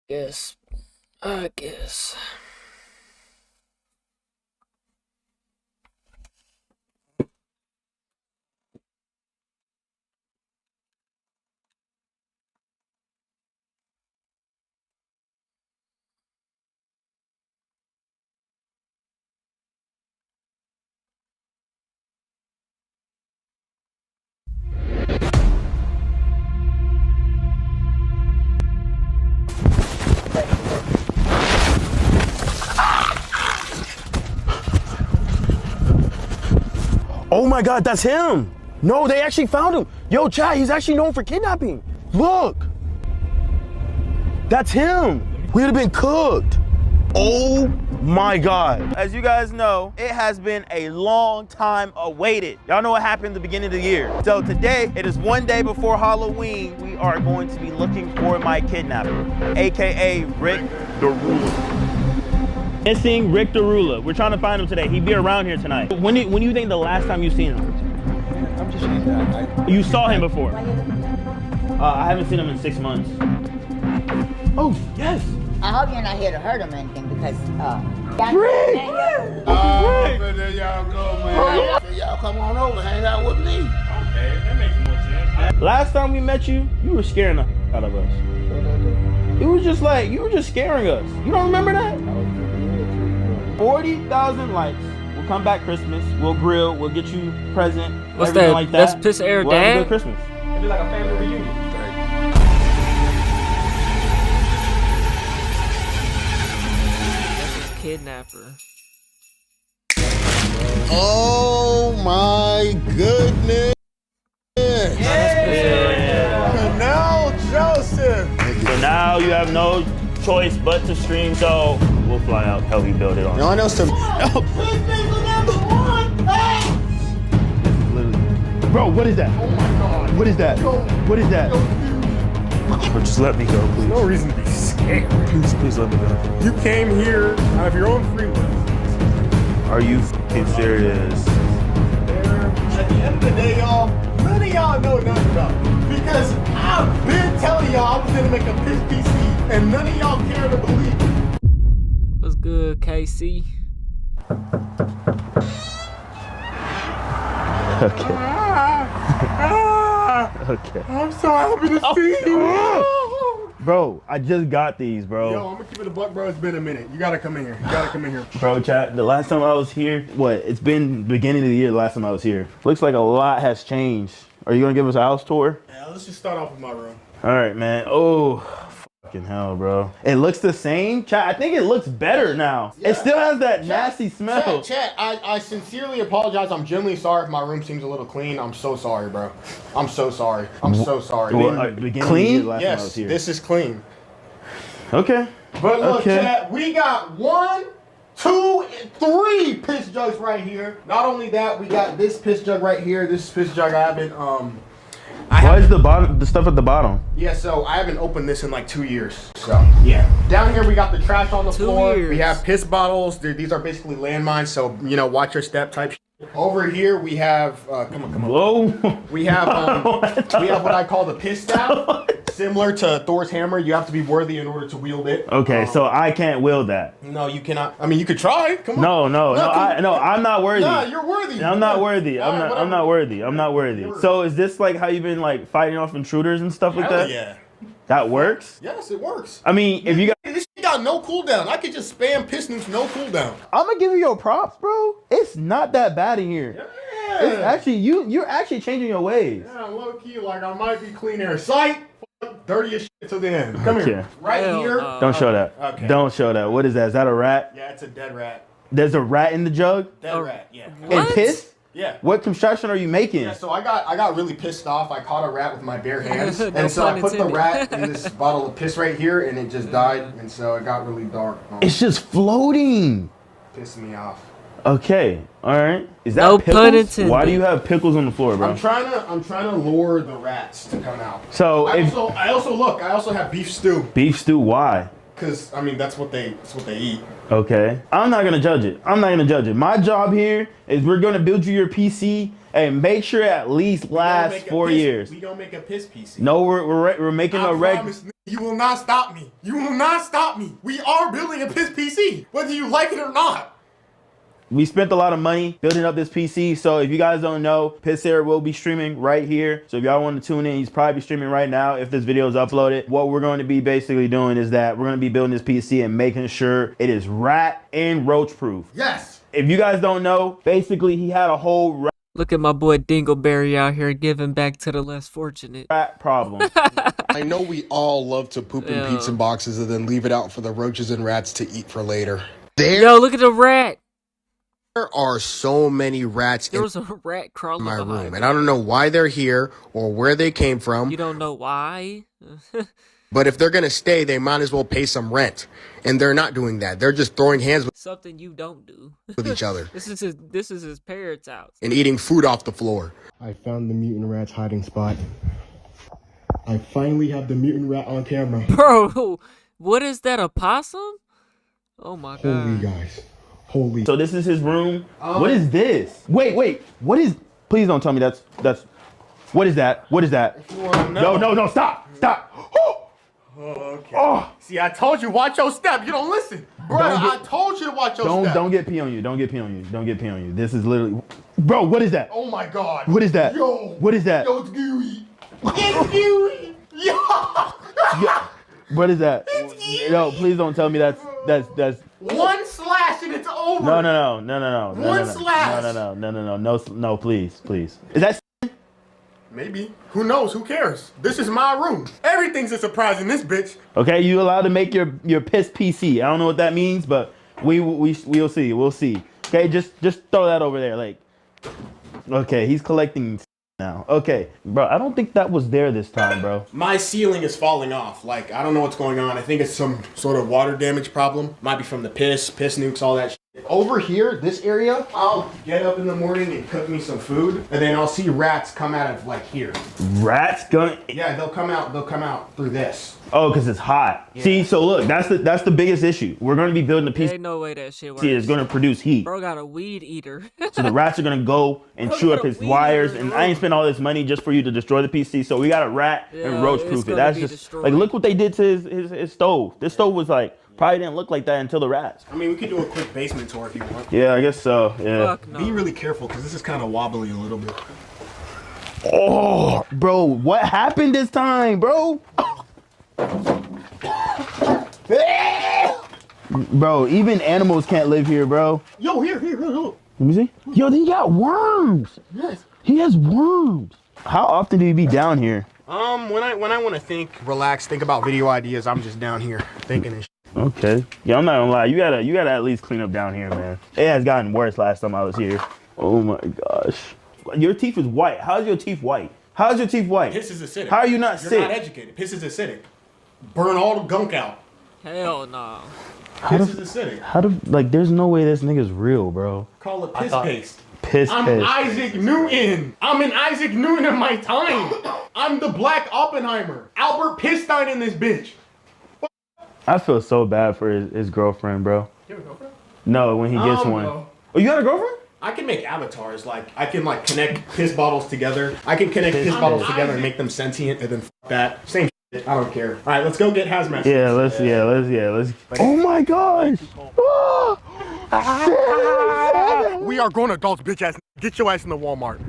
Guess. I guess. Oh my God, that's him. No, they actually found him. Yo, Chad, he's actually known for kidnapping. Look. That's him. We'd have been cooked. Oh my God. As you guys know, it has been a long time awaited. Y'all know what happened at the beginning of the year. So today, it is one day before Halloween. We are going to be looking for my kidnapper, AKA Rick the Ruler. Missing Rick the Ruler. We're trying to find him today. He'd be around here tonight. When do you think the last time you seen him? I'm just using that. You saw him before? I haven't seen him in 6 months. Oh, yes. I hope you're not here to hurt him or anything because, Rick! But there y'all go, man. So y'all come on over, hang out with me. Okay, that makes more sense. Last time we met you, you were scaring the out of us. It was just like, you were just scaring us. You don't remember that? 40,000 likes. We'll come back Christmas. We'll grill. We'll get you a present. What's everything that? like that. That's Piss Air We'll have a Dad? good Christmas. It'd be like a family reunion. Kidnapper. Oh my goodness. Canal Joseph. So now you have no choice but to stream. So we'll fly out. Hell, we build it on. No one else to. Bro, what is that? Oh my God. What is that? What is that? Bro, just let me go, please. No reason to be scared. Please let me go. You came here out of your own free will. Are you f***ing serious? At the end of the day, y'all, none of y'all know nothing about it. Because I've been telling y'all I was gonna make a piss PC, and none of y'all care to believe it. What's good, KC? Okay. Okay. I'm so happy to see you. Bro, I just got these, bro. Yo, I'm gonna keep it a buck, bro. It's been a minute. You gotta come in here. You gotta come in here. Bro, chat, the last time I was here, it's been beginning of the year the last time I was here. Looks like a lot has changed. Are you gonna give us a house tour? Yeah, let's just start off with my room. All right, man. Oh, fucking hell, bro. It looks the same. Chat, I think it looks better now. Yeah. It still has that nasty smell. Chat, I sincerely apologize. I'm genuinely sorry if my room seems a little clean. I'm so sorry, bro. I'm so sorry. I'm so sorry. Beginning of the year the last time I was Yes, here. this is clean. Okay. But look, Okay. chat, we got 1, 2, and 3 piss jugs right here. Not only that, we got this piss jug right here. This piss jug I haven't Why is the stuff at the bottom? Yeah, so I haven't opened this in like 2 years. So yeah. Down here we got the trash on the 2 floor. years. We have piss bottles. These are basically landmines, so you know, watch your step type shit. Over here we have come on. Whoa. We have what I call the piss staff. Similar to Thor's hammer, you have to be worthy in order to wield it. Okay, so I can't wield that. No, you cannot. I mean, you could try. Come on. No, come- I'm not worthy. Nah, you're worthy. I'm not worthy. All I'm right, not. I'm not worthy. I'm not worthy. You're So is this like how you've been like fighting off intruders and stuff like Hell that? yeah. That works. Yes, it works. I mean, if you got, This shit got no cooldown. I could just spam piss nukes, no cooldown. I'm gonna give you your props, bro. It's not that bad in here. Yeah. It's actually you're actually changing your ways. Yeah, low key, like I might be clean air sight. Dirty as shit to the end. Come Okay. here. Right Hell here. no. Don't show that. Okay. Don't show that. What is that? Is that a rat? Yeah, it's a dead rat. There's a rat in the jug Dead rat, yeah. and What? piss. Yeah. What construction are you making? Yeah, so I got really pissed off. I caught a rat with my bare hands. No And so I pun put the intended. rat in this bottle of piss right here and it just died. And so it got really dark. It's just floating. Pissed me off. Okay. All right. Is that No pickles? pun intended. Why do you have pickles on the floor, bro? I'm trying to lure the rats to come out. So I if also have beef stew. beef stew, why? Cause I mean that's what they eat. Okay. I'm not gonna judge it. My job here is we're gonna build you your PC and make sure it at least lasts 4 years. We gonna make a piss PC. No, we're making I a reg. promise, You will not stop me. You will not stop me. We are building a piss PC, whether you like it or not. We spent a lot of money building up this PC. So if you guys don't know, Piss Air will be streaming right here. So if y'all want to tune in, he's probably streaming right now if this video is uploaded. What we're going to be basically doing is that we're going to be building this PC and making sure it is rat and roach proof. Yes. If you guys don't know, basically he had a whole Look at my boy Dingleberry out here giving back to the less fortunate. rat problem. I know we all love to poop in pizza boxes and then leave it out for the roaches and rats to eat for later. Yo, look at the rat. There are so many rats There in was a rat crawling my behind room, me. and I don't know why they're here or where they came from. You don't know why? But if they're gonna stay, they might as well pay some rent. And they're not doing that. They're just throwing hands Something you don't do. with each other This is his parents' house. and eating food off the floor. I found the mutant rat's hiding spot. I finally have the mutant rat on camera. Bro, what is that, a possum? Oh my Holy god. guys. Holy. So this is his room. What is this? Wait. What is? Please don't tell me that's. What is that? What is that? No, stop. Okay. Oh. See, I told you, watch your step. You don't listen. Bro, I told you to watch your step. Don't get pee on you. Don't get pee on you. This is literally. Bro, what is that? Oh my god. What is that? Yo. What is that? Yo, it's gooey. It's gooey. Yo. What is that? Yo, please don't tell me that's. One slash and it's over. No. One slash. No, please. Is that? Maybe. Who knows? Who cares? This is my room. Everything's a surprise in this bitch. Okay, you allowed to make your piss PC. I don't know what that means, but we'll see. We'll see. Okay, just throw that over there. Like, okay, he's collecting now. Okay, bro, I don't think that was there this time, bro. My ceiling is falling off. Like, I don't know what's going on. I think it's some sort of water damage problem. Might be from the piss nukes, all that shit. Over here, this area, I'll get up in the morning and cook me some food, and then I'll see rats come out of like here. Rats gonna. Yeah, they'll come out through this. Oh, because it's hot. Yeah. See, so look, that's the biggest issue. We're gonna be building a There PC ain't no way that shit works. that's gonna produce heat. Bro got a weed eater. So the rats are gonna go and chew up his wires, and I ain't spent all this money just for you to destroy the PC. So we got to rat and roach it's proof it. gonna That's be just destroyed. like, look what they did to his stove. This stove was like probably didn't look like that until the rats. I mean, we could do a quick basement tour if you want. Yeah, I guess so. Yeah. Fuck no. Be really careful because this is kind of wobbly a little bit. Oh, bro, what happened this time, bro? Bro, even animals can't live here, bro. Yo, here. Let me see. Yo, he got worms. Yes. He has worms. How often do you be down here? When I want to relax, think about video ideas, I'm just down here thinking and shit. Okay. Yeah, I'm not gonna lie. You gotta at least clean up down here, man. It has gotten worse last time I was here. Oh my gosh. Your teeth is white. How's your teeth white? How's your teeth white? Piss is acidic. How are you not You're sick? not educated. Piss is acidic. Burn all the gunk out. Hell no. Piss is acidic. How do, like, there's no way this nigga's real, bro. Call it piss paste. Piss. I'm Isaac Newton. I'm an Isaac Newton of my time. I'm the Black Oppenheimer. Albert Pistine in this bitch. I feel so bad for his girlfriend, bro. You have a girlfriend? No, when he gets one. No. Oh, you got a girlfriend? I can make avatars. Like, I can like connect piss bottles together. I can connect piss bottles together and make them sentient and then that. Same shit. I don't care. All right, let's go get hazmat. Yeah, let's. Oh my gosh. Ah! We are grown adults, bitch ass. Get your ass in the Walmart.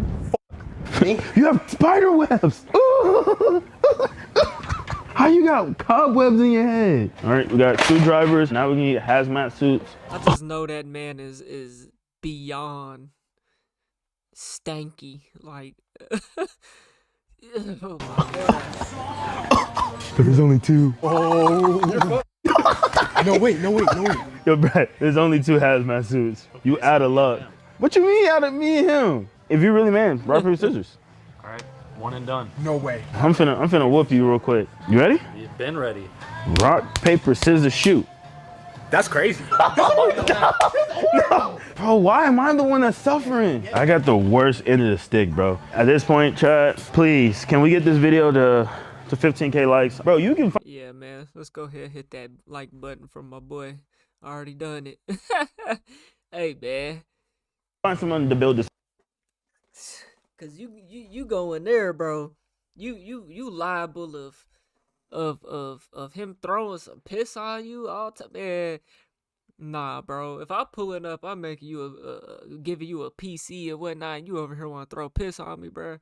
You have spider webs. How you got cobwebs in your head? All right, we got screwdrivers. Now we need hazmat suits. I just know that man is beyond stanky. Like, oh my god. There's only two. Oh. No wait. Yo, Brad, there's only two hazmat suits. You out of luck. What you mean out of me and him? If you really man, rock, paper, scissors. All right, one and done. No way. I'm finna whoop you real quick. You ready? You've been ready. Rock, paper, scissors, shoot. That's crazy. Bro, why am I the one that's suffering? I got the worst end of the stick, bro. At this point, chat, please, can we get this video to 15K likes? Bro, you can Yeah, man. Let's go ahead and hit that like button from my boy. I already done it. Hey, man. find someone to build this. Cause you go in there, bro. You liable of of him throwing some piss on you all time, man. Nah, bro. If I'm pulling up, I'm making you giving you a PC and whatnot. And you over here want to throw piss on me, bro?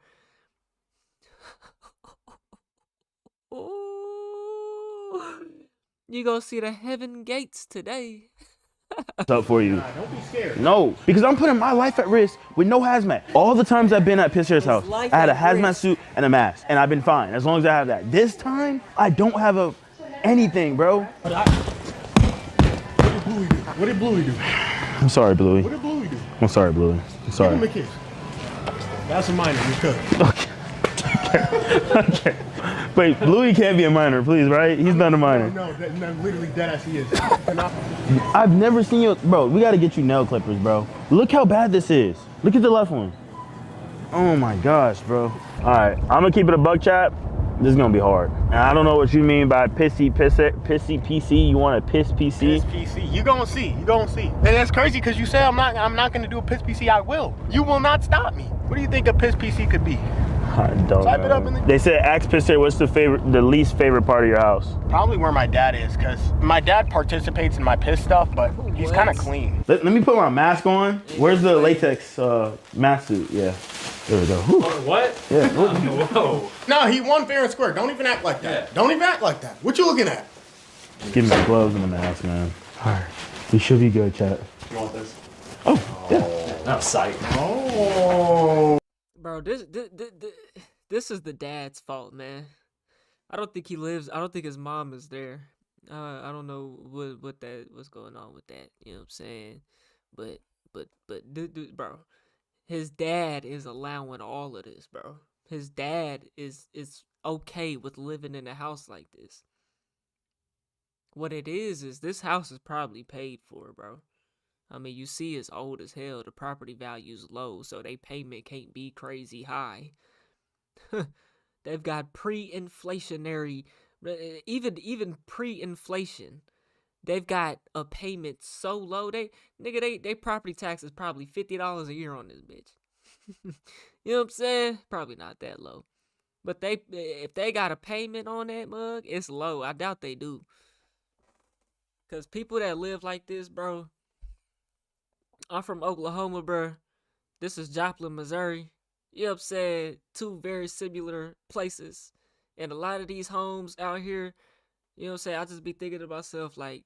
Ooh. You gonna see the heaven gates today. Up for you. Nah, don't be scared. No, because I'm putting my life at risk with no hazmat. All the times I've been at Pisser's house, I had a hazmat suit and a mask, and I've been fine as long as I have that. This time, I don't have anything, bro. What did Bluey do? I'm sorry, Bluey. What did Bluey do? I'm sorry, Bluey. I'm sorry. Give him a kiss. That's a minor. You could. Okay. Wait, Bluey can't be a minor, please, right? He's not a minor. No, literally dead as he is. I've never seen you, bro. We gotta get you nail clippers, bro. Look how bad this is. Look at the left one. Oh my gosh, bro. All right, I'm gonna keep it a buck, chat. This is gonna be hard. And I don't know what you mean by pissy PC. You want a piss PC? Piss PC. You gonna see. You gonna see. And that's crazy because you say I'm not gonna do a piss PC. I will. You will not stop me. What do you think a piss PC could be? I don't Type know. it up in the. They said, ask Pisser, what's the least favorite part of your house? Probably where my dad is, because my dad participates in my piss stuff, but he's kind of clean. Let me put my mask on. Where's the latex mask suit? Yeah. There we go. Whew. What? Yeah. Whoa. No, he won fair and square. Don't even act like that. Don't even act like that. What you looking at? Give me the gloves and the mask, man. All right. We should be good, chat. You want this? Oh, yeah. Not sight. Oh. Bro, this is the dad's fault, man. I don't think he lives. I don't think his mom is there. I don't know what's going on with that. You know what I'm saying? But bro, his dad is allowing all of this, bro. His dad is okay with living in a house like this. What it is this house is probably paid for, bro. I mean, you see it's old as hell. The property value's low, so they payment can't be crazy high. They've got pre-inflationary, even pre-inflation, they've got a payment so low. They property tax is probably $50 a year on this bitch. You know what I'm saying? Probably not that low. But if they got a payment on that mug, it's low. I doubt they do. Because people that live like this, bro, I'm from Oklahoma, bro. This is Joplin, Missouri. You know what I'm saying? Two very similar places. And a lot of these homes out here, you know what I'm saying? I just be thinking to myself, like,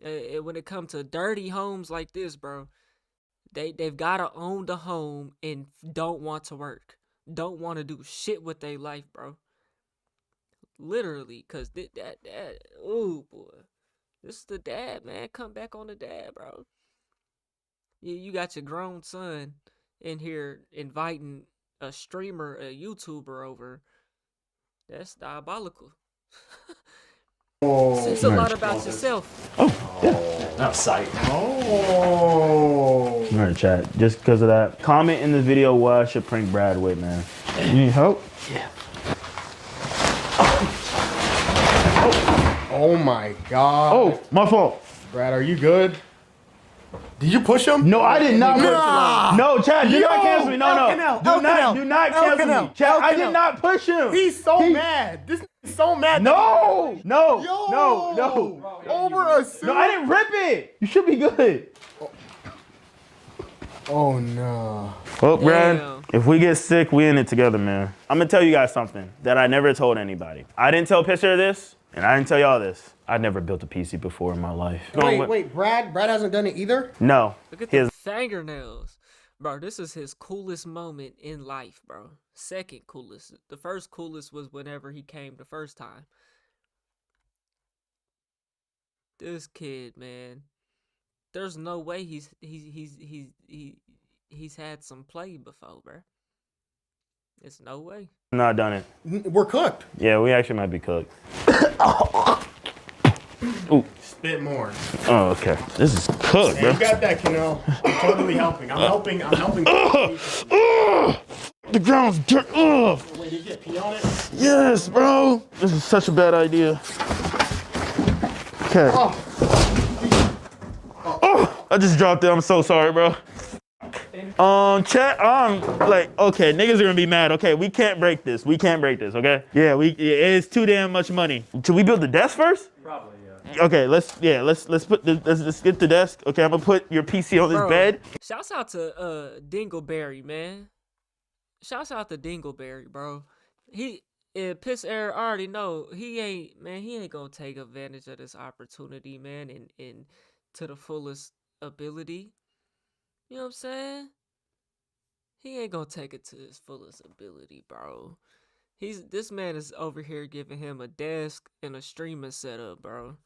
when it comes to dirty homes like this, bro, they've got to own the home and don't want to work. Don't want to do shit with their life, bro. Literally, because ooh, boy. This is the dad, man. Come back on the dad, bro. You got your grown son in here inviting a streamer, a YouTuber over. That's diabolical. It's a lot about yourself. Oh, yeah. Not sight. Oh. All right, chat. Just because of that, comment in the video what I should prank Brad with, man. You need help? Yeah. Oh my God. Oh, my fault. Brad, are you good? Did you push him? No, I did not push Nah. him. No, Chad, do Yo, not cancel me. No. Do not cancel me. Chad, I did not push him. He's so mad. This is so mad. No. Over a suit. No, I didn't rip it. You should be good. Oh no. Well, Brad, Damn. if we get sick, we in it together, man. I'm gonna tell you guys something that I never told anybody. I didn't tell Pisser this, and I didn't tell y'all this. I'd never built a PC before in my life. Wait, Brad hasn't done it either? No. Look at His the fingernails. Bro, this is his coolest moment in life, bro. Second coolest. The first coolest was whenever he came the first time. This kid, man. There's no way he's had some play before, bro. It's no way. not done it. We're cooked. Yeah, we actually might be cooked. Ooh. Spit more. Oh, okay. This is cooked, Hey, bro. you got that, Kano. I'm totally helping. I'm helping. The ground's dirt. Ugh. Wait, did you get pee on it? Yes, bro. This is such a bad idea. Okay. Oh, I just dropped it. I'm so sorry, bro. Chat. Like, okay, niggas are gonna be mad. Okay, we can't break this. We can't break this. Okay. Yeah, it's too damn much money. Should we build the desk first? Probably, yeah. Okay, let's get the desk. Okay, I'm gonna put your PC on this bed. Shouts out to Dingleberry, man. Shouts out to Dingleberry, bro. Piss Air already know he ain't gonna take advantage of this opportunity, man, and to the fullest ability. You know what I'm saying? He ain't gonna take it to his fullest ability, bro. This man is over here giving him a desk and a streaming setup, bro.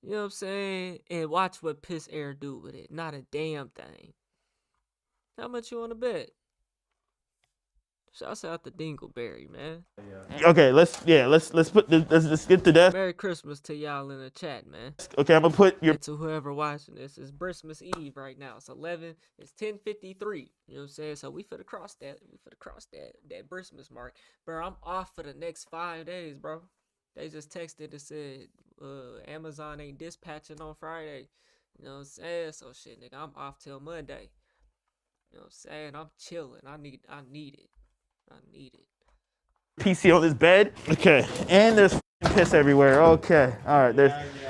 You know what I'm saying? And watch what Piss Air do with it. Not a damn thing. How much you wanna bet? Shouts out to Dingleberry, man. Okay, let's get the desk. Merry Christmas to y'all in the chat, man. Okay, I'm gonna put your And to whoever watching this, it's Christmas Eve right now. It's 10:53. You know what I'm saying? So we finna cross that. That Christmas mark. Bro, I'm off for the next 5 days, bro. They just texted and said Amazon ain't dispatching on Friday. You know what I'm saying? So shit, nigga, I'm off till Monday. You know what I'm saying? I'm chilling. I need it. PC on this bed. Okay, and there's piss everywhere. Okay, all right.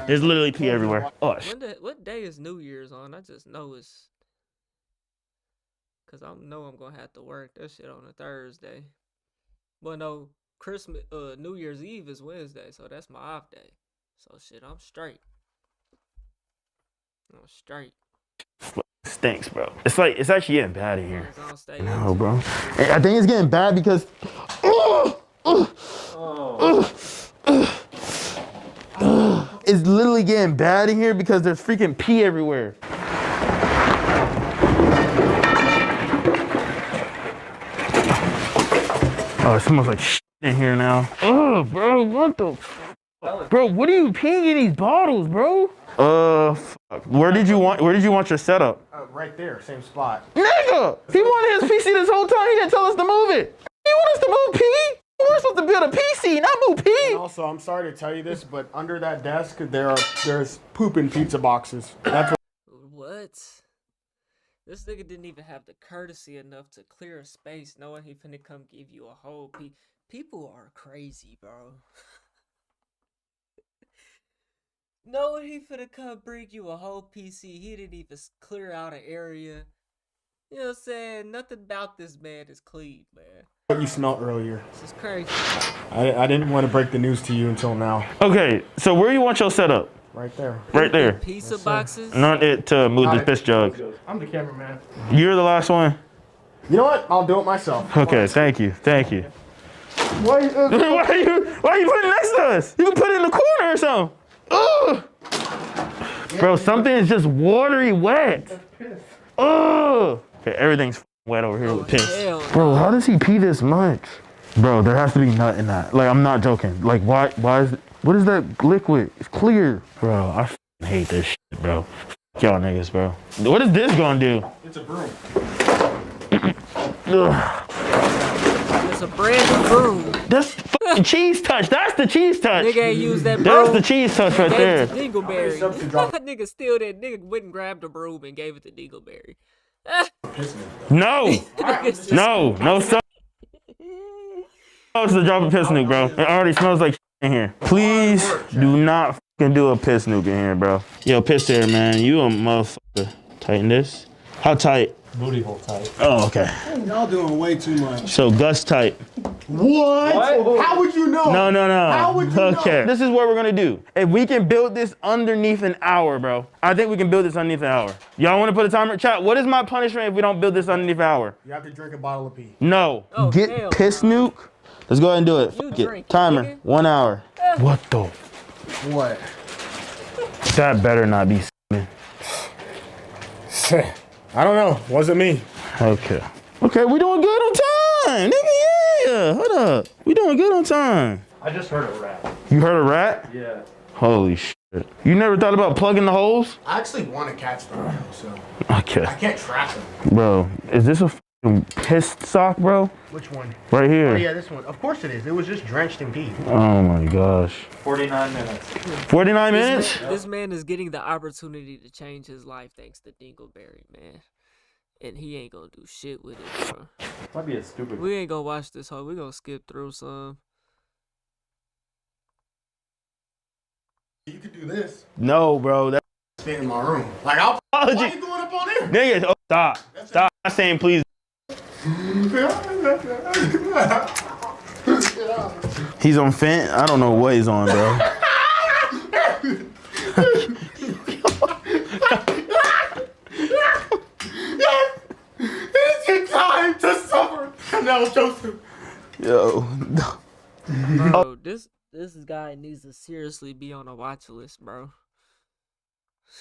There's literally pee everywhere. Oh, What day is New Year's on? I just know it's cause I know I'm gonna have to work that shit on a Thursday. But no, Christmas, New Year's Eve is Wednesday, so that's my off day. So shit, I'm straight. Stinks, bro. It's actually getting bad in here. As long as I don't stay No, bro. I think it's getting bad because. It's literally getting bad in here because there's freaking pee everywhere. Oh, it smells like shit in here now. Oh, bro, what the? Bro, what are you peeing in these bottles, bro? Fuck. Where did you want your setup? Right there, same spot. Nigga, he wanted his PC this whole time. He didn't tell us to move it. You want us to move P? We're supposed to build a PC, not move P. And also, I'm sorry to tell you this, but under that desk there's poop in pizza boxes. That's What? This nigga didn't even have the courtesy enough to clear a space knowing he finna come give you a whole People are crazy, bro. Knowing he finna come bring you a whole PC, he didn't even clear out an area. You know what I'm saying? Nothing about this man is clean, man. what you smelled earlier. This is crazy. I didn't want to break the news to you until now. Okay, so where you want your setup? Right there. Right there. Pizza boxes? Not it to move the piss jug. I'm the cameraman. You're the last one? You know what? I'll do it myself. Okay, thank you. Why are you putting it next to us? You can put it in the corner or something. Ugh. Bro, something is just watery wet. Ugh. Okay, everything's wet over here with piss. Hell Bro, how does he pee this much? Bro, there has to be nut in that. Like, I'm not joking. Like, why is it, what is that liquid? It's clear. Bro, I hate this shit, bro. F y'all niggas, bro. What is this gonna do? It's a broom. Ugh. It's a brand new broom. That's fucking cheese touch. That's the cheese touch. Nigga ain't used that broom. That's the cheese touch right there. Gave it to Dingleberry. That nigga steal that. Nigga went and grabbed a broom and gave it to Dingleberry. No. No, sir. Oh, it's the drop of piss nuke, bro. It already smells like in here. Please do not fucking do a piss nuke in here, bro. Yo, piss there, man. You a motherfucker. Tighten this. How tight? Booty hole tight. Oh, okay. Y'all doing way too much. So Gus tight. What? How would you know? No. How would you okay. know? This is what we're gonna do. If we can build this underneath an hour, bro. I think we can build this underneath an hour. Y'all wanna put a timer? Chat, what is my punishment if we don't build this underneath an hour? You have to drink a bottle of pee. No. Oh, Get hell piss no. nuke. Let's go ahead and do it. You Fuck drink, it. Timer. nigga. 1 hour. What the? What? That better not be. I don't know. Wasn't me. Okay. Okay, we doing good on time. Nigga, yeah. Hold up. We doing good on time. I just heard a rat. You heard a rat? Yeah. Holy shit. You never thought about plugging the holes? I actually want to catch them, so Okay. I can't trap them. Bro, is this a f***ing piss sock, bro? Which one? Right here. Oh yeah, this one. Of course it is. It was just drenched in pee. Oh my gosh. 49 minutes. 49 minutes? This man is getting the opportunity to change his life thanks to Dingleberry, man. and he ain't gonna do shit with it, bro. Might be a stupid. We ain't gonna watch this whole. We gonna skip through some. You could do this. No, bro. That's Stay in my room. Like, why are apology. you going up on there? Nigga, oh, stop. Stop saying please. He's on Fent. I don't know what he's on, bro. It's your time to suffer. Now, Joseph. Yo. Bro, this guy needs to seriously be on a watch list, bro.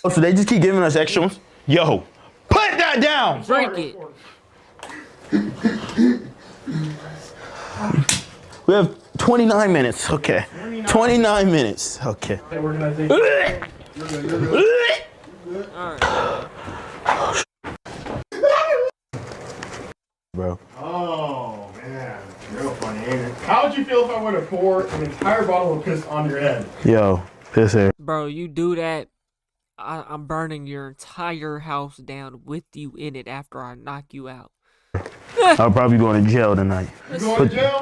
Oh, so they just keep giving us extra ones? Yo, put that down. Drink it. We have 29 minutes. Okay. 29 minutes. Okay. All right. Bro. Oh, man. Real funny, ain't it? How would you feel if I were to pour an entire bottle of piss on your head? Yo, piss here. Bro, you do that, I'm burning your entire house down with you in it after I knock you out. I'll probably be going to jail tonight. You going to jail?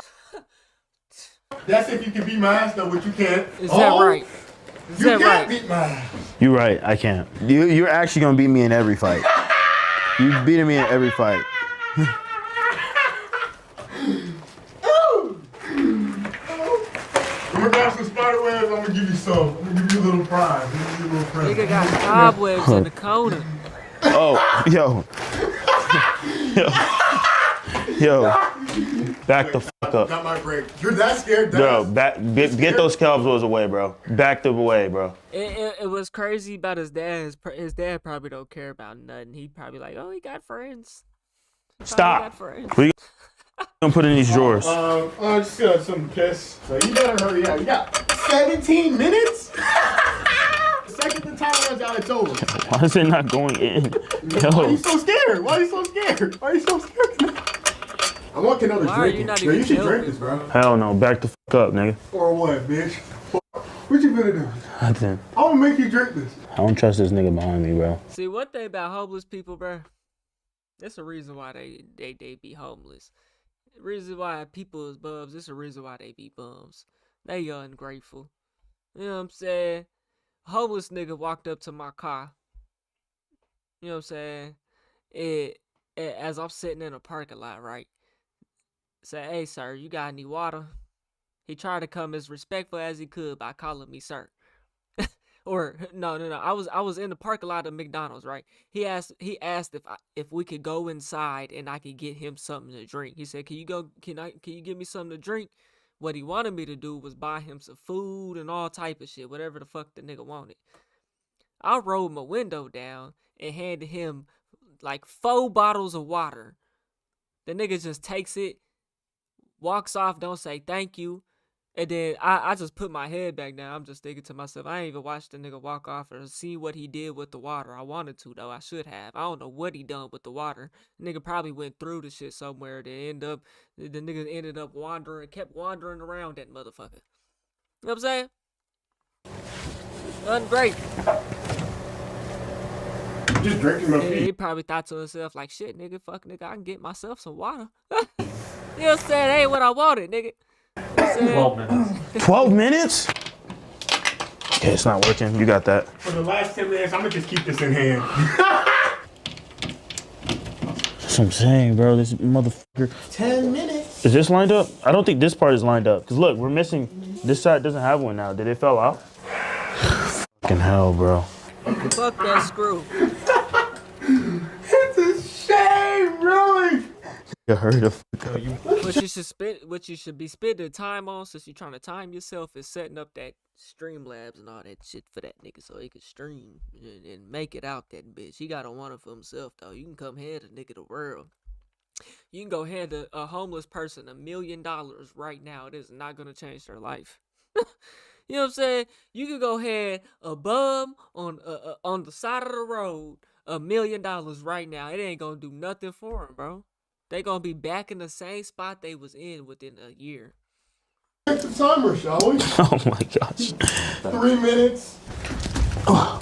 That's if you can beat my ass, though, which you can't. Is that right? Is You that can't right? beat my ass. You're right. I can't. You're actually gonna beat me in every fight. You beating me in every fight. I'm gonna grab some spider webs. I'm gonna give you some. I'm gonna give you a little prize. I'm gonna give you a little present. Nigga got cobwebs in the corner. Oh, yo. Yo. Back the fuck up. Not my break. You're that scared, Bro, Dad? get those cowboys away, bro. Back them away, bro. It was crazy about his dad. His dad probably don't care about nothing. He probably like, oh, he got friends. He probably Stop. got friends. We gonna put in these drawers. I just got some piss. So you better hurry up. You got 17 minutes? The second the time runs out, it's over. Why is it not going in? Why are you Yo. so scared? Why are you so scared? Why are you so scared? I want another Why are you drink. not Yo, you even should drink helping? this, bro. Hell no. Back the fuck up, nigga. Or what, bitch? What you gonna do? Nothing. I'm gonna make you drink this. I don't trust this nigga behind me, bro. See, one thing about homeless people, bro, that's a reason why they be homeless. The reason why people is bums, it's a reason why they be bums. They ungrateful. You know what I'm saying? A homeless nigga walked up to my car. You know what I'm saying? As I'm sitting in a parking lot, right? Say, hey, sir, you got any water? He tried to come as respectful as he could by calling me sir. Or no. I was in the parking lot of McDonald's, right? He asked if we could go inside and I could get him something to drink. He said, "Can you give me something to drink?" What he wanted me to do was buy him some food and all type of shit, whatever the fuck the nigga wanted. I rolled my window down and handed him like 4 bottles of water. The nigga just takes it, walks off, don't say thank you. And then I just put my head back down. I'm just thinking to myself, I ain't even watched the nigga walk off or see what he did with the water. I wanted to, though. I should have. I don't know what he done with the water. The nigga probably went through the shit somewhere. The nigga ended up kept wandering around that motherfucker. You know what I'm saying? Ungrateful. Just drinking my And he feet. probably thought to himself, like, shit, nigga, fuck, nigga, I can get myself some water. You know what I'm saying? That ain't what I wanted, nigga. You know what I'm saying? 12 minutes. 12 minutes? Okay, it's not working. You got that. For the last 10 minutes, I'm gonna just keep this in hand. That's what I'm saying, bro. This motherfucker. 10 minutes. Is this lined up? I don't think this part is lined up. Because look, we're missing. This side doesn't have one now. Did it fall out? Fucking hell, bro. Fuck that screw. It's a shame, really. You heard the fuck up. What you should be spending time on, since you're trying to time yourself, is setting up that Streamlabs and all that shit for that nigga so he can stream and make it out that bitch. He got a one for himself though. You can come hand a nigga the world. You can go hand a homeless person $1 million right now. It is not gonna change their life. You know what I'm saying? You could go hand a bum on the side of the road $1 million right now. It ain't gonna do nothing for him, bro. They gonna be back in the same spot they was in within a year. Take the timer, shall we? Oh my gosh. 3 minutes. Oh,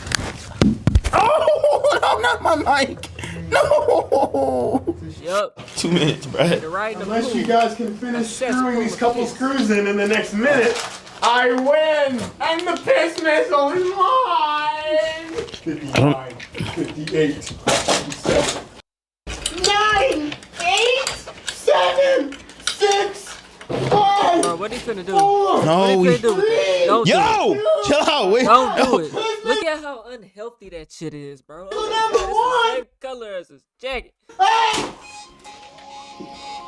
no, not my mic. No. Yup. 2 minutes, bruh. The right in the Unless pool. you guys can finish Cesspool screwing these of couple piss. screws in the next minute, I win! And the piss missile is mine! 59, 58, 57, 9, 8, 7, 6, 5, Bro, what are you finna do? four, No, What are we. you finna do with that? Don't do it. Yo, chill out. Wait. Don't do it. Look at how unhealthy that shit is, bro. Oh my God, it's the same color as his jacket.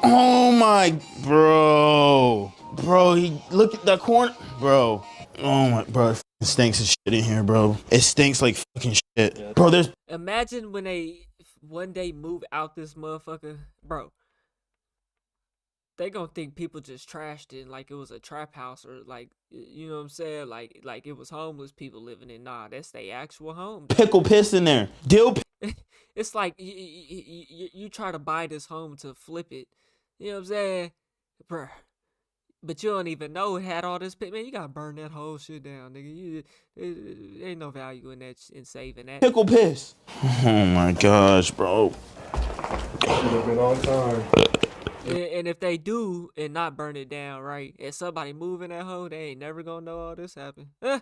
Oh my, bro. Bro, he look at that corner, bro. Oh my, bro, it stinks of shit in here, bro. It stinks like fucking shit, bro. There's Imagine when they one day move out this motherfucker, bro. They gonna think people just trashed it like it was a trap house or like, you know what I'm saying, like it was homeless people living in. Nah, that's their actual home. pickle piss in there. Dill. It's like you try to buy this home to flip it. You know what I'm saying, bruh? But you don't even know it had all this pit. Man, you gotta burn that whole shit down, nigga. There ain't no value in that, in saving that. Pickle piss. Oh my gosh, bro. Should have been on time. And if they do and not burn it down, right, and somebody moving that hoe, they ain't never gonna know all this happened. Yo,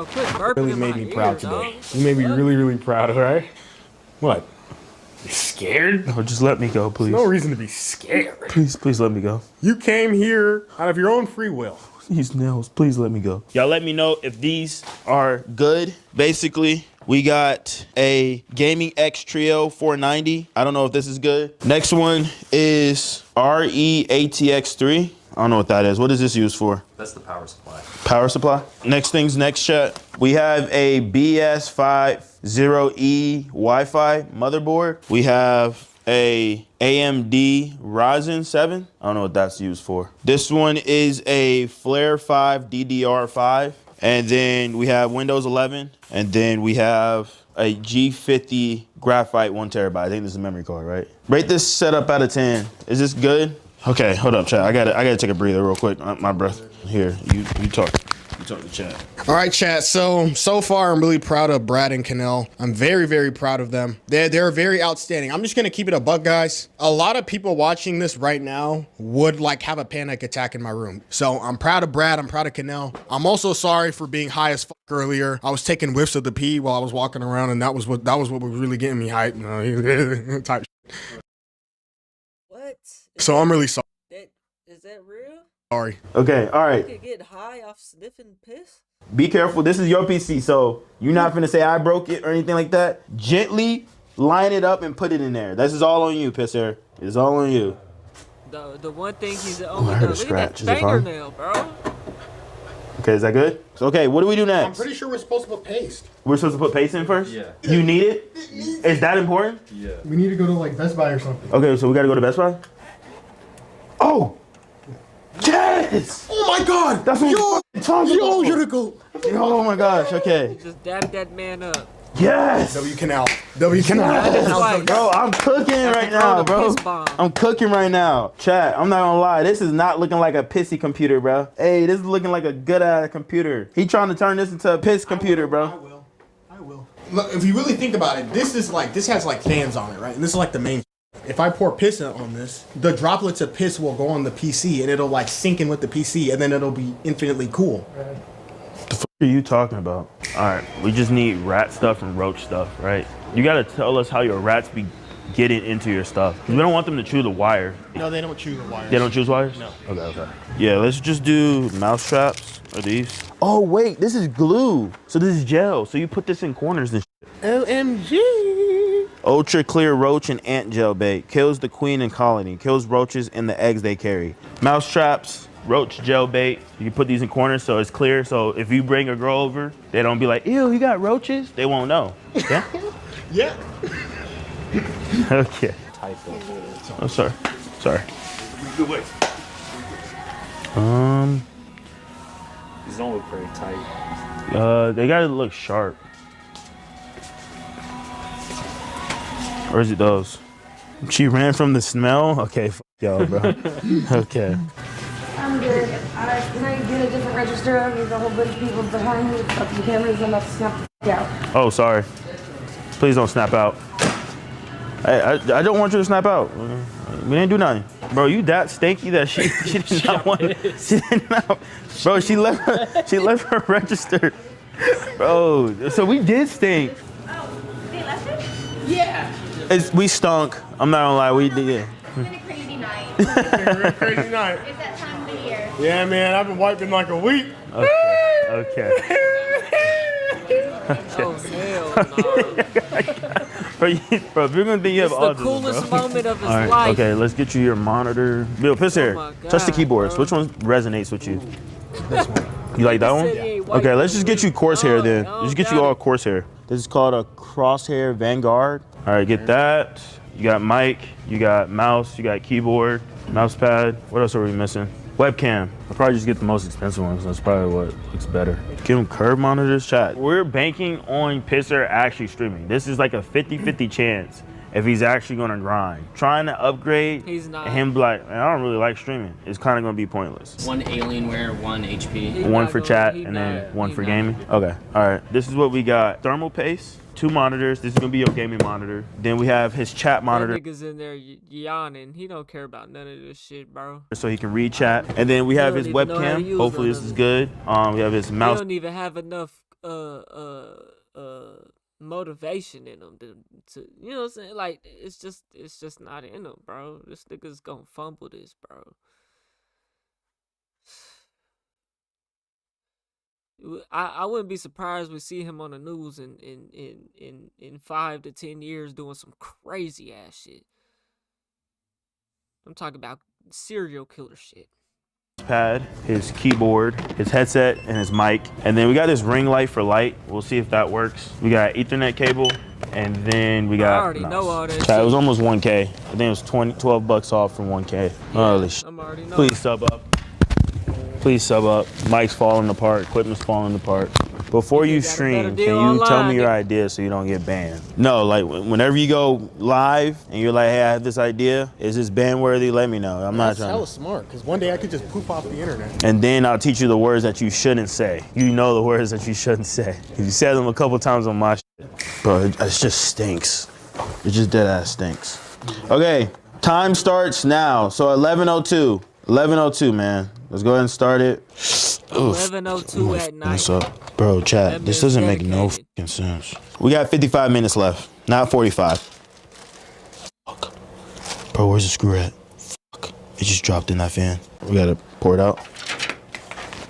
quit burping Really in made my me ear, proud dog. today. You made me really, really proud, right? What? You scared? Oh, just let me go, please. No reason to be scared. Please let me go. You came here out of your own free will. These nails, please let me go. Y'all let me know if these are good. Basically, we got a Gaming X Trio 490. I don't know if this is good. Next one is RE-ATX3. I don't know what that is. What is this used for? That's the power supply. Power supply. Next things next, chat. We have a BS50E Wi-Fi motherboard. We have a AMD Ryzen 7. I don't know what that's used for. This one is a Flare 5 DDR5. And then we have Windows 11. And then we have a G50 Graphite 1 terabyte. I think this is a memory card, right? Rate this setup out of 10. Is this good? Okay, hold up, chat. I gotta take a breather real quick. My breath. Here, you talk. You talk to chat. All right, chat. So far, I'm really proud of Brad and Kanell. I'm very, very proud of them. They're very outstanding. I'm just gonna keep it a buck, guys. A lot of people watching this right now would like have a panic attack in my room. So I'm proud of Brad. I'm proud of Kanell. I'm also sorry for being high as fuck earlier. I was taking whiffs of the pee while I was walking around, and that was what was really getting me hyped. No, type shit. What? So I'm really sorry. Is that real? Okay, all You right. could get high off sniffing piss? Be careful. This is your PC, so you're not finna say I broke it or anything like that. Gently line it up and put it in there. This is all on you, pisser. It's all on you. The one thing he's I only heard a done. Look at scratch. Is that it fine? fingernail, bro. Okay, is that good? So, okay, what do we do I'm next? pretty sure we're supposed to put paste. We're supposed to put paste in first? Yeah. You need it? Is that important? Yeah. We need to go to like Best Buy or something. Okay, so we gotta go to Best Buy? Oh! Yes! Oh my God! That's what I'm talking about. Unical. Oh my gosh, okay. Just dab that man up. Yes! W Kanell. W Kanell. That's right. Bro, I'm cooking right throw now, the bro. piss bomb. I'm cooking right now. Chat, I'm not gonna lie. This is not looking like a pissy computer, bro. Hey, this is looking like a good ass computer. He trying to turn this into a piss computer, bro. I will. Look, if you really think about it, this has like fans on it, right? And this is like the main. If I pour piss on this, the droplets of piss will go on the PC and it'll like sink in with the PC and then it'll be infinitely cool. What are you talking about? All right, we just need rat stuff and roach stuff, right? You gotta tell us how your rats be getting into your stuff. 'Cause we don't want them to chew the wire. No, they don't chew the wires. They don't choose wires? No. Okay. Yeah, let's just do mouse traps. Or these. Oh, wait, this is glue. So this is gel. So you put this in corners and shit. OMG. Ultra clear roach and ant gel bait. Kills the queen and colony. Kills roaches and the eggs they carry. Mouse traps, roach gel bait. You can put these in corners so it's clear. So if you bring a girl over, they don't be like, ew, you got roaches? They won't know. Yeah? Yeah. Okay. Typo. Oh, sorry. These don't look very tight. They gotta look sharp. Or is it those? She ran from the smell? Okay, f y'all, bro. Okay. I'm good. Can I get a different register? There's a whole bunch of people behind me with the cameras. I'm about to snap the f out. Oh, sorry. Please don't snap out. I don't want you to snap out. We didn't do nothing. Bro, you that stinky that she did not want. She did not. Bro, she left her register. Bro, so we did stink. Oh, they left it? We stunk. I'm not gonna lie, we did. It's been a crazy night. Crazy night. It's that time of the year. Yeah, man, I've been wiping like a week. Okay. Oh hell no! Bro, if you're gonna think you have It's the autism, coolest bro. moment of his All right, life. okay, let's get you your monitor. Bill, piss here. my Touch the God, keyboards. bro. Which one resonates with you? This one. You like that one? said he ain't white Okay, let's just get you Corsair then. No, Let's get got you all it. Corsair. This is called a Crosshair Vanguard. All right, get that. You got mic, you got mouse, you got keyboard, mouse pad. What else are we missing? Webcam. I'll probably just get the most expensive one because that's probably what looks better. Give them curve monitors, chat. We're banking on Pisser actually streaming. This is like a 50-50 chance if he's actually gonna grind. Trying to upgrade He's not. and him be like, man, I don't really like streaming. It's kind of gonna be pointless. One Alienware, one HP. He One not for gonna- chat he and not- then one he for not. gaming. Okay, all right. This is what we got. Thermal paste, 2 monitors. This is gonna be your gaming monitor. Then we have his chat That monitor nigga's in there yawning. He don't care about none of this shit, bro. so he can read chat. And then we have don't his even know how to webcam. use Hopefully none this of is it. good. We have his He mouse. don't even have enough motivation in him to you know what I'm saying? Like it's just not in him, bro. This nigga's gonna fumble this, bro. I wouldn't be surprised we see him on the news in 5 to 10 years doing some crazy ass shit. I'm talking about serial killer shit. Pad, his keyboard, his headset, and his mic. And then we got this ring light for light. We'll see if that works. We got Ethernet cable, and then we got. I already know all that Chat, shit. it was almost 1K. I think it was 12 bucks off from 1K. Holy shit. I'm already know. Please sub up. Please sub up. Mic's falling apart. Equipment's falling apart. Before you got a better stream, can deal you tell online, me your nigga. idea so you don't get banned? No, like whenever you go live and you're like, hey, I have this idea. Is this ban worthy? Let me know. I'm not That's trying hella to. smart, because one day I could just poof off the internet. And then I'll teach you the words that you shouldn't say. You know the words that you shouldn't say. If you said them a couple times on my shit, bro, it just stinks. It just dead ass stinks. Okay, time starts now. So 11:02. 11:02, man. Let's go ahead and start it. 11:02 at night. What's up? Bro, chat, That this man's doesn't make no dedicated. fucking sense. We got 55 minutes left, not 45. Fuck. Bro, where's the screw at? Fuck. It just dropped in that fan. We gotta pour it out.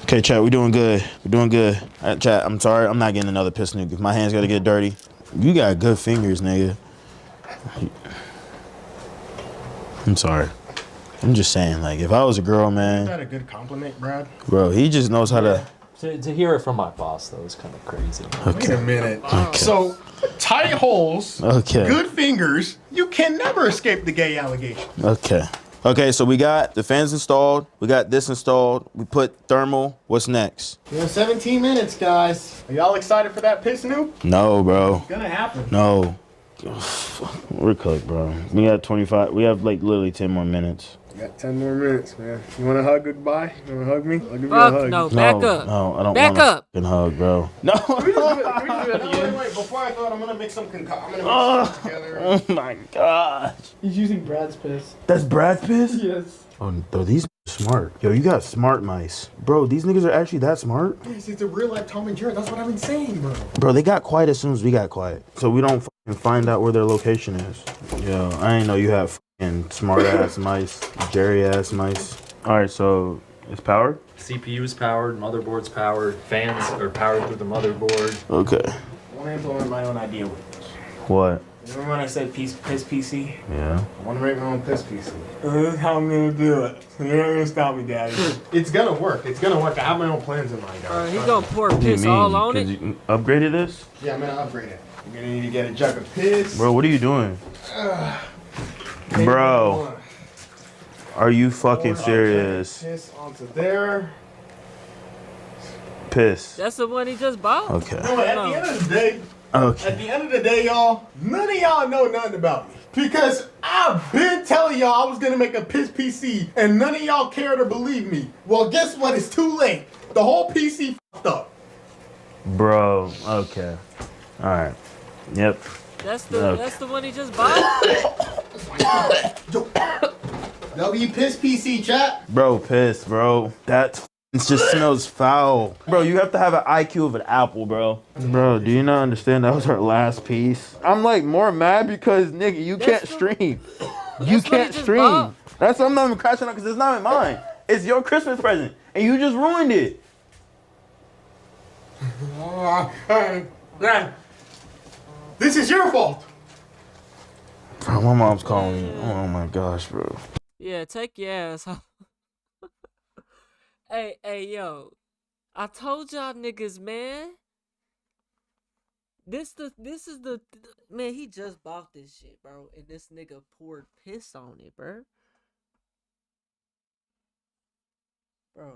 Okay, chat, we doing good. We're doing good. All right, chat, I'm sorry. I'm not getting another piss nuke. My hands gotta get dirty. You got good fingers, nigga. I'm sorry. I'm just saying, like, if I was a girl, Is man, that a good compliment, Brad? bro, he just knows how to. To hear it from my boss, though, is kind of crazy. Wait a minute. So, tight holes, Okay. good fingers, you can never escape the gay allegation. Okay. Okay, so we got the fans installed. We got this installed. We put thermal. What's next? We have 17 minutes, guys. Are y'all excited for that piss nuke? No, bro. Gonna happen. No. We're cooked, bro. We got 25. We have like literally 10 more minutes. We got 10 more minutes, man. You want a hug goodbye? You want to hug me? I'll give you a Fuck hug. no, back no, up. No, I don't Back want up. a hug, bro. No. Wait. Before I thought I'm gonna make some concoction. I'm gonna mix some together. Oh my gosh. He's using Brad's piss. That's Brad's piss? Yes. Oh, bro, these smart. Yo, you got smart mice. Bro, these niggas are actually that smart? Yes, it's a real life Tom and Jerry. That's what I've been saying, bro. Bro, they got quiet as soon as we got quiet. So we don't fucking find out where their location is. Yo, I ain't know you have fucking smart ass mice, Jerry ass mice. Alright, so it's powered? CPU is powered, motherboard's powered, fans are powered through the motherboard. Okay. I want to implement my own idea with this. What? Remember when I said piss PC? Yeah. I want to make my own piss PC. This is how I'm going to do it. You're not going to stop me, Daddy. It's going to work. It's going to work. I have my own plans in mind, guys. He gonna pour What do you piss mean? all on 'Cause it. you upgraded this? Yeah, I'm going to upgrade it. You're going to need to get a jug of piss. Bro, what are you doing? Bro, are you fucking serious? Piss onto there. Piss. That's the one he just bought. Okay. No, at the end of the day, Okay. at the end of the day, y'all, none of y'all know nothing about me. Because I've been telling y'all I was gonna make a piss PC, and none of y'all cared or believe me. Well, guess what? It's too late. The whole PC fucked up. Bro, okay. Alright. Yep. That's the one he just bought. W piss PC chat. Bro, piss, bro. That it just smells foul. Bro, you have to have an IQ of an apple, bro. Bro, do you not understand that was her last piece? I'm like more mad because, nigga, you can't stream. You can't stream. That's why I'm not even crashing out because it's not mine. It's your Christmas present. And you just ruined it. This is your fault. Bro, my mom's calling me. Oh my gosh, bro. Yeah, take your ass home. Hey, yo. I told y'all niggas, man. This is the man, he just bought this shit, bro. And this nigga poured piss on it, bro. Bro.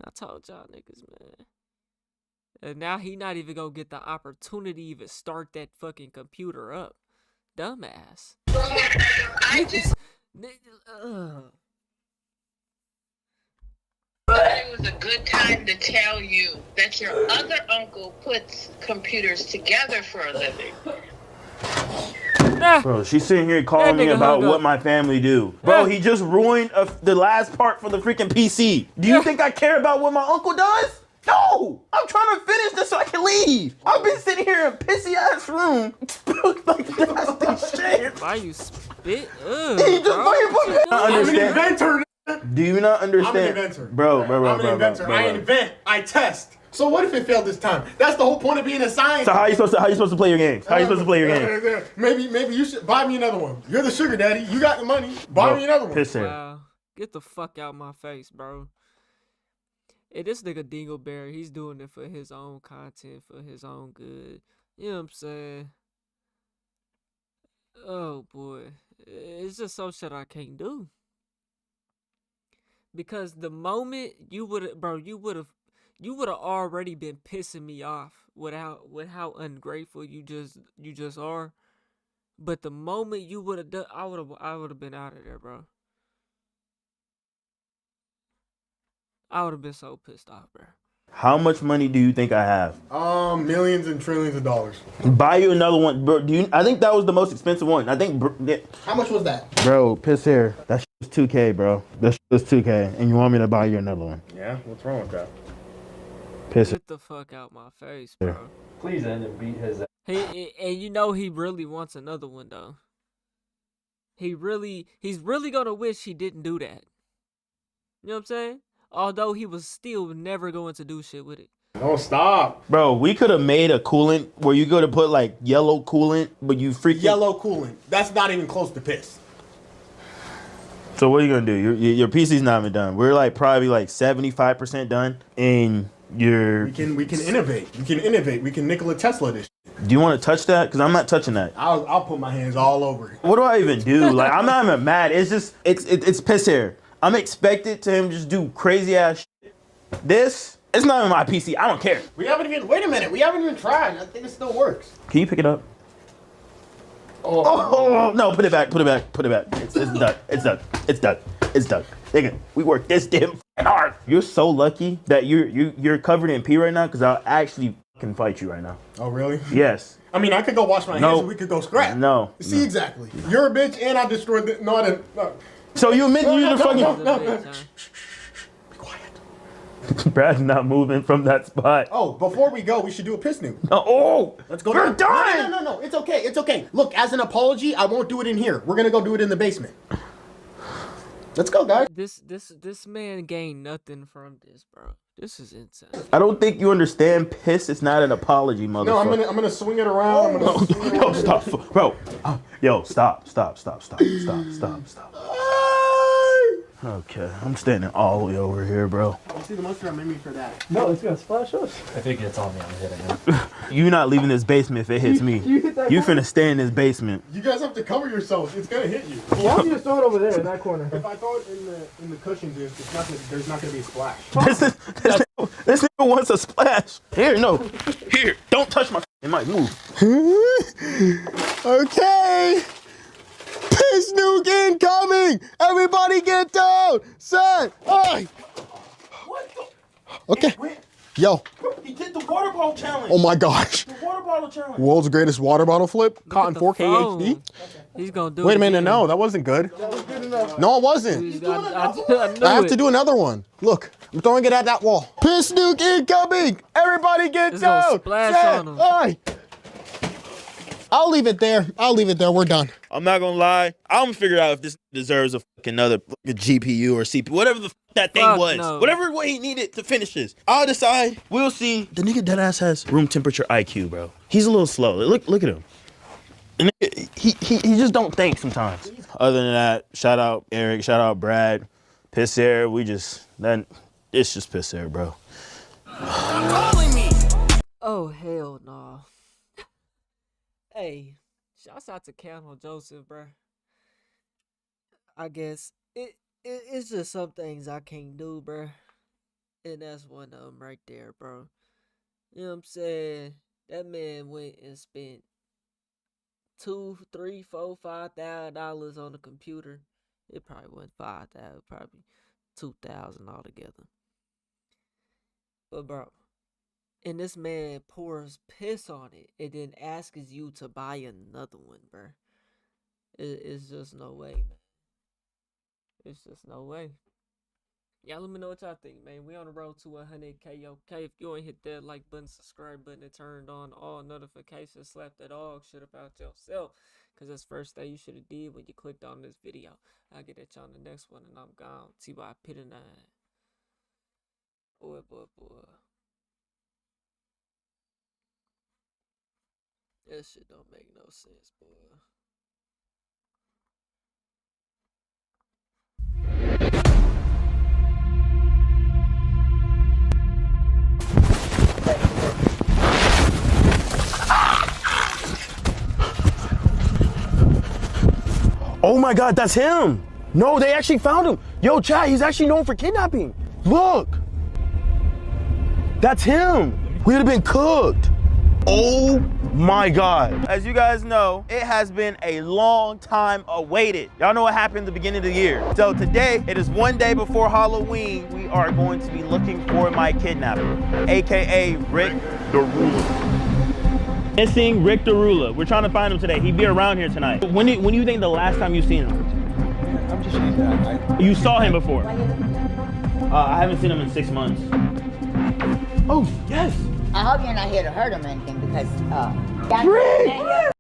I told y'all niggas, man. And now he not even gonna get the opportunity to even start that fucking computer up. Dumbass. But it was a good time to tell you that your other uncle puts computers together for a living. Bro, she's sitting here calling me about what my family do. Bro, he just ruined the last part for the freaking PC. Do you think I care about what my uncle does? No! I'm trying to finish this so I can leave. I've been sitting here in a pissy ass room. Like nasty shit. Why you spit? Ugh, He just I'm an inventor. Do you not understand? I'm an inventor. Bro. I'm an inventor. I invent. I test. So what if it failed this time? That's the whole point of being a scientist. So how you supposed to play your games? How you supposed to play your games? Maybe you should buy me another one. You're the sugar daddy. You got the money. Buy me another one. Wow. Get the fuck out my face, bro. Hey, this nigga Dingleberry, he's doing it for his own content, for his own good. You know what I'm saying? Oh boy. It's just some shit I can't do. Because the moment you would have already been pissing me off with how ungrateful you just are. But the moment you would have done, I would have been out of there, bro. I would have been so pissed off, bro. How much money do you think I have? Millions and trillions of dollars. Buy you another one, bro. I think that was the most expensive one. I think. How much was that? Bro, piss here. That shit was $2K, bro. That shit was $2K, and you want me to buy you another one? Yeah, what's wrong with that? Piss. Get the fuck out my face, bro. Please end and beat his ass. And you know he really wants another one though. He's really gonna wish he didn't do that. You know what I'm saying? Although he was still never going to do shit with it. Oh, stop. Bro, we could have made a coolant where you go to put like yellow coolant, but you freaking... Yellow coolant. That's not even close to piss. So what are you going to do? Your PC's not even done. We're like probably like 75% done, and you're... We can innovate. We can innovate. We can Nikola Tesla this shit. Do you want to touch that? Because I'm not touching that. I'll put my hands all over it. What do I even do? Like, I'm not even mad. It's just, it's piss here. I'm expected to him just do crazy ass shit. This, it's not even my PC. I don't care. Wait a minute. We haven't even tried. I think it still works. Can you pick it up? Oh, no, put it back. It's done. Nigga, we worked this damn hard. You're so lucky that you're covered in pee right now because I'll actually fucking fight you right now. Oh, really? Yes. I mean, I could go wash my hands and we could go scrap. No. See, exactly. You're a bitch and I destroyed the... No, I didn't. No. So you admit you're the fucking... No. Be quiet. Brad's not moving from that spot. Oh, before we go, we should do a piss nuke. No, oh! Let's go. We're done! No. It's okay. Look, as an apology, I won't do it in here. We're gonna go do it in the basement. Let's go, guys. This man gained nothing from this, bro. This is insane. I don't think you understand. Piss is not an apology, motherfucker. No, I'm gonna swing it around. Yo, stop, bro. Yo, stop. Okay, I'm standing all the way over here, bro. You see the monster I made me for that. No, it's gonna splash us. I think it's on me. I'm hitting him. You not leaving this basement if it hits me. You finna stay in this basement. You guys have to cover yourselves. It's gonna hit you. Why don't you just throw it over there in that corner? If I throw it in the cushions, there's not gonna be a splash. This nigga wants a splash. Here, don't touch my. It might move. Okay. Piss nuke incoming! Everybody get down! Set! Hey! What the? Okay. Yo. He did the water ball challenge. Oh my gosh. The water ball bottle challenge. World's greatest water bottle flip. Caught in the 4K phone. HD. He's gonna do it. Wait a minute, again. no, that wasn't good. No, it wasn't. I I have to do another one. Look, I'm throwing it at that wall. Piss nuke incoming! Everybody get It's gonna down! splash Set, on 'em. aye. I'll leave it there. We're done. I'm not gonna lie. I'm gonna figure out if this deserves a fucking another GPU or CPU, whatever the that thing Fuck was. no. Whatever way he needed to finish this. I'll decide. We'll see. The nigga deadass has room temperature IQ, bro. He's a little slow. Look at him. And he just don't think sometimes. Other than that, shout out Eric, shout out Brad, Piss Air. It's just Piss Air, bro. Oh hell no. Hey, shouts out to Camel Joseph, bro. I guess it's just some things I can't do, bro. And that's one of them right there, bro. You know what I'm saying? That man went and spent $2, $3, $4, $5,000 on the computer. It probably wasn't 5,000, probably 2,000 altogether. But bro, and this man pours piss on it and then asks you to buy another one, bro. It's just no way, man. It's just no way. Y'all let me know what y'all think, man. We on the road to 100K. Okay, if you ain't hit that like button, subscribe button, and turned on all notifications, slap that dog shit about yourself. Because that's first thing you should have did when you clicked on this video. I'll get at y'all on the next one, and I'm gone. T.Y. Pit 9. Boy. That shit don't make no sense, boy. Oh my God, that's him. No, they actually found him. Yo, chat, he's actually known for kidnapping. Look. That's him. We would have been cooked. Oh my God. As you guys know, it has been a long time awaited. Y'all know what happened at the beginning of the year. So today, it is one day before Halloween. We are going to be looking for my kidnapper, AKA Rick Derula. Missing Rick Derula. We're trying to find him today. He'd be around here tonight. When do you think the last time you seen him? I'm just saying that. You saw him before? I haven't seen him in 6 months. Oh, yes. I hope you're not here to hurt him or anything because, Rick!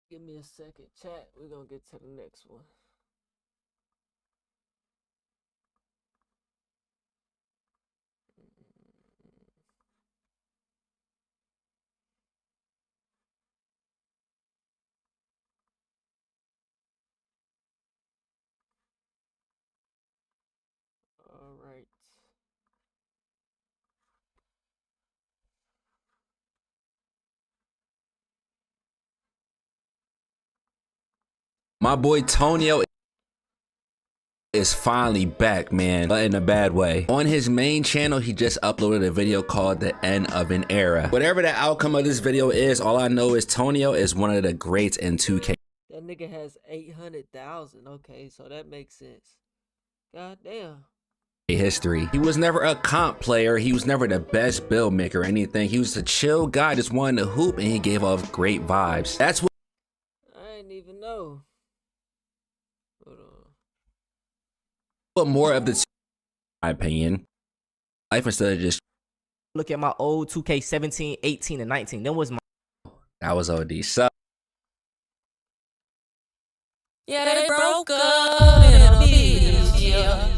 Give me a second, chat. We're gonna get to the next one. All right. My boy Tonio is finally back, man, but in a bad way. On his main channel, he just uploaded a video called The End of an Era. Whatever the outcome of this video is, all I know is Tonio is one of the greats in 2K. That nigga has 800,000. Okay, so that makes sense. God damn. History. He was never a comp player. He was never the best build maker or anything. He was a chill guy, just wanted to hoop, and he gave off great vibes. That's what I didn't even know. Hold on. What more of the, my opinion, life instead of just look at my old 2K 17, 18, and 19. That was my. That was OD. So yeah, they broke up in a beat. Yeah.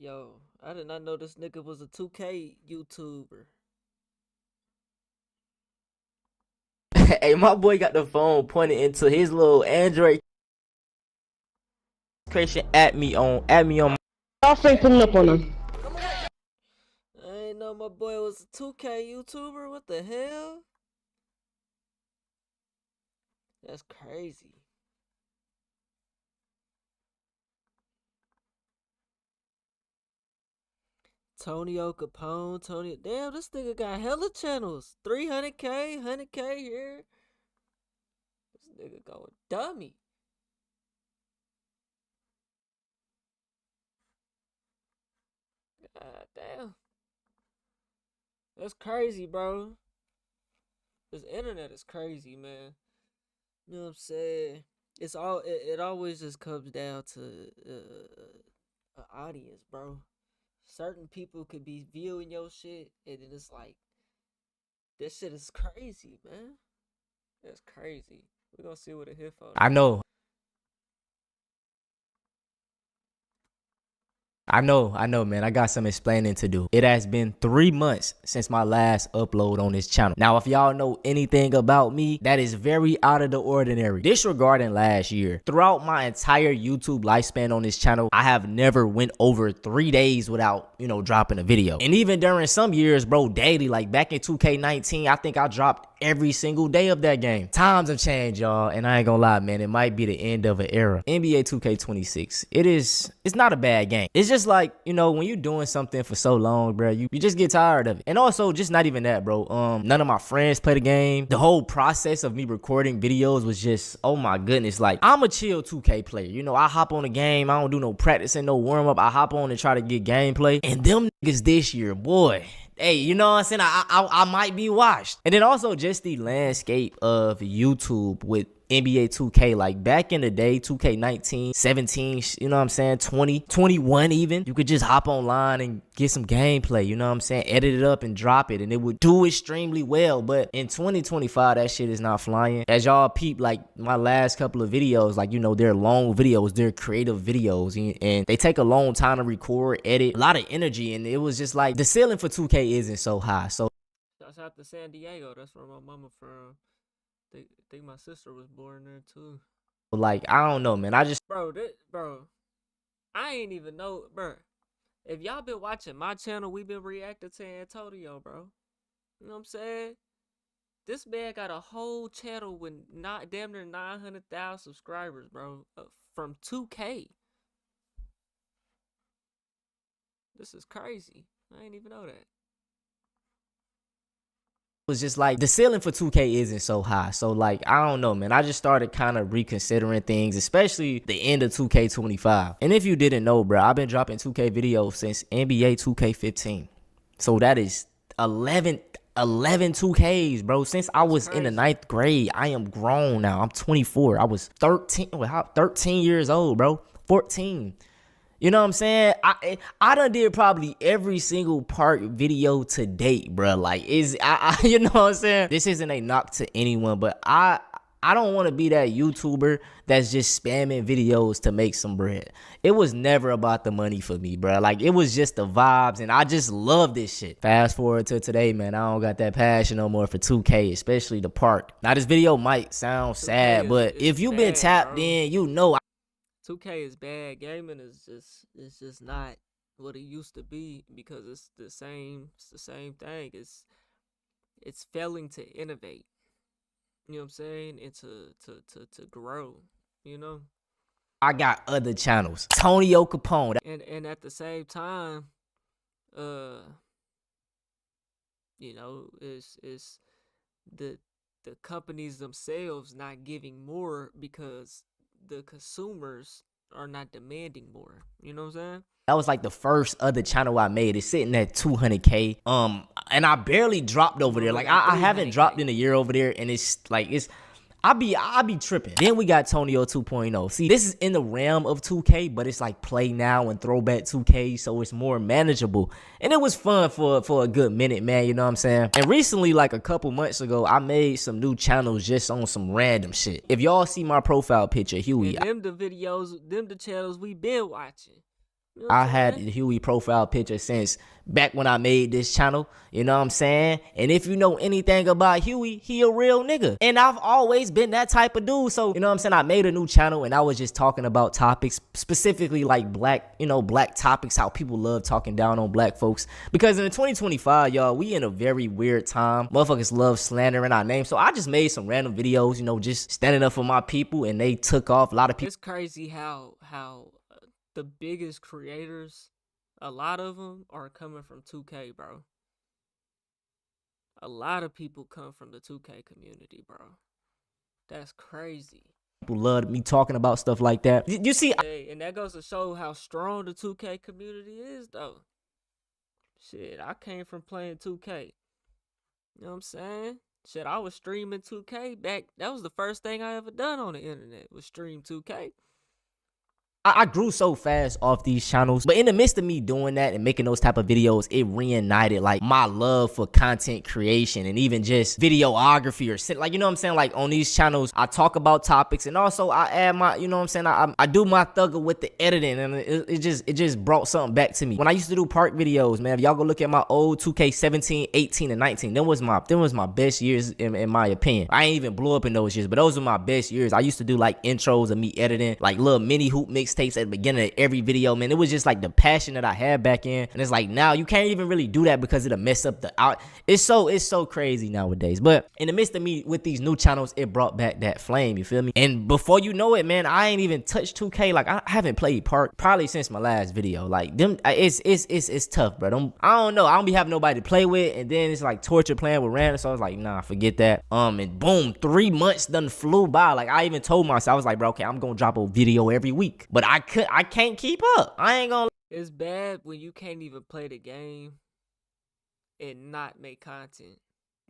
Yo, I did not know this nigga was a 2K YouTuber. Hey, my boy got the phone pointed into his little Android creation at me on I'll straight putting up on him. I ain't know my boy was a 2K YouTuber. What the hell? That's crazy. Tonio Capone, damn, this nigga got hella channels. 300K, 100K here. This nigga going dummy. God damn. That's crazy, bro. This internet is crazy, man. You know what I'm saying? It's all it always just comes down to an audience, bro. Certain people could be viewing your shit, and then it's like, this shit is crazy, man. That's crazy. We're gonna see what it hit for. I know, man. I got some explaining to do. It has been 3 months since my last upload on this channel. Now, if y'all know anything about me, that is very out of the ordinary. Disregarding last year, throughout my entire YouTube lifespan on this channel, I have never went over 3 days without, dropping a video. And even during some years, bro, daily, like back in 2K19, I think I dropped every single day of that game. Times have changed, y'all, and I ain't gonna lie, man, it might be the end of an era. NBA 2K26, it's not a bad game. It's just like, when you're doing something for so long, bro, you just get tired of it. And also, just not even that, bro. None of my friends play the game. The whole process of me recording videos was just, oh my goodness. Like, I'm a chill 2K player. I hop on the game. I don't do no practicing, no warm-up. I hop on and try to get gameplay. And them niggas this year, boy, hey, you know what I'm saying? I might be washed. And then also just the landscape of YouTube with NBA 2K. Like back in the day, 2K19, 17, you know what I'm saying? 20, 21 even. You could just hop online and get some gameplay, you know what I'm saying? Edit it up and drop it and it would do extremely well. But in 2025, that shit is not flying. As y'all peep, like my last couple of videos, like, they're long videos, they're creative videos, and they take a long time to record, edit, a lot of energy. And it was just like the ceiling for 2K isn't so high. So shouts out to San Diego. That's where my mama from. I think my sister was born there too. Like, I don't know, man. I just bro, I ain't even know, bro. If y'all been watching my channel, we been reacting to Antonio, bro. You know what I'm saying? This man got a whole channel with damn near 900,000 subscribers, bro, from 2K. This is crazy. I ain't even know that. Was just like the ceiling for 2K isn't so high. So like, I don't know, man. I just started kind of reconsidering things, especially the end of 2K25. And if you didn't know, bro, I've been dropping 2K videos since NBA 2K15. So that is 11 2Ks, bro. Since I was in the 9th grade, I am grown now. I'm 24. I was 13 years old, bro. 14. You know what I'm saying? I done did probably every single part video to date, bro. Like, you know what I'm saying? This isn't a knock to anyone, but I don't want to be that YouTuber that's just spamming videos to make some bread. It was never about the money for me, bro. Like, it was just the vibes, and I just love this shit. Fast forward to today, man. I don't got that passion no more for 2K, especially the park. Now, this video might sound sad, but if you've been tapped in, you know 2K is bad. Gaming is just not what it used to be, because it's the same thing. It's failing to innovate. You know what I'm saying? And to grow, I got other channels. Tonio Capone. And at the same time, it's the companies themselves not giving more because the consumers are not demanding more. You know what I'm saying? That was like the first other channel I made. It's sitting at 200K. And I barely dropped over there. Like, I haven't dropped in a year over there, and I be tripping. Then we got Tonio 2.0. See, this is in the realm of 2K, but it's like Play Now and Throwback 2K, so it's more manageable. And it was fun for a good minute, man, you know what I'm saying? And recently, like a couple months ago, I made some new channels just on some random shit. If y'all see my profile picture, Huey. And them the channels we been watching. You know what I I'm had saying? the Huey profile picture since back when I made this channel, you know what I'm saying? And if you know anything about Huey, he a real nigga. And I've always been that type of dude. So, you know what I'm saying? I made a new channel and I was just talking about topics, specifically like black, you know, black topics, how people love talking down on black folks. Because in 2025, y'all, we in a very weird time. Motherfuckers love slandering our name. So I just made some random videos, you know, just standing up for my people, and they took off. A lot of people. It's crazy how the biggest creators, a lot of them are coming from 2K, bro. A lot of people come from the 2K community, bro. That's crazy. People love me talking about stuff like that. You see, Hey, and that goes to show how strong the 2K community is, though. Shit, I came from playing 2K. You know what I'm saying? Shit, I was streaming 2K back. That was the first thing I ever done on the internet, was stream 2K. I grew so fast off these channels, but in the midst of me doing that and making those type of videos, it reignited like my love for content creation and even just videography or like, you know what I'm saying? Like on these channels, I talk about topics, and also I add my, you know what I'm saying? I do my thugger with the editing, and it just brought something back to me. When I used to do park videos, man, if y'all go look at my old 2K 17, 18, and 19, them was my best years in my opinion. I ain't even blew up in those years, but those were my best years. I used to do like intros of me editing, like little mini hoop mixtapes at the beginning of every video, man. It was just like the passion that I had back in, and it's like now you can't even really do that because it'll mess up the out. It's so crazy nowadays. But in the midst of me with these new channels, it brought back that flame, you feel me? And before you know it, man, I ain't even touched 2K. Like I haven't played Park probably since my last video. Like them, it's tough, bro. I don't know. I don't be having nobody to play with, and then it's like torture playing with random. So I was like, nah, forget that. And boom, 3 months done flew by. Like I even told myself, I was like, bro, okay, I'm gonna drop a video every week, but I can't keep up. I ain't gonna. It's bad when you can't even play the game and not make content.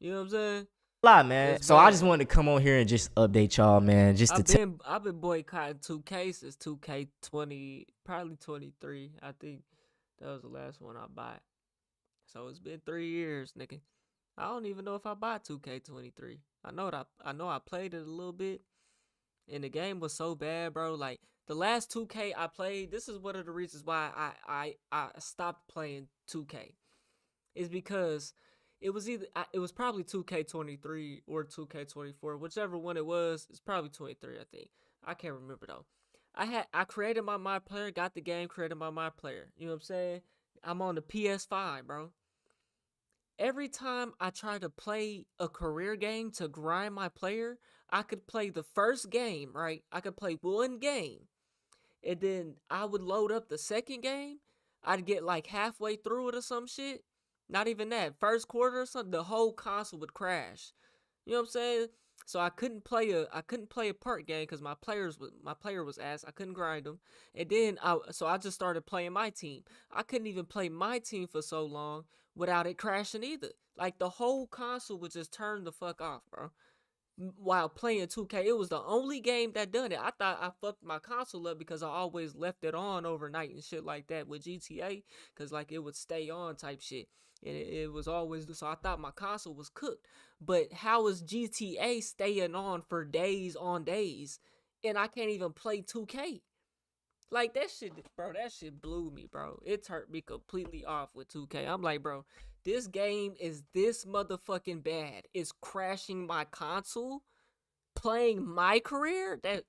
You know what I'm saying? Lie, man. It's So bad. I just wanted to come on here and just update y'all, man. Just to I've been boycotting 2K since 2K20, probably 23. I think that was the last one I bought. So it's been 3 years, nigga. I don't even know if I bought 2K23. I know I played it a little bit, and the game was so bad, bro. Like the last 2K I played, this is one of the reasons why I stopped playing 2K. Is because it was probably 2K23 or 2K24, whichever one it was. It's probably 23, I think. I can't remember though. I created my My Player, got the game, created my My Player. You know what I'm saying? I'm on the PS5, bro. Every time I try to play a career game to grind my player, I could play the first game, right? I could play one game, and then I would load up the second game. I'd get like halfway through it or some shit. Not even that. First quarter or something, the whole console would crash. You know what I'm saying? So I couldn't play a park game because my player was ass. I couldn't grind them. And then I just started playing my team. I couldn't even play my team for so long without it crashing either. Like the whole console would just turn the fuck off, bro. While playing 2K, it was the only game that done it. I thought I fucked my console up because I always left it on overnight and shit like that with GTA, because like it would stay on type shit. And it was always, so I thought my console was cooked. But how is GTA staying on for days on days, and I can't even play 2K? Like that shit, bro, that shit blew me, bro. It turned me completely off with 2K. I'm like, bro, this game is this motherfucking bad. It's crashing my console, playing my career. That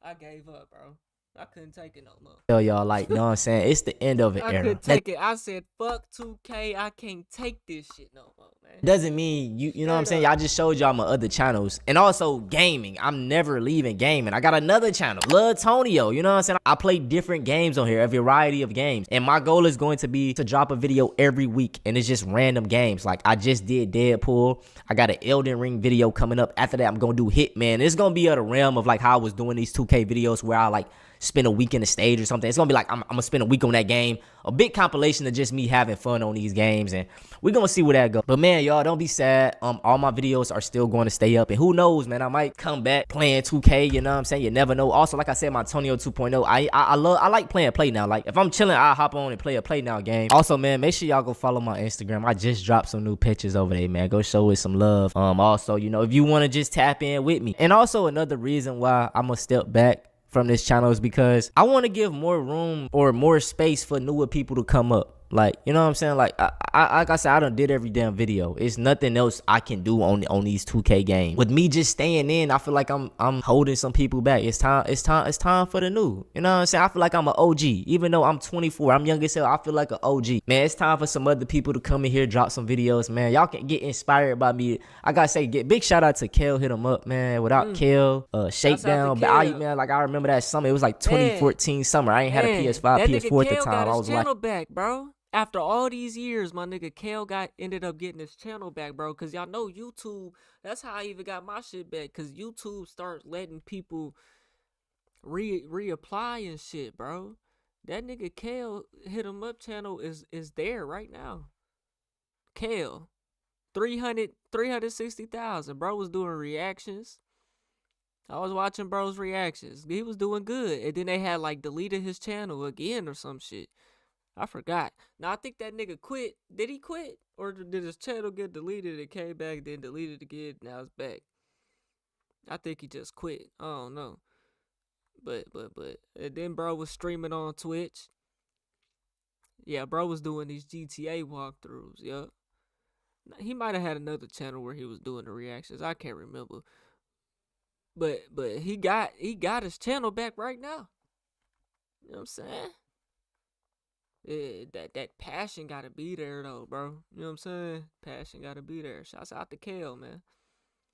I gave up, bro. I couldn't take it no more. tell y'all, like, you know what I'm saying? It's the end of an I era. couldn't take it. I said, fuck 2K. I can't take this shit no more, man. Doesn't mean you know what I'm saying? Y'all just showed y'all my other channels. And also gaming. I'm never leaving gaming. I got another channel, Love Tonio. You know what I'm saying? I play different games on here, a variety of games. And my goal is going to be to drop a video every week. And it's just random games. Like I just did Deadpool. I got an Elden Ring video coming up. After that, I'm gonna do Hitman. It's gonna be out of the realm of like how I was doing these 2K videos where I like spend a week in the stage or something. It's gonna be like I'm gonna spend a week on that game. A big compilation of just me having fun on these games, and we're gonna see where that goes. But man, y'all, don't be sad. All my videos are still going to stay up, and who knows, man, I might come back playing 2K. You know what I'm saying? You never know. Also, like I said, my Tonio 2.0. I like playing Play Now. Like if I'm chilling, I'll hop on and play a Play Now game. Also, man, make sure y'all go follow my Instagram. I just dropped some new pictures over there, man. Go show it some love. Also, you know, if you want to just tap in with me. And also another reason why I'm gonna step back from this channel is because I want to give more room or more space for newer people to come up. Like, you know what I'm saying? Like, like I said, I done did every damn video. It's nothing else I can do on these 2K games. With me just staying in, I feel like I'm holding some people back. It's time for the new. You know what I'm saying? I feel like I'm an OG. Even though I'm 24, I'm young as hell, I feel like an OG. Man, it's time for some other people to come in here, drop some videos, man. Y'all can get inspired by me. I gotta say, big shout out to Kel, hit him up, man. Without Kel, Shakedown, man, like I remember that summer. It was like 2014 summer. I ain't had a PS5, PS4 at the time. I was channel back, bro. After all these years, my nigga Kel ended up getting his channel back, bro. Cause y'all know YouTube, that's how I even got my shit back. Cause YouTube starts letting people reapply and shit, bro. That nigga Kel hit him up channel is there right now. Kel, 360,000. Bro was doing reactions. I was watching bro's reactions. He was doing good. And then they had like deleted his channel again or some shit. I forgot. Now, I think that nigga quit. Did he quit? Or did his channel get deleted? It came back, then deleted again. Now it's back. I think he just quit. I don't know. But. And then bro was streaming on Twitch. Yeah, bro was doing these GTA walkthroughs. Yup. He might have had another channel where he was doing the reactions. I can't remember. But he got his channel back right now. You know what I'm saying? That passion gotta be there though, bro. You know what I'm saying? Passion gotta be there. Shouts out to Kel, man.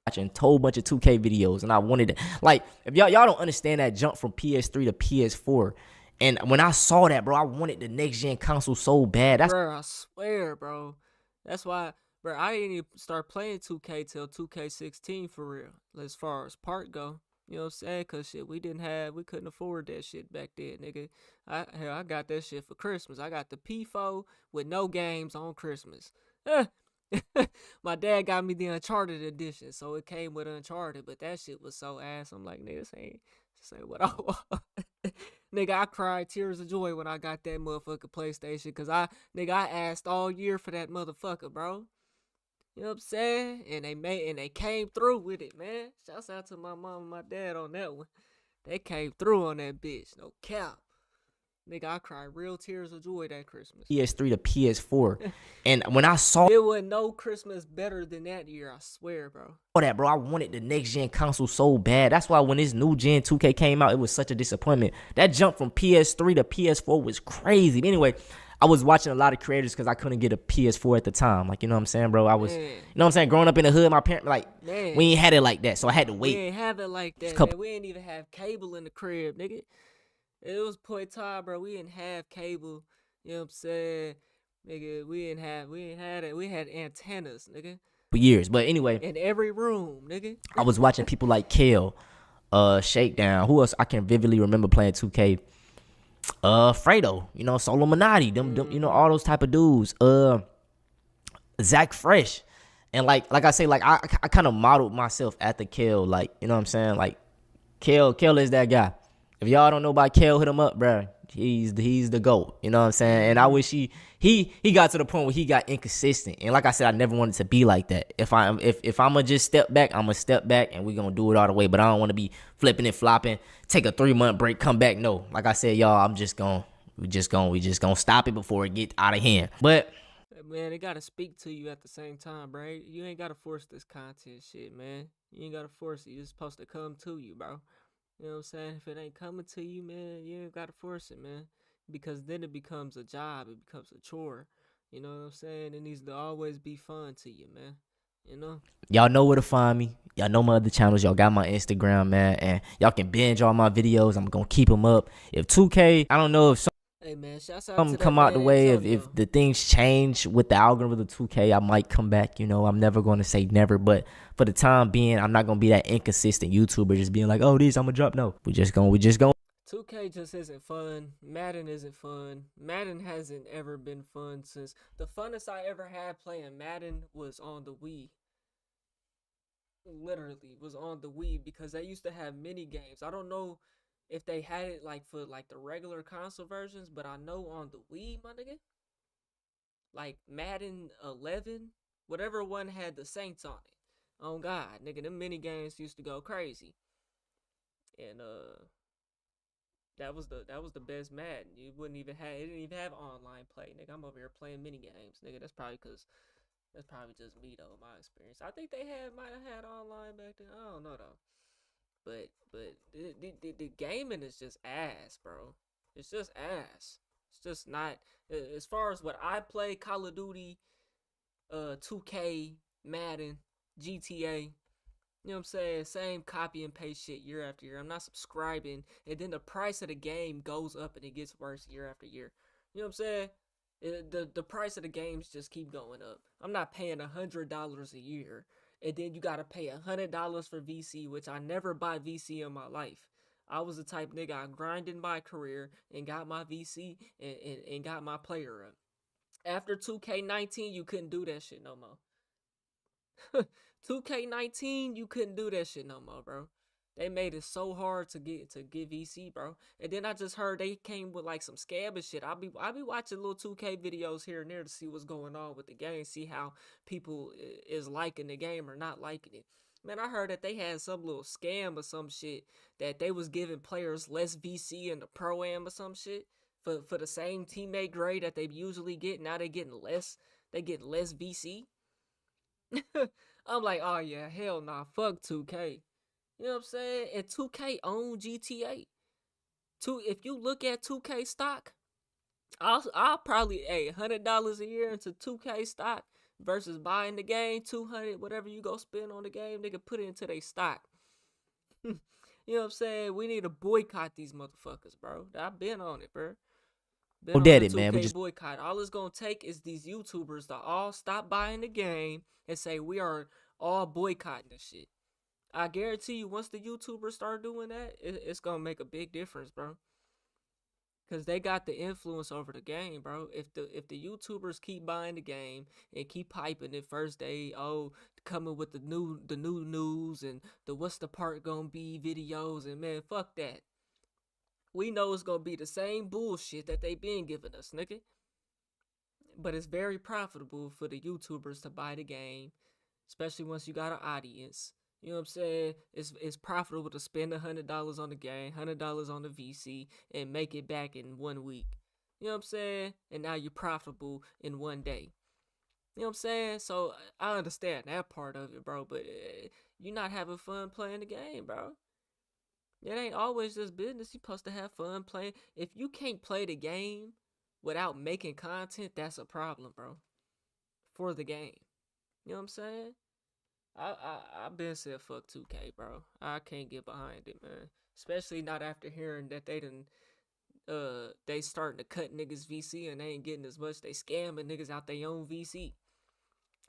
Watching a whole bunch of 2K videos, and I wanted to, like, if y'all don't understand that jump from PS3 to PS4, and when I saw that, bro, I wanted the next gen console so bad. That's bro, I swear, bro. That's why, bro, I didn't even start playing 2K till 2K16 for real. As far as part go. You know what I'm saying? Cause shit, we couldn't afford that shit back then, nigga. I got that shit for Christmas. I got the P4 with no games on Christmas. My dad got me the Uncharted edition, so it came with Uncharted, but that shit was so ass. I'm like, nigga, this ain't what I want. Nigga, I cried tears of joy when I got that motherfucking PlayStation, cause I asked all year for that motherfucker, bro. You know what I'm saying? And they came through with it, man. Shouts out to my mom and my dad on that one. They came through on that bitch. No cap. Nigga, I cried real tears of joy that Christmas. PS3 to PS4. And when I saw it, wasn't no Christmas better than that year, I swear, bro. That, bro, I wanted the next gen console so bad. That's why when this new gen 2K came out, it was such a disappointment. That jump from PS3 to PS4 was crazy. But anyway, I was watching a lot of creators because I couldn't get a PS4 at the time. Like, you know what I'm saying, bro? I was, you know what I'm saying, growing up in the hood, my parents, like, we ain't had it like that, so I had to wait. We ain't have it like that, man. We ain't even have cable in the crib, nigga. It was point time, bro. We didn't have cable. You know what I'm saying? Nigga, we ain't had it. We had antennas, nigga. For years. But anyway. In every room, nigga. I was watching people like Kel, Shakedown. Who else I can vividly remember playing 2K? Fredo, you know, Solomonati, them, you know, all those type of dudes. Zach Fresh. And like I say, like I kind of modeled myself after Kel, like, you know what I'm saying? Like Kel is that guy. If y'all don't know about Kel, hit him up, bro. He's the GOAT, you know what I'm saying? And I wish he got to the point where he got inconsistent. And like I said, I never wanted to be like that. If I'm gonna just step back, I'm gonna step back and we're gonna do it all the way. But I don't want to be flipping and flopping, take a 3-month break, come back. No, like I said, y'all, we just gonna stop it before it get out of hand. But man, it gotta speak to you at the same time, bro. You ain't gotta force this content shit, man. You ain't gotta force it. It's supposed to come to you, bro. You know what I'm saying? If it ain't coming to you, man, you ain't gotta force it, man. Because then it becomes a job. It becomes a chore. You know what I'm saying? It needs to always be fun to you, man. You know? Y'all know where to find me. Y'all know my other channels. Y'all got my Instagram, man. And y'all can binge all my videos. I'm gonna keep them up. If 2K, I don't know if hey man, shouts out something to come that out the man, way, Antonio. if the things change with the algorithm of the 2K, I might come back. You know, I'm never going to say never, but for the time being, I'm not going to be that inconsistent YouTuber just being like, oh, I'm going to drop. No, we just going 2K just isn't fun. Madden isn't fun. Madden hasn't ever been fun since the funnest I ever had playing Madden was on the Wii. Literally was on the Wii because they used to have mini games. I don't know if they had it like for like the regular console versions, but I know on the Wii, my nigga, like Madden 11, whatever one had the Saints on it. Oh God, nigga, them mini games used to go crazy. And That was the best Madden. You wouldn't even have it didn't even have online play, nigga. I'm over here playing mini games, nigga. That's probably just me though, my experience. I think they might have had online back then. I don't know though. But the gaming is just ass, bro. It's just ass. It's just not as far as what I play, Call of Duty, 2K, Madden, GTA. You know what I'm saying? Same copy and paste shit year after year. I'm not subscribing, and then the price of the game goes up and it gets worse year after year. You know what I'm saying? The price of the games just keep going up. I'm not paying $100 a year, and then you gotta pay $100 for VC, which I never buy VC in my life. I was the type nigga I grinded my career and got my VC and got my player up. After 2K19, you couldn't do that shit no more. 2K19, you couldn't do that shit no more, bro. They made it so hard to get VC, bro. And then I just heard they came with like some scam and shit. I'll be watching little 2K videos here and there to see what's going on with the game, see how people is liking the game or not liking it. Man, I heard that they had some little scam or some shit that they was giving players less VC in the Pro-Am or some shit for the same teammate grade that they usually get. Now they getting less. They get less VC. I'm like, oh yeah, hell nah, fuck 2K. You know what I'm saying? And 2K own GTA. If you look at 2K stock, I'll probably $100 a year into 2K stock versus buying the game, 200, whatever you go spend on the game, they can put it into their stock. You know what I'm saying? We need to boycott these motherfuckers, bro. I've been on it, bro. Oh, did it, man. We just boycott. All it's gonna take is these YouTubers to all stop buying the game and say we are all boycotting this shit. I guarantee you, once the YouTubers start doing that, it's gonna make a big difference, bro. Cause they got the influence over the game, bro. If the YouTubers keep buying the game and keep hyping it first day, coming with the new news and the what's the part gonna be videos, and man, fuck that. We know it's gonna be the same bullshit that they been giving us, nigga. But it's very profitable for the YouTubers to buy the game, especially once you got an audience. You know what I'm saying? It's profitable to spend $100 on the game, $100 on the VC, and make it back in 1 week. You know what I'm saying? And now you're profitable in 1 day. You know what I'm saying? So I understand that part of it, bro. But you're not having fun playing the game, bro. It ain't always just business. You're supposed to have fun playing. If you can't play the game without making content, that's a problem, bro. For the game. You know what I'm saying? I've been said fuck 2K, bro. I can't get behind it, man. Especially not after hearing that they starting to cut niggas VC and they ain't getting as much. They scamming niggas out their own VC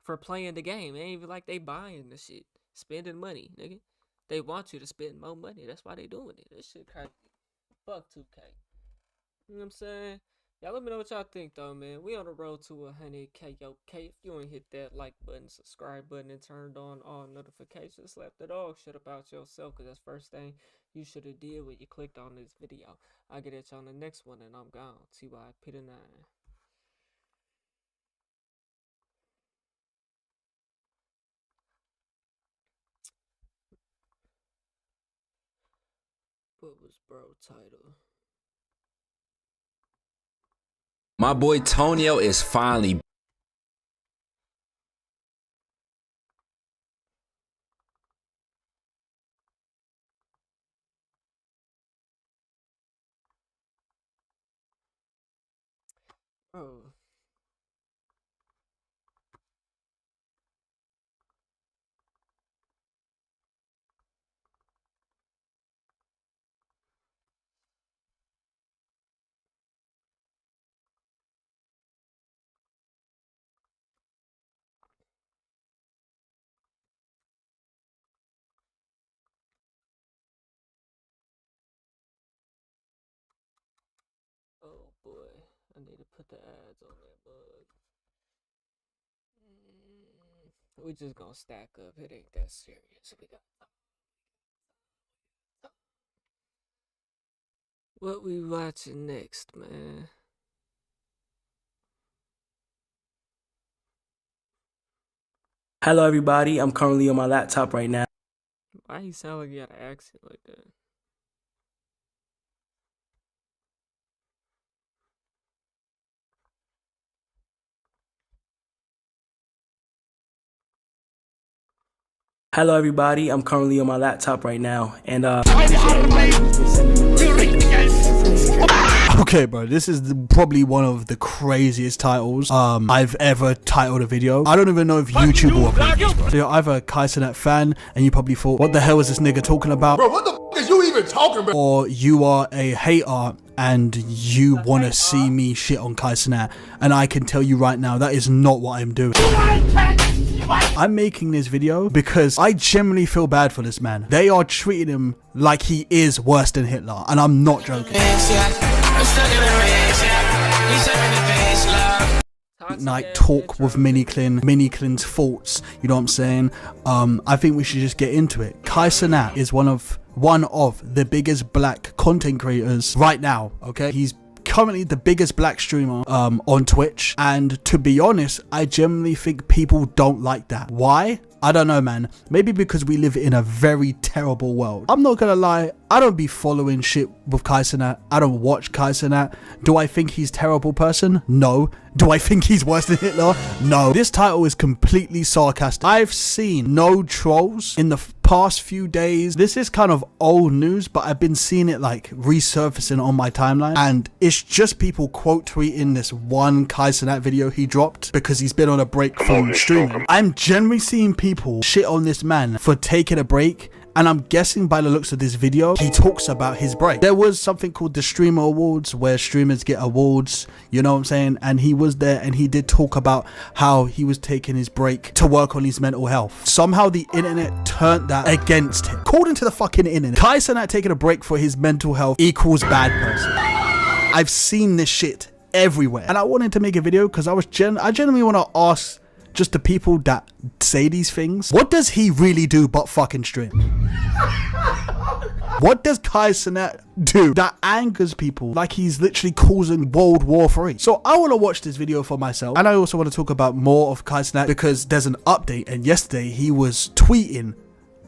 for playing the game. It ain't even like they buying the shit. Spending money, nigga. They want you to spend more money. That's why they doing it. This shit crazy. Fuck 2K. You know what I'm saying? Y'all let me know what y'all think though, man. We on the road to 100K. Yo, K, if you ain't hit that like button, subscribe button, and turned on all notifications, slap the dog shit about yourself, because that's first thing you should have did when you clicked on this video. I'll get at y'all on the next one, and I'm gone. TYP9. What was bro title? My boy Tonio is finally Bro. Oh boy, I need to put the ads on that bug. We just gonna stack up. It ain't that serious. We got what we watching next, man. Hello everybody, I'm currently on my laptop right now. Why he sound like he got an accent like that? Hello everybody, I'm currently on my laptop right now, and Okay, bro, this is probably one of the craziest titles I've ever titled a video. I don't even know if YouTube will upload this, bro. So you're either a Kai Cenat fan, and you probably thought, what the hell is this nigga talking about? Bro, what the f is you even talking about? Or you are a hater, and you want to see me shit on Kai Cenat, and I can tell you right now, that is not what I'm doing. I'm making this video because I genuinely feel bad for this man. They are treating him like he is worse than Hitler, and I'm not joking. Night talk with Miniclin, Miniclin's thoughts, you know what I'm saying? I think we should just get into it. Kai Cenat is one of the biggest black content creators right now, okay? He's currently the biggest black streamer on Twitch, and to be honest, I genuinely think people don't like that. Why? I don't know, man. Maybe because we live in a very terrible world. I'm not gonna lie, I don't be following shit with Kai Cenat. I don't watch Kai Cenat. Do I think he's a terrible person? No. Do I think he's worse than Hitler? No. This title is completely sarcastic. I've seen no trolls in the past few days. This is kind of old news, but I've been seeing it like resurfacing on my timeline, and it's just people quote tweeting this one Kai Cenat video he dropped because he's been on a break from streaming. I'm generally seeing people shit on this man for taking a break, and I'm guessing by the looks of this video, he talks about his break. There was something called the Streamer Awards where streamers get awards, you know what I'm saying? And he was there, and he did talk about how he was taking his break to work on his mental health. Somehow the internet turned that against him. According to the fucking internet, Kai Cenat taking a break for his mental health equals bad person. I've seen this shit everywhere, and I wanted to make a video because I genuinely want to ask just the people that say these things, what does he really do but fucking stream? What does Kai Cenat do that angers people like he's literally causing World War III? So I want to watch this video for myself, and I also want to talk about more of Kai Cenat because there's an update, and yesterday he was tweeting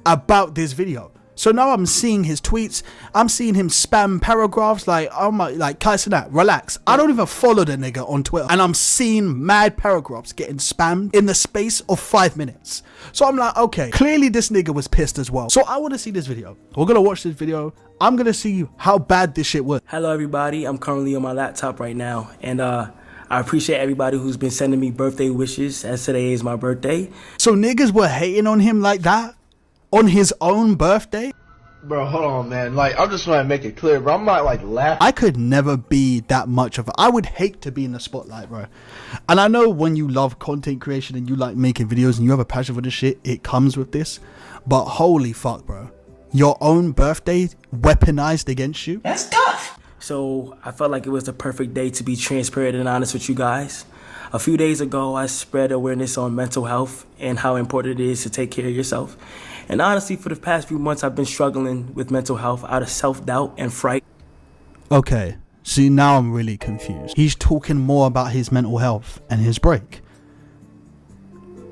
about this video. So now I'm seeing his tweets. I'm seeing him spam paragraphs like, oh my, like, Kai Cenat, relax. I don't even follow the nigga on Twitter, and I'm seeing mad paragraphs getting spammed in the space of 5 minutes. So I'm like, okay, clearly this nigga was pissed as well. So I want to see this video. We're gonna watch this video. I'm gonna see how bad this shit was. Hello everybody, I'm currently on my laptop right now, and I appreciate everybody who's been sending me birthday wishes, as today is my birthday. So niggas were hating on him like that? On his own birthday? Bro, hold on, man. Like, I'm just trying to make it clear, bro. I'm not, like, laughing. I could never be that much of a... I would hate to be in the spotlight, bro. And I know when you love content creation and you like making videos and you have a passion for this shit, it comes with this. But holy fuck, bro. Your own birthday weaponized against you? That's tough. So, I felt like it was the perfect day to be transparent and honest with you guys. A few days ago, I spread awareness on mental health and how important it is to take care of yourself. And honestly, for the past few months, I've been struggling with mental health out of self-doubt and fright. Okay, see, now I'm really confused. He's talking more about his mental health and his break.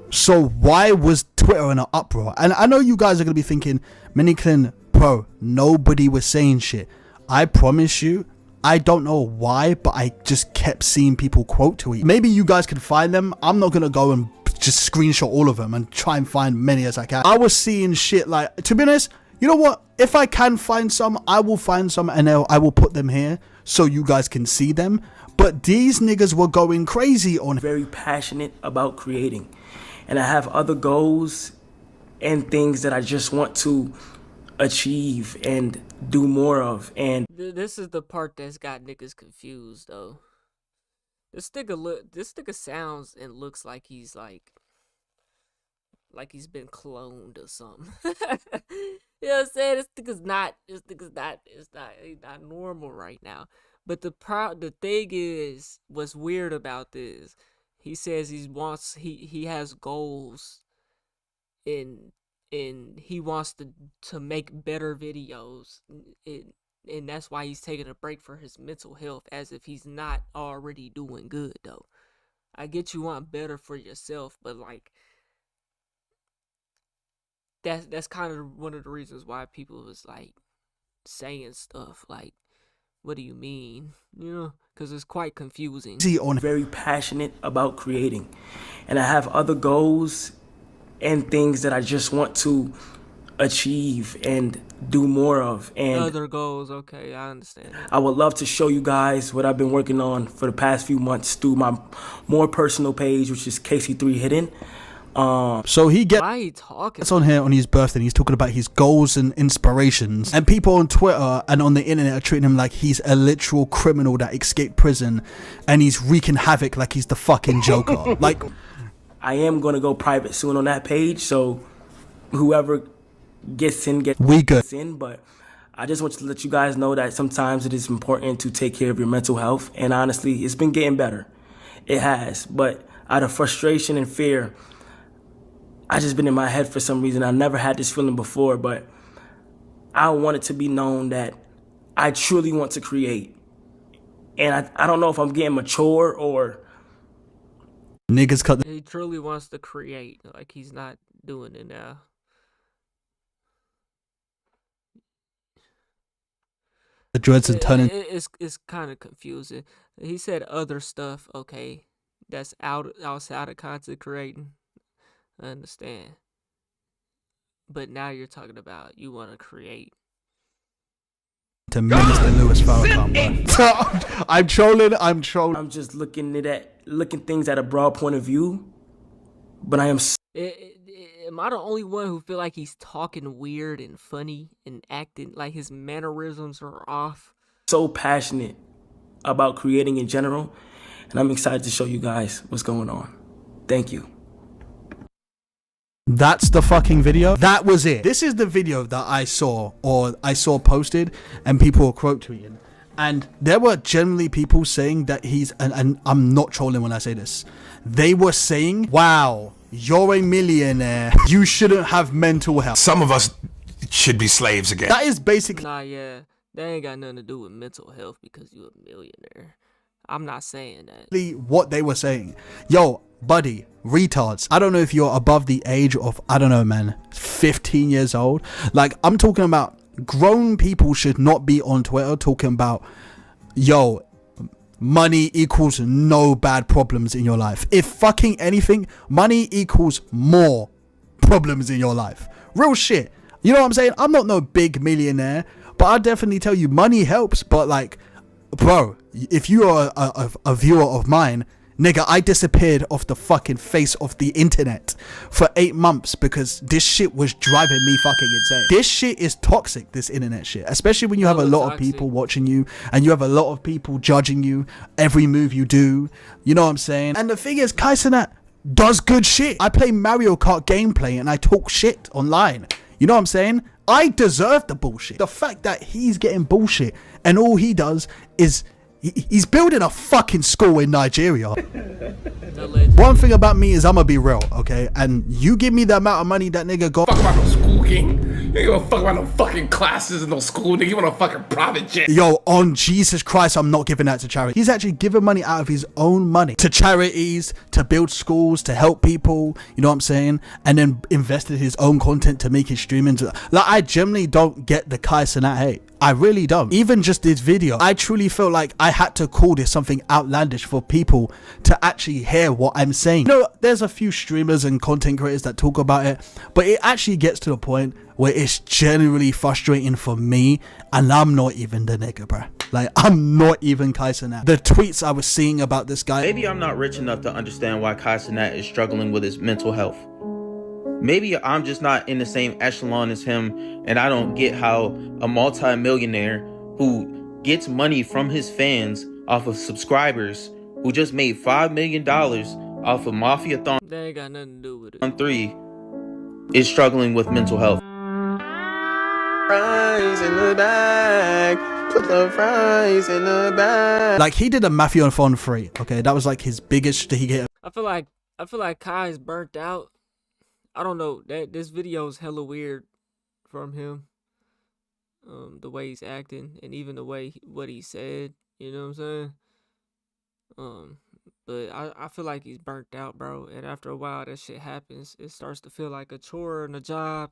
So why was Twitter in an uproar? And I know you guys are going to be thinking, Miniclin, bro, nobody was saying shit. I promise you, I don't know why, but I just kept seeing people quote tweet. Maybe you guys can find them. I'm not going to go and just screenshot all of them and try and find many as I can. I was seeing shit like, to be honest, you know what? If I can find some, I will find some, and I will put them here so you guys can see them. But these niggas were going crazy on. Very passionate about creating. And I have other goals and things that I just want to achieve and do more of. And this is the part that's got niggas confused though. This nigga sounds and looks like he's he's been cloned or something. You know what I'm saying? He's not normal right now. But the thing is, what's weird about this, he says he has goals and he wants to make better videos, and that's why he's taking a break for his mental health, as if he's not already doing good though. I get you want better for yourself, but like that's kind of one of the reasons why people was like saying stuff like, what do you mean? You know, because it's quite confusing. Very passionate about creating, and I have other goals and things that I just want to achieve and do more of. And Other goals, okay, I understand that. I would love to show you guys what I've been working on for the past few months through my more personal page, which is KC3 Hidden. So he Why he talking? gets on here on his birthday and he's talking about his goals and inspirations, and people on Twitter and on the internet are treating him like he's a literal criminal that escaped prison and he's wreaking havoc like he's the fucking Joker. Like, I am going to go private soon on that page, so whoever gets in, we good. gets in. But I just want to let you guys know that sometimes it is important to take care of your mental health, and honestly, it's been getting better. It has, but out of frustration and fear, I just been in my head for some reason. I never had this feeling before, but I want it to be known that I truly want to create. And I don't know if I'm getting mature or... Niggas cut He truly wants to create, like he's not doing it now. the dreads and turning. It's kind of confusing. He said other stuff, okay, that's outside of content creating. I understand. But now you're talking about you want to create. To Minister Louis Farrakhan, bro. I'm trolling. I'm just looking things at a broad point of view, but I am... Am I the only one who feel like he's talking weird and funny and acting like his mannerisms are off? So passionate about creating in general, and I'm excited to show you guys what's going on. Thank you. That's the fucking video. That was it. This is the video that I saw posted and people were quote tweeting. And there were generally people saying that he's, and I'm not trolling when I say this, they were saying, wow, you're a millionaire, you shouldn't have mental health. Some of us should be slaves again. That is basically... Nah, yeah, that ain't got nothing to do with mental health because you're a millionaire. I'm not saying that. What they were saying. Yo, buddy, retards. I don't know if you're above the age of, I don't know, man, 15 years old. Like, I'm talking about grown people should not be on Twitter talking about, yo, money equals no bad problems in your life. If fucking anything, money equals more problems in your life. Real shit. You know what I'm saying? I'm not no big millionaire, but I definitely tell you money helps. But like, bro, if you are a viewer of mine, nigga, I disappeared off the fucking face of the internet for 8 months because this shit was driving me fucking insane. This shit is toxic, this internet shit. Especially when you have a lot of people watching you and you have a lot of people judging you, every move you do. You know what I'm saying? And the thing is, Kai Cenat does good shit. I play Mario Kart gameplay and I talk shit online. You know what I'm saying? I deserve the bullshit. The fact that he's getting bullshit and all he does is... he's building a fucking school in Nigeria. One thing about me is I'ma be real, okay? And you give me the amount of money that nigga got. Fuck about no school, king. You ain't gonna fuck about no fucking classes in no school, nigga. You want a fucking private jet. Yo, on Jesus Christ, I'm not giving that to charity. He's actually giving money out of his own money to charities, to build schools, to help people, you know what I'm saying? And then invested his own content to make his streaming. Like, I generally don't get the Kai Cenat hate. I really don't. Even just this video, I truly feel like I had to call this something outlandish for people to actually hear what I'm saying. You know, there's a few streamers and content creators that talk about it, but it actually gets to the point where it's generally frustrating for me, and I'm not even the nigga, bro. Like, I'm not even Kai Cenat. The tweets I was seeing about this guy. Maybe I'm not rich enough to understand why Kai Cenat is struggling with his mental health. Maybe I'm just not in the same echelon as him, and I don't get how a multi-millionaire who gets money from his fans off of subscribers, who just made $5 million off of Mafia-thon That ain't got nothing to do with it. 3, is struggling with mental health. Fries in the bag. Put the fries in the bag. Like, he did a Mafia-thon 3, okay? That was like his biggest he get. I feel like Kai's burnt out. I don't know, that this video is hella weird from him. The way he's acting and even the way what he said, you know what I'm saying? But I feel like he's burnt out, bro. And after a while that shit happens, it starts to feel like a chore and a job.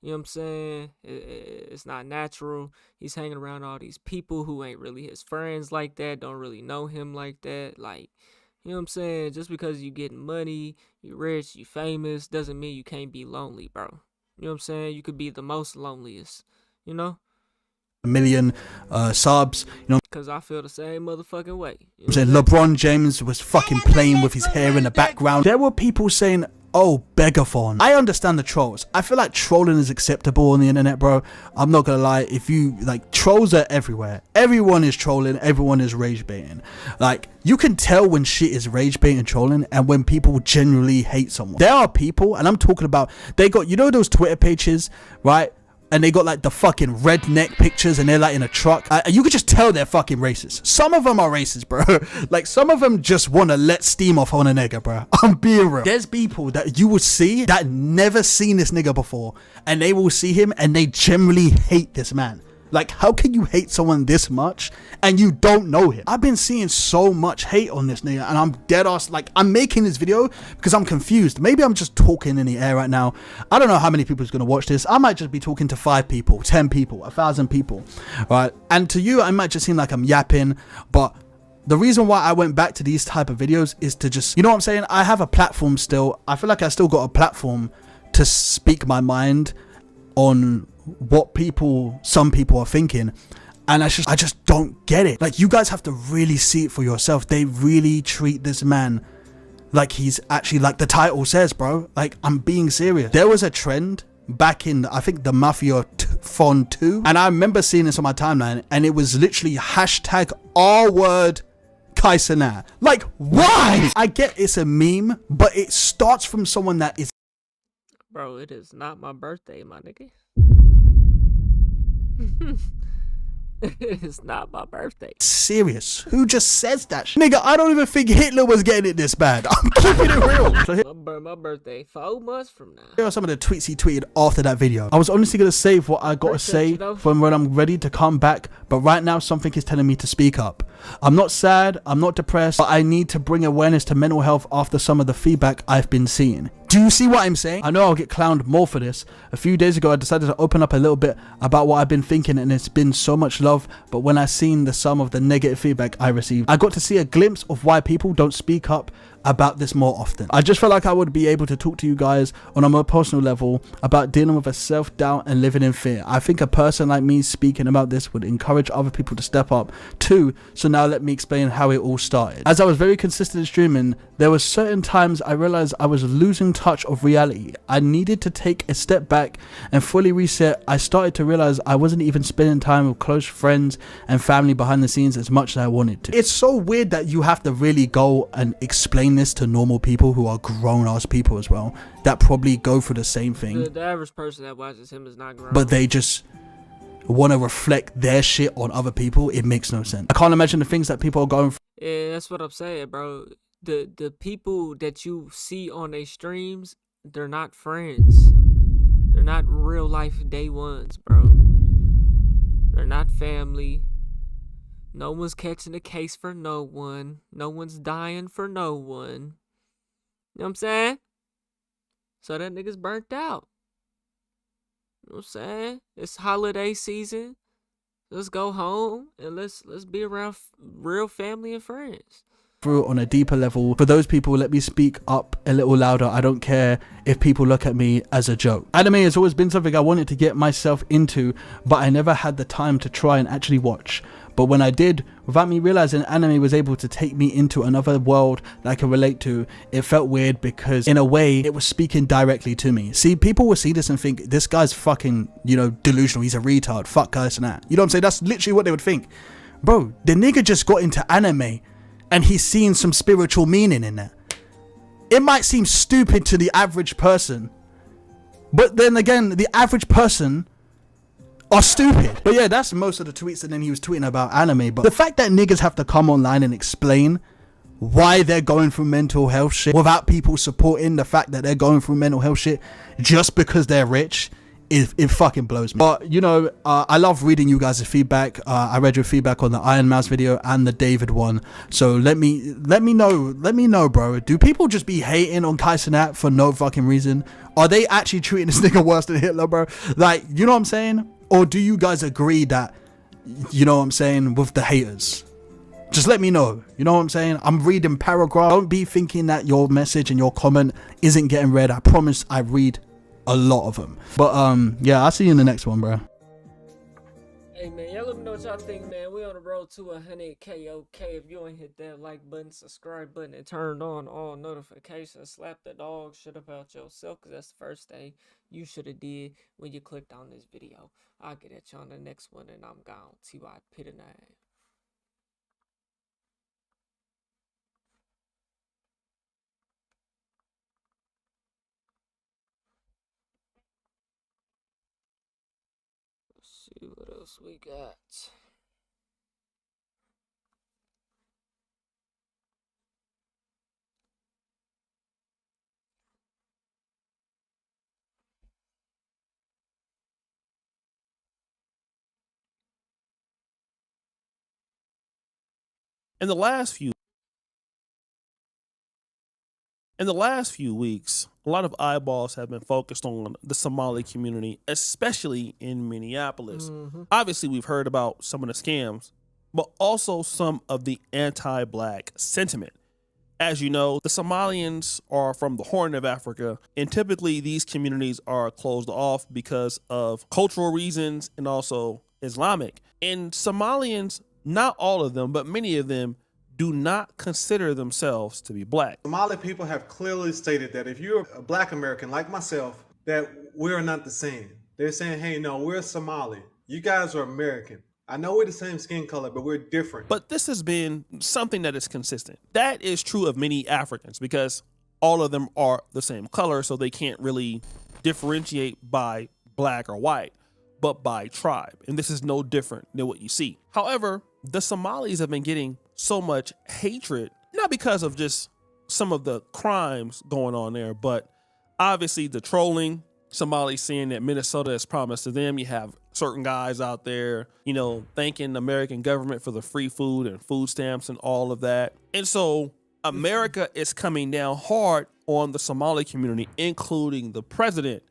You know what I'm saying? It's not natural. He's hanging around all these people who ain't really his friends like that, don't really know him like that. Like, You know what I'm saying? Just because you getting money, you rich, you famous, doesn't mean you can't be lonely, bro. You know what I'm saying? You could be the most loneliest, you know? A million subs, you know. Cause I feel the same motherfucking way. You know I'm saying LeBron James was fucking playing with his hair in the background. There were people saying, oh, Begathon. I understand the trolls. I feel like trolling is acceptable on the internet, bro. I'm not gonna lie. If you, like, trolls are everywhere. Everyone is trolling. Everyone is rage baiting. Like, you can tell when shit is rage baiting and trolling and when people genuinely hate someone. There are people, and I'm talking about, they got, you know those Twitter pages, right? And they got like the fucking redneck pictures and they're like in a truck. You could just tell they're fucking racist. Some of them are racist, bro. Like some of them just want to let steam off on a nigga, bro. I'm being real. There's people that you will see that never seen this nigga before. And they will see him and they generally hate this man. Like, how can you hate someone this much and you don't know him? I've been seeing so much hate on this nigga and I'm dead ass. Like, I'm making this video because I'm confused. Maybe I'm just talking in the air right now. I don't know how many people is going to watch this. I might just be talking to 5 people, 10 people, 1,000 people, right? And to you, I might just seem like I'm yapping, but the reason why I went back to these type of videos is to just, you know what I'm saying? I have a platform still. I feel like I still got a platform to speak my mind on what some people are thinking, and I just don't get it. Like, you guys have to really see it for yourself. They really treat this man like he's actually, like the title says, bro. Like, I'm being serious. There was a trend back in, I think, the Mafia Fon 2, and I remember seeing this on my timeline, and it was literally hashtag R-word Kai Cenat. Like, why? I get it's a meme, but it starts from someone that is, bro, it is not my birthday, my nigga. It's not my birthday. Serious. Who just says that shit? Nigga, I don't even think Hitler was getting it this bad. I'm keeping it real. So my birthday 4 months from now. Here are some of the tweets he tweeted after that video. I was honestly going to save what I got to say from when I'm ready to come back, but right now something is telling me to speak up. I'm not sad, I'm not depressed, but I need to bring awareness to mental health after some of the feedback I've been seeing. Do you see what I'm saying? I know I'll get clowned more for this. A few days ago, I decided to open up a little bit about what I've been thinking, and it's been so much love. But when I seen the sum of the negative feedback I received, I got to see a glimpse of why people don't speak up about this more often. I just felt like I would be able to talk to you guys on a more personal level about dealing with a self-doubt and living in fear. I think a person like me speaking about this would encourage other people to step up too. So now let me explain how it all started. As I was very consistent in streaming, there were certain times I realized I was losing touch of reality. I needed to take a step back and fully reset. I started to realize I wasn't even spending time with close friends and family behind the scenes as much as I wanted to. It's so weird that you have to really go and explain this to normal people who are grown-ass people as well, that probably go through the same thing. The average person that watches him is not grown. But they just want to reflect their shit on other people. It makes no sense. I can't imagine the things that people are going through. Yeah, that's what I'm saying, bro. The people that you see on their streams, they're not friends. They're not real life day ones, bro. They're not family. No one's catching a case for no one. No one's dying for no one. You know what I'm saying? So that nigga's burnt out. You know what I'm saying? It's holiday season. Let's go home and let's be around real family and friends. Through on a deeper level. For those people, let me speak up a little louder. I don't care if people look at me as a joke. Anime has always been something I wanted to get myself into, but I never had the time to try and actually watch. But when I did, without me realizing anime was able to take me into another world that I can relate to, it felt weird because in a way it was speaking directly to me. See, people will see this and think this guy's fucking, you know, delusional. He's a retard. Fuck Kai Cenat. You know what I'm saying? That's literally what they would think. Bro, the nigga just got into anime and he's seeing some spiritual meaning in there. It might seem stupid to the average person, but then again, the average person are stupid. But yeah, that's most of the tweets, and then he was tweeting about anime. But the fact that niggas have to come online and explain why they're going through mental health shit without people supporting the fact that they're going through mental health shit just because they're rich, it fucking blows me. But you know, I love reading you guys' feedback. I read your feedback on the Iron Mouse video and the David one. So let me know, bro. Do people just be hating on Kai Cenat for no fucking reason? Are they actually treating this nigga worse than Hitler, bro? Like, you know what I'm saying? Or do you guys agree that, you know what I'm saying, with the haters? just let me know. You know what I'm saying? I'm reading paragraph. Don't be thinking that your message and your comment isn't getting read. I promise I read a lot of them. But yeah, I'll see you in the next one, bro. Hey man, y'all let me know what y'all think, man. We on the road to 100K. Okay, if you ain't hit that like button, subscribe button, and turned on all notifications, slap the dog shit about yourself, because that's the first thing you should have did when you clicked on this video. I'll get at you on the next one, and I'm gone. T.Y. Pitty name. Let's see what else we got. In the last few weeks, a lot of eyeballs have been focused on the Somali community, especially in Minneapolis. Obviously, we've heard about some of the scams, but also some of the anti-black sentiment. As you know, the Somalians are from the Horn of Africa, and typically these communities are closed off because of cultural reasons and also Islamic. And Somalians, not all of them, but many of them, do not consider themselves to be black. Somali people have clearly stated that if you're a black American like myself, that we're not the same. They're saying, hey, no, we're Somali. You guys are American. I know we're the same skin color, but we're different. But this has been something that is consistent. That is true of many Africans because all of them are the same color, so they can't really differentiate by black or white, but by tribe. And this is no different than what you see. However, the Somalis have been getting so much hatred, not because of just some of the crimes going on there, but obviously the trolling. Somalis saying that Minnesota has promised to them. You have certain guys out there, you know, thanking the American government for the free food and food stamps and all of that. And so America is coming down hard on the Somali community, including the president.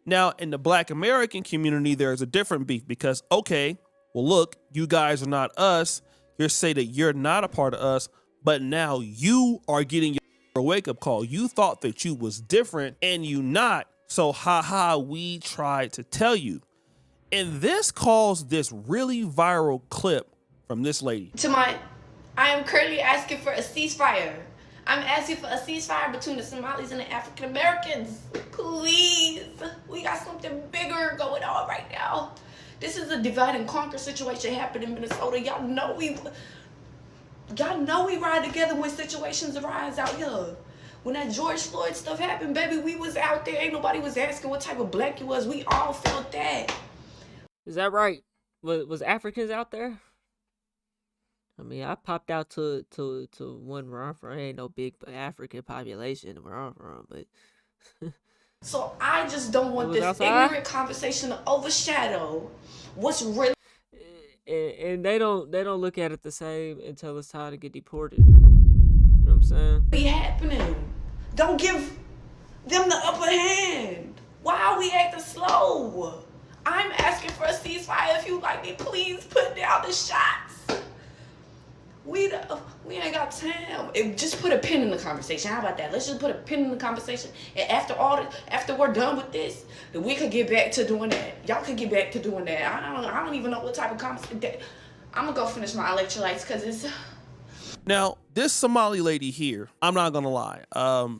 Now, in the black American community, there's a different beef because, okay, well, look, you guys are not us. You say that you're not a part of us, but now you are getting your wake-up call. You thought that you was different and you not. So haha, we tried to tell you. And this caused this really viral clip from this lady. I am currently asking for a ceasefire. I'm asking for a ceasefire between the Somalis and the African Americans. Please, we got something bigger going on right now. This is a divide and conquer situation happening in Minnesota. Y'all know we ride together when situations arise out here. When that George Floyd stuff happened, baby, we was out there. Ain't nobody was asking what type of black you was. We all felt that. Is that right? Was Africans out there? I mean, I popped out to one where I'm from. Ain't no big African population where I'm from, but so I just don't want this ignorant conversation to overshadow what's really. And they don't look at it the same until it's time to get deported. You know what I'm saying? Be happening. Don't give them the upper hand. Why are we acting slow? I'm asking for a ceasefire. If you like me, please put down the shots. We ain't got time. Just put a pin in the conversation. How about that? Let's just put a pin in the conversation. And after we're done with this, then we could get back to doing that. Y'all could get back to doing that. I don't even know what type of conversation. I'm gonna go finish my electrolytes because it's. Now, this Somali lady here, I'm not gonna lie.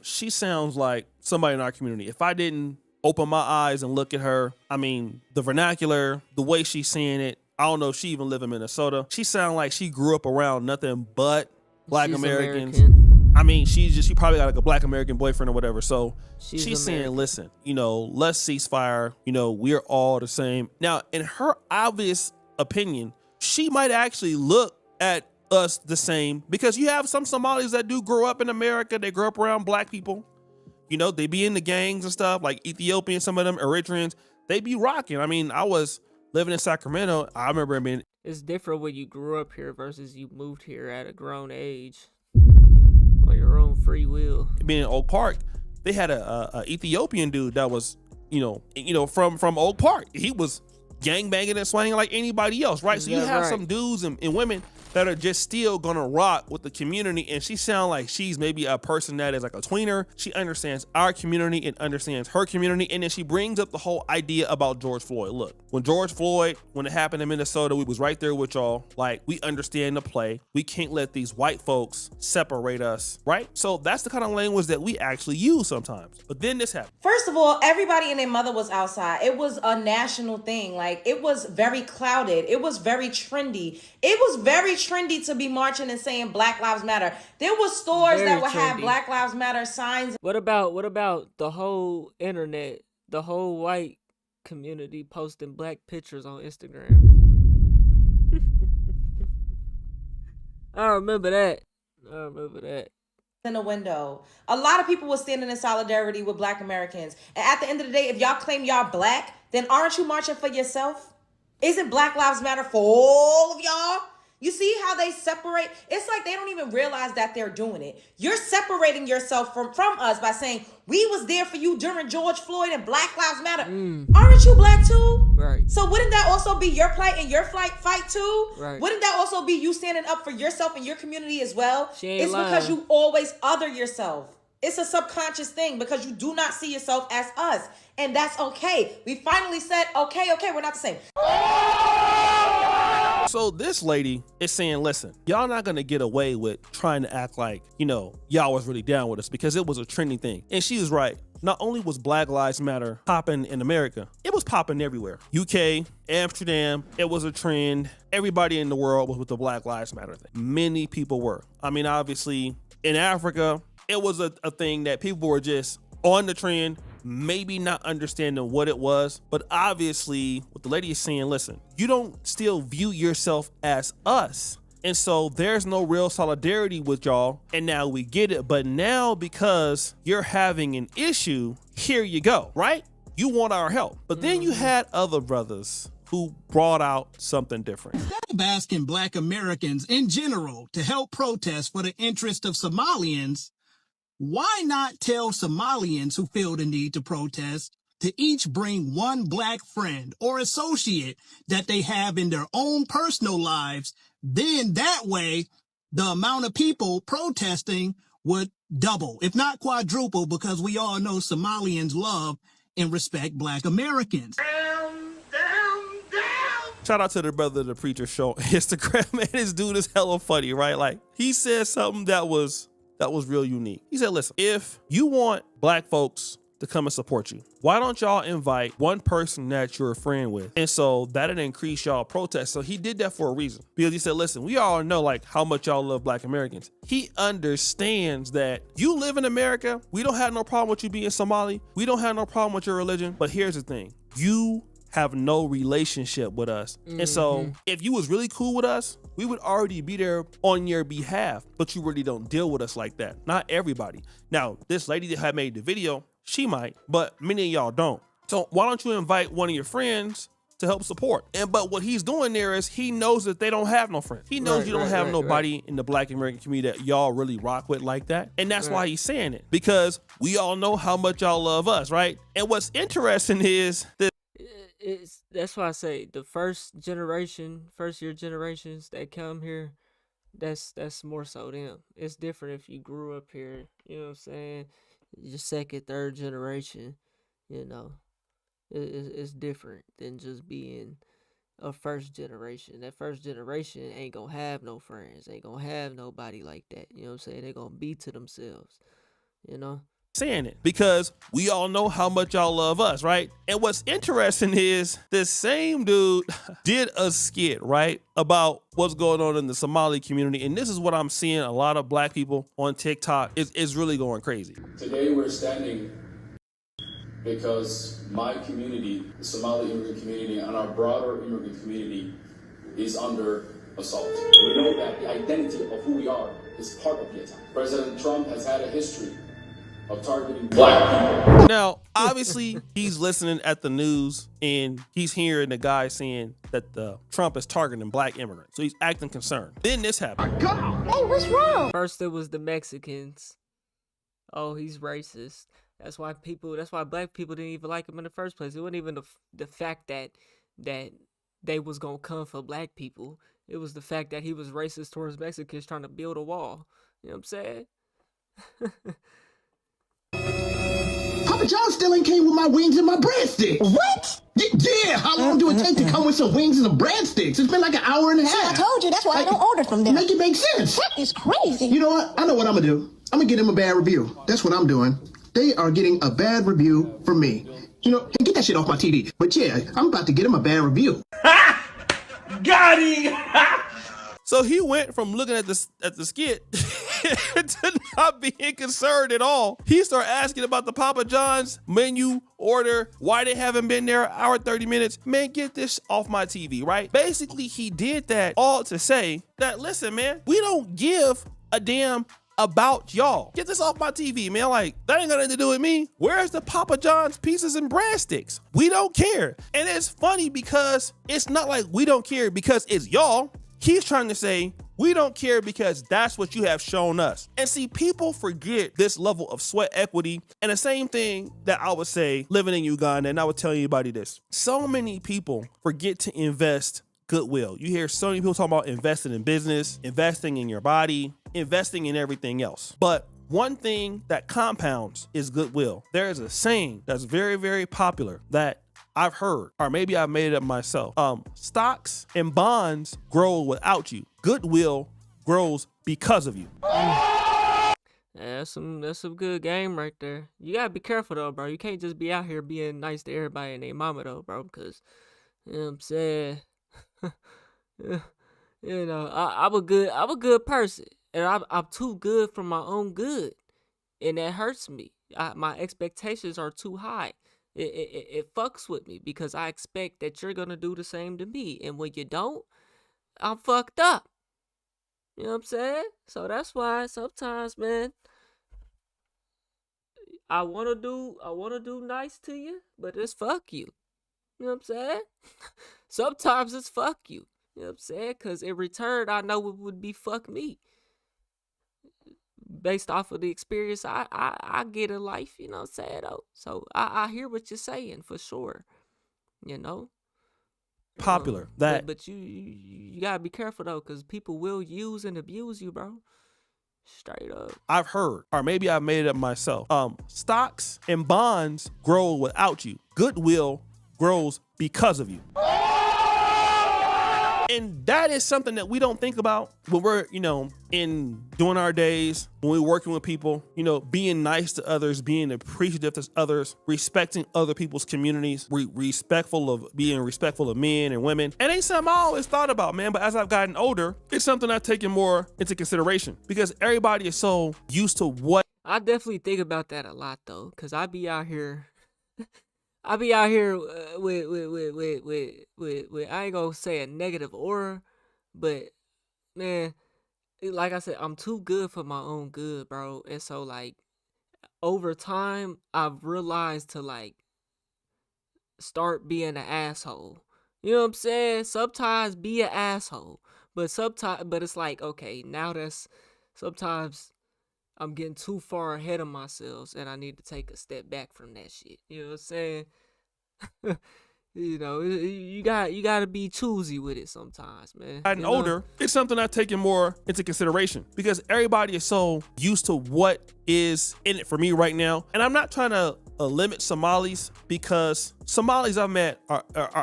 She sounds like somebody in our community. If I didn't open my eyes and look at her, I mean, the vernacular, the way she's saying it, I don't know if she even live in Minnesota. She sounds like she grew up around nothing but black Americans. American. I mean, she probably got like a black American boyfriend or whatever. So she's saying, listen, you know, let's ceasefire. You know, we're all the same. Now, in her obvious opinion, she might actually look at us the same because you have some Somalis that do grow up in America. They grow up around black people. You know, they be in the gangs and stuff, like Ethiopian, some of them Eritreans, they be rocking. I mean, I was living in Sacramento. I remember being. It's different when you grew up here versus you moved here at a grown age on your own free will. Being in Oak Park, they had a Ethiopian dude that was, you know, from Oak Park. He was gang banging and swinging like anybody else, right? So you have some dudes and women that are just still gonna rock with the community. And she sound like she's maybe a person that is like a tweener. She understands our community and understands her community. And then she brings up the whole idea about George Floyd. Look, when George Floyd, when it happened in Minnesota, we was right there with y'all. Like, we understand the play. We can't let these white folks separate us, right? So that's the kind of language that we actually use sometimes. But then this happened. First of all, everybody and their mother was outside. It was a national thing. Like, it was very clouded. It was very trendy. It was very trendy to be marching and saying Black Lives Matter. There were stores Very that would have trendy. Black Lives Matter signs. What about the whole internet, the whole white community posting black pictures on Instagram? I remember that. In the window. A lot of people were standing in solidarity with Black Americans. And at the end of the day, if y'all claim y'all Black, then aren't you marching for yourself? Isn't Black Lives Matter for all of y'all? You see how they separate? It's like they don't even realize that they're doing it. You're separating yourself from us by saying, we was there for you during George Floyd and Black Lives Matter. Aren't you Black too? Right. So wouldn't that also be your plight and your fight too? Right. Wouldn't that also be you standing up for yourself and your community as well? She ain't It's because lying. you always other yourself. It's a subconscious thing because you do not see yourself as us. And that's okay. We finally said, okay, we're not the same. So this lady is saying, listen, y'all not gonna get away with trying to act like, y'all was really down with us because it was a trending thing. And she was right. Not only was Black Lives Matter popping in America, it was popping everywhere. UK, Amsterdam, it was a trend. Everybody in the world was with the Black Lives Matter thing. Many people were. I mean, obviously, in Africa, it was a thing that people were just on the trend, maybe not understanding what it was. But obviously, what the lady is saying, listen, you don't still view yourself as us. And so there's no real solidarity with y'all. And now we get it. But now because you're having an issue, here you go, right? You want our help. But then you had other brothers who brought out something different. Instead of asking Black Americans in general to help protest for the interest of Somalians, why not tell Somalians who feel the need to protest to each bring one Black friend or associate that they have in their own personal lives? Then that way, the amount of people protesting would double, if not quadruple, because we all know Somalians love and respect Black Americans. Shout out to the brother, the preacher show on Instagram. Man, this dude is hella funny, right? Like, he said something that was real unique. He said, listen, if you want Black folks to come and support you, why don't y'all invite one person that you're a friend with? And so that'd increase y'all protest. So he did that for a reason, because he said, listen, we all know like how much y'all love Black Americans. He understands that you live in America. We don't have no problem with you being Somali. We don't have no problem with your religion. But here's the thing. You have no relationship with us. And so if you was really cool with us, we would already be there on your behalf, but you really don't deal with us like that. Not everybody. Now, this lady that had made the video, she might, but many of y'all don't. So why don't you invite one of your friends to help support? But what he's doing there is he knows that they don't have no friends. He knows you don't have nobody in the Black American community that y'all really rock with like that. And that's why he's saying it, because we all know how much y'all love us, right? And what's interesting is that that's why I say the first year generations that come here, that's more so them. It's different if you grew up here, you know what I'm saying? Your second, third generation, it's different than just being a first generation. That first generation ain't gonna have no friends, ain't gonna have nobody like that, you know what I'm saying? They're gonna be to themselves, saying it because we all know how much y'all love us, right? And what's interesting is this same dude did a skit, right, about what's going on in the Somali community. And this is what I'm seeing a lot of Black people on TikTok is really going crazy. Today we're standing because my community, the Somali immigrant community, and our broader immigrant community is under assault. We know that the identity of who we are is part of the attack. President Trump has had a history of targeting Black people. Now, obviously, he's listening at the news and he's hearing the guy saying that Trump is targeting Black immigrants. So he's acting concerned. Then this happened. Hey, what's wrong? First it was the Mexicans. Oh, he's racist. That's why Black people didn't even like him in the first place. It wasn't even the fact that they was gonna come for Black people. It was the fact that he was racist towards Mexicans trying to build a wall. You know what I'm saying? Papa John still ain't came with my wings and my breadsticks. What? Yeah, how long do it take to come with some wings and some breadsticks? It's been like an hour and a half. See, I told you, that's why I don't order from them. Make it make sense. That is crazy. You know what? I know what I'm gonna do. I'm gonna get him a bad review. That's what I'm doing. They are getting a bad review from me. You know, hey, get that shit off my TV. But yeah, I'm about to get him a bad review. Got him! So he went from looking at the skit to not being concerned at all. He started asking about the Papa John's menu order, why they haven't been there an hour 30 minutes. Man, get this off my TV, right? Basically, he did that all to say that, listen, man, we don't give a damn about y'all. Get this off my TV, man. Like, that ain't got nothing to do with me. Where's the Papa John's pieces and breadsticks? We don't care. And it's funny because it's not like we don't care because it's y'all. He's trying to say, we don't care because that's what you have shown us. And see, people forget this level of sweat equity. And the same thing that I would say living in Uganda, and I would tell anybody this. So many people forget to invest goodwill. You hear so many people talking about investing in business, investing in your body, investing in everything else. But one thing that compounds is goodwill. There is a saying that's very, very popular that I've heard, or maybe I've made it up myself. Stocks and bonds grow without you. Goodwill grows because of you. Yeah, that's some good game right there. You gotta be careful though, bro. You can't just be out here being nice to everybody and their mama though, bro. Because you know what I'm saying. You know, I'm a good person, and I'm too good for my own good, and that hurts me. My expectations are too high. It fucks with me because I expect that you're gonna do the same to me, and when you don't, I'm fucked up. You know what I'm saying? So that's why sometimes, man, I wanna do nice to you, but it's fuck you. You know what I'm saying? Sometimes it's fuck you. You know what I'm saying? Because in return, I know it would be fuck me. Based off of the experience I get in life, you know what I'm saying, though. So I hear what you're saying for sure. You know? Popular. But you gotta be careful though, because people will use and abuse you, bro. Straight up. I've heard, or maybe I've made it up myself. Stocks and bonds grow without you. Goodwill grows because of you. And that is something that we don't think about when we're, you know, in doing our days, when we're working with people, you know, being nice to others, being appreciative to others, respecting other people's communities, being respectful of men and women. And ain't something I always thought about, man, but as I've gotten older, it's something I've taken more into consideration because everybody is so used to what. I definitely think about that a lot though, because I be out here with I ain't gonna say a negative aura, but man, like I said, I'm too good for my own good, bro. And so like over time, I've realized to like start being an asshole. You know what I'm saying? Sometimes be an asshole, but it's like, okay, now sometimes I'm getting too far ahead of myself and I need to take a step back from that shit. You know what I'm saying? You know, you got to be choosy with it sometimes, man. Gotten older, it's something I've taken more into consideration because everybody is so used to what is in it for me right now. And I'm not trying to limit Somalis because Somalis I've met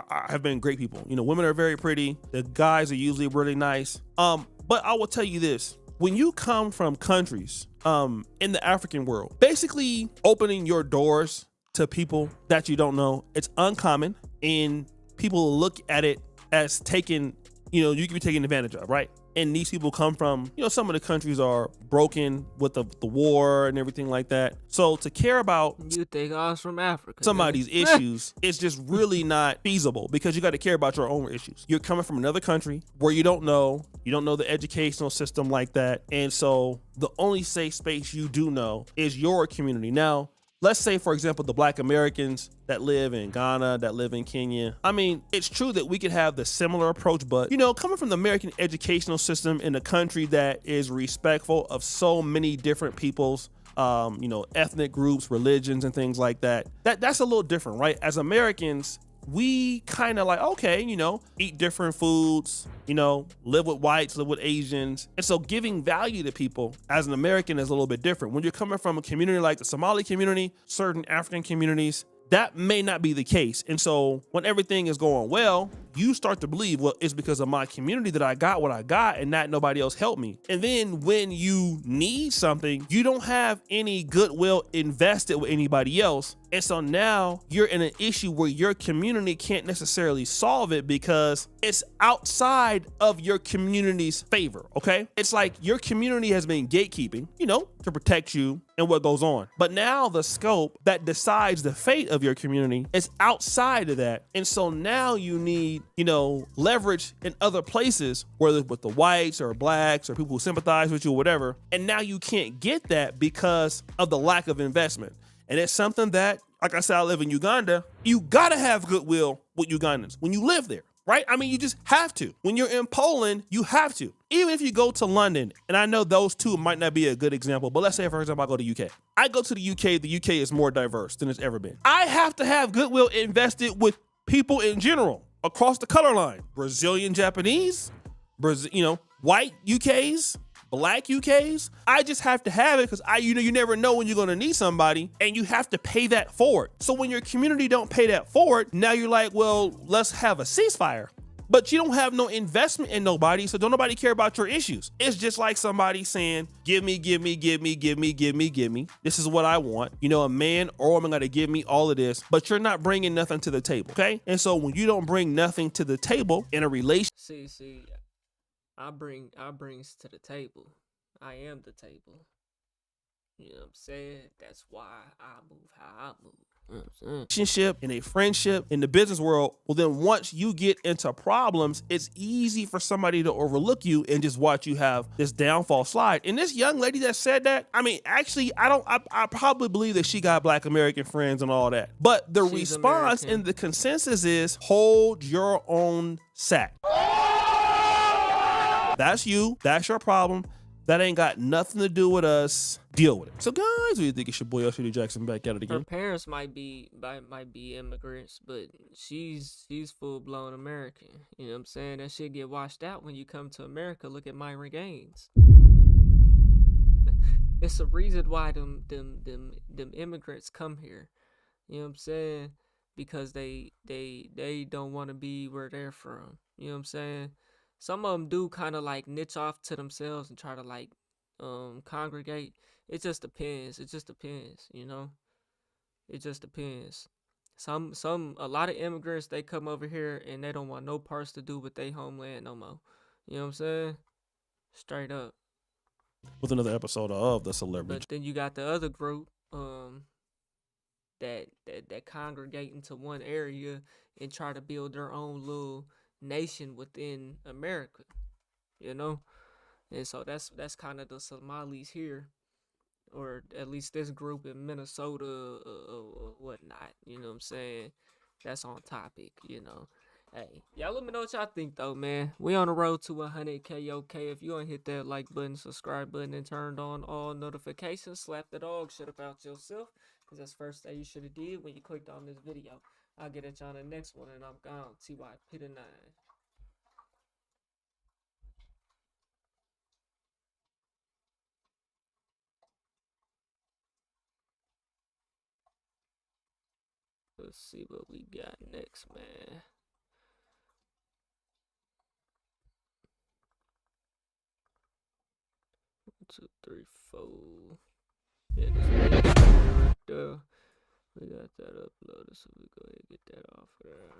have been great people. You know, women are very pretty. The guys are usually really nice. But I will tell you this. When you come from countries in the African world, basically opening your doors to people that you don't know, it's uncommon, and people look at it as taking, you know, you can be taken advantage of, right? And these people come from, you know, some of the countries are broken with the war and everything like that. So to care about you think I was from Africa, somebody's issues, it's just really not feasible because you got to care about your own issues. You're coming from another country where you don't know the educational system like that. And so the only safe space you do know is your community. Now, let's say, for example, the Black Americans that live in Ghana, that live in Kenya. I mean, it's true that we could have the similar approach, but, you know, coming from the American educational system in a country that is respectful of so many different people's, you know, ethnic groups, religions, and things like that, that's a little different, right? As Americans, we kind of like, okay, you know, eat different foods, you know, live with whites, live with Asians. And so giving value to people as an American is a little bit different. When you're coming from a community like the Somali community, certain African communities, that may not be the case. And so when everything is going well, you start to believe, well, it's because of my community that I got what I got and not nobody else helped me. And then when you need something, you don't have any goodwill invested with anybody else. And so now you're in an issue where your community can't necessarily solve it because it's outside of your community's favor, okay? It's like your community has been gatekeeping, you know, to protect you and what goes on. But now the scope that decides the fate of your community is outside of that. And so now you need, you know, leverage in other places, whether with the whites or blacks or people who sympathize with you or whatever. And now you can't get that because of the lack of investment. And it's something that, like I said, I live in Uganda. You gotta have goodwill with Ugandans when you live there, right? I mean, you just have to. When you're in Poland, you have to. Even if you go to London, and I know those two might not be a good example, but let's say, for example, I go to UK. I go to the UK is more diverse than it's ever been. I have to have goodwill invested with people in general across the color line. Brazilian, Japanese, you know, white UKs, black UKs. I just have to have it because you never know when you're gonna need somebody and you have to pay that forward. So when your community don't pay that forward, now you're like, well, let's have a ceasefire. But you don't have no investment in nobody, so don't nobody care about your issues. It's just like somebody saying, give me. This is what I want. You know, a man or woman gotta give me all of this, but you're not bringing nothing to the table, okay? And so when you don't bring nothing to the table in a relationship. See, I brings to the table. I am the table. You know what I'm saying? That's why I move how I move. You know what I'm saying? Relationship, in a friendship, in the business world, well then once you get into problems, it's easy for somebody to overlook you and just watch you have this downfall slide. And this young lady that said that, I mean, actually, I probably believe that she got Black American friends and all that. But the response and the consensus is hold your own sack. That's you. That's your problem. That ain't got nothing to do with us. Deal with it. So guys, what do you think? It's your boy L.C.D. Jackson back at it again. Her parents might be immigrants, but she's full blown American. You know what I'm saying? That shit get washed out when you come to America. Look at Myron Gaines. It's a reason why them immigrants come here. You know what I'm saying? Because they don't want to be where they're from. You know what I'm saying? Some of them do kind of like niche off to themselves and try to like congregate. It just depends. You know. It just depends. A lot of immigrants, they come over here and they don't want no parts to do with their homeland no more. You know what I'm saying? Straight up. With another episode of The Celebrity. But then you got the other group that congregate into one area and try to build their own little nation within America, you know. And so that's kind of the Somalis here, or at least this group in Minnesota or whatnot. You know what I'm saying? That's on topic, you know. Hey, y'all let me know what y'all think though, man. We on the road to 100K, okay? If you don't hit that like button, subscribe button, and turned on all notifications, slap the dog shit about yourself, because that's the first thing you should have did when you clicked on this video. I'll get at y'all on the next one, and I'm gone. T.Y. Peter 9. Let's see what we got next, man. One, two, three, four. Yeah, this is right there. We got that uploaded, so we go ahead and get that off of there.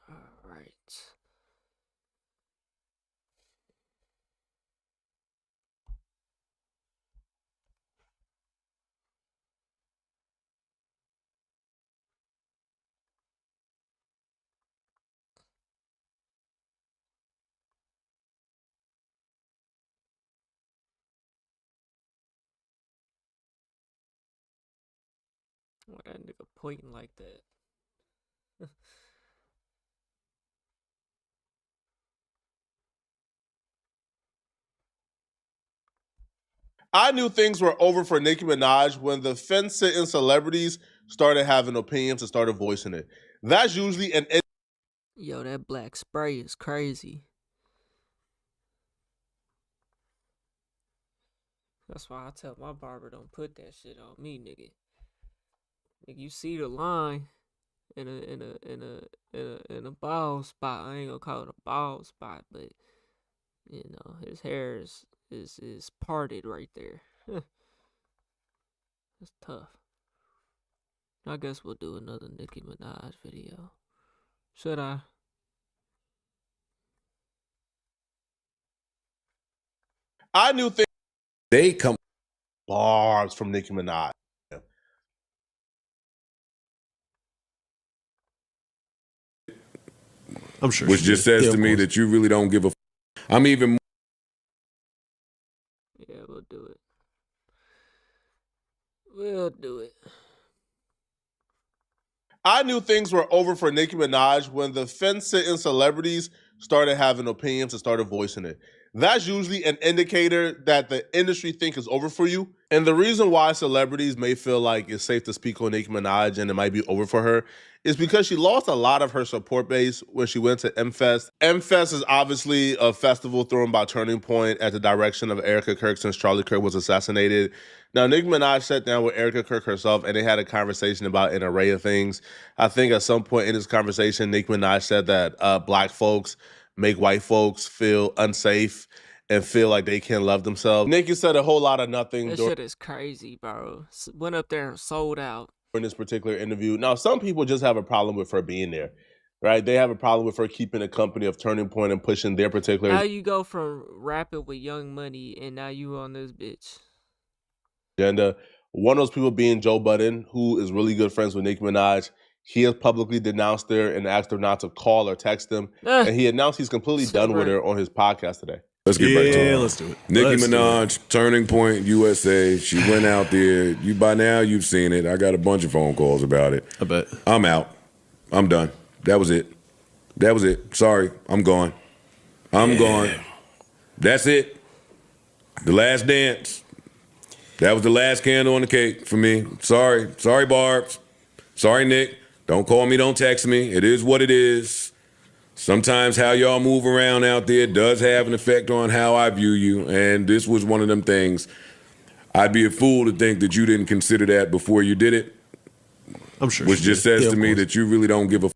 All right. Why that nigga pointing like that? I knew things were over for Nicki Minaj when the fence-sitting celebrities started having opinions and started voicing it. That's usually an... Yo, that black spray is crazy. That's why I tell my barber, don't put that shit on me, nigga. Nigga, you see the line in a bald spot. I ain't gonna call it a bald spot, but you know, his hair is parted right there. That's tough. I guess we'll do another Nicki Minaj video. Should I? I knew things... They come bars from Nicki Minaj. I'm sure. Which just says to me that you really don't give a f. I'm even... Yeah, we'll do it. We'll do it. I knew things were over for Nicki Minaj when the fence-sitting celebrities started having opinions and started voicing it. That's usually an indicator that the industry think is over for you. And the reason why celebrities may feel like it's safe to speak on Nicki Minaj and it might be over for her is because she lost a lot of her support base when she went to M-Fest. M-Fest is obviously a festival thrown by Turning Point at the direction of Erica Kirk since Charlie Kirk was assassinated. Now, Nicki Minaj sat down with Erica Kirk herself and they had a conversation about an array of things. I think at some point in this conversation, Nicki Minaj said that black folks make white folks feel unsafe and feel like they can't love themselves. Nicki said a whole lot of nothing. That shit is crazy, bro. Went up there and sold out. In this particular interview. Now, some people just have a problem with her being there, right? They have a problem with her keeping the company of Turning Point and pushing their particular... How you go from rapping with Young Money and now you on this bitch? agenda. One of those people being Joe Budden, who is really good friends with Nicki Minaj. He has publicly denounced her and asked her not to call or text him. And he announced he's completely done with her on his podcast today. Let's get back to it. Let's do it. Nicki Minaj, Turning Point USA. She went out there. By now you've seen it. I got a bunch of phone calls about it. I bet. I'm out. I'm done. That was it. That was it. Sorry. I'm gone. I'm gone. That's it. The last dance. That was the last candle on the cake for me. Sorry. Sorry, Barbs. Sorry, Nick. Don't call me. Don't text me. It is what it is. Sometimes how y'all move around out there does have an effect on how I view you, and this was one of them things. I'd be a fool to think that you didn't consider that before you did it. I'm sure. Which just says to me that you really don't give a f.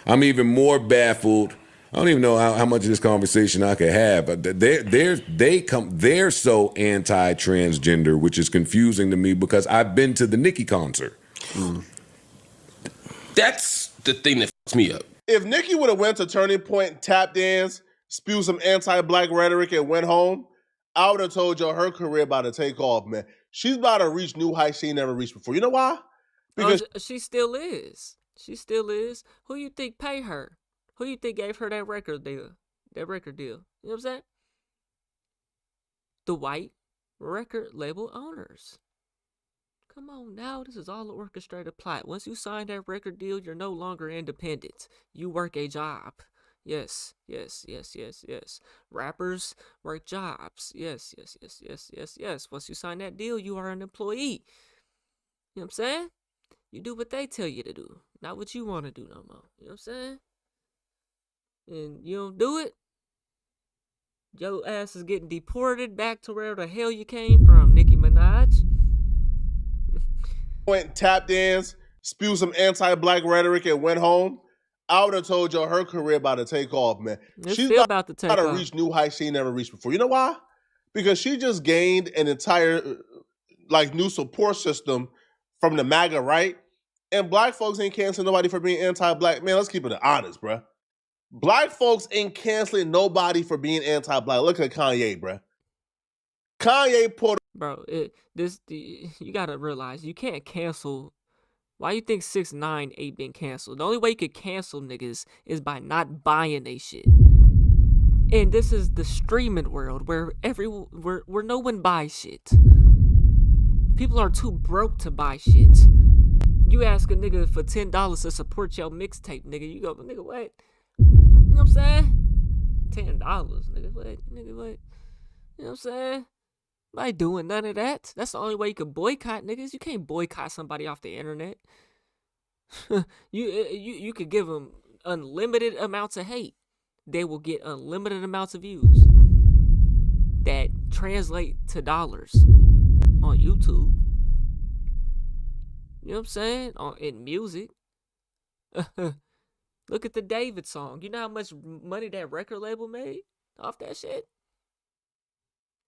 I'm even more baffled. I don't even know how much of this conversation I could have. But they're so anti-transgender, which is confusing to me because I've been to the Nicki concert. That's the thing that fucks me up. If Nicki would have went to Turning Point, tap dance, spew some anti-black rhetoric, and went home, I would have told you her career about to take off, man. She's about to reach new heights she never reached before. You know why? Because she still is. She still is. Who you think pay her? Who you think gave her that record deal? You know what I'm saying? The white record label owners. Come on now, this is all an orchestrated plot. Once you sign that record deal, you're no longer independent. You work a job. Yes. Rappers work jobs. Yes. Once you sign that deal, you are an employee. You know what I'm saying? You do what they tell you to do, not what you want to do no more. You know what I'm saying? And you don't do it, your ass is getting deported back to where the hell you came from, Nicki Minaj. Went tap dance, spew some anti-black rhetoric, and went home, I would have told you her career about to take off, man. She's still about to take off. Reach new heights she never reached before. You know why? Because she just gained an entire new support system from the MAGA right, and black folks ain't canceling nobody for being anti-black. Man, let's keep it honest, bruh. Black folks ain't canceling nobody for being anti-black. Look at Kanye, bruh. Kanye put... Bro, you gotta realize, you can't cancel... Why you think 6ix9ine ain't been canceled? The only way you could cancel niggas is by not buying they shit. And this is the streaming world where where no one buys shit. People are too broke to buy shit. You ask a nigga for $10 to support your mixtape, nigga. You go, nigga, what? You know what I'm saying? $10, nigga, what? Nigga, what? You know what I'm saying? I ain't doing none of that. That's the only way you can boycott niggas. You can't boycott somebody off the internet. You could give them unlimited amounts of hate. They will get unlimited amounts of views that translate to dollars on YouTube. You know what I'm saying? In music. Look at the David song. You know how much money that record label made off that shit?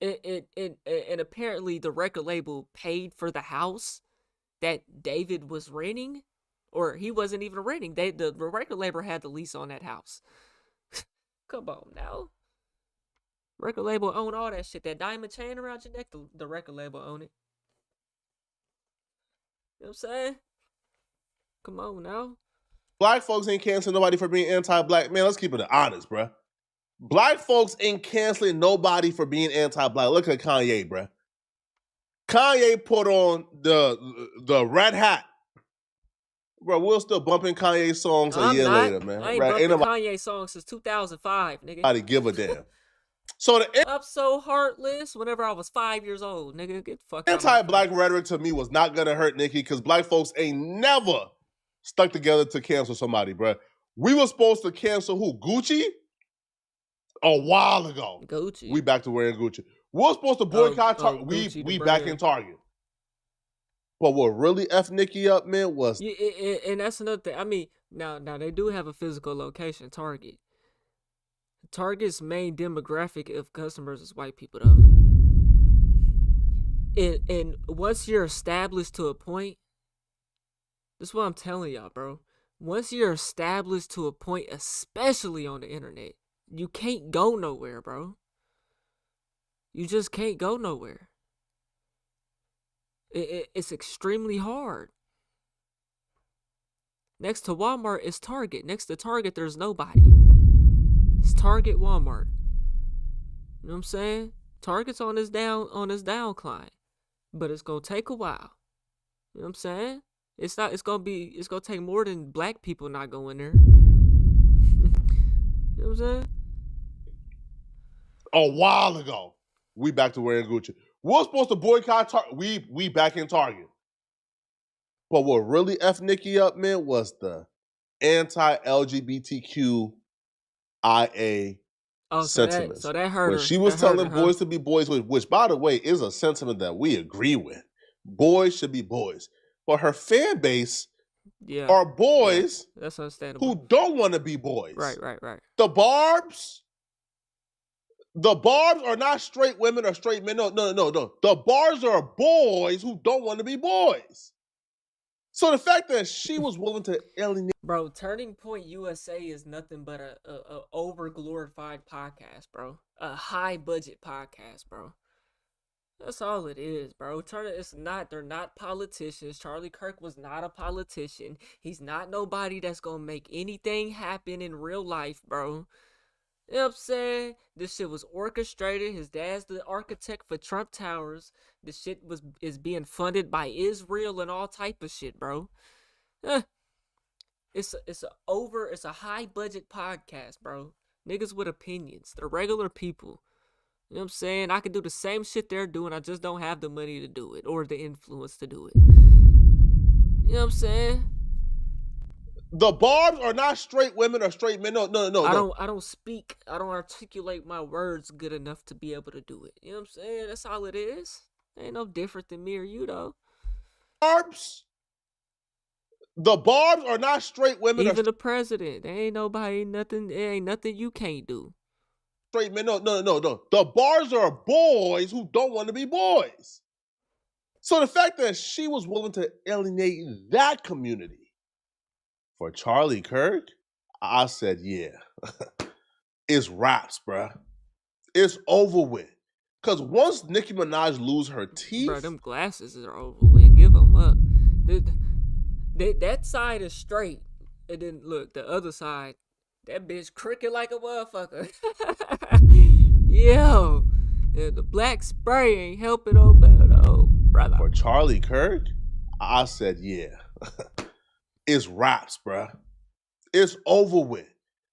And apparently the record label paid for the house that David was renting, or he wasn't even renting. The record label had the lease on that house. Come on now. Record label own all that shit. That diamond chain around your neck, the record label own it. You know what I'm saying? Come on now. Black folks ain't canceling nobody for being anti-black. Man, let's keep it honest, bruh. Black folks ain't canceling nobody for being anti-black. Look at Kanye, bruh. Kanye put on the red hat. Bro, we're still bumping Kanye songs a year later, man. I ain't bumping Kanye songs since 2005, nigga. Nobody give a damn. So Up So Heartless whenever I was 5 years old, nigga. Get the fuck out. Anti-black rhetoric to me was not gonna hurt Nicki because black folks ain't never stuck together to cancel somebody, bruh. We were supposed to cancel who? Gucci? A while ago. Gucci. We back to wearing Gucci. We were supposed to boycott Target. We back in Target. But what really F Nicki up, man, was... Yeah, and that's another thing. I mean, now they do have a physical location, Target. Target's main demographic of customers is white people, though. And once you're established to a point, this is what I'm telling y'all, bro. Once you're established to a point, especially on the internet, you can't go nowhere, bro. You just can't go nowhere. It's extremely hard. Next to Walmart is Target. Next to Target, there's nobody. It's Target, Walmart. You know what I'm saying? Target's on this downcline, but it's gonna take a while. You know what I'm saying? It's gonna take more than black people not going there. You know what I'm saying? A while ago, we back to wearing Gucci. We were supposed to boycott Target. We back in Target. But what really F Nicki up, man, was the anti-LGBTQIA sentiment. So that hurt her. When she was telling boys to be boys, which, by the way, is a sentiment that we agree with. Boys should be boys. But her fan base are boys that's understandable. who don't want to be boys. Right. The Barbs are not straight women or straight men. No. The Barbs are boys who don't want to be boys. So the fact that she was willing to alienate... Bro, Turning Point USA is nothing but a over-glorified podcast, bro. A high-budget podcast, bro. That's all it is, bro. They're not politicians. Charlie Kirk was not a politician. He's not nobody that's gonna make anything happen in real life, bro. You know what I'm saying? This shit was orchestrated. His dad's the architect for Trump Towers. This shit is being funded by Israel and all type of shit, bro. It's a high budget podcast, bro. Niggas with opinions. They're regular people. You know what I'm saying? I can do the same shit they're doing. I just don't have the money to do it or the influence to do it. You know what I'm saying? The Barbs are not straight women or straight men. No. I don't articulate my words good enough to be able to do it. You know what I'm saying? That's all it is. Ain't no different than me or you, though. The Barbs are not straight women. Even the president. There ain't nothing you can't do. Straight men. No. The Barbs are boys who don't want to be boys. So the fact that she was willing to alienate that community for Charlie Kirk, I said, yeah. It's raps, bruh. It's over with. Because once Nicki Minaj lose her teeth... Bro, them glasses are over with. Give them up. That side is straight. And then, look, the other side, that bitch crooked like a motherfucker. Yo. Yeah, the black spray ain't helping no brother. For Charlie Kirk, I said, yeah. It's raps, bruh. It's over with.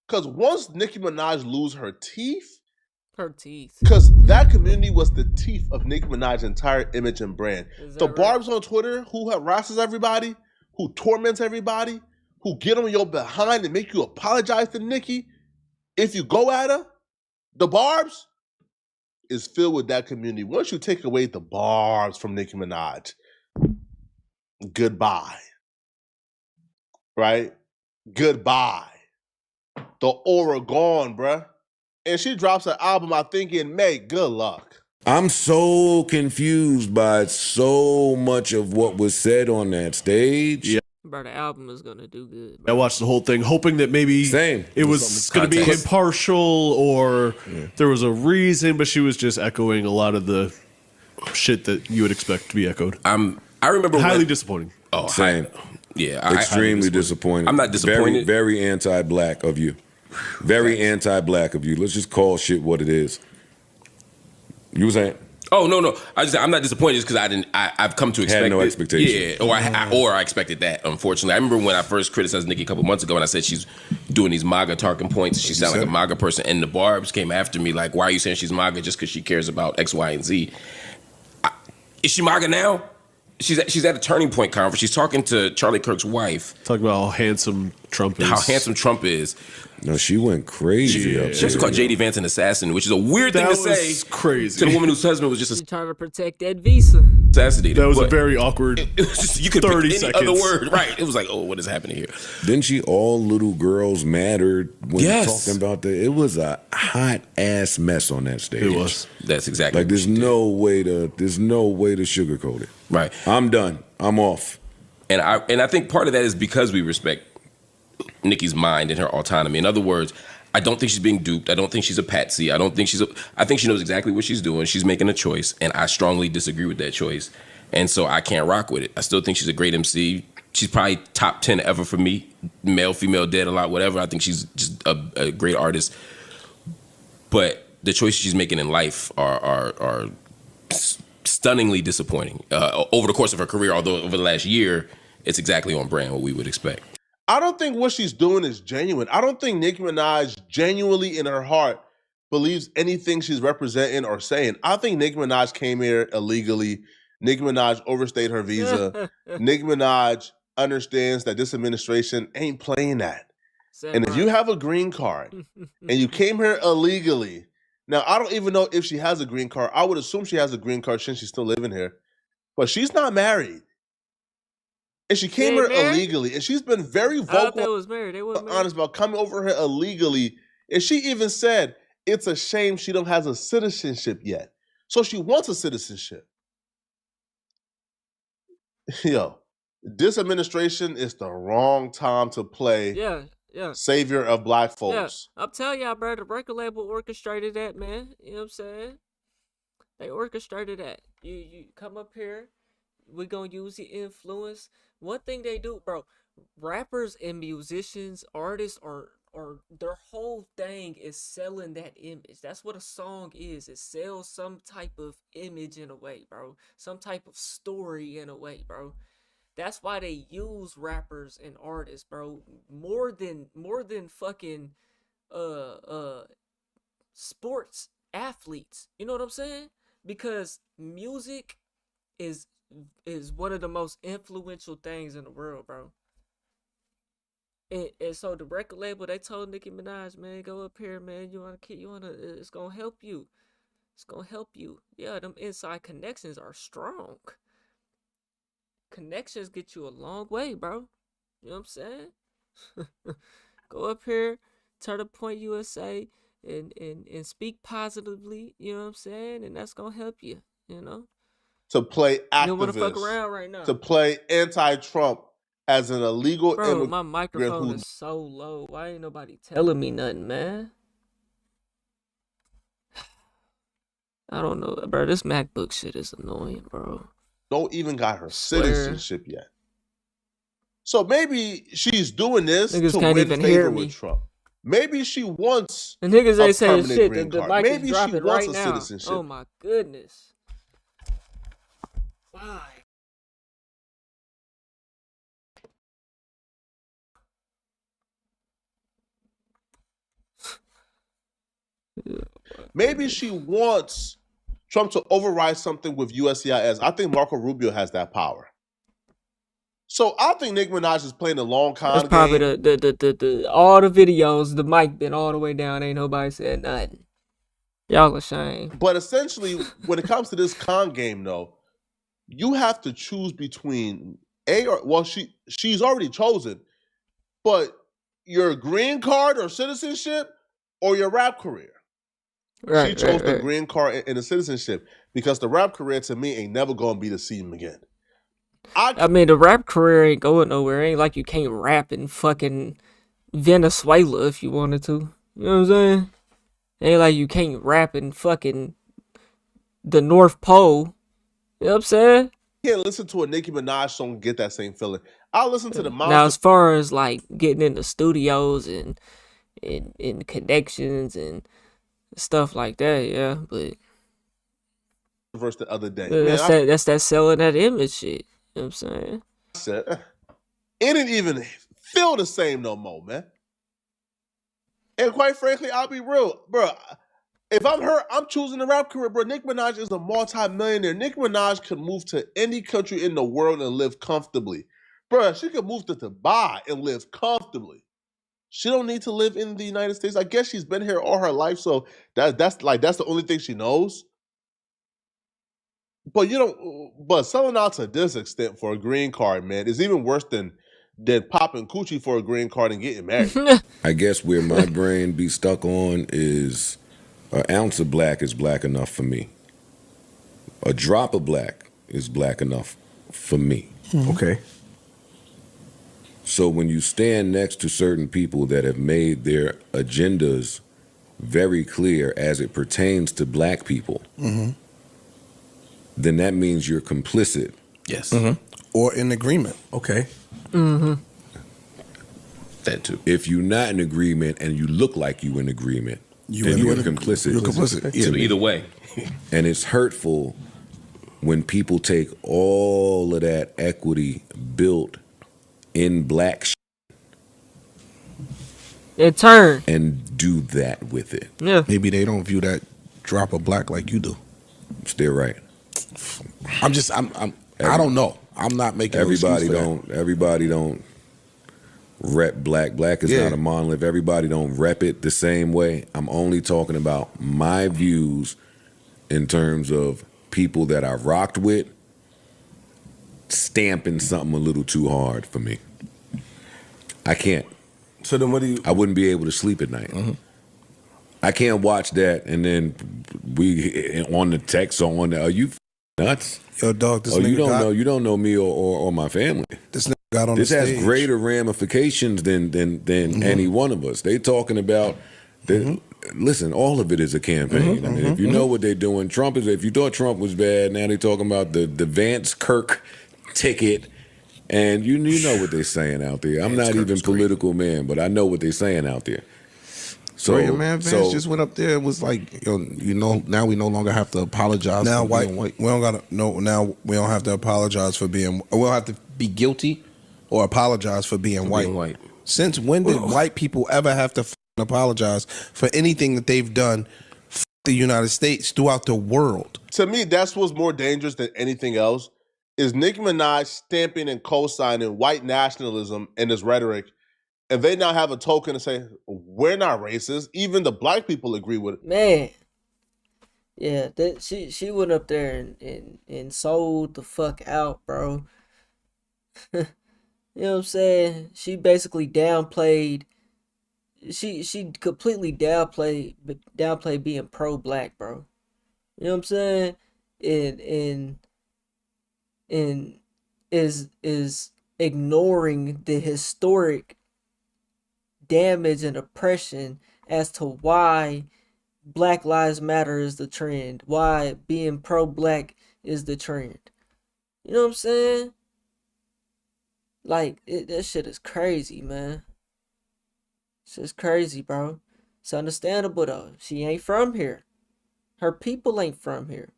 Because once Nicki Minaj lose her teeth... Her teeth. Because that community was the teeth of Nicki Minaj's entire image and brand. The barbs on Twitter who harasses everybody, who torments everybody, who get on your behind and make you apologize to Nicki if you go at her, the barbs is filled with that community. Once you take away the barbs from Nicki Minaj, goodbye. Right? Goodbye. The aura gone, bruh. And she drops an album, I think, in May. Good luck. I'm so confused by so much of what was said on that stage. Yeah. Bro, the album is gonna do good. I watched the whole thing, hoping that maybe it was going to be impartial or there was a reason, but she was just echoing a lot of the shit that you would expect to be echoed. I remember highly disappointing. Oh, Same. Yeah, Extremely disappointed. I'm not disappointed. Very, very anti-black of you. Very anti-black of you. Let's just call shit what it is. You were saying? Oh no! I'm not disappointed just because I've come to expect had no it. expectation. Yeah, or I expected that. Unfortunately, I remember when I first criticized Nicki a couple months ago, and I said she's doing these MAGA talking points. She sounds like a MAGA person, and the barbs came after me like, "Why are you saying she's MAGA just because she cares about X, Y, and Z?" Is she MAGA now? She's at a Turning Point conference. She's talking to Charlie Kirk's wife. Talking about how handsome Trump is. How handsome Trump is. No, she went crazy. She also called J.D. Vance an assassin, which is a weird thing to say. Crazy. To the woman whose husband was just She's trying to protect that visa. assassinated. That was a very awkward It was just, you could 30 pick any seconds. other word. Right. It was like, oh, what is happening here? Didn't she all little girls mattered when Yes. talking about that? It was a hot ass mess on that stage. It was. That's exactly like there's no way to sugarcoat it. Right. I'm done. I'm off. And I think part of that is because we respect Nicki's mind and her autonomy. In other words, I don't think she's being duped. I don't think she's a patsy. I think she knows exactly what she's doing. She's making a choice, and I strongly disagree with that choice. And so I can't rock with it. I still think she's a great MC. She's probably top 10 ever for me. Male, female, dead, a lot, whatever. I think she's just a great artist. But the choices she's making in life are stunningly disappointing over the course of her career, although over the last year, it's exactly on brand what we would expect. I don't think what she's doing is genuine. I don't think Nicki Minaj genuinely in her heart believes anything she's representing or saying. I think Nicki Minaj came here illegally. Nicki Minaj overstayed her visa. Nicki Minaj understands that this administration ain't playing that. And if you have a green card and you came here illegally, now I don't even know if she has a green card. I would assume she has a green card since she's still living here. But she's not married. And she came here illegally, and she's been very vocal, They was married. They wasn't married. honest about coming over here illegally. And she even said it's a shame she don't has a citizenship yet. So she wants a citizenship. Yo, this administration is the wrong time to play Yeah. savior of black folks. Yeah. I'm telling y'all, bro, the record label orchestrated that, man. You know what I'm saying? They orchestrated that. You come up here, we're gonna use your influence. One thing they do, bro, rappers and musicians, artists are their whole thing is selling that image. That's what a song is. It sells some type of image in a way, bro. Some type of story in a way, bro. That's why they use rappers and artists, bro. More than fucking sports athletes. You know what I'm saying? Because music is one of the most influential things in the world, bro. And so the record label, they told Nicki Minaj, man, go up here, man. It's gonna help you. It's gonna help you. Yeah, them inside connections are strong. Connections get you a long way, bro. You know what I'm saying? Go up here, Turning Point USA, and speak positively. You know what I'm saying? And that's gonna help you. You know. To play activist. You don't want to fuck around right now. To play anti-Trump as an illegal Bro, immigrant. my microphone is so low. Why ain't nobody telling me nothing, man? I don't know, bro. This MacBook shit is annoying, bro. Don't even got her citizenship yet. So maybe she's doing this Niggas to can't win even favor hear with me. Trump. Maybe she wants The niggas a ain't saying permanent shit. green The card. mic Maybe is she dropping wants right a now. citizenship. Oh my goodness. Why? Maybe she wants Trump to override something with USCIS. I think Marco Rubio has that power. So I think Nicki Minaj is playing a long con That's game. probably the all the videos, the mic been all the way down. Ain't nobody said nothing. Y'all ashamed. But essentially, when it comes to this con game, though, you have to choose between she's already chosen, but your green card or citizenship or your rap career. She chose the green card and the citizenship because the rap career to me ain't never gonna be the same again. I mean, the rap career ain't going nowhere. It ain't like you can't rap in fucking Venezuela if you wanted to. You know what I'm saying? It ain't like you can't rap in fucking the North Pole. You know what I'm saying? You can't listen to a Nicki Minaj song and get that same feeling. I'll listen to the Now, as far as like getting into studios and connections and stuff like that, yeah, but verse the other day. That's that selling that image shit. You know what I'm saying? It didn't even feel the same no more, man. And quite frankly, I'll be real, bro. If I'm her, I'm choosing the rap career, bro. Nicki Minaj is a multi-millionaire. Nicki Minaj could move to any country in the world and live comfortably. Bro, she could move to Dubai and live comfortably. She don't need to live in the United States. I guess she's been here all her life, so that's the only thing she knows. But but selling out to this extent for a green card, man, is even worse than popping coochie for a green card and getting married. I guess where my brain be stuck on is an ounce of black is black enough for me. A drop of black is black enough for me. Okay. So when you stand next to certain people that have made their agendas very clear as it pertains to black people, then that means you're complicit. Yes. Or in agreement. Okay. That too. If you're not in agreement and you look like you in agreement, then you're complicit. You're complicit. To me. Either way. And it's hurtful when people take all of that equity built in black in turn and do that with it. Yeah. Maybe they don't view that drop of black like you do. Still right. I don't know. I'm not making everybody no everybody don't rep black. Black is not a monolith. Everybody don't rep it the same way. I'm only talking about my views in terms of people that I rocked with stamping something a little too hard for me. I can't. So then what do you... I wouldn't be able to sleep at night. I can't watch that and then we on the text or on the, are you nuts? Yo, dog, this nigga you don't know me or my family. This nigga got on this the has stage. greater ramifications than any one of us. They talking about listen, all of it is a campaign. I mean, if you know what they're doing, if you thought Trump was bad, now they're talking about the Vance Kirk ticket, and you know what they're saying out there. I'm not even political, man, but I know what they're saying out there. So, man, Vance just went up there and was like, now we no longer have to apologize for being white. We don't gotta now we don't have to apologize for being, we don't have to be guilty or apologize for being white. Since when did white people ever have to apologize for anything that they've done for the United States throughout the world? To me, that's what's more dangerous than anything else, is Nicki Minaj stamping and co-signing white nationalism in his rhetoric. And they now have a token to say, we're not racist. Even the black people agree with it. Man. Yeah, she went up there and sold the fuck out, bro. You know what I'm saying? She basically downplayed. She completely downplayed being pro-black, bro. You know what I'm saying? And is ignoring the historic damage and oppression as to why Black Lives Matter is the trend, why being pro-black is the trend. You know what I'm saying? Like, that shit is crazy, man. It's just crazy, bro. It's understandable, though. She ain't from here. Her people ain't from here.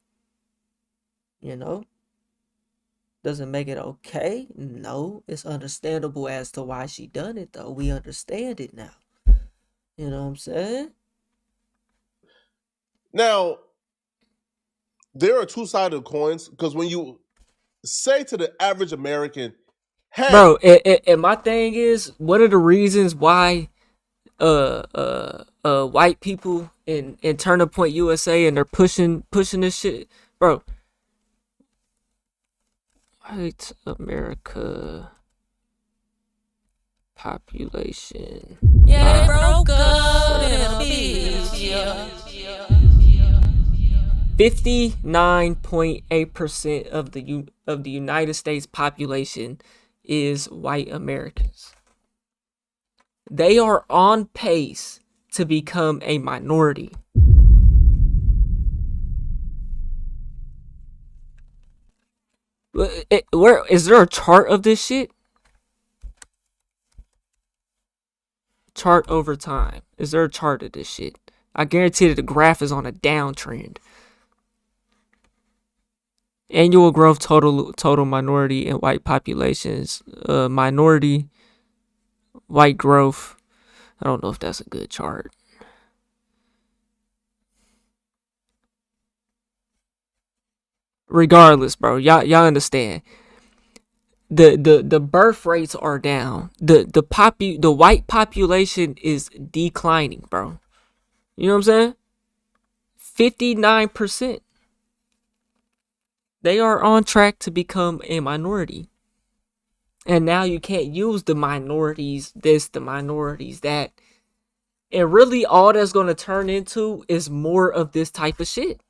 You know? Doesn't make it okay? No. It's understandable as to why she done it, though. We understand it now. You know what I'm saying? Now, there are two sides of coins because when you say to the average American, hey, bro, and my thing is, what are the reasons why white people in Turning Point USA and they're pushing this shit, bro? White America population. Yeah, they broke up in a beach, yeah. 59.8% of the United States population is white Americans. They are on pace to become a minority. Where is there a chart of this shit? Chart over time. Is there a chart of this shit? I guarantee that the graph is on a downtrend. Annual growth total minority and white populations. Minority white growth. I don't know if that's a good chart. Regardless, bro, y'all understand. The birth rates are down. The white population is declining, bro. You know what I'm saying? 59%. They are on track to become a minority. And now you can't use the minorities this, the minorities that. And really all that's going to turn into is more of this type of shit.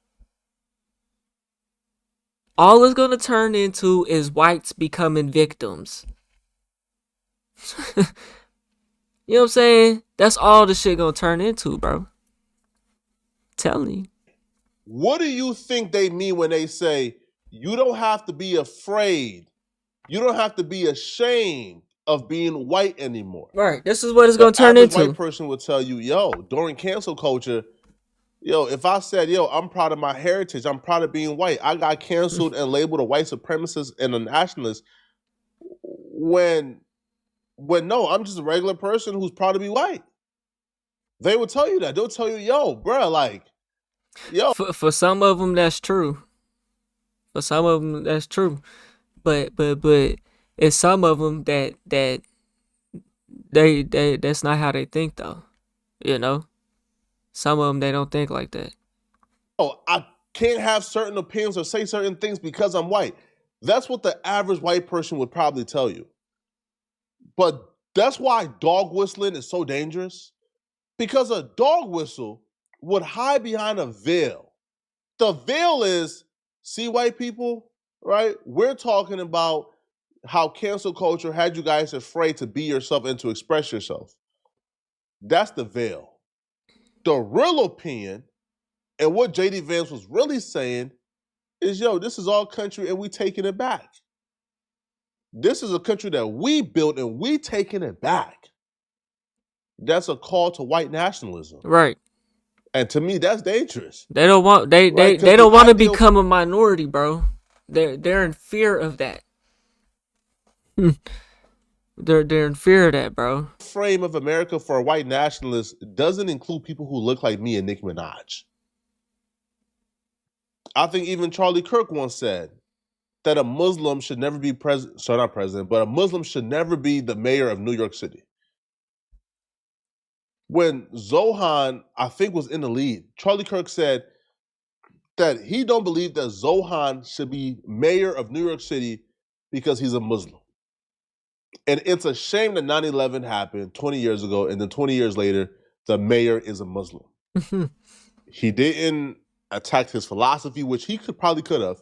All it's going to turn into is whites becoming victims. You know what I'm saying? That's all the shit going to turn into, bro. Tell me. What do you think they mean when they say you don't have to be afraid? You don't have to be ashamed of being white anymore. Right. This is what it's going to turn into. The white person would tell you, yo, during cancel culture, yo, if I said, yo, I'm proud of my heritage, I'm proud of being white, I got canceled and labeled a white supremacist and a nationalist. When no, I'm just a regular person who's proud to be white. They will tell you that. They'll tell you, yo, bro, like, yo. For some of them, that's true. For some of them, that's true. But it's some of them that that's not how they think, though. You know? Some of them, they don't think like that. Oh, I can't have certain opinions or say certain things because I'm white. That's what the average white person would probably tell you. But that's why dog whistling is so dangerous. Because a dog whistle would hide behind a veil. The veil is, see white people, right? We're talking about how cancel culture had you guys afraid to be yourself and to express yourself. That's the veil. The real opinion, and what J.D. Vance was really saying, is, yo, this is our country and we taking it back. This is a country that we built and we taking it back. That's a call to white nationalism. Right. And to me, that's dangerous. They don't want they don't want to become a minority, bro. They're in fear of that. They're in fear of that, bro. Frame of America for a white nationalist doesn't include people who look like me and Nicki Minaj. I think even Charlie Kirk once said that a Muslim should never be a Muslim should never be the mayor of New York City. When Zohan, I think, was in the lead, Charlie Kirk said that he don't believe that Zohan should be mayor of New York City because he's a Muslim. And it's a shame that 9/11 happened 20 years ago, and then 20 years later, the mayor is a Muslim. He didn't attack his philosophy, which he probably could have.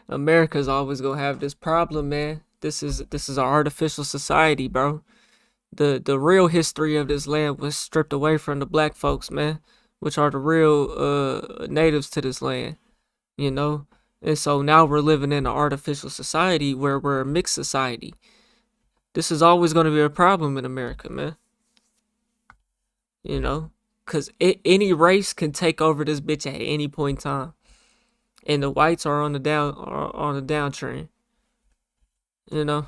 America's always gonna have this problem, man. This is an artificial society, bro. The real history of this land was stripped away from the black folks, man, which are the real natives to this land, you know? And so now we're living in an artificial society where we're a mixed society. This is always going to be a problem in America, man. You know? Because any race can take over this bitch at any point in time. And the whites are on the downtrend. You know?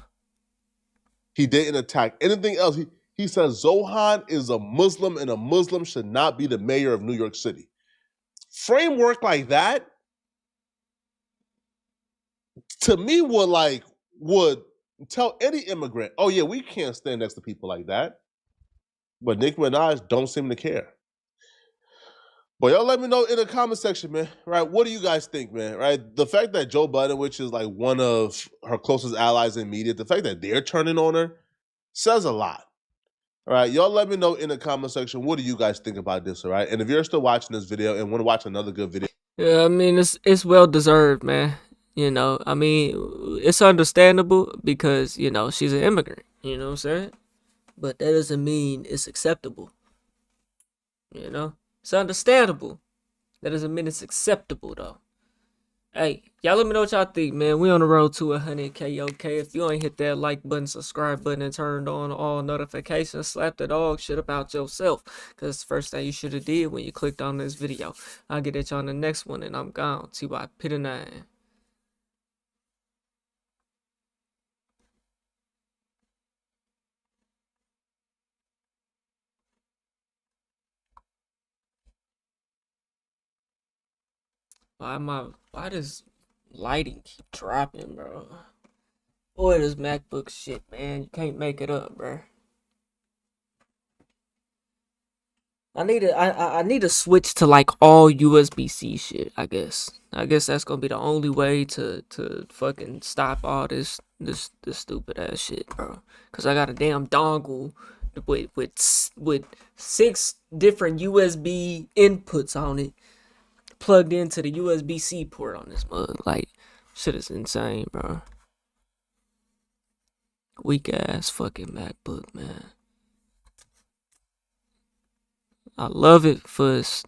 He didn't attack anything else. He says Zohan is a Muslim and a Muslim should not be the mayor of New York City. framework like that, to me, would tell any immigrant, oh yeah, we can't stand next to people like that. But Nicki Minaj don't seem to care. But y'all let me know in the comment section, man. Right? What do you guys think, man? Right? The fact that Joe Budden, which is like one of her closest allies in media, the fact that they're turning on her says a lot. All right, y'all let me know in the comment section, what do you guys think about this, all right? And if you're still watching this video and want to watch another good video. Yeah, I mean, it's well deserved, man. You know, I mean, it's understandable because, you know, she's an immigrant. You know what I'm saying? But that doesn't mean it's acceptable. You know? It's understandable. That doesn't mean it's acceptable, though. Hey, y'all let me know what y'all think, man. We on the road to 100K, okay? If you ain't hit that like button, subscribe button, and turned on all notifications, slap the dog shit about yourself. Because it's the first thing you should have did when you clicked on this video. I'll get at y'all on the next one, and I'm gone. T.Y. Pit 9. Why does lighting keep dropping, bro? Boy, this MacBook shit, man. You can't make it up, bro. I need to switch to like all USB-C shit, I guess. I guess that's gonna be the only way to fucking stop all this stupid ass shit, bro. Cause I got a damn dongle with 6 different USB inputs on it, plugged into the USB-C port on this mug. Like, shit is insane, bro. Weak ass fucking MacBook, man. I love it for its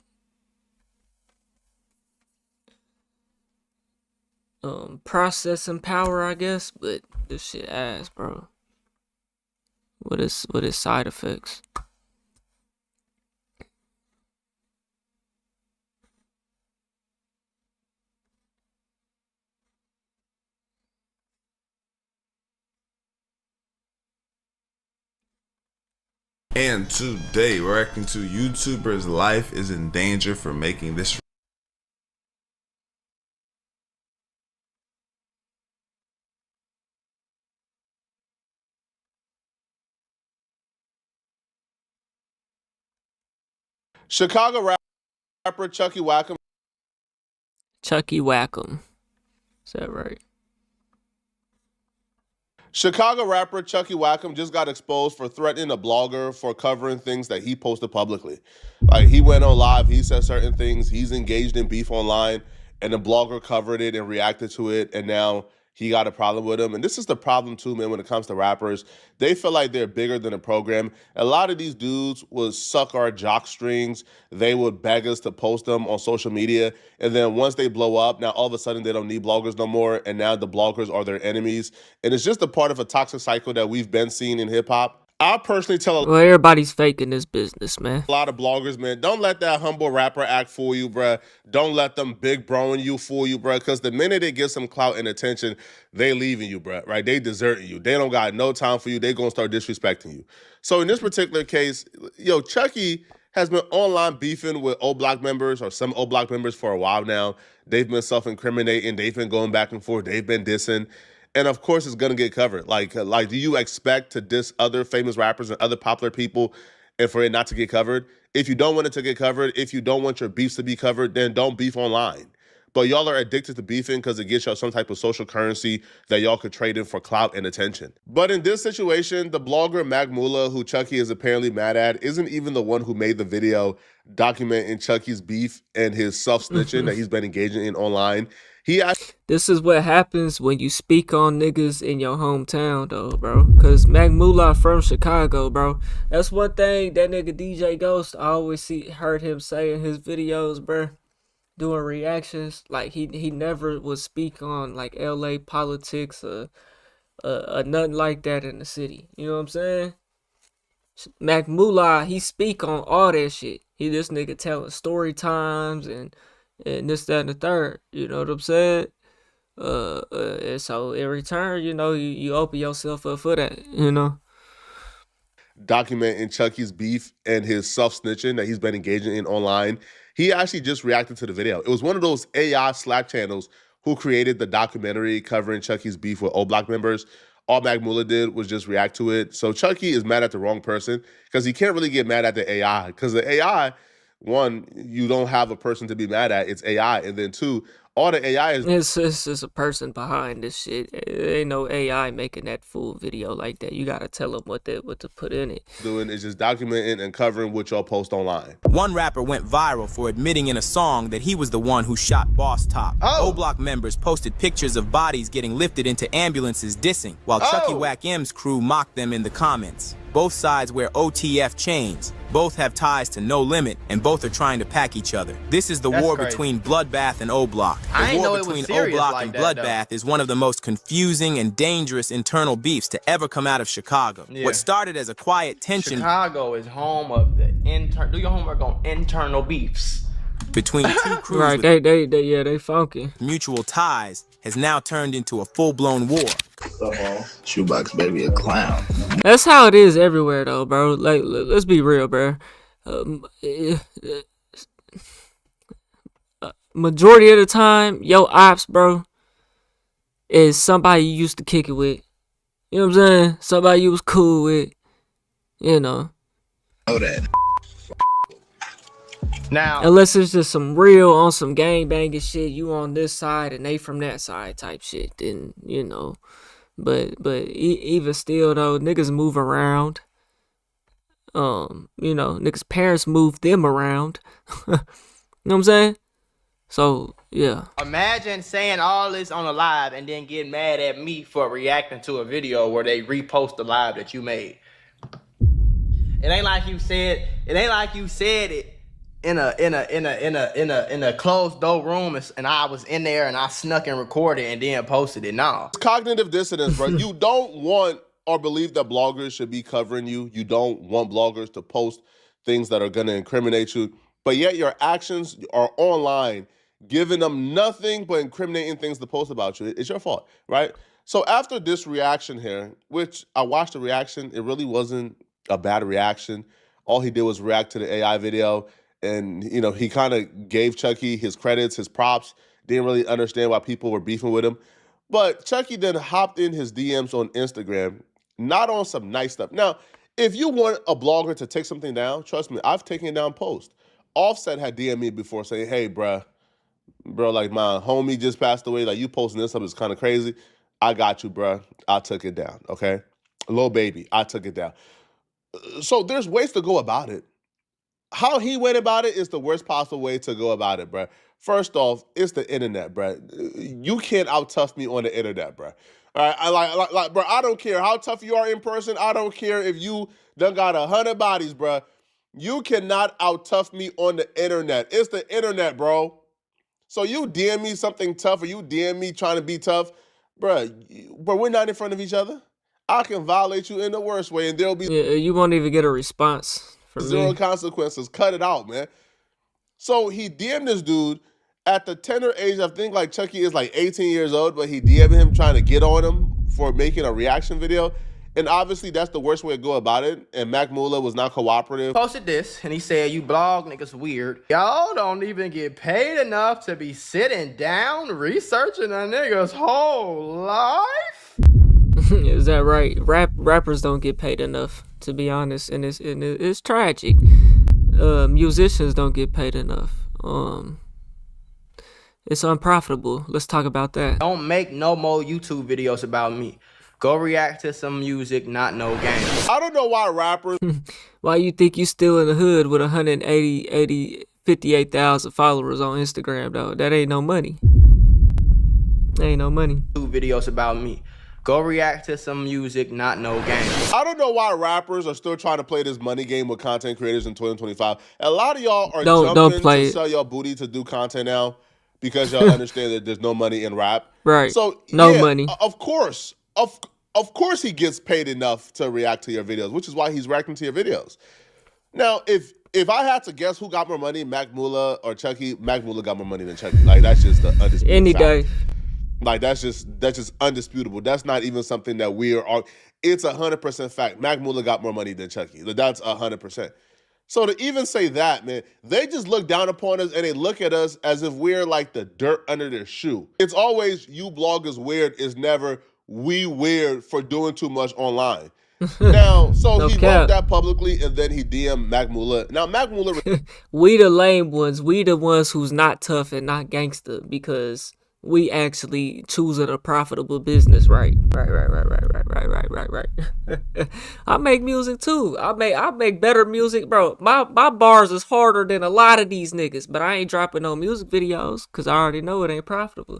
processing power, I guess, but this shit ass, bro. What is side effects? And today, we're reacting to YouTuber's life is in danger for making this. Chicago rapper Chucky Wackham. Chucky Wackham. Is that right? Chicago rapper Chucky Wackham just got exposed for threatening a blogger for covering things that he posted publicly. Like, he went on live, he said certain things, he's engaged in beef online, and the blogger covered it and reacted to it, and now he got a problem with him. And this is the problem too, man, when it comes to rappers. They feel like they're bigger than a program. A lot of these dudes would suck our jock strings. They would beg us to post them on social media. And then once they blow up, now all of a sudden they don't need bloggers no more. And now the bloggers are their enemies. And it's just a part of a toxic cycle that we've been seeing in hip hop. I personally tell well, everybody's faking this business, man. A lot of bloggers, man, don't let that humble rapper act fool you, bruh. Don't let them big broing you fool you, bruh. Because the minute they get some clout and attention, they leaving you, bruh, right? They deserting you. They don't got no time for you. They gonna start disrespecting you. So in this particular case, yo, Chucky has been online beefing with O Block members or some O Block members for a while now. They've been self-incriminating. They've been going back and forth. They've been dissing. And of course, it's gonna get covered. Like, do you expect to diss other famous rappers and other popular people, and for it not to get covered? If you don't want it to get covered, if you don't want your beefs to be covered, then don't beef online. But y'all are addicted to beefing because it gets y'all some type of social currency that y'all could trade in for clout and attention. But in this situation, the blogger Mac Mula, who Chucky is apparently mad at, isn't even the one who made the video documenting Chucky's beef and his self-snitching that he's been engaging in online. This is what happens when you speak on niggas in your hometown, though, bro. Because Mac Mula from Chicago, bro. That's one thing that nigga DJ Ghost, I always heard him say in his videos, bro. Doing reactions. Like, he never would speak on, like, LA politics or nothing like that in the city. You know what I'm saying? Mac Mula, he speak on all that shit. This nigga telling story times and this, that, and the third. You know what I'm saying? And so in return, you know, you open yourself up for that, you know. Documenting Chucky's beef and his self-snitching that he's been engaging in online. He actually just reacted to the video. It was one of those AI Slack channels who created the documentary covering Chucky's beef with O Block members. All Mac Mula did was just react to it. So Chucky is mad at the wrong person because he can't really get mad at the AI. Because the AI, one, you don't have a person to be mad at. It's AI. And then two, all the AI is... It's a person behind this shit. There ain't no AI making that full video like that. You gotta tell them what to put in it. Doing is just documenting and covering what y'all post online. One rapper went viral for admitting in a song that he was the one who shot Boss Top. O-Block members posted pictures of bodies getting lifted into ambulances dissing, while Chucky Wack M's crew mocked them in the comments. Both sides wear OTF chains. Both have ties to No Limit, and both are trying to pack each other. This is the war between Bloodbath and O-Block. The war between O-Block and Bloodbath is one of the most confusing and dangerous internal beefs to ever come out of Chicago. Yeah. What started as a quiet tension... Chicago is home of the do your homework on internal beefs. Between two crews Right, they funky. Mutual ties has now turned into a full-blown war. Shoebox baby a clown. That's how it is everywhere, though, bro. Like, let's be real, bro. Majority of the time, yo ops, bro, is somebody you used to kick it with. You know what I'm saying? Somebody you was cool with. You know. Know that. Now, unless it's just some real on some gang banging shit, you on this side and they from that side type shit, then you know. But even still though, niggas move around. You know, niggas' parents move them around. You know what I'm saying? So yeah. Imagine saying all this on a live and then getting mad at me for reacting to a video where they repost the live that you made. It ain't like you said. It ain't like you said it in a closed door room and I was in there and I snuck and recorded and then posted it. No. It's cognitive dissonance, bro. You don't want or believe that bloggers should be covering you. You don't want bloggers to post things that are going to incriminate you. But yet your actions are online, giving them nothing but incriminating things to post about you. It's your fault, right? So after this reaction here, which I watched the reaction, it really wasn't a bad reaction. All he did was react to the AI video. And, you know, he kind of gave Chucky his credits, his props, didn't really understand why people were beefing with him. But Chucky then hopped in his DMs on Instagram, not on some nice stuff. Now, if you want a blogger to take something down, trust me, I've taken down posts. Offset had DM'd me before saying, hey, bro, like my homie just passed away. Like you posting this stuff is kind of crazy. I got you, bro. I took it down, okay? Lil Baby, I took it down. So there's ways to go about it. How he went about it is the worst possible way to go about it, bro. First off, it's the internet, bro. You can't out-tough me on the internet, bro. All right, I bro, I don't care how tough you are in person. I don't care if you done got 100 bodies, bro. You cannot out-tough me on the internet. It's the internet, bro. So you DM me something tough or you DM me trying to be tough, bro, we're not in front of each other. I can violate you in the worst way and there'll be... Yeah, you won't even get a response. Zero consequences. Cut it out, man. So he DM'd this dude at the tender age, I think like Chucky is like 18 years old, but he DM'd him trying to get on him for making a reaction video. And obviously that's the worst way to go about it. And Mac Mula was not cooperative. Posted this and he said, you blog niggas weird. Y'all don't even get paid enough to be sitting down researching a nigga's whole life? Is that right? Rappers don't get paid enough, to be honest, and it's tragic. Musicians don't get paid enough. It's unprofitable. Let's talk about that. Don't make no more YouTube videos about me. Go react to some music, not no games. I don't know why rappers... Why you think you still in the hood with 58,000 followers on Instagram, though? That ain't no money. Ain't no money. Videos about me. Go react to some music, not no games. I don't know why rappers are still trying to play this money game with content creators in 2025. A lot of y'all are jumping to sell y'all booty to do content now because y'all understand that there's no money in rap. Right. So no money. Of course he gets paid enough to react to your videos, which is why he's reacting to your videos. Now, if I had to guess who got more money, Mac Mula or Chucky, Mac Mula got more money than Chucky. Like that's just the undisputed Any fact. day. Like that's just undisputable. That's not even something that we are. It's 100% fact. Mac Mula got more money than Chucky. That's 100%. So to even say that, man, they just look down upon us and they look at us as if we're like the dirt under their shoe. It's always you bloggers weird. It's never we weird for doing too much online. Now, so No he cap. wrote that publicly and then he DM'd Mac Mula. Now, Mac Mula... We the lame ones. We the ones who's not tough and not gangster because we actually choosing a profitable business. Right. I make music too. I make better music, bro. My bars is harder than a lot of these niggas, but I ain't dropping no music videos because I already know it ain't profitable.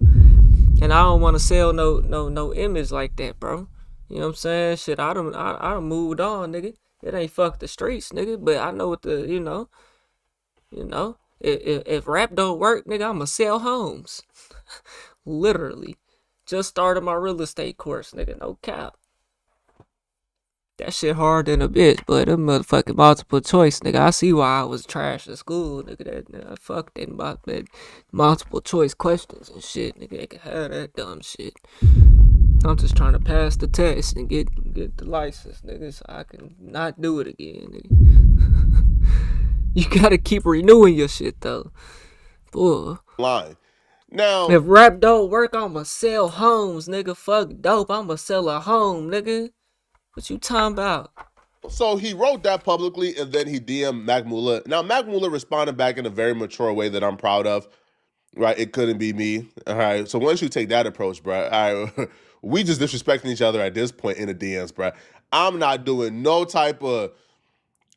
And I don't want to sell no image like that, bro. You know what I'm saying? Shit, I done moved on, nigga. It ain't fuck the streets, nigga. But I know what the, you know. If rap don't work, nigga, I'ma sell homes. Literally. Just started my real estate course, nigga. No cap. That shit hard than a bitch, but them motherfucking multiple choice, nigga. I see why I was trash at school, nigga. Fuck that multiple choice questions and shit, nigga. They can have that dumb shit. I'm just trying to pass the test and get the license, nigga, so I can not do it again, nigga. You gotta keep renewing your shit, though. Boy. Line. Now, if rap don't work, I'ma sell homes, nigga. Fuck dope, I'ma sell a home, nigga. What you talking about? So he wrote that publicly and then he DM'd Mac Mula. Now, Mac Mula responded back in a very mature way that I'm proud of. Right? It couldn't be me. All right. So once you take that approach, bro, all right, we just disrespecting each other at this point in the DMs, bro. I'm not doing no type of,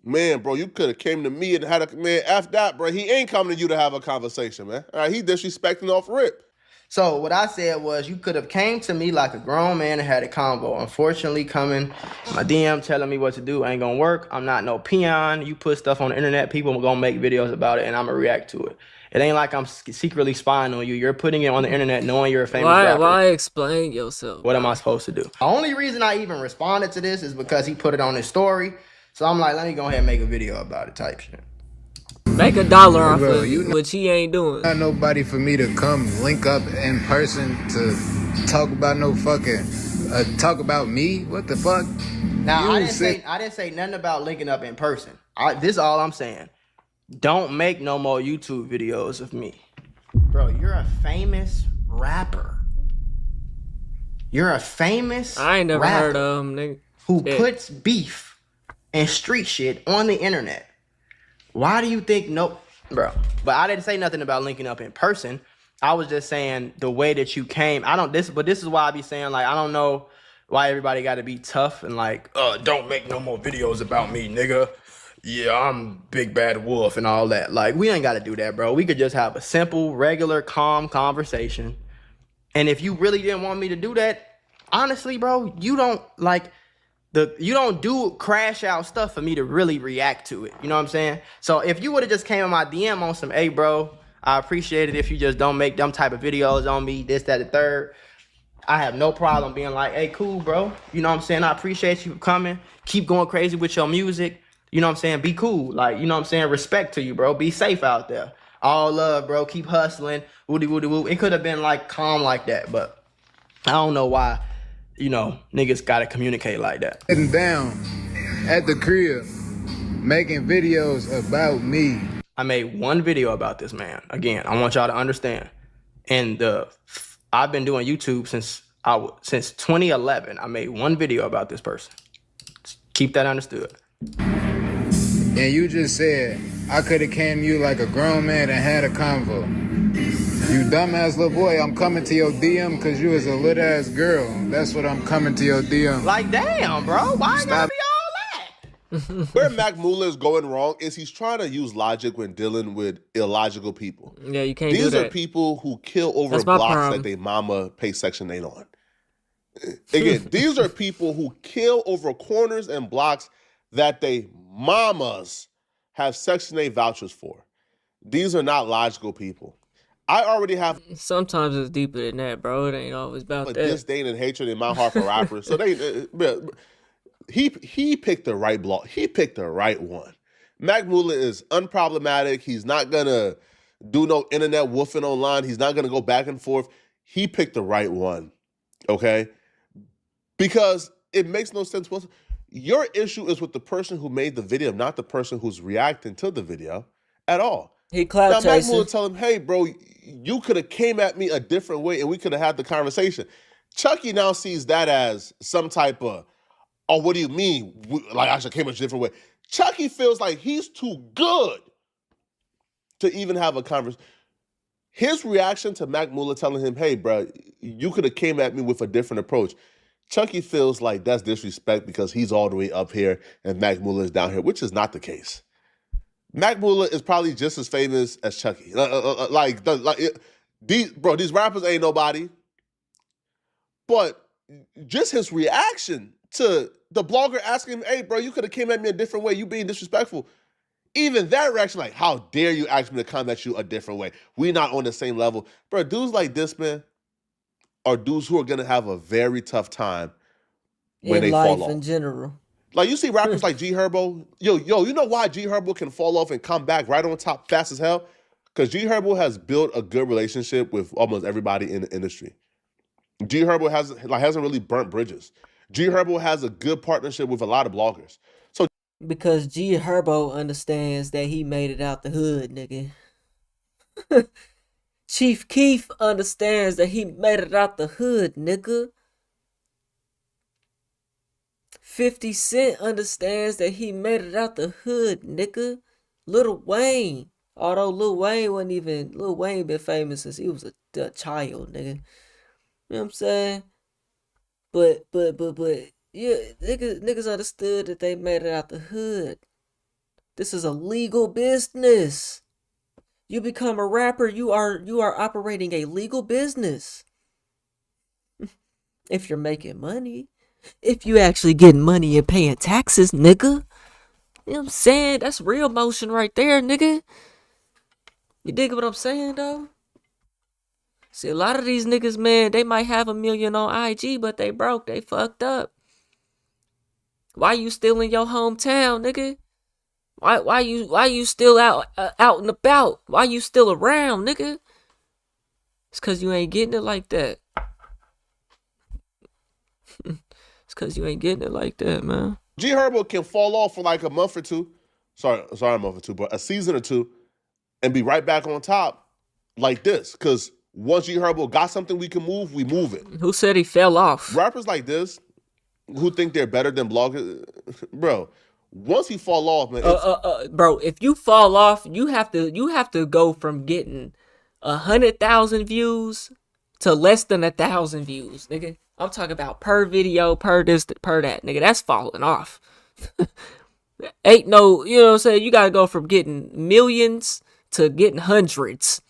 man, bro, you could have came to me and had a, man, F that, bro. He ain't coming to you to have a conversation, man. All right, he disrespecting off rip. So what I said was you could have came to me like a grown man and had a convo. Unfortunately, coming my DM telling me what to do ain't gonna work. I'm not no peon. You put stuff on the internet, people are gonna make videos about it and I'm gonna react to it. It ain't like I'm secretly spying on you. You're putting it on the internet knowing you're a famous rapper. Why explain yourself? What am I supposed to do? The only reason I even responded to this is because he put it on his story. So I'm like, let me go ahead and make a video about it type shit. Make $1 off of you, which he ain't doing. Not nobody for me to come link up in person to talk about no fucking talk about me. What the fuck? Now I didn't say nothing about linking up in person. This is all I'm saying. Don't make no more YouTube videos of me. Bro, you're a famous rapper. You're a famous I ain't never rapper heard of him, nigga. Who puts beef and street shit on the internet. Why do you think bro? But I didn't say nothing about linking up in person. I was just saying the way that you came. But this is why I be saying, like, I don't know why everybody got to be tough and like, don't make no more videos about me, nigga. Yeah, I'm Big Bad Wolf and all that. Like, we ain't got to do that, bro. We could just have a simple, regular, calm conversation. And if you really didn't want me to do that, honestly, bro, you don't do crash out stuff for me to really react to it. You know what I'm saying? So if you would have just came in my DM on some, hey, bro, I appreciate it if you just don't make them type of videos on me, this, that, the third. I have no problem being like, hey, cool, bro. You know what I'm saying? I appreciate you coming. Keep going crazy with your music. You know what I'm saying? Be cool. Like, you know what I'm saying? Respect to you, bro. Be safe out there. All love, bro. Keep hustling. Woody, woody, woo. It could have been like calm like that, but I don't know why, you know, niggas got to communicate like that. Sitting down at the crib, making videos about me. I made one video about this man. Again, I want y'all to understand. And I've been doing YouTube since 2011. I made one video about this person. Keep that understood. And you just said, I could have came to you like a grown man and had a convo. You dumbass little boy, I'm coming to your DM because you is a little ass girl. That's what I'm coming to your DM. Like, damn, bro. Why gotta be all that? Where Mac Mula is going wrong is he's trying to use logic when dealing with illogical people. Yeah, you can't do These that. are people who kill over That's my blocks problem. that they mama pay Section 8 on. Again, these are people who kill over corners and blocks that they mamas have Section 8 vouchers for. These are not logical people. I already have Sometimes it's deeper than that, bro. It ain't always about a that. disdain and hatred in my heart for rappers. So he picked the right block. He picked the right one. Mac Mula is unproblematic. He's not gonna do no internet woofing online. He's not gonna go back and forth. He picked the right one. Okay? Because it makes no sense. Your issue is with the person who made the video, not the person who's reacting to the video at all. He clout Now, Mac Mula chasing. tell him, hey, bro, you could have came at me a different way and we could have had the conversation. Chucky now sees that as some type of, oh, what do you mean? Like, I should came a different way. Chucky feels like he's too good to even have a conversation. His reaction to Mac Mula telling him, hey, bro, you could have came at me with a different approach. Chucky feels like that's disrespect because he's all the way up here and Mac Mula is down here, which is not the case. Mac Mula is probably just as famous as Chucky. These rappers ain't nobody. But just his reaction to the blogger asking him, hey, bro, you could have came at me a different way. You being disrespectful. Even that reaction, like, how dare you ask me to come at you a different way? We not on the same level. Bro, dudes like this, man, are dudes who are going to have a very tough time when they fall off. In general. Like, you see rappers like G Herbo. Yo, you know why G Herbo can fall off and come back right on top fast as hell? Because G Herbo has built a good relationship with almost everybody in the industry. G Herbo hasn't really burnt bridges. G Herbo has a good partnership with a lot of bloggers. So Because G Herbo understands that he made it out the hood, nigga. Chief Keef understands that he made it out the hood, nigga. 50 Cent understands that he made it out the hood, nigga. Lil Wayne. Although Lil Wayne been famous since he was a child, nigga. You know what I'm saying? But yeah, niggas understood that they made it out the hood. This is a legal business. You become a rapper, you are operating a legal business. If you're making money. If you actually getting money and paying taxes, nigga. You know what I'm saying? That's real motion right there, nigga. You dig what I'm saying, though? See, a lot of these niggas, man, they might have 1 million on IG, but they broke. They fucked up. Why you still in your hometown, nigga? Why you still out and about? Why you still around, nigga? It's cause you ain't getting it like that. It's cause you ain't getting it like that, man. G Herbo can fall off for like a month or two. Sorry, a month or two, but a season or two, and be right back on top like this. Cause once G Herbo got something we can move, we move it. Who said he fell off? Rappers like this, who think they're better than bloggers, bro. Once he fall off, man. Bro, if you fall off, you have to go from getting 100,000 views to less than 1,000 views, nigga. I'm talking about per video, per this, per that, nigga. That's falling off. Ain't no, you know what I'm saying? You gotta go from getting millions to getting hundreds.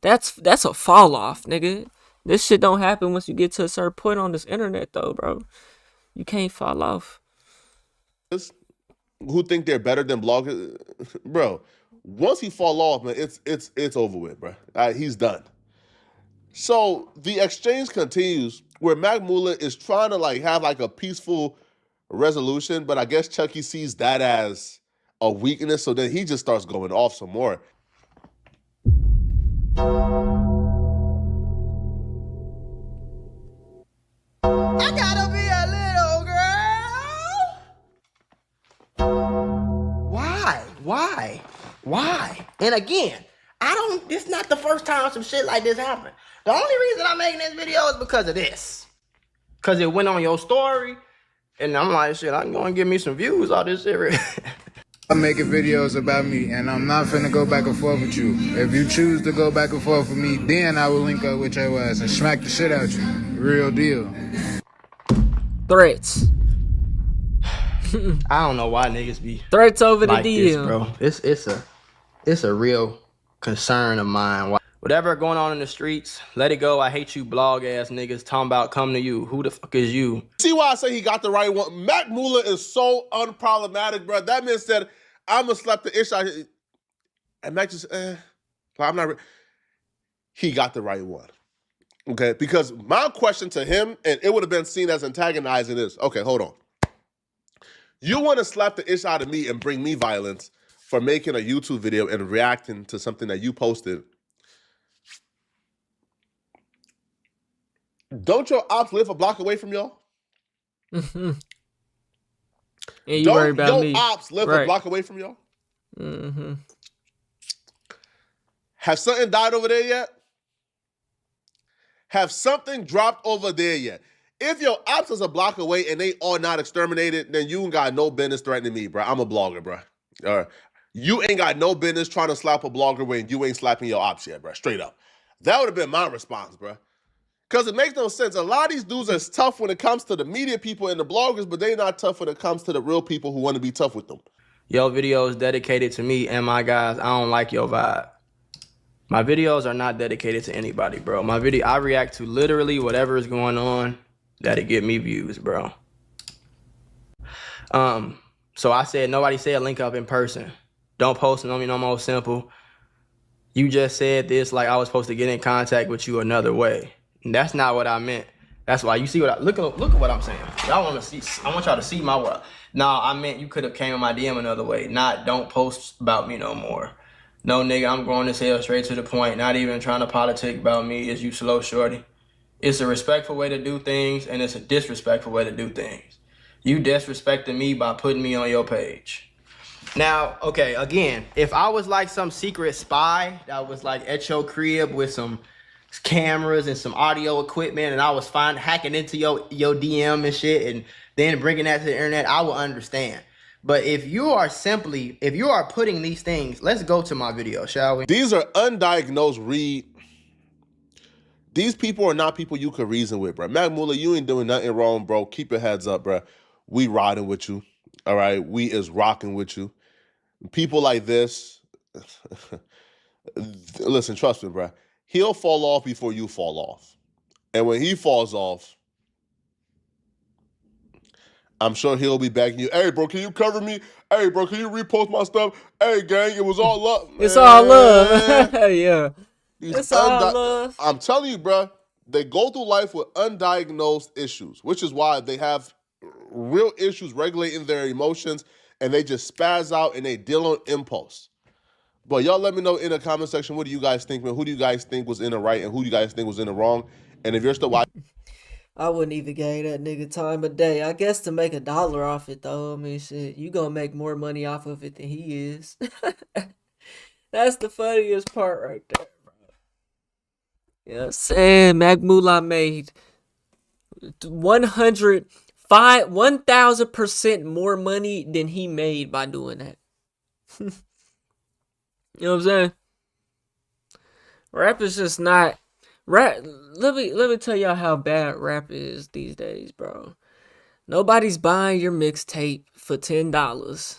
That's a fall off, nigga. This shit don't happen once you get to a certain point on this internet, though, bro. You can't fall off. Who think they're better than bloggers, bro. Once he fall off, man, it's over with, bro. He's done. So the exchange continues where Mac Mula is trying to like have like a peaceful resolution, but I guess Chucky sees that as a weakness, so then he just starts going off some more. I gotta be a little girl. Why? And again, this is not the first time some shit like this happened. The only reason I'm making this video is because of this. Because it went on your story, and I'm like, shit, I'm going to give me some views on this shit. I'm making videos about me, and I'm not finna go back and forth with you. If you choose to go back and forth with me, then I will link up with your ass and smack the shit out you. Real deal. Threats. I don't know why niggas be threats over like the this, DM, bro. It's a real concern of mine. Whatever going on in the streets, let it go. I hate you blog ass niggas talking about come to you. Who the fuck is you? See why I say he got the right one? Mac Mula is so unproblematic, bro. That man said, I'ma slap the ish out. And Mac just, I'm not. He got the right one. Okay? Because my question to him, and it would have been seen as antagonizing, is, okay, hold on. You want to slap the ish out of me and bring me violence for making a YouTube video and reacting to something that you posted. Don't your ops live a block away from y'all? And you worry about your me. ops live a block away from y'all? Mm-hmm. Has something died over there yet? Have something dropped over there yet? If your ops is a block away and they are not exterminated, then you ain't got no business threatening me, bro. I'm a blogger, bro. All right. You ain't got no business trying to slap a blogger when you ain't slapping your ops yet, bro. Straight up. That would have been my response, bro. Because it makes no sense. A lot of these dudes are tough when it comes to the media people and the bloggers, but they're not tough when it comes to the real people who want to be tough with them. Your video is dedicated to me and my guys. I don't like your vibe. My videos are not dedicated to anybody, bro. I react to literally whatever is going on that'll get me views, bro. So I said, nobody said link up in person. Don't post it on me no more. Simple. You just said this like I was supposed to get in contact with you another way. And that's not what I meant. That's why you see what look at what I'm saying. Y'all want to see? I want y'all to see my world. No, I meant you could have came in my DM another way. Not don't post about me no more. No, nigga, I'm grown as hell, straight to the point. Not even trying to politic about me. Is you slow, shorty? It's a respectful way to do things, and it's a disrespectful way to do things. You disrespecting me by putting me on your page. Now, okay, again, if I was like some secret spy that was like at your crib with some cameras and some audio equipment, and I was hacking into your DM and shit, and then bringing that to the internet, I would understand. But if you are putting these things, let's go to my video, shall we? These are undiagnosed These people are not people you could reason with, bro. Mac Mula, you ain't doing nothing wrong, bro. Keep your heads up, bro. We riding with you, all right? We is rocking with you. People like this, listen, trust me, bro. He'll fall off before you fall off. And when he falls off, I'm sure he'll be begging you, hey, bro, can you cover me? Hey, bro, can you repost my stuff? Hey, gang, it was all love. It's all love. Yeah. It's all love. I'm telling you, bro, they go through life with undiagnosed issues, which is why they have real issues regulating their emotions, and they just spaz out and they deal on impulse. But y'all let me know in the comment section, what do you guys think, man? Who do you guys think was in the right and who do you guys think was in the wrong? And if you're still watching... I wouldn't even give that nigga time of day. I guess to make $1 off it, though. I mean, shit, you gonna make more money off of it than he is. That's the funniest part right there, bro. You know what I'm saying? Mac Mula made 1,000% more money than he made by doing that. You know what I'm saying? Rap is just not... Rap, let me tell y'all how bad rap is these days, bro. Nobody's buying your mixtape for $10.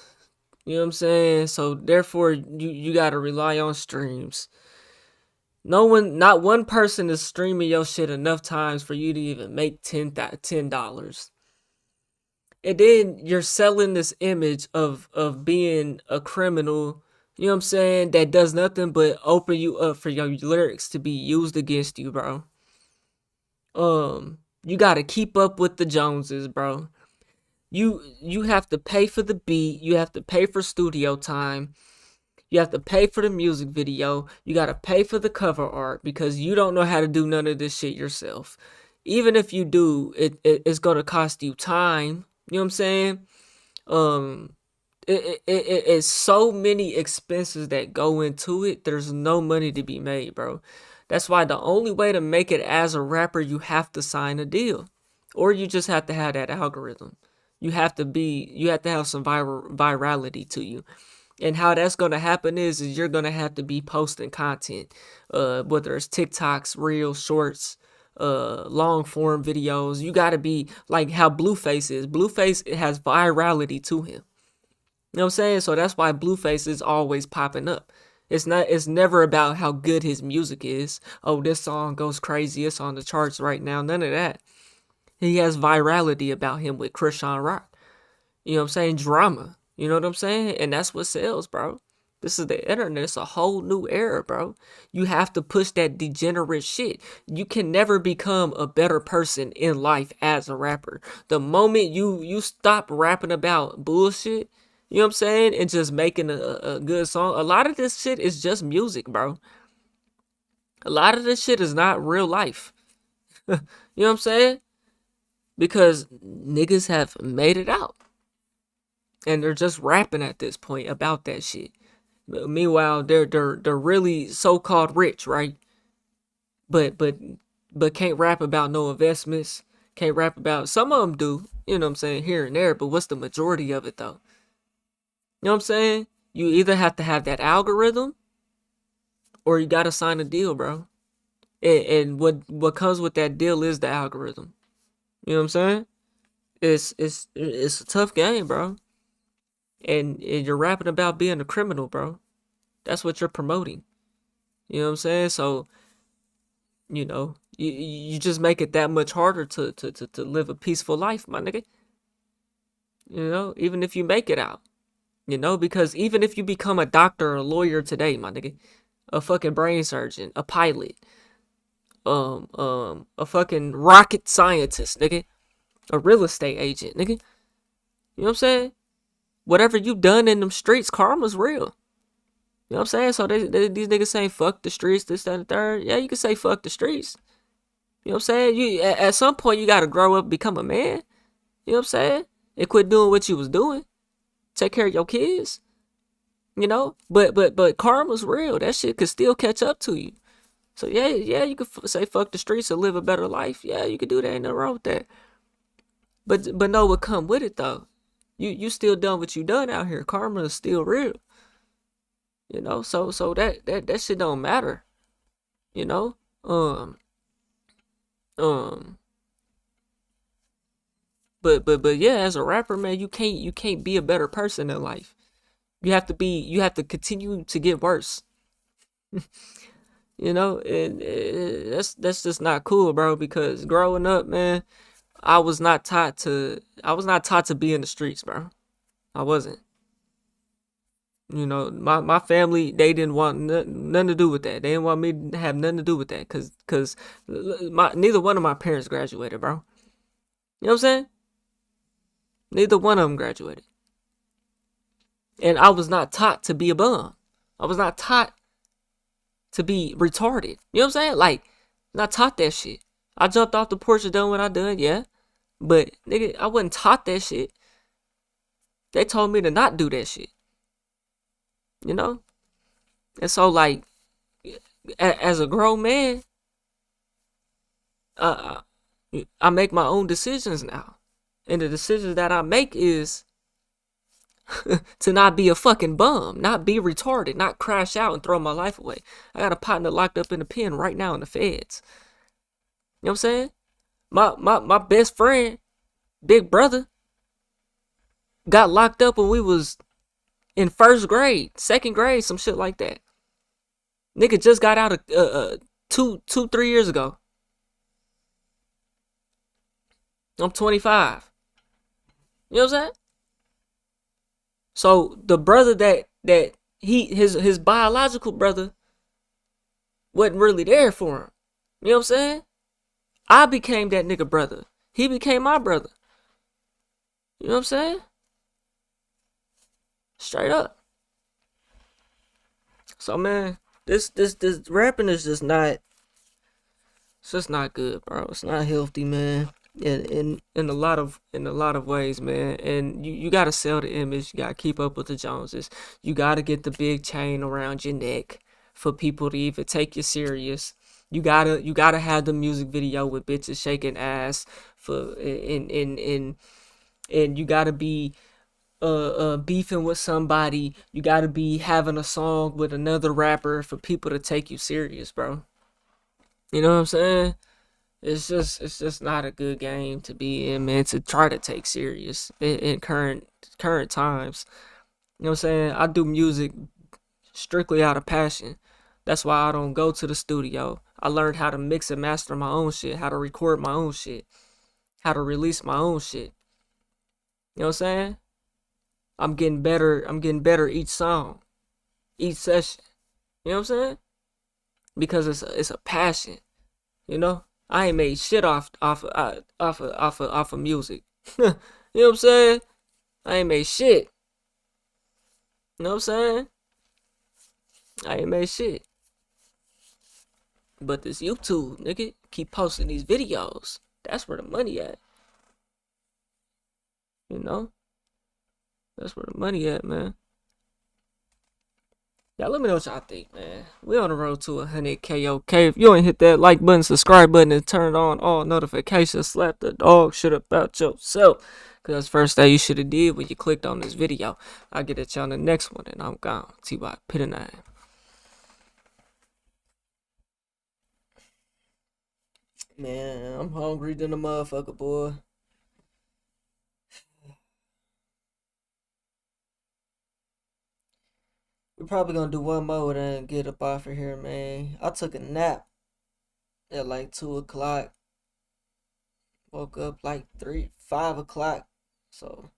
You know what I'm saying? So therefore, you gotta rely on streams. Not one person is streaming your shit enough times for you to even make $10. And then you're selling this image of being a criminal. You know what I'm saying? That does nothing but open you up for your lyrics to be used against you, bro. You gotta keep up with the Joneses, bro. You have to pay for the beat. You have to pay for studio time. You have to pay for the music video. You gotta pay for the cover art because you don't know how to do none of this shit yourself. Even if you do, it's gonna cost you time. You know what I'm saying? It's so many expenses that go into it. There's no money to be made, bro. That's why the only way to make it as a rapper, you have to sign a deal, or you just have to have that algorithm. You have to have some virality to you. And how that's going to happen is you're going to have to be posting content, whether it's TikToks, Reels, Shorts, long form videos. You got to be like how Blueface is. Blueface, it has virality to him. You know what I'm saying? So that's why Blueface is always popping up. It's never about how good his music is. Oh, this song goes crazy. It's on the charts right now. None of that. He has virality about him with Krishan Rock. You know what I'm saying? Drama. You know what I'm saying? And that's what sells, bro. This is the internet. It's a whole new era, bro. You have to push that degenerate shit. You can never become a better person in life as a rapper. The moment you stop rapping about bullshit, you know what I'm saying, and just making a good song, a lot of this shit is just music, bro. A lot of this shit is not real life. You know what I'm saying? Because niggas have made it out. and they're just rapping at this point about that shit. Meanwhile, they're really so-called rich, right? But can't rap about no investments. Can't rap about, some of them do, you know what I'm saying, here and there, but what's the majority of it though? You know what I'm saying? You either have to have that algorithm or you gotta sign a deal, bro. And what comes with that deal is the algorithm. You know what I'm saying? It's a tough game, bro. And you're rapping about being a criminal, bro. That's what you're promoting. You know what I'm saying? So, you know, you just make it that much harder to live a peaceful life, my nigga. You know, even if you make it out. You know, because even if you become a doctor or a lawyer today, my nigga, a fucking brain surgeon, a pilot, a fucking rocket scientist, nigga, a real estate agent, nigga. You know what I'm saying? Whatever you done in them streets, karma's real. You know what I'm saying? So these niggas saying fuck the streets, this, that, and the third. Yeah, you can say fuck the streets. You know what I'm saying? You at some point you gotta grow up, become a man. You know what I'm saying? And quit doing what you was doing. Take care of your kids. You know? But karma's real. That shit could still catch up to you. So yeah, you could say fuck the streets and live a better life. Yeah, you could do that. Ain't nothing wrong with that. But know what come with it though. You still done what you done out here. Karma is still real. You know, so that shit don't matter. You know? But yeah, as a rapper, man, you can't be a better person in life. You have to continue to get worse. You know, and that's just not cool, bro, because growing up, man, I was not taught to be in the streets, bro. I wasn't. You know, my family, they didn't want nothing to do with that. They didn't want me to have nothing to do with that cuz neither one of my parents graduated, bro. You know what I'm saying? Neither one of them graduated. And I was not taught to be a bum. I was not taught to be retarded. You know what I'm saying? Like, not taught that shit. I jumped off the porch and done what I done, yeah. But, nigga, I wasn't taught that shit. They told me to not do that shit. You know? And so, like, as a grown man, I make my own decisions now. And the decisions that I make is to not be a fucking bum, not be retarded, not crash out and throw my life away. I got a partner locked up in the pen right now in the feds. You know what I'm saying? My best friend, big brother, got locked up when we was in first grade, second grade, some shit like that. Nigga just got out of 3 years ago. I'm 25. You know what I'm saying? So the brother that his biological brother wasn't really there for him. You know what I'm saying? I became that nigga brother. He became my brother. You know what I'm saying? Straight up. So man, this rapping is just not, it's just not good, bro. It's not healthy, man. In a lot of ways, man. And you gotta sell the image. You gotta keep up with the Joneses. You gotta get the big chain around your neck for people to even take you serious. You gotta have the music video with bitches shaking ass and you gotta be beefing with somebody. You gotta be having a song with another rapper for people to take you serious, bro. You know what I'm saying? It's just not a good game to be in, man, to try to take serious in current times. You know what I'm saying? I do music strictly out of passion. That's why I don't go to the studio. I learned how to mix and master my own shit, how to record my own shit, how to release my own shit. You know what I'm saying? I'm getting better each song, each session. You know what I'm saying? Because it's a passion, you know? I ain't made shit off of music. You know what I'm saying? I ain't made shit. You know what I'm saying? I ain't made shit. But this YouTube, nigga, keep posting these videos. That's where the money at. You know? That's where the money at, man. Y'all let me know what y'all think, man. We on the road to 100K, okay? If you ain't hit that like button, subscribe button, and turn on all notifications, slap the dog shit about yourself. Because that's the first thing you should have did when you clicked on this video. I'll get at y'all on the next one, and I'm gone. T-Bot, Pit of 9. Man, I'm hungry than a motherfucker, boy. We're probably gonna do one more and get up off of here, man. I took a nap at like 2 o'clock. Woke up like 5 o'clock. So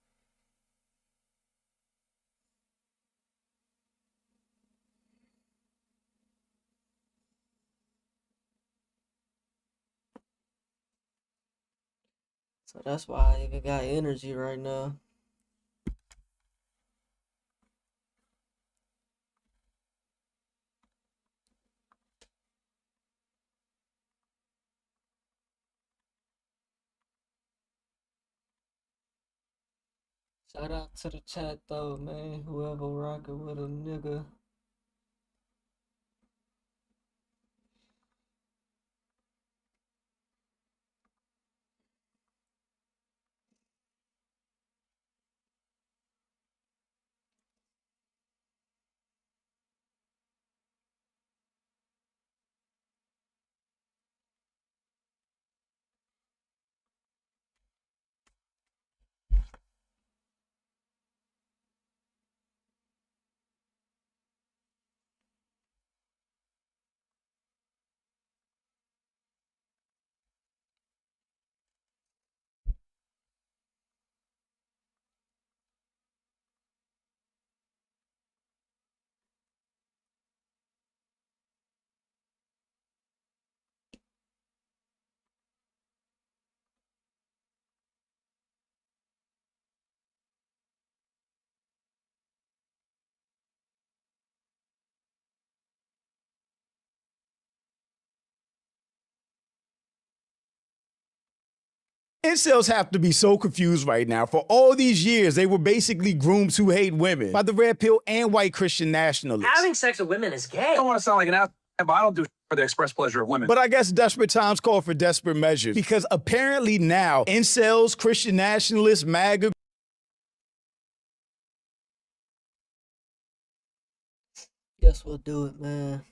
that's why I even got energy right now. Shout out to the chat though, man. Whoever rocking with a nigga. Incels have to be so confused right now. For all these years, they were basically grooms who hate women by the red pill and white Christian nationalists. Having sex with women is gay. I don't want to sound like an ass, but I don't do for the express pleasure of women. But I guess desperate times call for desperate measures, because apparently now, incels, Christian nationalists, MAGA. Guess we'll do it, man.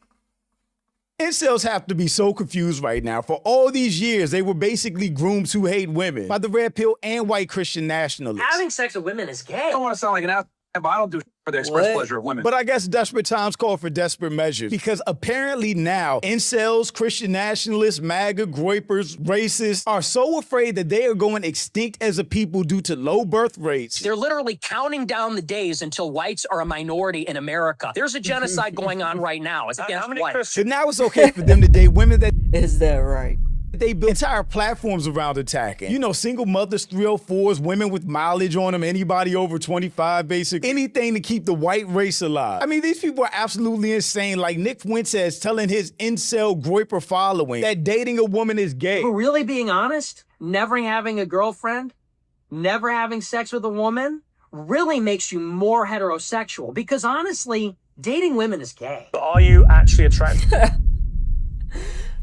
Incels have to be so confused right now. For all these years, they were basically grooms who hate women by the red pill and white Christian nationalists. Having sex with women is gay. I don't want to sound like an ass, but I don't do for the express pleasure of women. But I guess desperate times call for desperate measures, because apparently now, incels, Christian nationalists, MAGA, groypers, racists are so afraid that they are going extinct as a people due to low birth rates. They're literally counting down the days until whites are a minority in America. There's a genocide going on right now. It's against whites. So now it's okay for them to date women that... Is that right? They built entire platforms around attacking. You know, single mothers, 304s, women with mileage on them, anybody over 25, basically. Anything to keep the white race alive. I mean, these people are absolutely insane. Like Nick Fuentes telling his incel groyper following that dating a woman is gay. But really being honest, never having a girlfriend, never having sex with a woman, really makes you more heterosexual. Because honestly, dating women is gay. Are you actually attracted?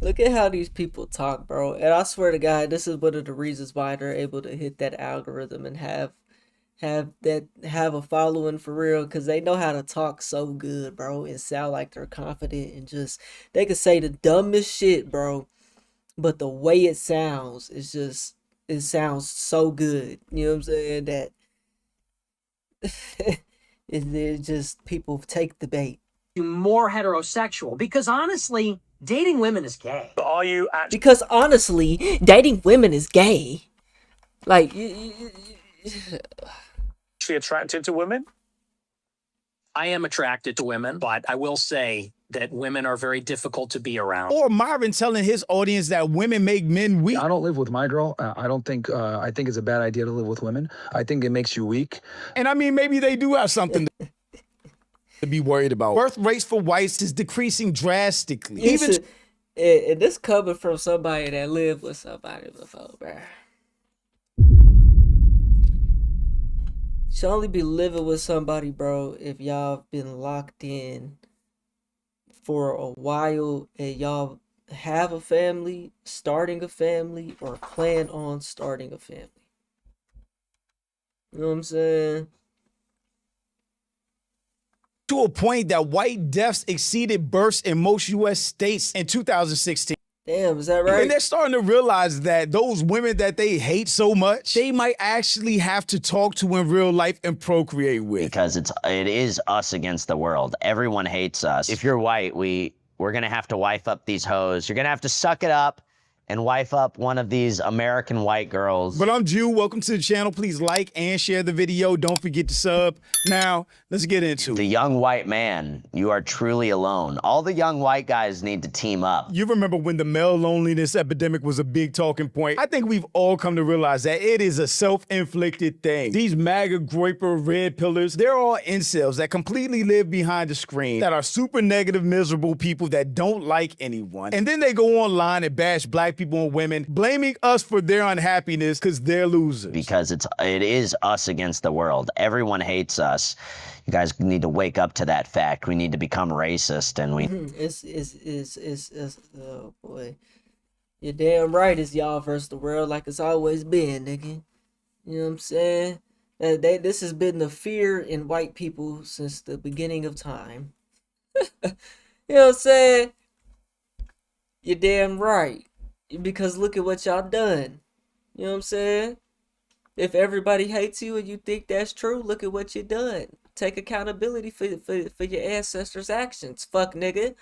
Look at how these people talk, bro. And I swear to God, this is one of the reasons why they're able to hit that algorithm and have a following for real, because they know how to talk so good, bro, and sound like they're confident, and just they can say the dumbest shit, bro, but the way it sounds is just, it sounds so good. You know what I'm saying? That it's just people take the bait. You more heterosexual, because honestly, dating women is gay. Are you actually? Because honestly, dating women is gay. Like, actually attracted to women? I am attracted to women, but I will say that women are very difficult to be around. Or Marvin telling his audience that women make men weak. I don't live with my girl. I don't think, I think it's a bad idea to live with women. I think it makes you weak. And I mean, maybe they do have something to be worried about. Birth rates for whites is decreasing drastically. And this coming from somebody that lived with somebody before, bro. should only be living with somebody, bro, if y'all been locked in for a while and y'all have a family, starting a family, or plan on starting a family. You know what I'm saying? To a point that white deaths exceeded births in most U.S. states in 2016. Damn, is that right? And they're starting to realize that those women that they hate so much, they might actually have to talk to in real life and procreate with. Because it is us against the world. Everyone hates us. If you're white, we're gonna have to wife up these hoes. You're gonna have to suck it up and wife up one of these American white girls. But I'm Jew. Welcome to the channel. Please like and share the video. Don't forget to sub. Now, let's get into it. The young white man, you are truly alone. All the young white guys need to team up. You remember when the male loneliness epidemic was a big talking point? I think we've all come to realize that it is a self-inflicted thing. These MAGA, Groyper, red pillars, they're all incels that completely live behind the screen, that are super negative, miserable people that don't like anyone. And then they go online and bash black people and women, blaming us for their unhappiness because they're losers. Because it is us against the world. Everyone hates us. You guys need to wake up to that fact. We need to become racist, and we. Oh boy, you're damn right. It's y'all versus the world, like it's always been, nigga. You know what I'm saying? This has been the fear in white people since the beginning of time. You know what I'm saying? You're damn right. Because look at what y'all done. You know what I'm saying? If everybody hates you and you think that's true, look at what you done. Take accountability for your ancestors' actions, fuck nigga.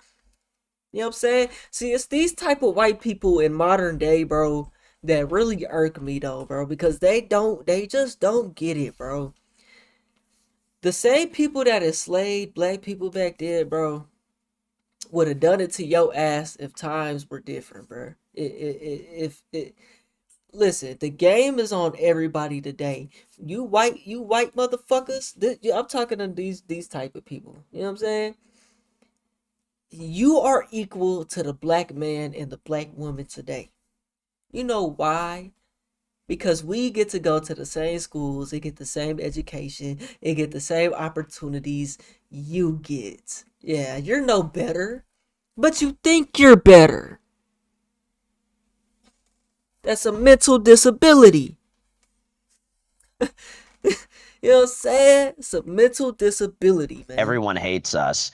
You know what I'm saying? See, it's these type of white people in modern day, bro, that really irk me though, bro, because they just don't get it, bro. The same people that enslaved black people back then, bro, would have done it to your ass if times were different, bro. Listen, the game is on everybody today. You white motherfuckers. I'm talking to these type of people. You know what I'm saying? You are equal to the black man and the black woman today. You know why? Because we get to go to the same schools, and get the same education, and get the same opportunities you get. Yeah, you're no better, but you think you're better. That's a mental disability. You know what I'm saying? It's a mental disability, man. Everyone hates us.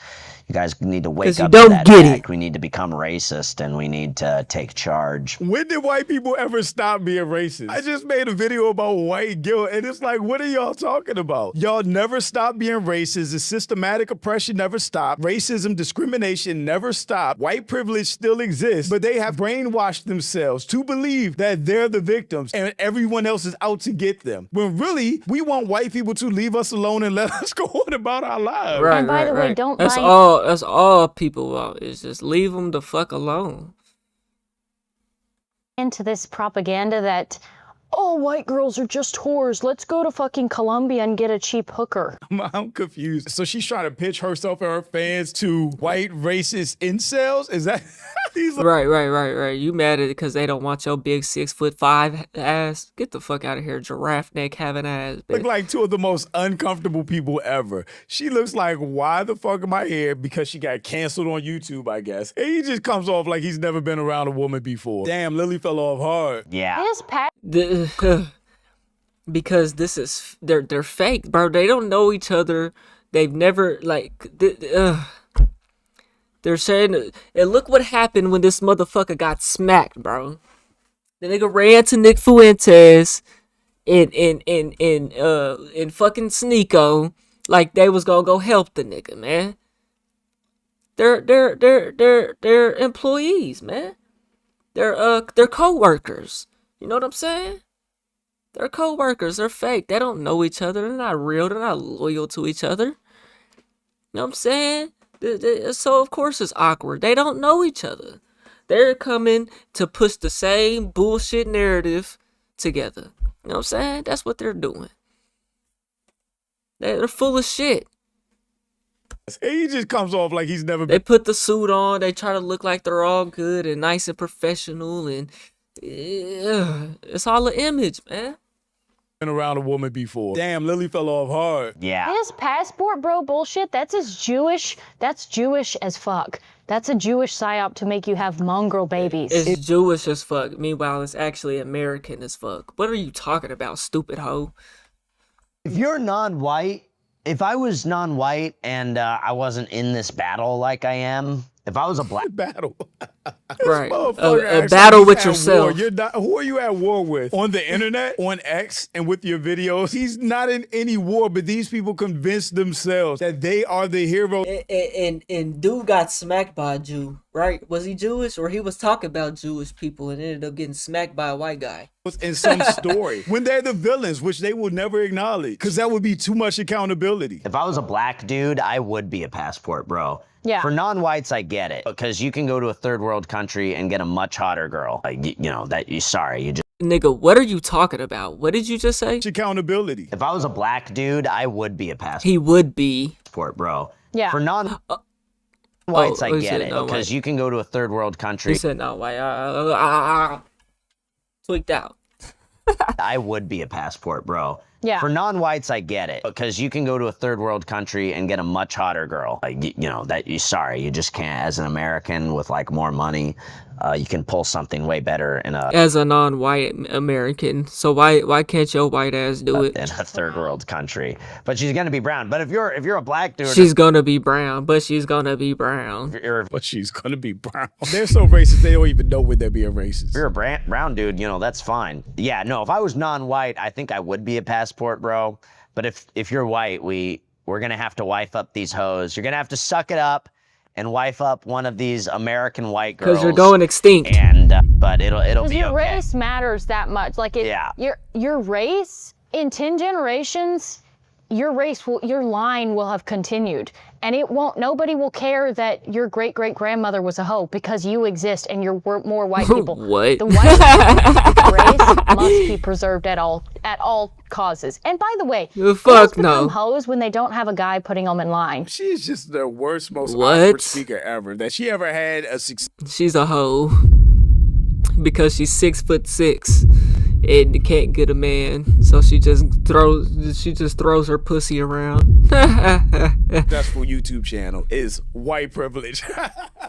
You guys need to wake you up don't to that get fact. it. We need to become racist, and we need to take charge. When did white people ever stop being racist? I just made a video about white guilt, and it's like, what are y'all talking about? Y'all never stop being racist. The systematic oppression never stopped. Racism, discrimination never stopped. White privilege still exists, but they have brainwashed themselves to believe that they're the victims and everyone else is out to get them. When really, we want white people to leave us alone and let us go on about our lives. Right, right. That's all people want, is just leave them the fuck alone. Into this propaganda that, oh, white girls are just whores. Let's go to fucking Colombia and get a cheap hooker. I'm confused. So she's trying to pitch herself and her fans to white racist incels? Is that? Right. You mad at it because they don't want your big 6'5" ass? Get the fuck out of here, giraffe neck having ass. Bitch. Look like two of the most uncomfortable people ever. She looks like, why the fuck am I here? Because she got canceled on YouTube, I guess. And he just comes off like he's never been around a woman before. Damn, Lily fell off hard. Yeah. Because this is they're fake, bro. They don't know each other. They've never they're saying, and look what happened when this motherfucker got smacked, bro. The nigga ran to Nick Fuentes in fucking Sneeko like they was gonna go help the nigga, man. They're employees, man. They're co-workers. You know what I'm saying? They're co-workers. They're fake. They don't know each other. They're not real. They're not loyal to each other. You know what I'm saying? So of course it's awkward. They don't know each other. They're coming to push the same bullshit narrative together. You know what I'm saying? That's what they're doing. They're full of shit. He just comes off like he's never been. They put the suit on. They try to look like they're all good and nice and professional, and it's all an image, man. been around a woman before. Damn, Lily fell off hard. Yeah. His passport bro bullshit, that's Jewish as fuck. That's a Jewish psyop to make you have mongrel babies. It's Jewish as fuck. Meanwhile, it's actually American as fuck. What are you talking about, stupid hoe? If you're non-white, if I was non-white and I wasn't in this battle like I am, if I was a black battle, right? A battle with yourself. You're not, who are you at war with? On the internet, on X, and with your videos? He's not in any war, but these people convince themselves that they are the hero. And dude got smacked by a Jew, right? Was he Jewish, or he was talking about Jewish people and ended up getting smacked by a white guy? In some story, when they're the villains, which they will never acknowledge, because that would be too much accountability. If I was a black dude, I would be a passport bro. Yeah. For non-whites, I get it, because you can go to a third world country and get a much hotter girl. You know that you just. Nigga, what are you talking about? What did you just say? Accountability. If I was a black dude, I would be a passport. He would be. Passport bro. Yeah. For non-whites, I get it, because you can go to a third world country. He said no white. Tweaked out. I would be a passport bro. Yeah. For non-whites, I get it, because you can go to a third world country and get a much hotter girl. You know that you just can't. As an American with like more money, you can pull something way better in a. As a non-white American, so why can't your white ass do it in a third world country? But she's gonna be brown. But if you're a black dude, she's gonna be brown. But she's gonna be brown. But she's gonna be brown. They're so racist they don't even know when they're being racist. If you're a brown dude, that's fine. Yeah, no. If I was non-white, I think I would be a passport bro. But if you're white, we're gonna have to wife up these hoes. You're gonna have to suck it up and wife up one of these American white girls. Because you're going extinct. And but it'll be your okay. race matters that much. Like your race in 10 generations, your line will have continued, and nobody will care that your great grandmother was a hoe because you exist and you're more white people. What? The white race must be preserved at all causes. And by the way, fuck become no. hoes when they don't have a guy putting them in line. She's just the worst, most awkward speaker ever. That she ever had a success. She's a hoe because she's 6'6" and can't get a man, so she just throws her pussy around. Successful YouTube channel is white privilege.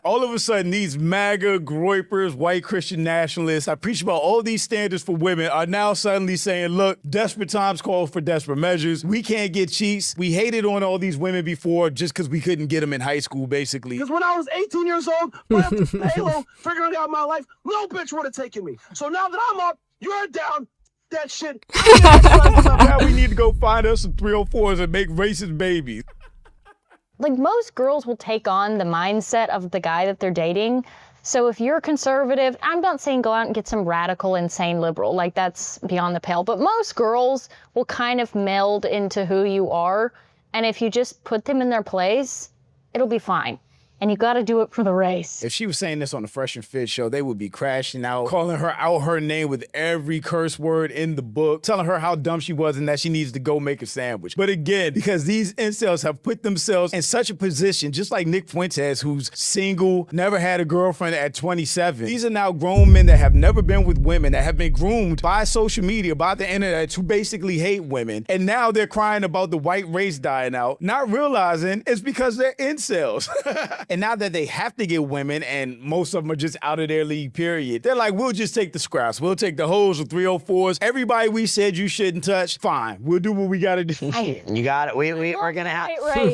All of a sudden, these MAGA groypers, white Christian nationalists, I preach about all these standards for women, are now suddenly saying, look, desperate times call for desperate measures. We can't get cheats. We hated on all these women before just because we couldn't get them in high school, basically. Because when I was 18 years old, playing Halo, figuring out my life, no bitch would have taken me. So now that I'm up, you're down. That shit. Now we need to go find us some 304s and make racist babies. Like, most girls will take on the mindset of the guy that they're dating. So if you're conservative, I'm not saying go out and get some radical, insane liberal. Like, that's beyond the pale. But most girls will kind of meld into who you are. And if you just put them in their place, it'll be fine. And you gotta do it for the race. If she was saying this on the Fresh and Fit show, they would be crashing out, calling her out her name with every curse word in the book, telling her how dumb she was and that she needs to go make a sandwich. But again, because these incels have put themselves in such a position, just like Nick Fuentes, who's single, never had a girlfriend at 27. These are now grown men that have never been with women, that have been groomed by social media, by the internet, to basically hate women. And now they're crying about the white race dying out, not realizing it's because they're incels. And now that they have to get women, and most of them are just out of their league, period, they're like, we'll just take the scraps. We'll take the hoes with 304s. Everybody we said you shouldn't touch, fine. We'll do what we got to do. You got it. We're going to have...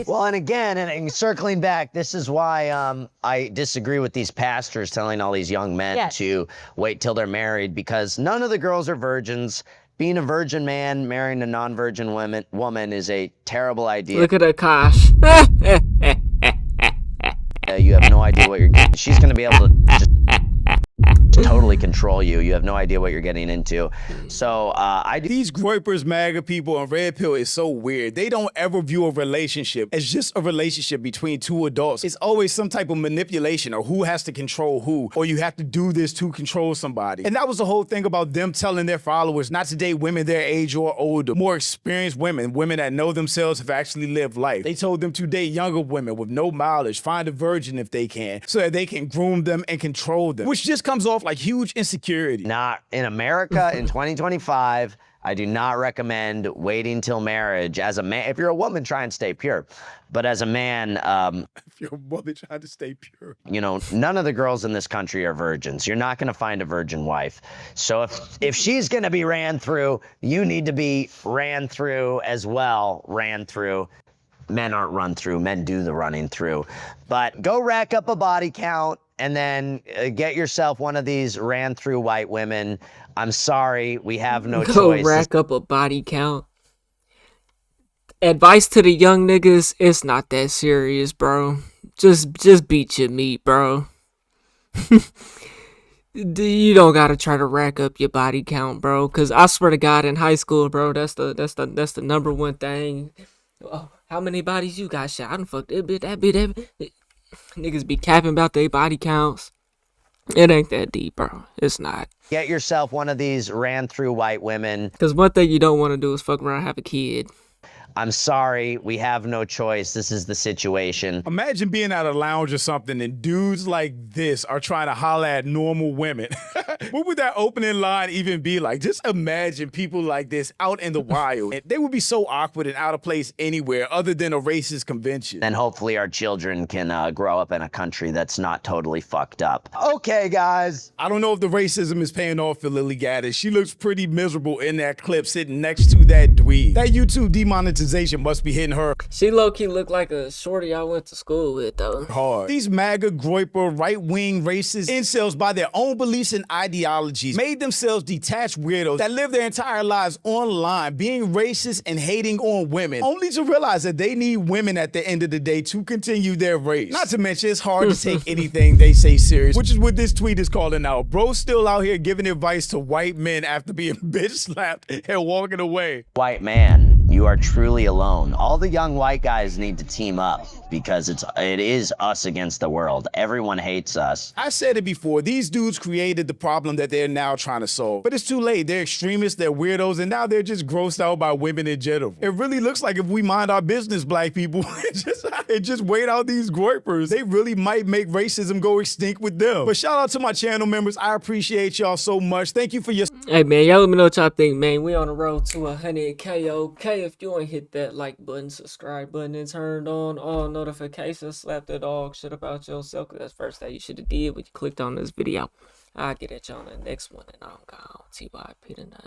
Well, and again, and circling back, this is why I disagree with these pastors telling all these young men to wait till they're married, because none of the girls are virgins. Being a virgin man marrying a non-virgin woman is a terrible idea. Look at Akash. You have no idea what you're getting. She's going to be able to just totally control you. You have no idea what you're getting into. So these groypers, MAGA people, and Red Pill is so weird. They don't ever view a relationship as just a relationship between two adults. It's always some type of manipulation, or who has to control who, or you have to do this to control somebody. And that was the whole thing about them telling their followers not to date women their age or older, more experienced women that know themselves, have actually lived life. They told them to date younger women with no mileage, find a virgin if they can, so that they can groom them and control them, which just comes off like huge huge insecurity. Not in America in 2025. I do not recommend waiting till marriage. As a man, if you're a woman, try and stay pure. But as a man, If you're a woman trying to stay pure. you know, none of the girls in this country are virgins. You're not going to find a virgin wife. So if she's going to be ran through, you need to be ran through as well. Ran through. Men aren't run through. Men do the running through. But go rack up a body count and then get yourself one of these ran through white women. I'm sorry, we have no Go choice. rack up a body count. Advice to the young niggas, it's not that serious, bro. Just beat your meat, bro. You don't gotta try to rack up your body count, bro. Cause I swear to God, in high school, bro, that's the number one thing. Oh, how many bodies you got shot? I done fucked that bit. Niggas be capping about their body counts. It ain't that deep, bro. It's not. Get yourself one of these ran through white women. Cause one thing you don't want to do is fuck around and have a kid. I'm sorry, we have no choice. This is the situation. Imagine being at a lounge or something and dudes like this are trying to holler at normal women. What would that opening line even be like? Just imagine people like this out in the wild. They would be so awkward and out of place anywhere other than a racist convention. And hopefully our children can grow up in a country that's not totally fucked up. Okay, guys. I don't know if the racism is paying off for Lily Gaddis. She looks pretty miserable in that clip sitting next to that dweeb. That YouTube demonetization must be hitting her She low-key looked like a shorty I went to school with, though. hard. These MAGA, groiper, right-wing racist incels, by their own beliefs and ideologies, made themselves detached weirdos that live their entire lives online, being racist and hating on women, only to realize that they need women at the end of the day to continue their race. Not to mention, it's hard to take anything they say serious, which is what this tweet is calling out. Bro's still out here giving advice to white men after being bitch slapped and walking away. White man, you are truly alone. All the young white guys need to team up because it is us against the world. Everyone hates us. I said it before, these dudes created the problem that they're now trying to solve. But it's too late. They're extremists, they're weirdos, and now they're just grossed out by women in general. It really looks like if we mind our business, black people, and just wait out these groipers, they really might make racism go extinct with them. But shout out to my channel members. I appreciate y'all so much. Thank you for your... Hey, man, y'all let me know what y'all think, man. We on the road to 100K, okay? If you ain't hit that like button, subscribe button, and turned on all notifications, slap the dog shit about yourself, because that's the first thing you should have did when you clicked on this video. I'll get at y'all on the next one, and I'm gone. TYP tonight.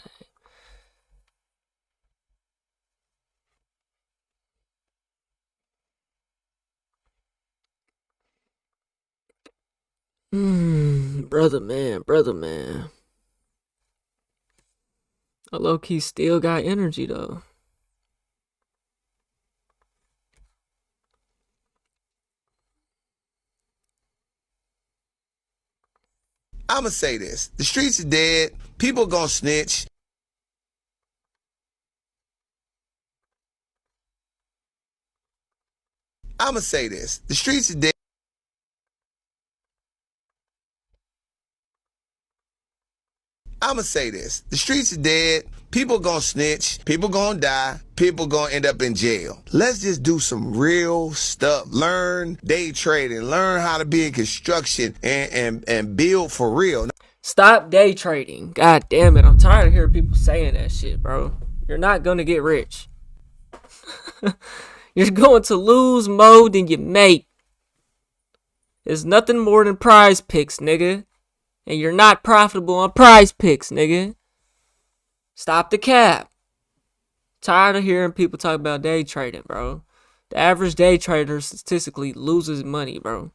Brother man. I low-key still got energy, though. I'ma say this. The streets are dead. People gonna snitch. I'ma say this. The streets are dead. I'ma say this. The streets are dead. People gonna snitch. People gonna die. People gonna end up in jail. Let's just do some real stuff. Learn day trading. Learn how to be in construction and build for real. Stop day trading. God damn it. I'm tired of hearing people saying that shit, bro. You're not gonna get rich. You're going to lose more than you make. It's nothing more than prize picks, nigga. And you're not profitable on prize picks, nigga. Stop the cap. Tired of hearing people talk about day trading, bro. The average day trader statistically loses money, bro.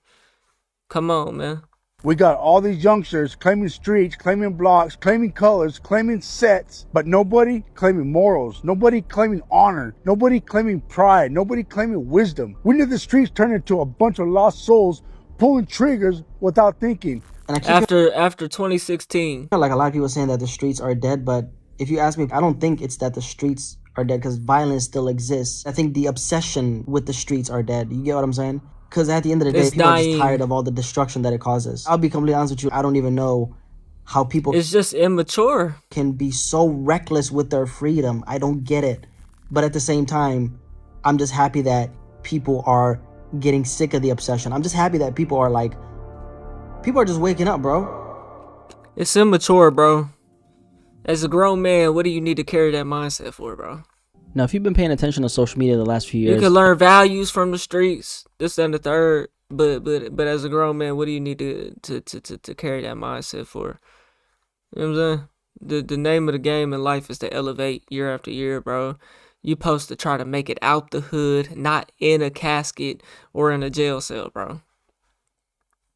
Come on, man. We got all these youngsters claiming streets, claiming blocks, claiming colors, claiming sets, but nobody claiming morals, nobody claiming honor, nobody claiming pride, nobody claiming wisdom. When did the streets turn into a bunch of lost souls pulling triggers without thinking? After 2016. Like a lot of people saying that the streets are dead, but if you ask me, I don't think it's that the streets are dead because violence still exists. I think the obsession with the streets are dead. You get what I'm saying? Because at the end of the day, people are just tired of all the destruction that it causes. I'll be completely honest with you. I don't even know how people... It's just immature. ...can be so reckless with their freedom. I don't get it. But at the same time, I'm just happy that people are getting sick of the obsession. I'm just happy that people are like... People are just waking up, bro. It's immature, bro. As a grown man, what do you need to carry that mindset for, bro? Now, if you've been paying attention to social media the last few years, You can learn values from the streets, this and the third. But as a grown man, what do you need to carry that mindset for? You know what I'm saying? The name of the game in life is to elevate year after year, bro. You supposed to try to make it out the hood, not in a casket or in a jail cell, bro.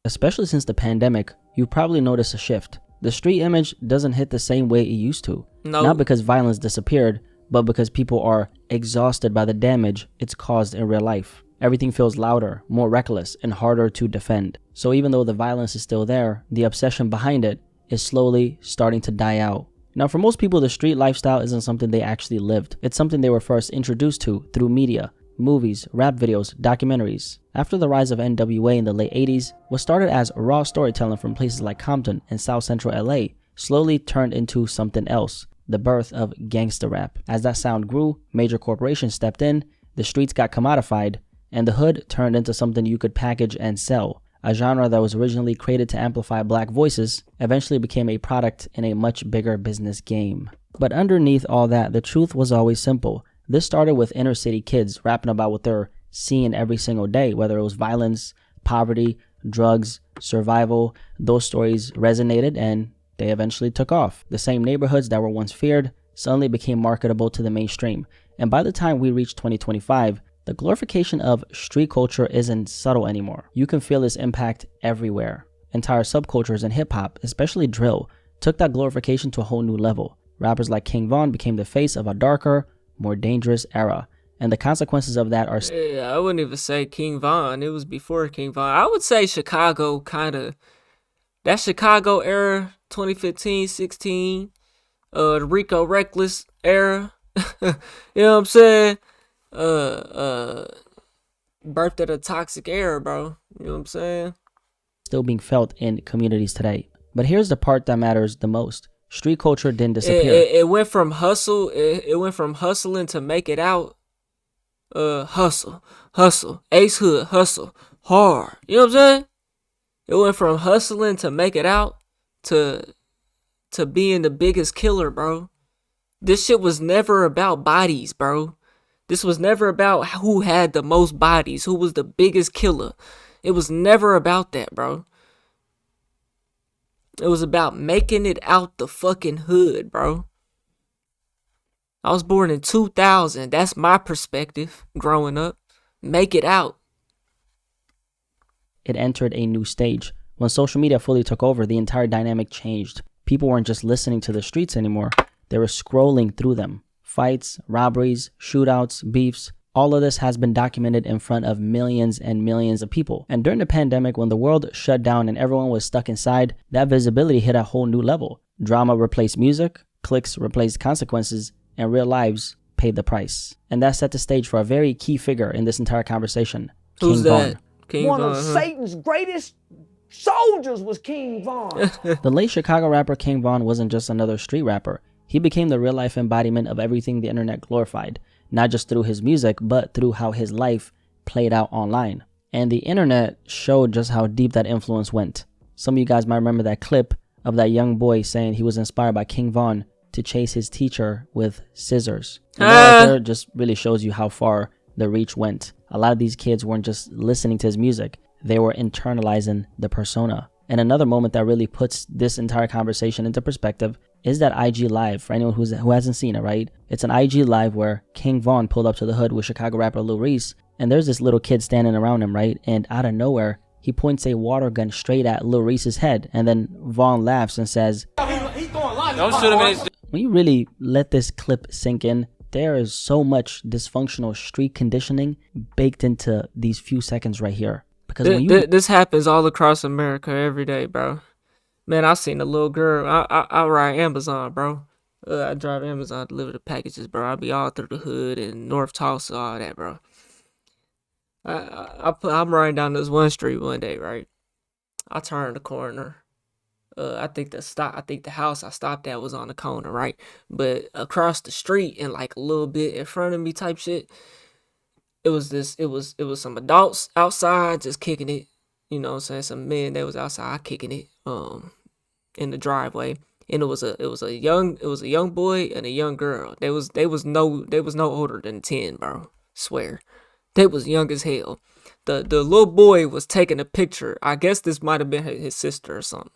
especially since the pandemic, you've probably noticed a shift. The street image doesn't hit the same way it used to. No. Not because violence disappeared, but because people are exhausted by the damage it's caused in real life. Everything feels louder, more reckless, and harder to defend. So even though the violence is still there, the obsession behind it is slowly starting to die out. Now, for most people, the street lifestyle isn't something they actually lived. It's something they were first introduced to through media, movies, rap videos, documentaries. After the rise of NWA in the late 80s, what started as raw storytelling from places like Compton and South Central LA slowly turned into something else, the birth of gangsta rap. As that sound grew, major corporations stepped in, the streets got commodified, and the hood turned into something you could package and sell. A genre that was originally created to amplify black voices eventually became a product in a much bigger business game. But underneath all that, the truth was always simple. This started with inner city kids rapping about what they're seeing every single day, whether it was violence, poverty, drugs, survival. Those stories resonated and they eventually took off. The same neighborhoods that were once feared suddenly became marketable to the mainstream. And by the time we reached 2025, the glorification of street culture isn't subtle anymore. You can feel its impact everywhere. Entire subcultures in hip-hop, especially drill, took that glorification to a whole new level. Rappers like King Von became the face of a darker, more dangerous era. And the consequences of that are... Yeah, I wouldn't even say King Von. It was before King Von. I would say Chicago kind of... That Chicago era, 2015, 16, the Rico Reckless era. You know what I'm saying? Birthed at a toxic era, bro. You know what I'm saying? Still being felt in communities today. But here's the part that matters the most. Street culture didn't disappear. It went from hustle. It went from hustling to make it out. Hustle. Ace Hood, hustle hard. You know what I'm saying? It went from hustling to make it out to being the biggest killer, bro. This shit was never about bodies, bro. This was never about who had the most bodies, who was the biggest killer. It was never about that, bro. It was about making it out the fucking hood, bro. I was born in 2000. That's my perspective growing up. Make it out. It entered a new stage. When social media fully took over, the entire dynamic changed. People weren't just listening to the streets anymore. They were scrolling through them. Fights, robberies, shootouts, beefs, all of this has been documented in front of millions and millions of people. And during the pandemic, when the world shut down and everyone was stuck inside, that visibility hit a whole new level. Drama replaced music, clicks replaced consequences, and real lives paid the price. And that set the stage for a very key figure in this entire conversation. Who's King that? Von. King One Von, of Satan's greatest soldiers was King Von. The late Chicago rapper King Von wasn't just another street rapper. He became the real-life embodiment of everything the internet glorified, not just through his music, but through how his life played out online. And the internet showed just how deep that influence went. Some of you guys might remember that clip of that young boy saying he was inspired by King Von to chase his teacher with scissors. And that right there just really shows you how far the reach went. A lot of these kids weren't just listening to his music, they were internalizing the persona. And another moment that really puts this entire conversation into perspective is that IG Live, for anyone who hasn't seen it, right? It's an IG Live where King Von pulled up to the hood with Chicago rapper Lil Reese, and there's this little kid standing around him, right? And out of nowhere, he points a water gun straight at Lil Reese's head, and then Von laughs and says, Don't shoot him in his... When you really let this clip sink in, there is so much dysfunctional street conditioning baked into these few seconds right here. Because when this happens all across America every day, bro. Man, I seen a little girl. I ride Amazon, bro. I drive Amazon, deliver the packages, bro. I be all through the hood and North Tulsa, all that, bro. I'm riding down this one street one day, right? I turned the corner. I think the house I stopped at was on the corner, right? But across the street and like a little bit in front of me, type shit. It was some adults outside just kicking it. You know what I'm saying? Some men that was outside kicking it. in the driveway, and it was a young boy and a young girl. They was no older than 10, bro. Swear, they was young as hell. The little boy was taking a picture. I guess this might have been his sister or something.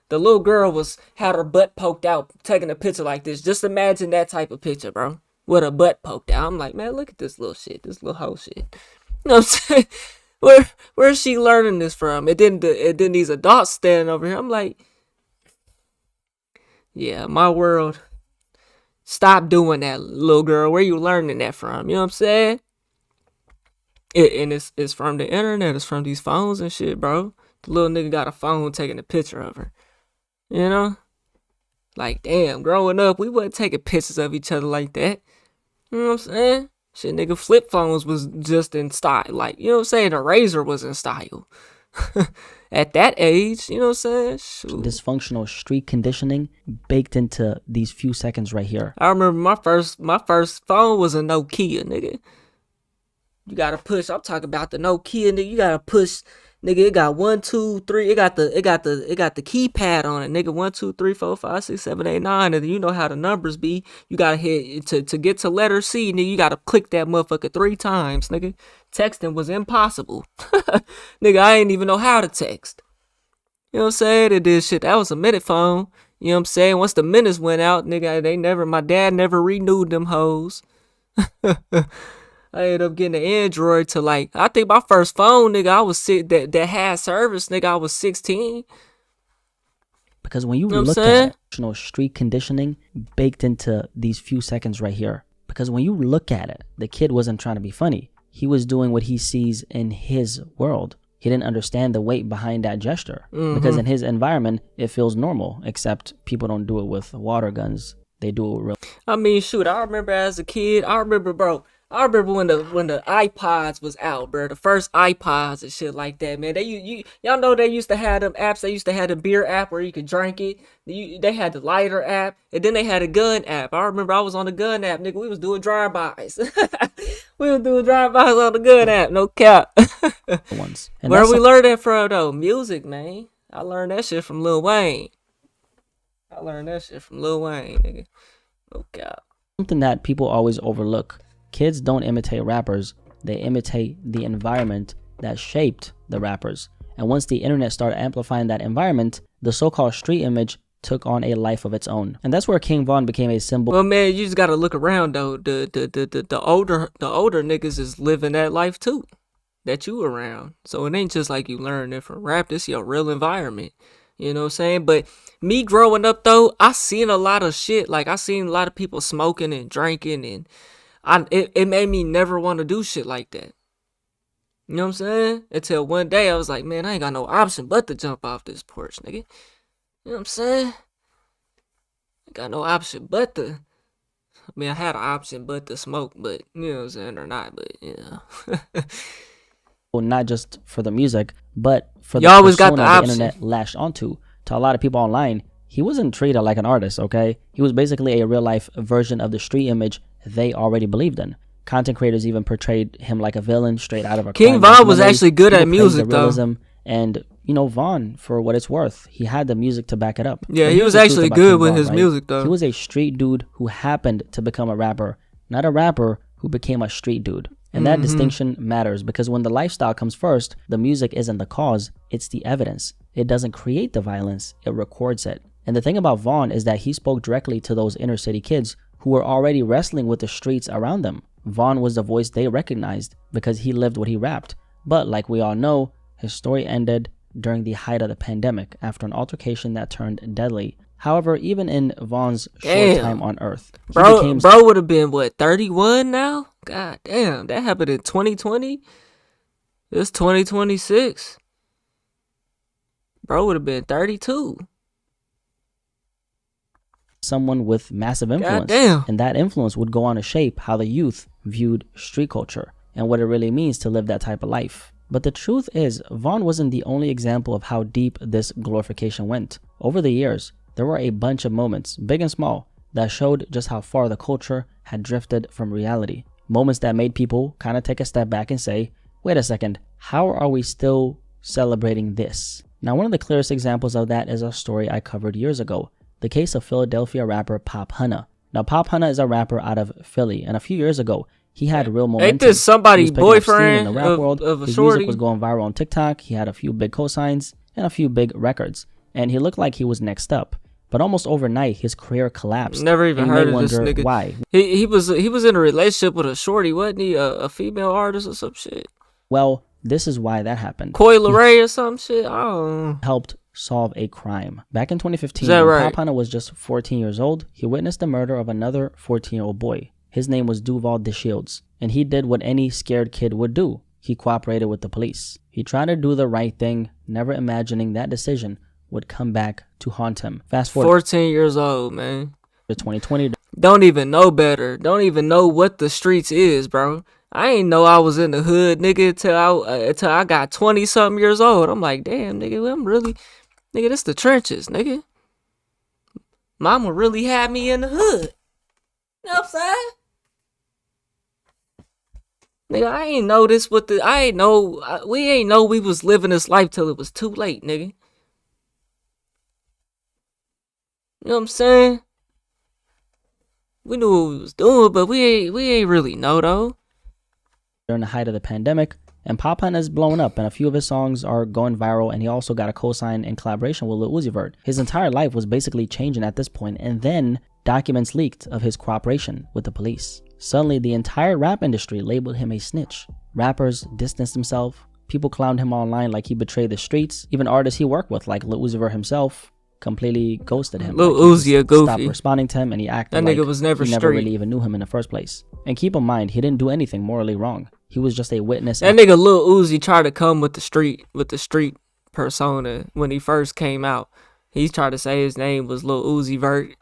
The little girl had her butt poked out, taking a picture like this. Just imagine that type of picture, bro, with her butt poked out. I'm like, man, look at this little shit, this little hoe shit. You know what I'm saying? Where's she learning this from? And then these adults standing over here. I'm like, yeah, my world. Stop doing that, little girl. Where you learning that from? You know what I'm saying? And it's from the internet. It's from these phones and shit, bro. The little nigga got a phone taking a picture of her. You know? Like, damn, growing up, we wasn't taking pictures of each other like that. You know what I'm saying? Shit, nigga, flip phones was just in style. Like, you know what I'm saying? The Razor was in style. At that age, you know what I'm saying? Shoot. Dysfunctional street conditioning baked into these few seconds right here. I remember my first phone was a Nokia, nigga. You gotta push. I'm talking about the Nokia, nigga. You gotta push. Nigga, it got 1, 2, 3. It got the keypad on it, nigga. 1, 2, 3, 4, 5, 6, 7, 8, 9. And you know how the numbers be. You gotta hit to get to letter C, nigga. You gotta click that motherfucker 3 times, nigga. Texting was impossible. Nigga, I ain't even know how to text. You know what I'm saying? It did shit. That was a minute phone. You know what I'm saying? Once the minutes went out, nigga, my dad never renewed them hoes. I ended up getting an Android to I think my first phone, nigga, I was that had service, nigga, I was 16. Because when you look at street conditioning baked into these few seconds right here, because when you look at it, the kid wasn't trying to be funny. He was doing what he sees in his world. He didn't understand the weight behind that gesture. Because in his environment, it feels normal, except people don't do it with water guns. They do it with real. I mean, shoot, I remember as a kid, bro. I remember when the iPods was out, bro. The first iPods and shit like that, man. Y'all know they used to have them apps. They used to have the beer app where you could drink it. They had the lighter app, and then they had a gun app. I remember I was on the gun app, nigga. We was doing drive-bys. We was doing drive-bys on the gun app. No cap. Where we learned that from, though? Music, man. I learned that shit from Lil Wayne. Nigga. No cap. Something that people always overlook. Kids don't imitate rappers, they imitate the environment that shaped the rappers. And once the internet started amplifying that environment, the so-called street image took on a life of its own. And that's where King Von became a symbol. Well, man, you just gotta look around though. The older niggas is living that life too, that you around. So it ain't just like you learn it from rap. This your real environment. You know what I'm saying? But me growing up though, I seen a lot of shit. Like I seen a lot of people smoking and drinking, and it made me never want to do shit like that. You know what I'm saying? Until one day I was like, man, I ain't got no option but to jump off this porch, nigga. You know what I'm saying? I got no option but to. I mean, I had an option but to smoke, but you know what I'm saying, or not, but you know. Well, not just for the music, but for you the always got persona the the internet latched onto. To a lot of people online, he wasn't treated like an artist, okay? He was basically a real life version of the street image they already believed in. Content creators even portrayed him like a villain straight out of a King Von was actually good at music though. And you know, Von, for what it's worth, he had the music to back it up. Yeah, he was actually good with his music though. He was a street dude who happened to become a rapper, not a rapper who became a street dude. And that distinction matters because when the lifestyle comes first, the music isn't the cause, it's the evidence. It doesn't create the violence, it records it. And the thing about Von is that he spoke directly to those inner city kids who were already wrestling with the streets around them. Von was the voice they recognized because he lived what he rapped. But like we all know, his story ended during the height of the pandemic after an altercation that turned deadly. However, even in Von's short time on Earth, bro would have been what, 31 now? God damn, that happened in 2020. It's 2026. Bro would have been 32. Someone with massive influence. And that influence would go on to shape how the youth viewed street culture and what it really means to live that type of life. But the truth is, Von wasn't the only example of how deep this glorification went. Over the years, there were a bunch of moments, big and small, that showed just how far the culture had drifted from reality. Moments that made people kind of take a step back and say, wait a second, how are we still celebrating this? Now, one of the clearest examples of that is a story I covered years ago, the case of Philadelphia rapper Pop Hunna. Now, Pop Hunna is a rapper out of Philly, and a few years ago, he had real momentum. Ain't this somebody's boyfriend in the rap world. of a His shorty? music was going viral on TikTok. He had a few big cosigns and a few big records, and he looked like he was next up. But almost overnight, his career collapsed. Never even and you heard may of this wonder nigga. why. He was in a relationship with a shorty, wasn't he? A female artist or some shit. Well, this is why that happened. Coi Leray or some shit. I don't know. Helped solve a crime. Back in 2015, Is that when right? Pop Hunna was just 14 years old, he witnessed the murder of another 14-year-old boy. His name was Duval DeShields, and he did what any scared kid would do. He cooperated with the police. He tried to do the right thing, never imagining that decision would come back to haunt him. Fast forward 14 years old, man. to 2020. Don't even know better. Don't even know what the streets is, bro. I ain't know I was in the hood, nigga, till I got 20-something years old. I'm like, damn, nigga, I'm really... Nigga, this the trenches, nigga. Mama really had me in the hood. You know what I'm saying? Nigga, I ain't know this with the... we ain't know we was living this life till it was too late, nigga. You know what I'm saying? We knew what we was doing, but we ain't really know, though. During the height of the pandemic, and Pop Hunna is blowing up, and a few of his songs are going viral, and he also got a co-sign in collaboration with Lil Uzi Vert. His entire life was basically changing at this point, and then documents leaked of his cooperation with the police. Suddenly, the entire rap industry labeled him a snitch. Rappers distanced themselves, people clowned him online like he betrayed the streets, even artists he worked with, like Lil Uzi Vert himself, completely ghosted him. Lil Like, Uzi a goofy. Stopped responding to him, and he acted That like nigga was never he never straight. really even knew him in the first place. And keep in mind, he didn't do anything morally wrong. He was just a witness. That nigga Lil Uzi tried to come with the street persona when he first came out. He tried to say his name was Lil Uzi Vert,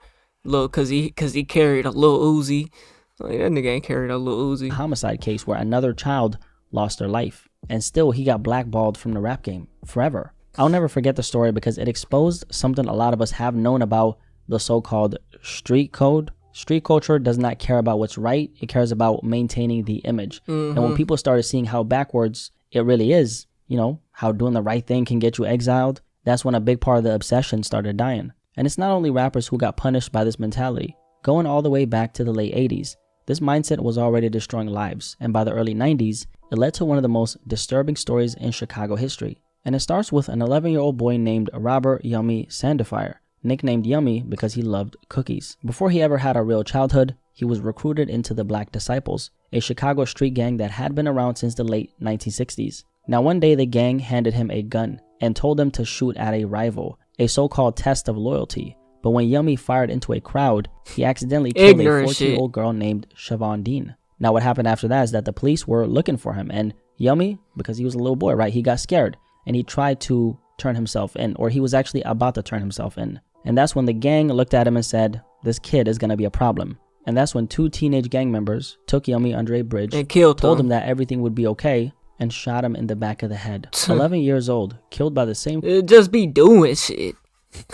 cause he carried a Lil Uzi. Like, that nigga ain't carried a Lil Uzi. Homicide case where another child lost their life, and still he got blackballed from the rap game forever. I'll never forget the story because it exposed something a lot of us have known about the so-called street code. Street culture does not care about what's right. It cares about maintaining the image. And when people started seeing how backwards it really is, you know, how doing the right thing can get you exiled, that's when a big part of the obsession started dying. And it's not only rappers who got punished by this mentality. Going all the way back to the late 80s, this mindset was already destroying lives. And by the early 90s, it led to one of the most disturbing stories in Chicago history. And it starts with an 11-year-old boy named Robert Yummy Sandefire, nicknamed Yummy because he loved cookies. Before he ever had a real childhood, he was recruited into the Black Disciples, a Chicago street gang that had been around since the late 1960s. Now one day the gang handed him a gun and told him to shoot at a rival, a so-called test of loyalty. But when Yummy fired into a crowd, he accidentally killed a 14-year-old girl named Siobhan Dean. Now what happened after that is that the police were looking for him, and Yummy, because he was a little boy, right, he got scared, and he tried to turn himself in, or he was actually about to turn himself in. And that's when the gang looked at him and said, this kid is going to be a problem. And that's when two teenage gang members took Yummy under a bridge and killed told him him that everything would be okay, and shot him in the back of the head. 11 years old, killed by the same just be doing shit.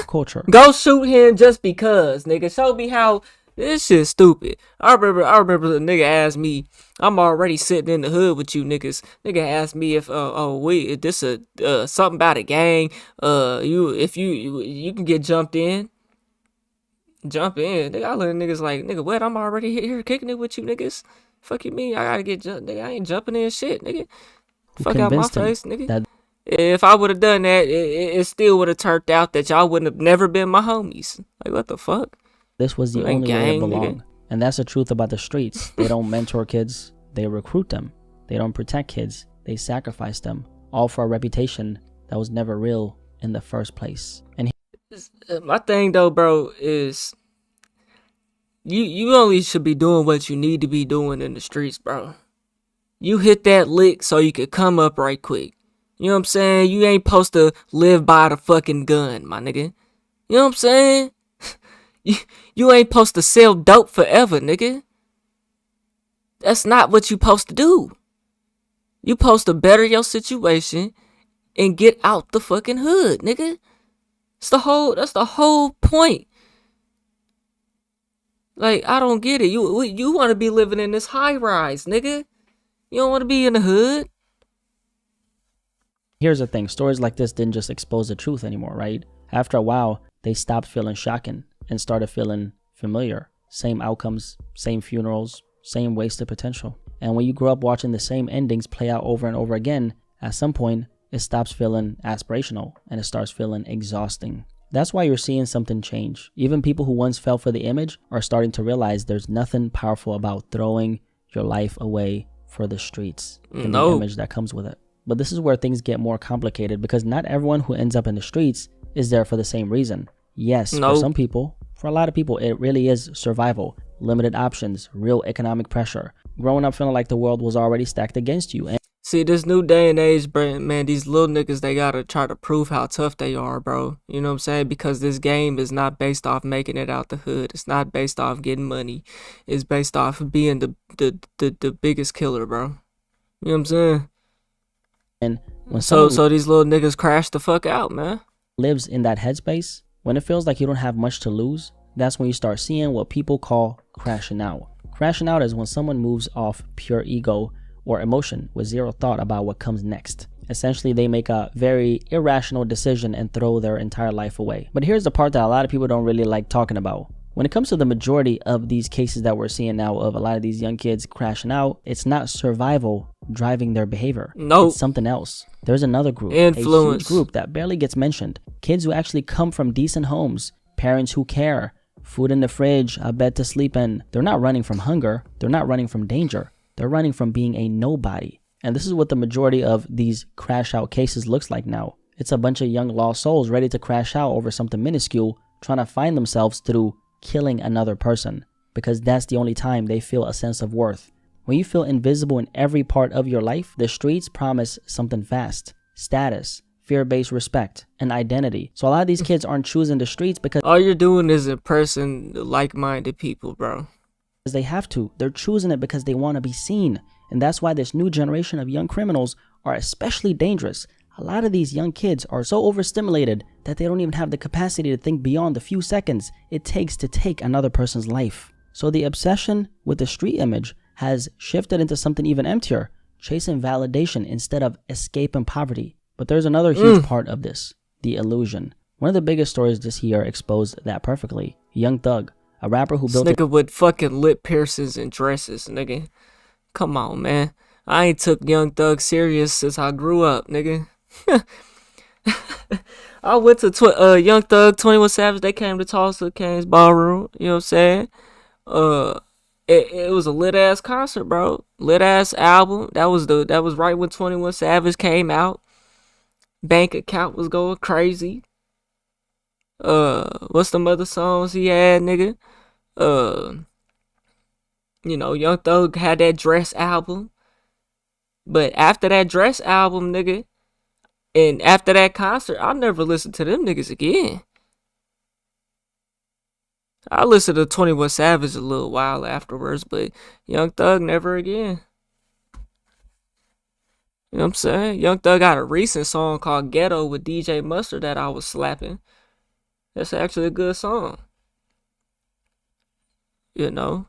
culture. Go shoot him just because, nigga. Show me how this shit's stupid. I remember the nigga asked me, I'm already sitting in the hood with you niggas. Nigga asked me if this a something about a gang. You can get jumped in. Jump in. Nigga, I let niggas like, nigga, what? I'm already here kicking it with you niggas. Fuck you mean? I gotta get jumped. Nigga, I ain't jumping in shit, nigga. Fuck out my face, nigga. If I would have done that, it still would have turned out that y'all wouldn't have never been my homies. Like, what the fuck? This was the only way to belong. And that's the truth about the streets. They don't mentor kids. They recruit them. They don't protect kids. They sacrifice them. All for a reputation that was never real in the first place. And my thing though, bro, is you only should be doing what you need to be doing in the streets, bro. You hit that lick so you could come up right quick. You know what I'm saying? You ain't supposed to live by the fucking gun, my nigga. You know what I'm saying? You ain't supposed to sell dope forever, nigga. That's not what you supposed to do. You supposed to better your situation and get out the fucking hood, nigga. That's the whole point. Like, I don't get it. You want to be living in this high rise, nigga. You don't want to be in the hood. Here's the thing, stories like this didn't just expose the truth anymore, right? After a while, they stopped feeling shocking and started feeling familiar. Same outcomes, same funerals, same wasted potential. And when you grow up watching the same endings play out over and over again, at some point, it stops feeling aspirational and it starts feeling exhausting. That's why you're seeing something change. Even people who once fell for the image are starting to realize there's nothing powerful about throwing your life away for the streets and the image that comes with it. But this is where things get more complicated because not everyone who ends up in the streets is there for the same reason. Yes, for some people, for a lot of people, it really is survival, limited options, real economic pressure, growing up feeling like the world was already stacked against you. And see, this new day and age, man, these little niggas, they gotta try to prove how tough they are, bro. You know what I'm saying? Because this game is not based off making it out the hood. It's not based off getting money. It's based off of being the biggest killer, bro. You know what I'm saying? And when so these little niggas crash the fuck out, man. Lives in that headspace, when it feels like you don't have much to lose, that's when you start seeing what people call crashing out. Crashing out is when someone moves off pure ego or emotion with zero thought about what comes next. Essentially, they make a very irrational decision and throw their entire life away. But here's the part that a lot of people don't really like talking about. When it comes to the majority of these cases that we're seeing now of a lot of these young kids crashing out, it's not survival driving their behavior. No. It's something else. There's another group, influence. A huge group that barely gets mentioned. Kids who actually come from decent homes, parents who care, food in the fridge, a bed to sleep in. They're not running from hunger. They're not running from danger. They're running from being a nobody. And this is what the majority of these crash out cases looks like now. It's a bunch of young lost souls ready to crash out over something minuscule, trying to find themselves through killing another person, because that's the only time they feel a sense of worth. When you feel invisible in every part of your life, the streets promise something fast: status, fear-based respect, and identity. So a lot of these kids aren't choosing the streets because all you're doing is impressing like-minded people, bro. They have to. They're choosing it because they want to be seen. And that's why this new generation of young criminals are especially dangerous. A lot of these young kids are so overstimulated that they don't even have the capacity to think beyond the few seconds it takes to take another person's life. So the obsession with the street image has shifted into something even emptier, chasing validation instead of escaping poverty. But there's another huge part of this, the illusion. One of the biggest stories this year exposed that perfectly. Young Thug, a rapper who built nigga with fucking lip piercings and dresses, nigga. Come on, man. I ain't took Young Thug serious since I grew up, nigga. I went to Young Thug, 21 Savage. They came to Tulsa Cane's Ballroom. You know what I'm saying? It was a lit ass concert, bro. Lit ass album. That was right when 21 Savage came out. Bank account was going crazy. What's the other songs he had, nigga? You know, Young Thug had that Dress album. But after that Dress album, nigga, and after that concert, I never listened to them niggas again. I listened to 21 Savage a little while afterwards, but Young Thug never again. You know what I'm saying? Young Thug got a recent song called Ghetto with DJ Mustard that I was slapping. That's actually a good song. You know?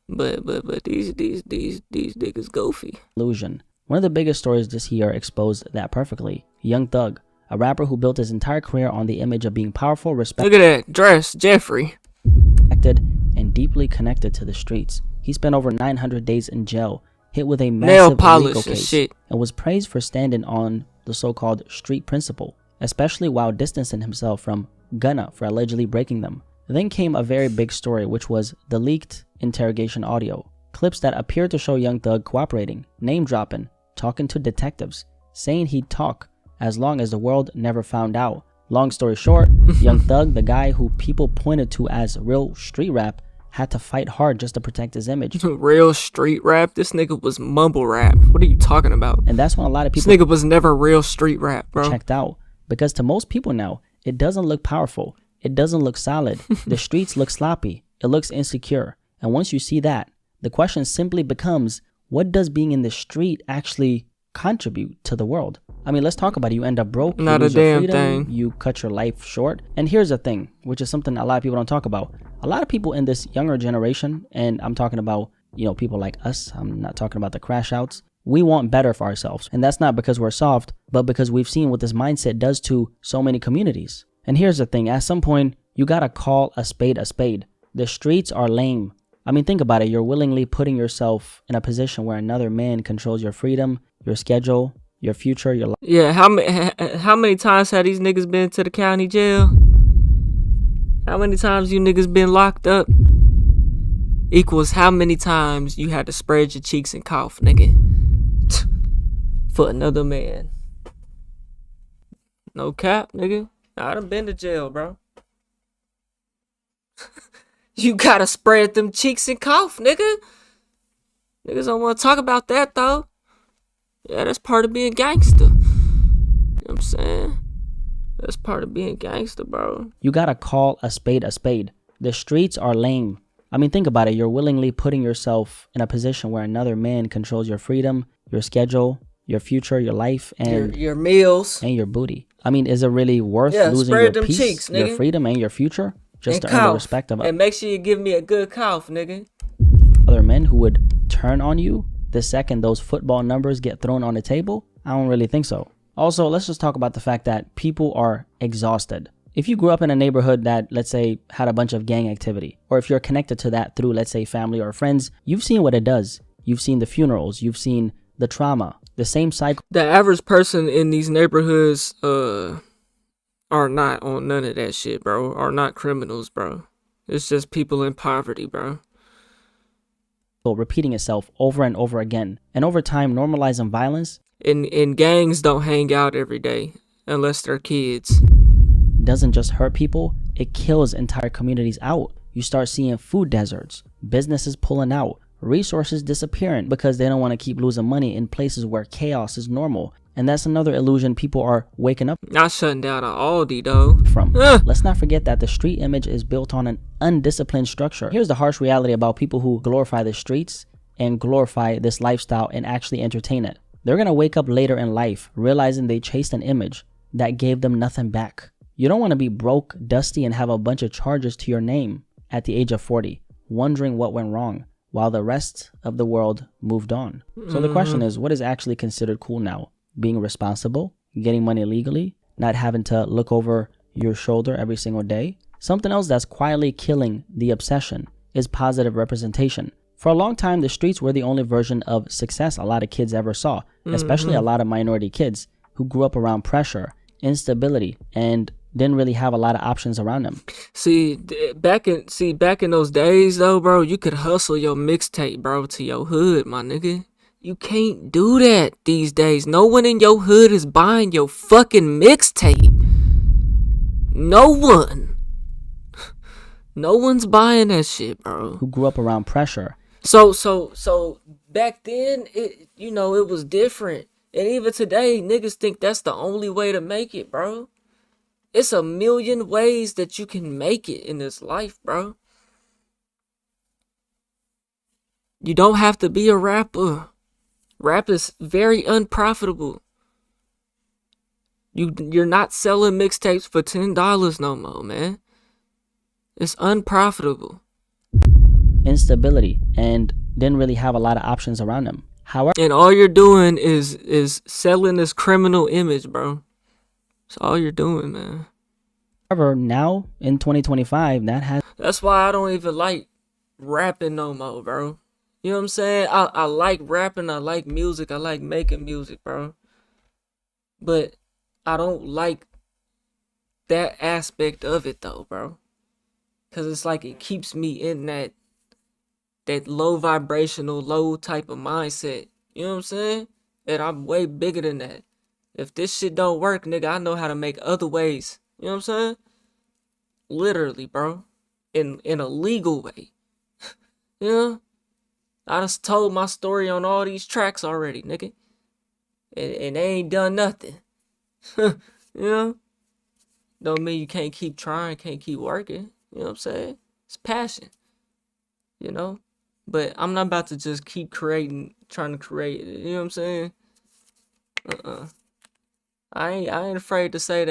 But these niggas goofy. Illusion. One of the biggest stories this year exposed that perfectly. Young Thug, a rapper who built his entire career on the image of being powerful, respected. Look at that dress, Jeffrey. And deeply connected to the streets. He spent over 900 days in jail, hit with a massive illegal case, and was praised for standing on the so-called street principle, especially while distancing himself from Gunna for allegedly breaking them. Then came a very big story, which was the leaked interrogation audio. Clips that appeared to show Young Thug cooperating, name-dropping, talking to detectives, saying he'd talk as long as the world never found out. Long story short, Young Thug, the guy who people pointed to as real street rap, had to fight hard just to protect his image. Real street rap? This nigga was mumble rap. What are you talking about? And that's when a lot of people... This nigga was never real street rap, bro. Checked out. Because to most people now, it doesn't look powerful. It doesn't look solid. The streets look sloppy. It looks insecure. And once you see that, the question simply becomes, what does being in the street actually contribute to the world? I mean, let's talk about it. You end up broke, not you lose a your damn freedom, thing. You cut your life short. And here's the thing, which is something a lot of people don't talk about. A lot of people in this younger generation, and I'm talking about, you know, people like us, I'm not talking about the crash outs, We want better for ourselves. And that's not because we're soft, but because we've seen what this mindset does to so many communities. And here's the thing. At some point, you gotta call a spade a spade. The streets are lame. I mean, think about it. You're willingly putting yourself in a position where another man controls your freedom, your schedule, your future, your life. Yeah, how many times have these niggas been to the county jail? How many times you niggas been locked up? Equals how many times you had to spread your cheeks and cough, nigga. For another man. No cap, nigga. I done been to jail, bro. You gotta spread them cheeks and cough, nigga. Niggas don't want to talk about that, though. Yeah, that's part of being gangster. You know what I'm saying? That's part of being gangster, bro. You gotta call a spade a spade. The streets are lame. I mean, think about it. You're willingly putting yourself in a position where another man controls your freedom, your schedule, your future, your life, and your meals and your booty. I mean, is it really worth losing your peace, cheeks, your freedom, and your future just to earn the respect of and make sure you give me a good cough, nigga. Other men who would turn on you the second those football numbers get thrown on the table? I don't really think so. Also, let's just talk about the fact that people are exhausted. If you grew up in a neighborhood that, let's say, had a bunch of gang activity, or if you're connected to that through, let's say, family or friends, you've seen what it does. You've seen the funerals, you've seen the trauma, the same cycle. The average person in these neighborhoods are not on none of that shit, bro. Are not criminals, bro. It's just people in poverty, bro. Repeating itself over and over again. And over time, normalizing violence. And gangs don't hang out every day unless they're kids. Doesn't just hurt people, it kills entire communities out. You start seeing food deserts, businesses pulling out, resources disappearing because they don't want to keep losing money in places where chaos is normal. And that's another illusion people are waking up not shutting down an Aldi though from. Let's not forget that the street image is built on an undisciplined structure. Here's the harsh reality about people who glorify the streets and glorify this lifestyle and actually entertain it. They're gonna wake up later in life realizing they chased an image that gave them nothing back. You don't want to be broke, dusty, and have a bunch of charges to your name at the age of 40, wondering what went wrong while the rest of the world moved on. So the question is, what is actually considered cool now? Being responsible, getting money legally, not having to look over your shoulder every single day? Something else that's quietly killing the obsession is positive representation. For a long time, the streets were the only version of success a lot of kids ever saw, especially a lot of minority kids who grew up around pressure, instability, and didn't really have a lot of options around them. See, back in those days though, bro, you could hustle your mixtape, bro, to your hood, my nigga. You can't do that these days. No one in your hood is buying your fucking mixtape. No one. No one's buying that shit, bro. Who grew up around pressure. So back then, it was different. And even today, niggas think that's the only way to make it, bro. It's a million ways that you can make it in this life, bro. You don't have to be a rapper. Rap is very unprofitable. You're not selling mixtapes for $10 no more, man. It's unprofitable. Instability, and didn't really have a lot of options around them. However, and all you're doing is selling this criminal image, bro. That's all you're doing, man. However, now in 2025, that's why I don't even like rapping no more, bro. You know what I'm saying? I like rapping, I like music, I like making music, bro. But I don't like that aspect of it though, bro. Cause it's like it keeps me in that low vibrational, low type of mindset. You know what I'm saying? And I'm way bigger than that. If this shit don't work, nigga, I know how to make other ways. You know what I'm saying? Literally, bro. In a legal way. You know? I just told my story on all these tracks already, nigga. And they ain't done nothing. You know? Don't mean you can't keep trying, can't keep working. You know what I'm saying? It's passion. You know? But I'm not about to just keep trying to create. You know what I'm saying? I ain't afraid to say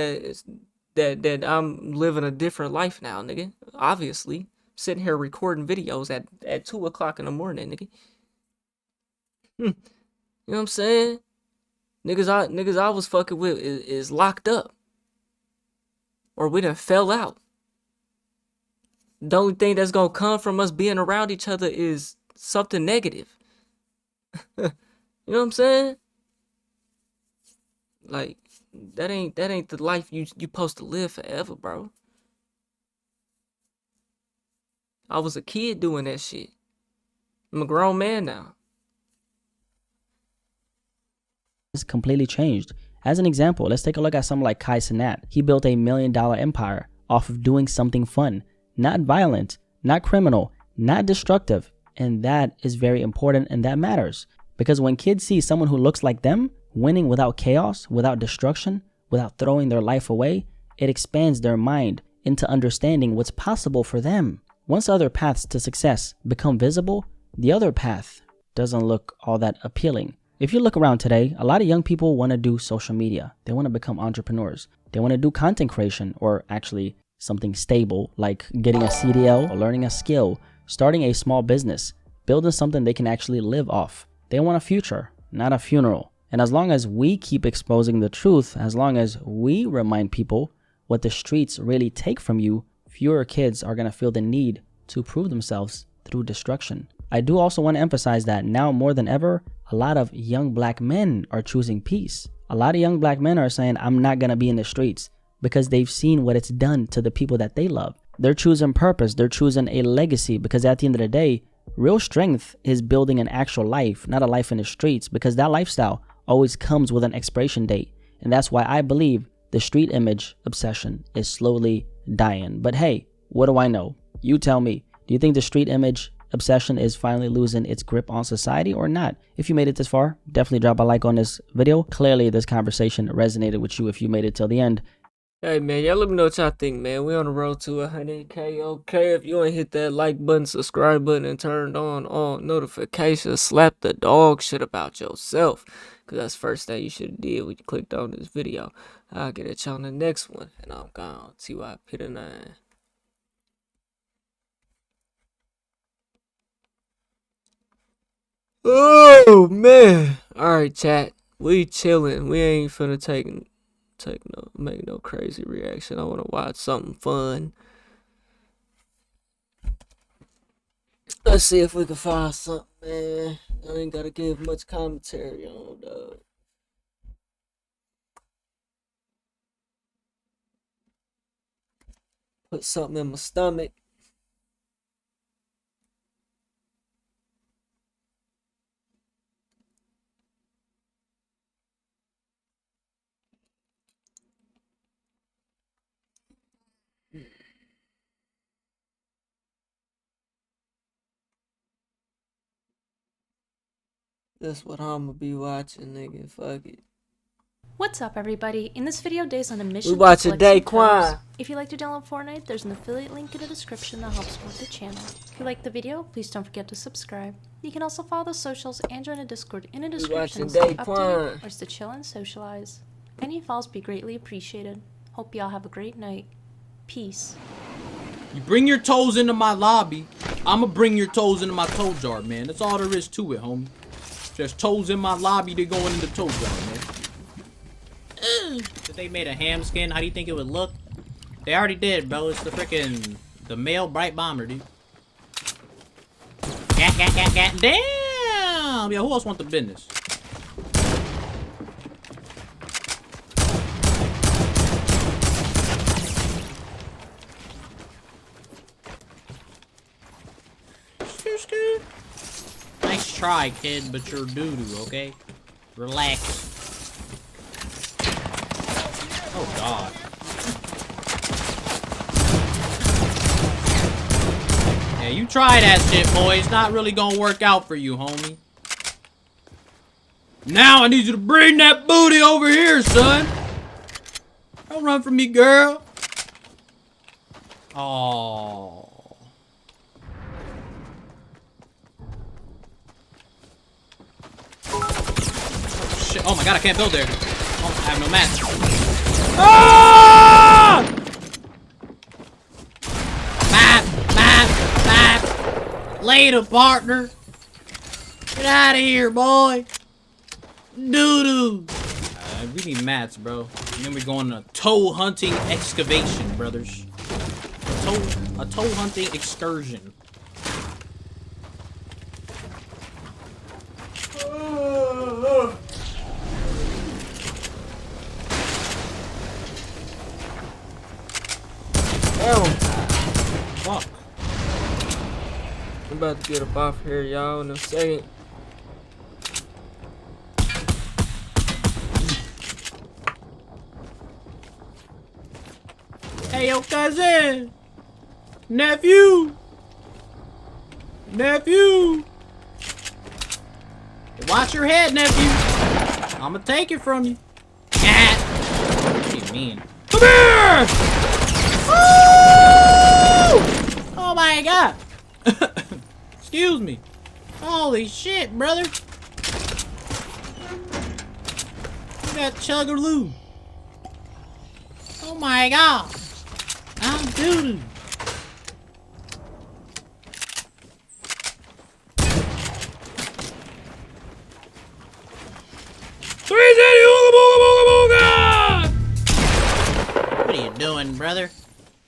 that I'm living a different life now, nigga. Obviously. Sitting here recording videos at 2 o'clock in the morning, nigga. You know You know what I'm saying? Niggas I was fucking with is locked up. Or we done fell out. The only thing that's gonna come from us being around each other is something negative. You know what I'm saying? Like, that ain't the life you supposed to live forever, bro. I was a kid doing that shit. I'm a grown man now. It's completely changed. As an example, let's take a look at someone like Kai Cenat. He built $1 million empire off of doing something fun, not violent, not criminal, not destructive. And that is very important, and that matters. Because when kids see someone who looks like them winning without chaos, without destruction, without throwing their life away, it expands their mind into understanding what's possible for them. Once other paths to success become visible, the other path doesn't look all that appealing. If you look around today, a lot of young people want to do social media. They want to become entrepreneurs. They want to do content creation, or actually something stable like getting a CDL or learning a skill, starting a small business, building something they can actually live off. They want a future, not a funeral. And as long as we keep exposing the truth, as long as we remind people what the streets really take from you, fewer kids are going to feel the need to prove themselves through destruction. I do also want to emphasize that now more than ever, a lot of young black men are choosing peace. A lot of young black men are saying, I'm not going to be in the streets, because they've seen what it's done to the people that they love. They're choosing purpose. They're choosing a legacy, because at the end of the day, real strength is building an actual life, not a life in the streets, because that lifestyle always comes with an expiration date. And that's why I believe the street image obsession is slowly dying. But hey, what do I know? You tell me. Do you think the street image obsession is finally losing its grip on society or not? If you made it this far, definitely drop a like on this video. Clearly this conversation resonated with you if you made it till the end. Hey man, y'all let me know what y'all think, man. We on the road to 100K. Okay, if you ain't hit that like button, subscribe button, and turned on all notifications, slap the dog shit about yourself, because that's the first thing you should have did when you clicked on this video. I'll get at you on the next one, and I'm gone. TYP the 9. Oh man! All right, chat. We chilling. We ain't finna make no crazy reaction. I want to watch something fun. Let's see if we can find something, man. I ain't gotta give much commentary on, dog. Put something in my stomach. That's what I'ma be watching, nigga. Fuck it. What's up, everybody? In this video, Day's on a mission. We watching Daquan. If you like to download Fortnite, there's an affiliate link in the description that helps support the channel. If you like the video, please don't forget to subscribe. You can also follow the socials and join a Discord in the description. So up to you, or just to chill and socialize. Any follows be greatly appreciated. Hope y'all have a great night. Peace. You bring your toes into my lobby, I'ma bring your toes into my toe jar, man. That's all there is to it, homie. There's toes in my lobby, they going in the toe jar, man. If they made a ham skin, how do you think it would look? They already did, bro. It's the freaking male bright bomber, dude. Gat. Damn! Yo, who else want the business? Nice try, kid, but you're doo-doo, okay? Relax. Oh, God. Yeah, you try that shit, boy. It's not really gonna work out for you, homie. Now I need you to bring that booty over here, son. Don't run from me, girl. Oh. Shit. Oh my God, I can't build there. Oh, I have no match. Ah! Map. Later, partner. Get out of here, boy. Doo-doo. We need mats, bro. And then we're going on a toe hunting excavation, brothers. A toe hunting excursion. Fuck. I'm about to get up off here, y'all, in a second. Hey, yo, cousin! Nephew! Nephew! Watch your head, nephew! I'ma take it from you. What do you mean? Come here! Woo! Oh my god! Excuse me. Holy shit, brother! You got Chuggaloo. Oh my god! I'm doo-doo. What are you doing, brother?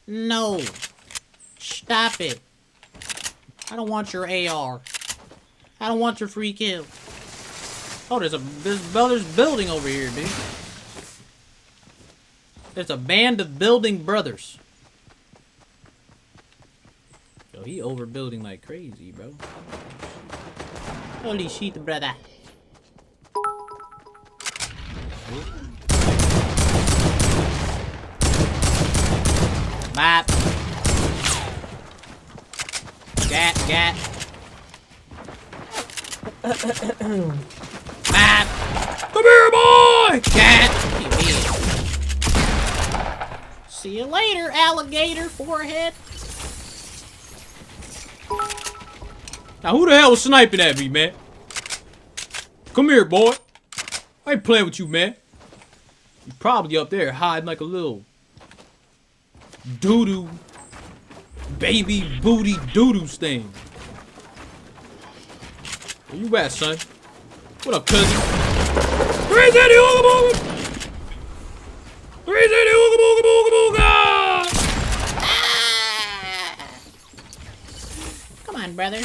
No. Stop it. I don't want your AR. I don't want your free kill. Oh, there's building over here, dude. There's a band of building brothers. Yo, he overbuilding like crazy, bro. Holy shit, brother. Map. Gat. Map. Come here, boy! Gat. See you later, alligator forehead. Now, who the hell was sniping at me, man? Come here, boy. I ain't playing with you, man. You're probably up there hiding like a little doo-doo, baby booty doo-doo stain. Where you at, son? What up, cousin? Where's that ooga booga? Where's that ooga booga booga booga? Come on, brother.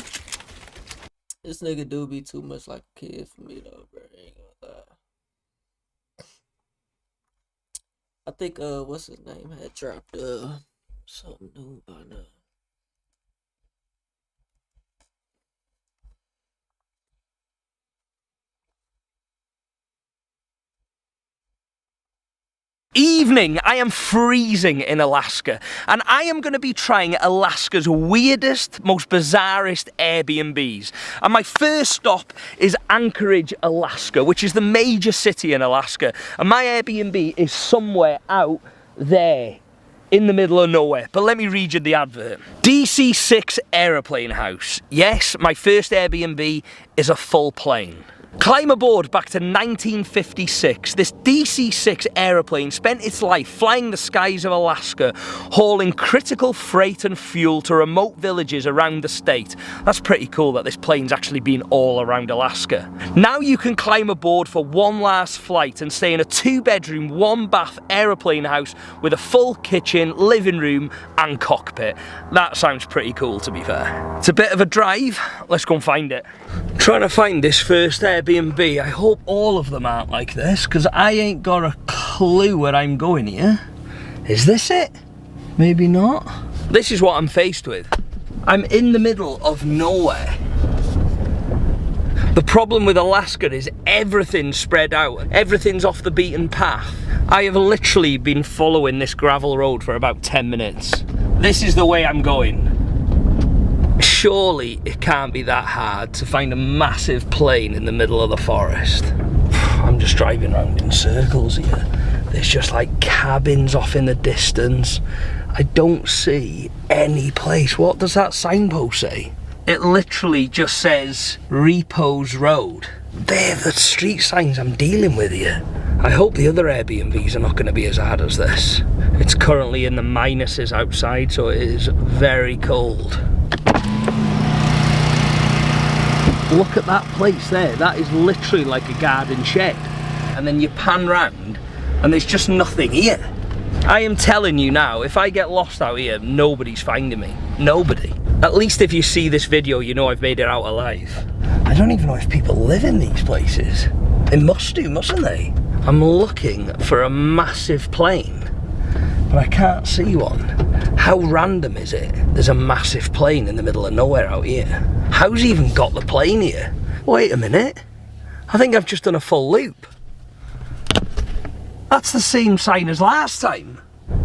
This nigga do be too much like a kid for me though, bro. Ain't gonna lie. I think what's his name had dropped something new by now. Evening, I am freezing in Alaska, and I am going to be trying Alaska's weirdest, most bizarrest Airbnbs. And my first stop is Anchorage, Alaska, which is the major city in Alaska. And my Airbnb is somewhere out there in the middle of nowhere. But let me read you the advert. DC-6 Aeroplane House. Yes, my first Airbnb is a full plane. Climb aboard back to 1956. This DC-6 aeroplane spent its life flying the skies of Alaska, hauling critical freight and fuel to remote villages around the state. That's pretty cool that this plane's actually been all around Alaska. Now you can climb aboard for one last flight and stay in a 2-bedroom, 1-bath aeroplane house with a full kitchen, living room and cockpit. That sounds pretty cool, to be fair. It's a bit of a drive. Let's go and find it. Trying to find this first Airbnb. I hope all of them aren't like this, because I ain't got a clue where I'm going here. Is this it? Maybe not. This is what I'm faced with. I'm in the middle of nowhere. The problem with Alaska is everything's spread out. Everything's off the beaten path. I have literally been following this gravel road for about 10 minutes. This is the way I'm going. Surely it can't be that hard to find a massive plane in the middle of the forest. I'm just driving around in circles here. There's just like cabins off in the distance. I don't see any place. What does that signpost say? It literally just says Repose Road. They're the street signs I'm dealing with here. I hope the other Airbnbs are not going to be as hard as this. It's currently in the minuses outside, so it is very cold. Look at that place there. That is literally like a garden shed. And then you pan round and there's just nothing here. I am telling you now, if I get lost out here, nobody's finding me. Nobody. At least if you see this video, you know I've made it out alive. I don't even know if people live in these places. They must do, mustn't they? I'm looking for a massive plane, but I can't see one. How random is it? There's a massive plane in the middle of nowhere out here. How's he even got the plane here? Wait a minute. I think I've just done a full loop. That's the same sign as last time.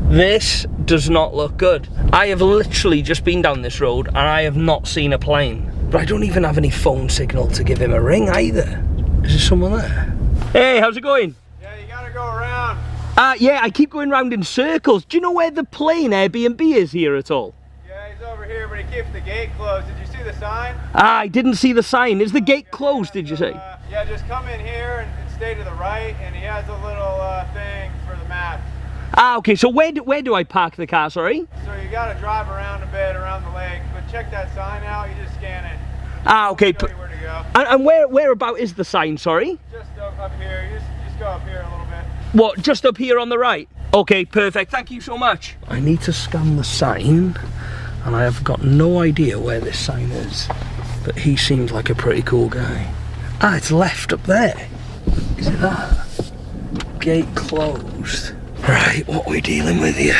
This does not look good. I have literally just been down this road and I have not seen a plane. But I don't even have any phone signal to give him a ring either. Is there someone there? Hey, how's it going? Yeah, you gotta go around. Yeah, I keep going round in circles. Do you know where the plane Airbnb is here at all? Yeah, he's over here, but he keeps the gate closed. Did you see the sign? I didn't see the sign. Is the gate closed, did you say? Yeah, just come in here and stay to the right, and he has a little thing for the map. Okay, so where do I park the car, sorry? So you gotta drive around a bit around the lake, but check that sign out, you just scan it. Okay. Show you where to go. And whereabout is the sign, sorry? Just up here, you just go up here a little bit. What, just up here on the right? Okay, perfect, thank you so much. I need to scan the sign, and I have got no idea where this sign is, but he seems like a pretty cool guy. Ah, it's left up there. Is it that? Gate closed. Right, what are we dealing with here?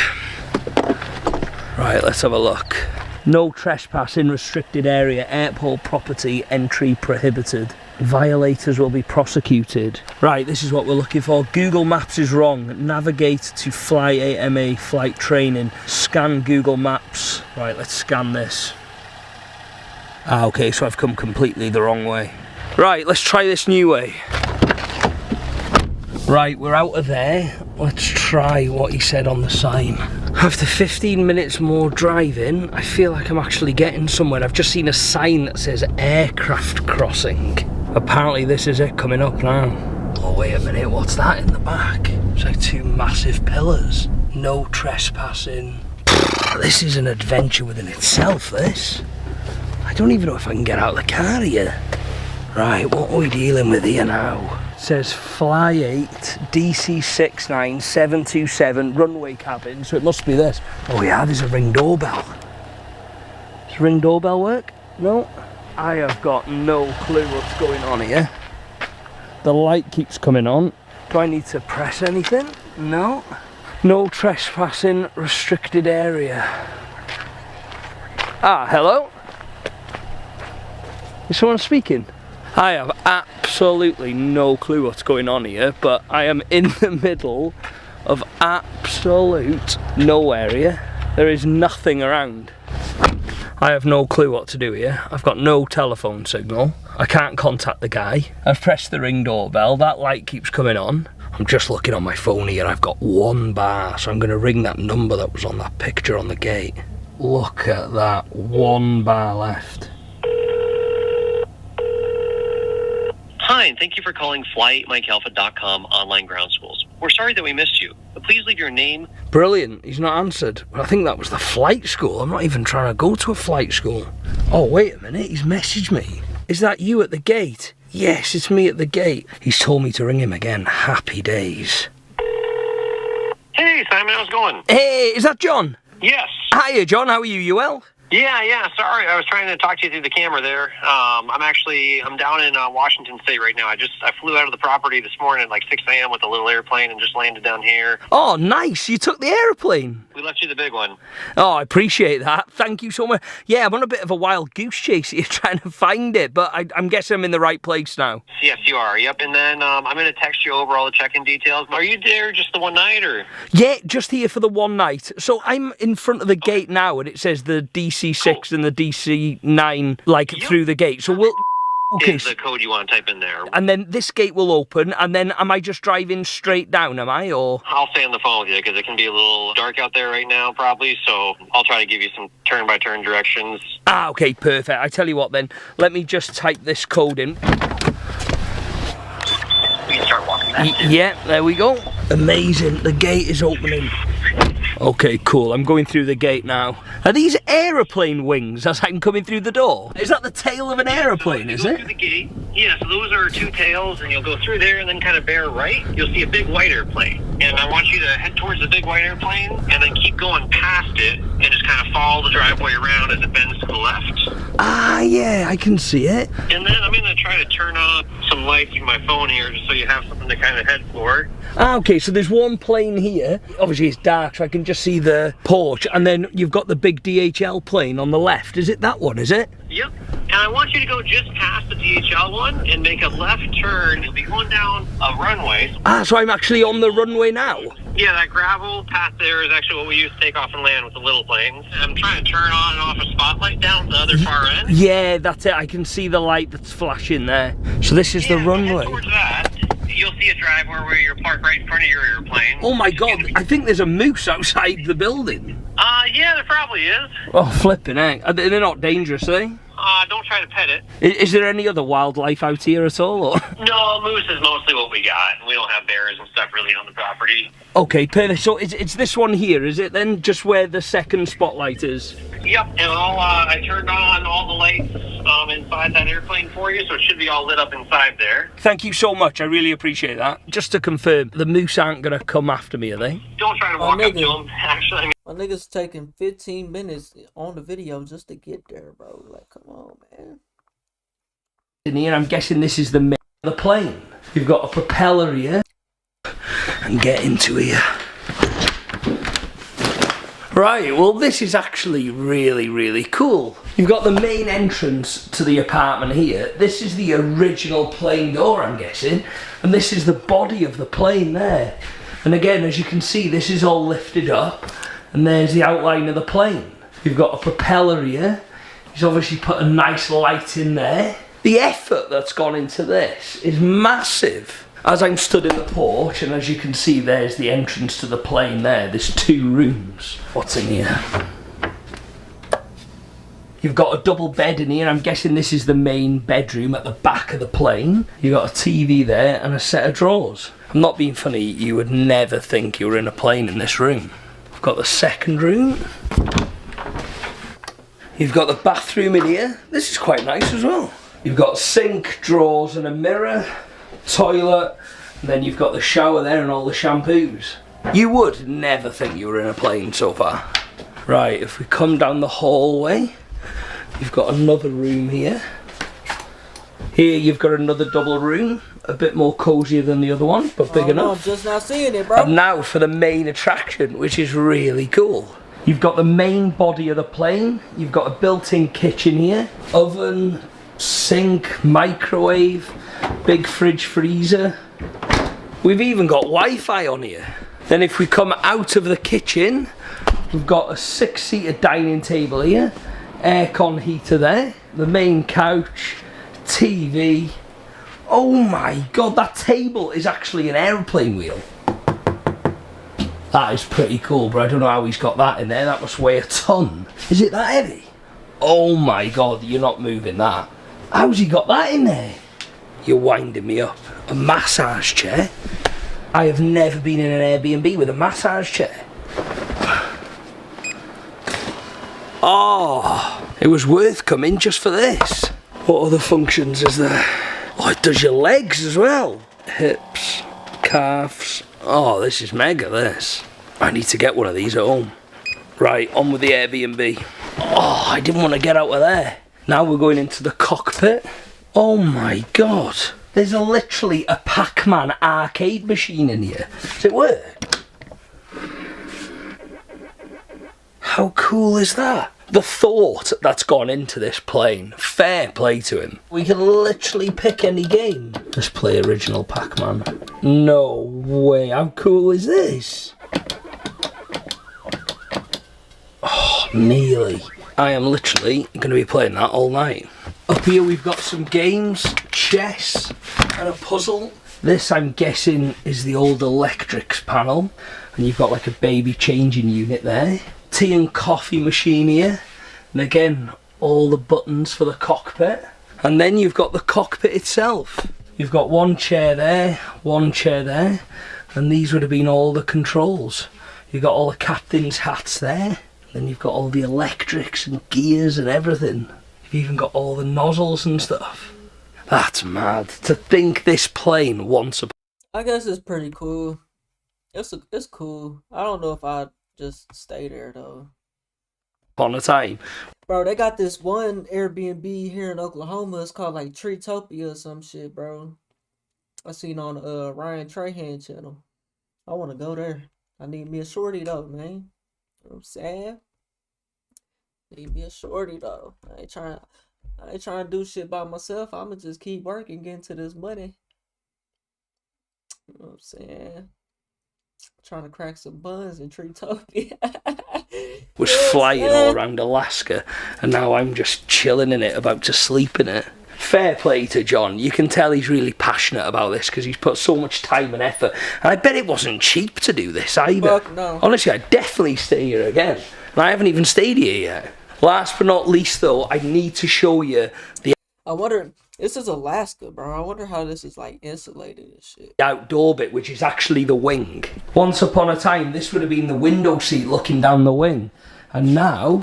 Right, let's have a look. No trespassing, restricted area, airport property, entry prohibited. Violators will be prosecuted. Right, this is what we're looking for. Google Maps is wrong. Navigate to FlyAMA flight training. Scan Google Maps. Right, let's scan this. Okay, so I've come completely the wrong way. Right, let's try this new way. Right, we're out of there. Let's try what he said on the sign. After 15 minutes more driving, I feel like I'm actually getting somewhere. I've just seen a sign that says aircraft crossing. Apparently this is it coming up now. Oh, wait a minute, what's that in the back? It's like two massive pillars. No trespassing. This is an adventure within itself, this. I don't even know if I can get out of the car here. Right, what are we dealing with here now? It says Fly 8 DC69727 runway cabin, so it must be this. Oh yeah, there's a Ring doorbell. Does Ring doorbell work? No? I have got no clue what's going on here. The light keeps coming on. Do I need to press anything? No. No trespassing, restricted area. Ah, hello? Is someone speaking? I have absolutely no clue what's going on here, but I am in the middle of absolute nowhere here. There is nothing around. I have no clue what to do here. I've got no telephone signal. I can't contact the guy. I've pressed the Ring doorbell. That light keeps coming on. I'm just looking on my phone here. I've got 1 bar, so I'm going to ring that number that was on that picture on the gate. Look at that. 1 bar left. Hi, and thank you for calling FlyMikeAlpha.com online ground schools. We're sorry that we missed you, but please leave your name. Brilliant, he's not answered. But I think that was the flight school. I'm not even trying to go to a flight school. Oh, wait a minute, he's messaged me. Is that you at the gate? Yes, it's me at the gate. He's told me to ring him again. Happy days. Hey, Simon, how's it going? Hey, is that John? Yes. Hiya, John, how are you? You well? Yeah, sorry. I was trying to talk to you through the camera there. I'm down in Washington State right now. I flew out of the property this morning at like 6 a.m. with a little airplane and just landed down here. Oh, nice. You took the airplane. We left you the big one. Oh, I appreciate that. Thank you so much. Yeah, I'm on a bit of a wild goose chase here trying to find it, but I'm guessing I'm in the right place now. Yes, you are. Yep, and then I'm going to text you over all the check-in details. Are you there just the one night, or? Yeah, just here for the one night. So I'm in front of the gate now, and it says the DC6 and the DC9, like, through the gate. So we'll... Okay. Is the code you want to type in there. And then this gate will open, and then am I just driving straight down, am I, or? I'll stay on the phone with you, because it can be a little dark out there right now, probably, so I'll try to give you some turn-by-turn directions. Ah, okay, perfect. I tell you what, then, let me just type this code in. We start walking back. Yeah, there we go. Amazing, the gate is opening. Okay, cool. I'm going through the gate now. Are these aeroplane wings as I'm coming through the door? Is that the tail of an aeroplane, is it? Through the gate. Yeah, so those are two tails, and you'll go through there and then kind of bear right. You'll see a big white airplane. And I want you to head towards the big white airplane and then keep going past it and just kind of follow the driveway around as it bends to the left. Ah, yeah, I can see it. And then I'm going to try to turn on some lights in my phone here just so you have something to kind of head for. Ah, okay, so there's one plane here. Obviously it's dark, so I can just see the porch. And then you've got the big DHL plane on the left. Is it that one, is it? Yep. And I want you to go just past the DHL one and make a left turn. You'll be going down a runway. Ah, so I'm actually on the runway now? Yeah, that gravel path there is actually what we use to take off and land with the little planes. I'm trying to turn on and off a spotlight down the other far end. Yeah, that's it. I can see the light that's flashing there. So this is the runway. Towards that, you'll see a driveway where you're parked right in front of your airplane. Oh my god, I think there's a moose outside the building. Yeah, there probably is. Oh, flipping heck. They're not dangerous, eh? Don't try to pet it. Is there any other wildlife out here at all? Or? No, moose is mostly what we got. We don't have bears and stuff really on the property. Okay, perfect. So it's this one here, is it then? Just where the second spotlight is? Yep, and I turned on all the lights inside that airplane for you, so it should be all lit up inside there. Thank you so much, I really appreciate that. Just to confirm, the moose aren't going to come after me, are they? Don't try to walk up to them, actually. My nigga's taking 15 minutes on the video just to get there, bro. Like, come on, man. In here, I'm guessing this is the main of the plane. You've got a propeller here. And get into here. Right, well this is actually really, really cool. You've got the main entrance to the apartment here. This is the original plane door, I'm guessing. And this is the body of the plane there. And again, as you can see, this is all lifted up. And there's the outline of the plane. You've got a propeller here. He's obviously put a nice light in there. The effort that's gone into this is massive. As I'm stood in the porch, and as you can see, there's the entrance to the plane there. There's 2 rooms. What's in here? You've got a double bed in here. I'm guessing this is the main bedroom at the back of the plane. You've got a TV there and a set of drawers. I'm not being funny, you would never think you were in a plane in this room. We've got the second room. You've got the bathroom in here. This is quite nice as well. You've got sink, drawers and a mirror, toilet, and then you've got the shower there and all the shampoos. You would never think you were in a plane so far. Right, if we come down the hallway, you've got another room here. Here you've got another double room, a bit more cosier than the other one, but big enough. I'm just not seeing it, bro. And now for the main attraction, which is really cool. You've got the main body of the plane, you've got a built-in kitchen here, oven, sink, microwave, big fridge freezer. We've even got Wi-Fi on here. Then if we come out of the kitchen, we've got a 6-seater dining table here, aircon heater there, the main couch, TV. Oh my god, that table is actually an airplane wheel. That is pretty cool, but I don't know how he's got that in there. That must weigh a ton. Is it that heavy? Oh my god, you're not moving that. How's he got that in there? You're winding me up. A massage chair? I have never been in an Airbnb with a massage chair. Oh, it was worth coming just for this. What other functions is there? Oh, it does your legs as well. Hips, calves. Oh, this is mega, this. I need to get one of these at home. Right, on with the Airbnb. Oh, I didn't want to get out of there. Now we're going into the cockpit. Oh my god. There's literally a Pac-Man arcade machine in here. Does it work? How cool is that? The thought that's gone into this plane. Fair play to him. We can literally pick any game. Let's play original Pac-Man. No way. How cool is this? Oh, nearly. I am literally going to be playing that all night. Up here we've got some games, chess and a puzzle. This I'm guessing is the old electrics panel. And you've got like a baby changing unit there. Tea and coffee machine here. And again, all the buttons for the cockpit. And then you've got the cockpit itself. You've got one chair there, and these would have been all the controls. You've got all the captain's hats there. Then you've got all the electrics and gears and everything. You've even got all the nozzles and stuff. That's mad. To think this plane once upon... I guess it's pretty cool. It's cool. I don't know if I'd just stay there though. Upon a time. Bro, they got this one Airbnb here in Oklahoma. It's called like Treetopia or some shit, bro. I seen on Ryan Trahan channel. I want to go there. I need me a shorty though, man. You know what I'm saying? Need me a shorty though. I ain't trying to do shit by myself. I'ma just keep working, getting to this money. You know what I'm saying? Trying to crack some buns in Treetopia. Was flying all around Alaska, and now I'm just chilling in it, about to sleep in it. Fair play to John. You can tell he's really passionate about this because he's put so much time and effort. And I bet it wasn't cheap to do this either. Fuck no. Honestly, I'd definitely stay here again. And I haven't even stayed here yet. Last but not least though, I need to show you the... I wonder, this is Alaska, bro. I wonder how this is like insulated and shit. outdoor bit, which is actually the wing. Once upon a time, this would have been the window seat looking down the wing. And now,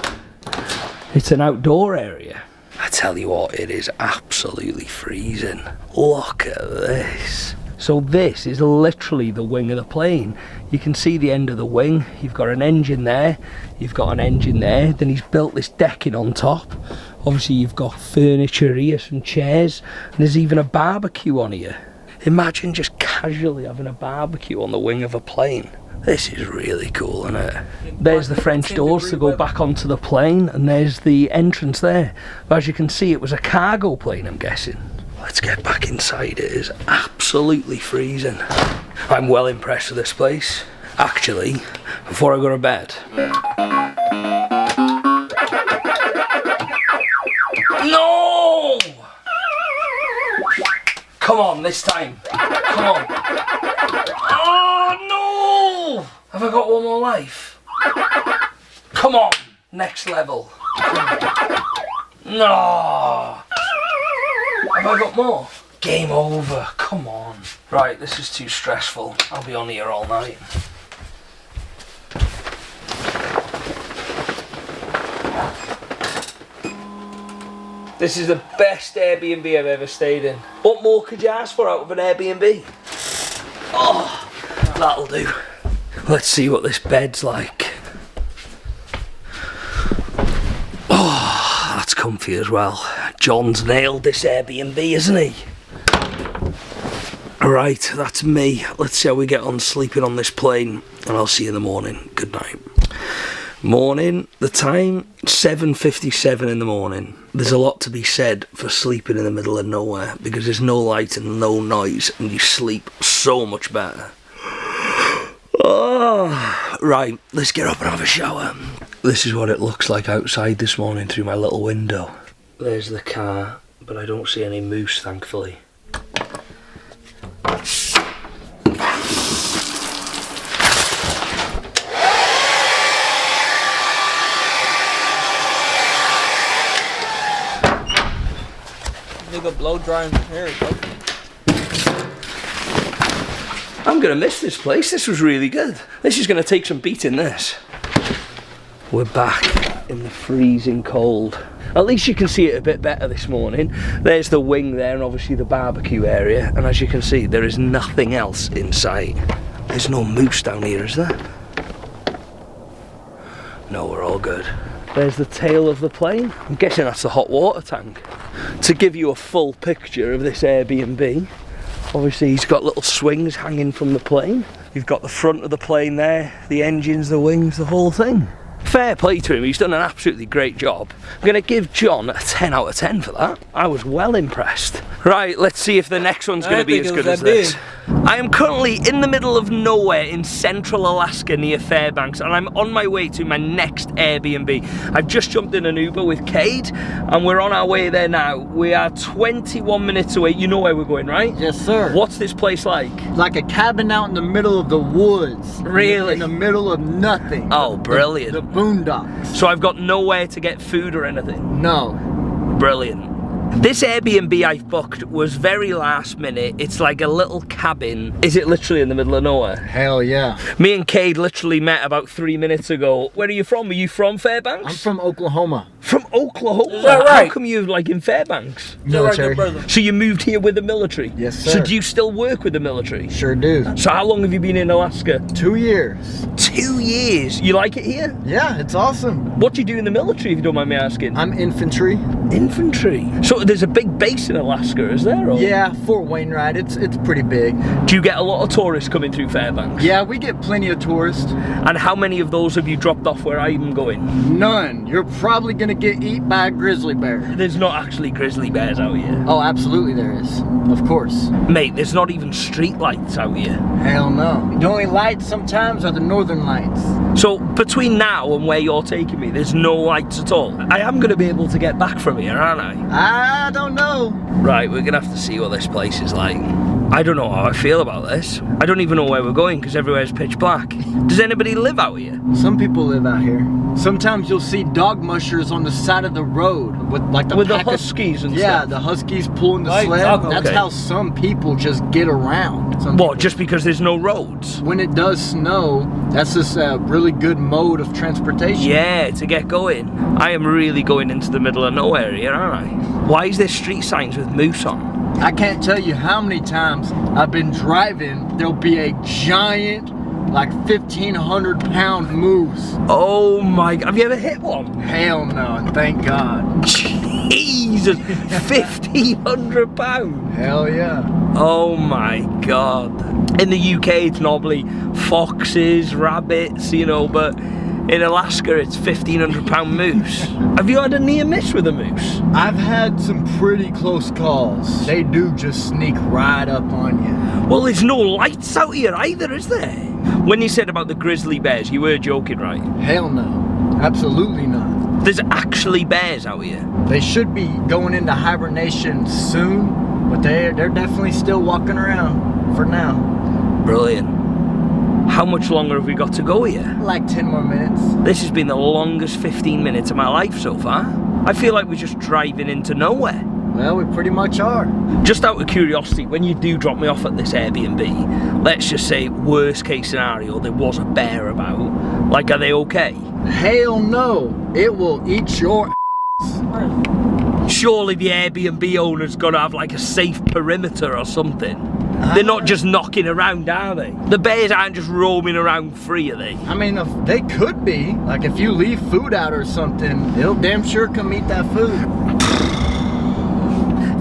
it's an outdoor area. I tell you what, it is absolutely freezing. Look at this. So this is literally the wing of the plane. You can see the end of the wing. You've got an engine there. You've got an engine there. Then he's built this decking on top. Obviously you've got furniture here, some chairs, and there's even a barbecue on here. Imagine just casually having a barbecue on the wing of a plane. This is really cool, isn't it? There's the French doors to go back onto the plane, and there's the entrance there. But as you can see, it was a cargo plane, I'm guessing. Let's get back inside. It is absolutely freezing. I'm well impressed with this place. Actually, before I go to bed... No! Come on, this time. Come on. Oh, no! Have I got one more life? Come on. Next level. No! Have I got more? Game over. Come on. Right, this is too stressful. I'll be on here all night. This is the best Airbnb I've ever stayed in. What more could you ask for out of an Airbnb? Oh, that'll do. Let's see what this bed's like. Oh, that's comfy as well. John's nailed this Airbnb, isn't he? Alright, that's me. Let's see how we get on sleeping on this plane, and I'll see you in the morning. Good night. Morning, the time 7:57 in the morning. There's a lot to be said for sleeping in the middle of nowhere because there's no light and no noise and you sleep so much better. Oh, right, let's get up and have a shower. This is what it looks like outside this morning through my little window. There's the car, but I don't see any moose, thankfully. Nigga blow drying hair, bro. I'm gonna miss this place. This was really good. This is gonna take some beating, this. We're back in the freezing cold. At least you can see it a bit better this morning. There's the wing there and obviously the barbecue area. And as you can see, there is nothing else in sight. There's no moose down here, is there? No, we're all good. There's the tail of the plane. I'm guessing that's the hot water tank. To give you a full picture of this Airbnb, obviously he's got little swings hanging from the plane. You've got the front of the plane there, the engines, the wings, the whole thing. Fair play to him, he's done an absolutely great job. I'm going to give John a 10 out of 10 for that. I was well impressed. Right, let's see if the next one's going to be as good as this. I am currently in the middle of nowhere in central Alaska near Fairbanks, and I'm on my way to my next Airbnb. I've just jumped in an Uber with Cade and we're on our way there now. We are 21 minutes away. You know where we're going, right? Yes, sir. What's this place like? It's like a cabin out in the middle of the woods. Really? In the middle of nothing. Oh, brilliant. The boondocks. So I've got nowhere to get food or anything? No. Brilliant. This Airbnb I booked was very last minute. It's like a little cabin. Is it literally in the middle of nowhere? Hell yeah. Me and Cade literally met about 3 minutes ago. Where are you from? Are you from Fairbanks? I'm from Oklahoma. From Oklahoma? Is that right? How come you're like in Fairbanks? Military. So you moved here with the military? Yes, sir. So do you still work with the military? Sure do. So how long have you been in Alaska? 2 years. 2 years? You like it here? Yeah, it's awesome. What do you do in the military, if you don't mind me asking? I'm infantry. Infantry? So there's a big base in Alaska, is there? Or? Yeah, Fort Wainwright. It's pretty big. Do you get a lot of tourists coming through Fairbanks? Yeah, we get plenty of tourists. And how many of those have you dropped off where I'm going? None. You're probably gonna get eaten by a grizzly bear. There's not actually grizzly bears out here. Oh, absolutely there is. Of course. Mate, there's not even street lights out here. Hell no. The only lights sometimes are the northern lights. So between now and where you're taking me, there's no lights at all. I am going to be able to get back from here, aren't I? I don't know. Right, we're going to have to see what this place is like. I don't know how I feel about this. I don't even know where we're going because everywhere's pitch black. Does anybody live out here? Some people live out here. Sometimes you'll see dog mushers on the side of the road with like the huskies and stuff. Yeah, the huskies pulling the sled. That's how some people just get around. What, just because there's no roads? When it does snow, that's just a really good mode of transportation. Yeah, to get going. I am really going into the middle of nowhere here, aren't I? Why is there street signs with moose on? I can't tell you how many times I've been driving, there'll be a giant, like 1,500-pound moose. Oh my God, have you ever hit one? Hell no, thank God. Jesus, 1,500 pounds. Hell yeah. Oh my God. In the UK, it's normally foxes, rabbits, you know, but in Alaska, it's 1,500 pound moose. Have you had a near miss with a moose? I've had some pretty close calls. They do just sneak right up on you. Well, there's no lights out here either, is there? When you said about the grizzly bears, you were joking, right? Hell no. Absolutely not. There's actually bears out here. They should be going into hibernation soon, but they're definitely still walking around for now. Brilliant. How much longer have we got to go here? Like 10 more minutes. This has been the longest 15 minutes of my life so far. I feel like we're just driving into nowhere. Well, we pretty much are. Just out of curiosity, when you do drop me off at this Airbnb, let's just say worst case scenario, there was a bear about. Like, are they okay? Hell no. It will eat your ass. Surely the Airbnb owner's gotta have like a safe perimeter or something. They're not just knocking around, are they? The bears aren't just roaming around free, are they? I mean, if they could be. Like, if you leave food out or something, they'll damn sure come eat that food.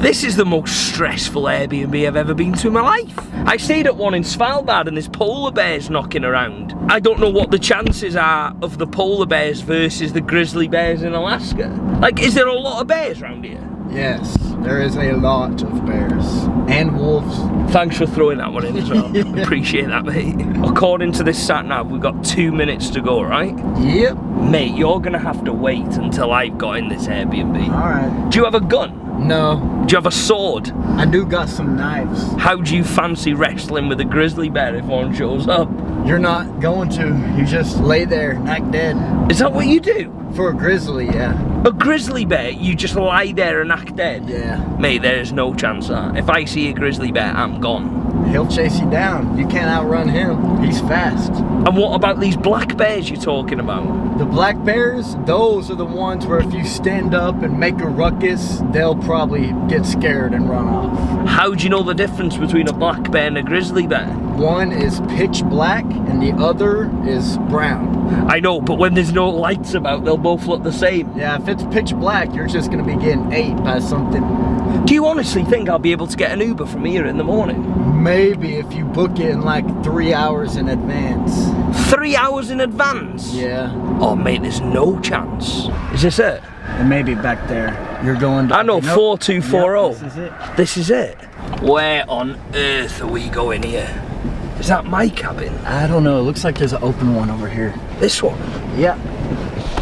This is the most stressful Airbnb I've ever been to in my life. I stayed at one in Svalbard and there's polar bears knocking around. I don't know what the chances are of the polar bears versus the grizzly bears in Alaska. Like, is there a lot of bears around here? Yes, there is a lot of bears. And wolves. Thanks for throwing that one in as well. Appreciate that, mate. According to this sat nav, we've got 2 minutes to go, right? Yep. Mate, you're gonna have to wait until I've got in this Airbnb. Alright. Do you have a gun? No. Do you have a sword? I do got some knives. How do you fancy wrestling with a grizzly bear if one shows up? You're not going to. You just lay there, knock dead. Is that what you do? For a grizzly, yeah. A grizzly bear? You just lie there and act dead? Yeah. Mate, there's no chance of that. If I see a grizzly bear, I'm gone. He'll chase you down. You can't outrun him. He's fast. And what about these black bears you're talking about? The black bears, those are the ones where if you stand up and make a ruckus, they'll probably get scared and run off. How do you know the difference between a black bear and a grizzly bear? One is pitch black and the other is brown. I know, but when there's no lights about, they'll both look the same. Yeah, if it's pitch black, you're just gonna be getting ate by something. Do you honestly think I'll be able to get an Uber from here in the morning? Maybe if you book it in like 3 hours in advance. 3 hours in advance? Yeah. Oh mate, there's no chance. Is this it? It may be back there. You're going to... I know, 4240. Yep, this is it. This is it? Where on earth are we going here? Is that my cabin? I don't know. It looks like there's an open one over here. This one? Yeah.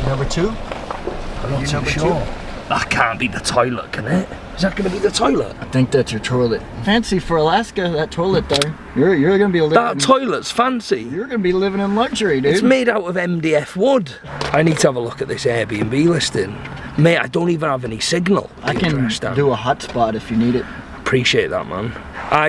Number 2? I'm not too sure. That can't be the toilet, can it? Is that going to be the toilet? I think that's your toilet. Fancy for Alaska, that toilet there. You're going to be living... That toilet's fancy. You're going to be living in luxury, dude. It's made out of MDF wood. I need to have a look at this Airbnb listing. Mate, I don't even have any signal. I can do a hotspot if you need it. Appreciate that, man.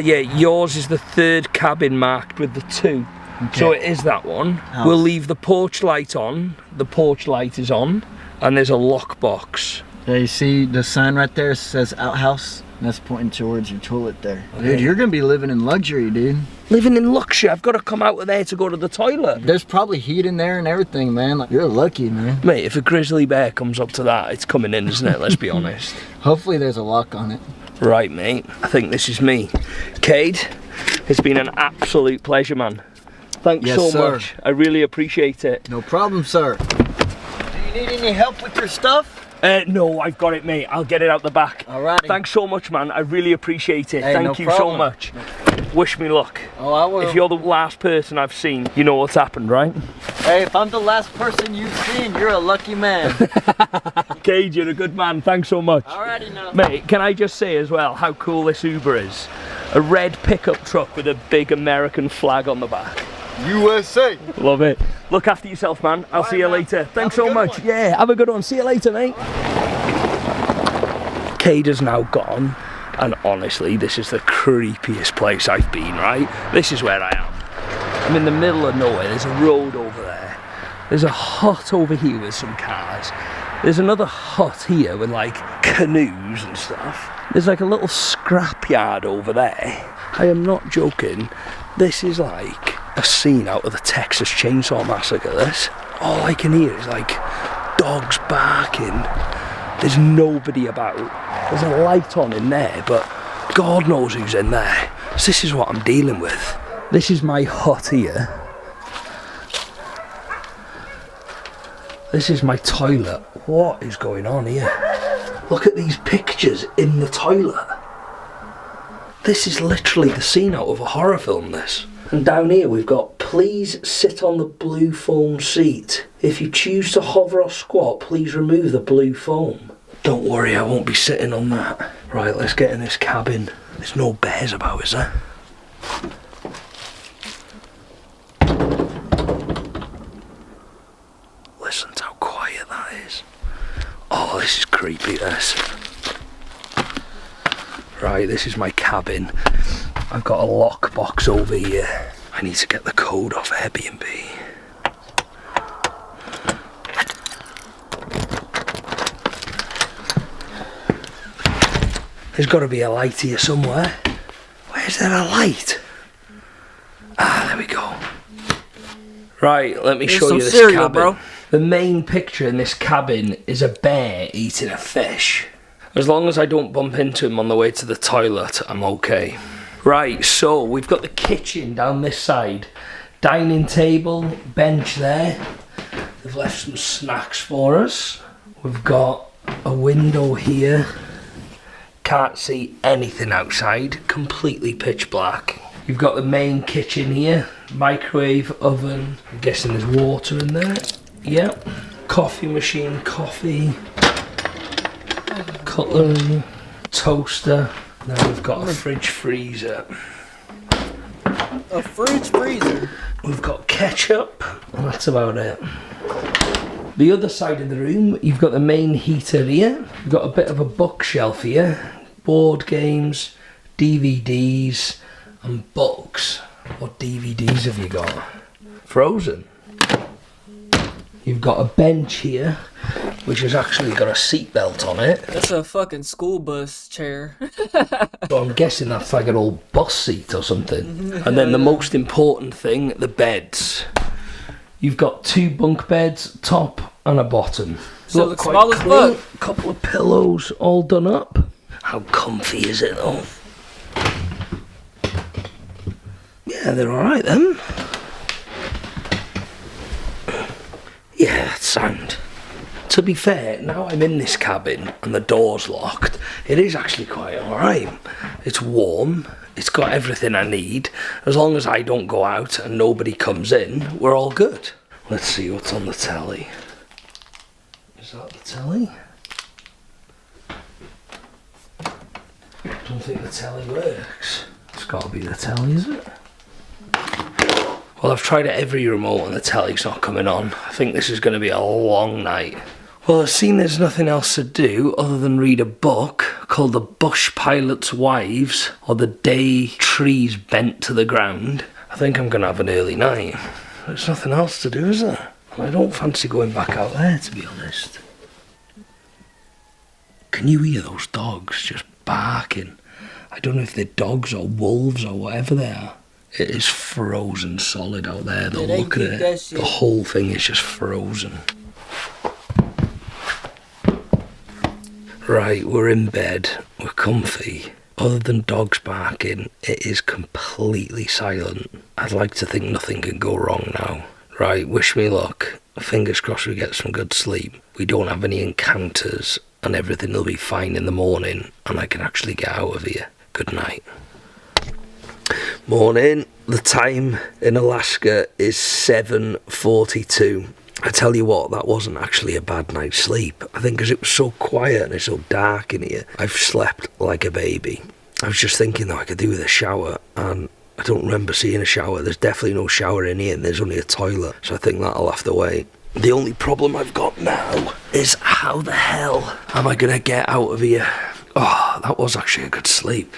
Yeah, yours is the 3rd cabin marked with the 2. Okay. So it is that one. House. We'll leave the porch light on. The porch light is on. And there's a lockbox. Yeah, you see the sign right there says outhouse? That's pointing towards your toilet there. Okay. Dude, you're gonna be living in luxury, dude. Living in luxury? I've got to come out of there to go to the toilet. There's probably heat in there and everything, man. Like, you're lucky, man. Mate, if a grizzly bear comes up to that, it's coming in, isn't it? Let's be honest. Hopefully there's a lock on it. Right, mate. I think this is me. Cade, it's been an absolute pleasure, man. Thanks so much. I really appreciate it. No problem, sir. Do you need any help with your stuff? No, I've got it, mate. I'll get it out the back. Alright. Thanks so much, man. I really appreciate it. Hey, Thank you so much. Wish me luck. Oh, I will. If you're the last person I've seen, you know what's happened, right? Hey, if I'm the last person you've seen, you're a lucky man. Cade, you're a good man. Thanks so much. Alrighty now. Mate, can I just say as well how cool this Uber is? A red pickup truck with a big American flag on the back. USA. Love it. Look after yourself, man. I'll see you later. Thanks so much. Yeah, have a good one. See you later, mate. Cade has now gone, and honestly, this is the creepiest place I've been, right? This is where I am. I'm in the middle of nowhere. There's a road over there. There's a hut over here with some cars. There's another hut here with like canoes and stuff. There's like a little scrapyard over there. I am not joking. This is like a scene out of the Texas Chainsaw Massacre, this. All I can hear is like dogs barking. There's nobody about. There's a light on in there, but God knows who's in there. So this is what I'm dealing with. This is my hut here. This is my toilet. What is going on here? Look at these pictures in the toilet. This is literally the scene out of a horror film, this. And down here we've got, please sit on the blue foam seat. If you choose to hover or squat, please remove the blue foam. Don't worry, I won't be sitting on that. Right, let's get in this cabin. There's no bears about, is there? Listen to how quiet that is. Oh, this is creepy, this. Right, this is my cabin. I've got a lockbox over here. I need to get the code off Airbnb. There's got to be a light here somewhere. Where's there a light? Ah, there we go. Right, let me show you this cereal, cabin. Bro. The main picture in this cabin is a bear eating a fish. As long as I don't bump into him on the way to the toilet, I'm okay. Right, so we've got the kitchen down this side. Dining table, bench there. They've left some snacks for us. We've got a window here. Can't see anything outside, completely pitch black. You've got the main kitchen here. Microwave, oven. I'm guessing there's water in there. Yep. Coffee machine, coffee. Cutlery, toaster. Now we've got a fridge freezer. A fridge freezer? We've got ketchup. Well, that's about it. The other side of the room, you've got the main heater here. You've got a bit of a bookshelf here. Board games, DVDs, and books. What DVDs have you got? Frozen. You've got a bench here, which has actually got a seatbelt on it. That's a fucking school bus chair. So I'm guessing that's like an old bus seat or something. And then the most important thing, the beds. You've got 2 bunk beds, top and a bottom. So look it's small as fuck. A couple of pillows all done up. How comfy is it though? Yeah, they're alright then. Yeah, that's sound. To be fair, now I'm in this cabin and the door's locked, it is actually quite alright. It's warm, it's got everything I need. As long as I don't go out and nobody comes in, we're all good. Let's see what's on the telly. Is that the telly? Don't think the telly works. It's got to be the telly, is it? Well, I've tried every remote and the telly's not coming on. I think this is going to be a long night. Well, I've seen there's nothing else to do other than read a book called The Bush Pilot's Wives, or The Day Trees Bent to the Ground. I think I'm going to have an early night. There's nothing else to do, is there? I don't fancy going back out there, to be honest. Can you hear those dogs just barking? I don't know if they're dogs or wolves or whatever they are. It is frozen solid out there, though. Look at it. The whole thing is just frozen. Right, we're in bed, we're comfy. Other than dogs barking, it is completely silent. I'd like to think nothing can go wrong now. Right, wish me luck. Fingers crossed we get some good sleep. We don't have any encounters, and everything will be fine in the morning, and I can actually get out of here. Good night. Morning. The time in Alaska is 7:42. I tell you what, that wasn't actually a bad night's sleep. I think because it was so quiet and it's so dark in here, I've slept like a baby. I was just thinking though I could do with a shower, and I don't remember seeing a shower. There's definitely no shower in here, and there's only a toilet, so I think that'll have to wait. The only problem I've got now is how the hell am I going to get out of here? Oh, that was actually a good sleep.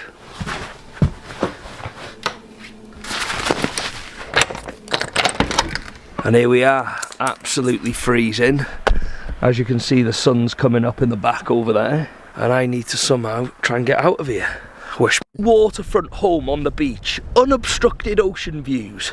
And here we are, absolutely freezing. As you can see, the sun's coming up in the back over there, and I need to somehow try and get out of here. Wish waterfront home on the beach, unobstructed ocean views.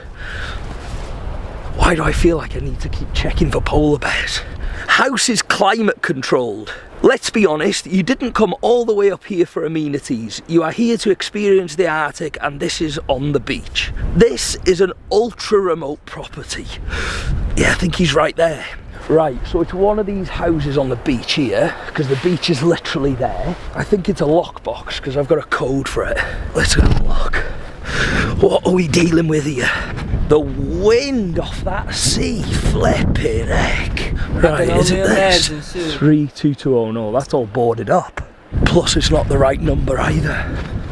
Why do I feel like I need to keep checking for polar bears? House is climate controlled. Let's be honest, you didn't come all the way up here for amenities. You are here to experience the Arctic, and this is on the beach. This is an ultra remote property. Yeah, I think he's right there. Right, so it's one of these houses on the beach here, because the beach is literally there. I think it's a lockbox, because I've got a code for it. Let's go and look. What are we dealing with here? The wind off that sea, flipping heck. Right, is it this? 32220, no, that's all boarded up. Plus it's not the right number either.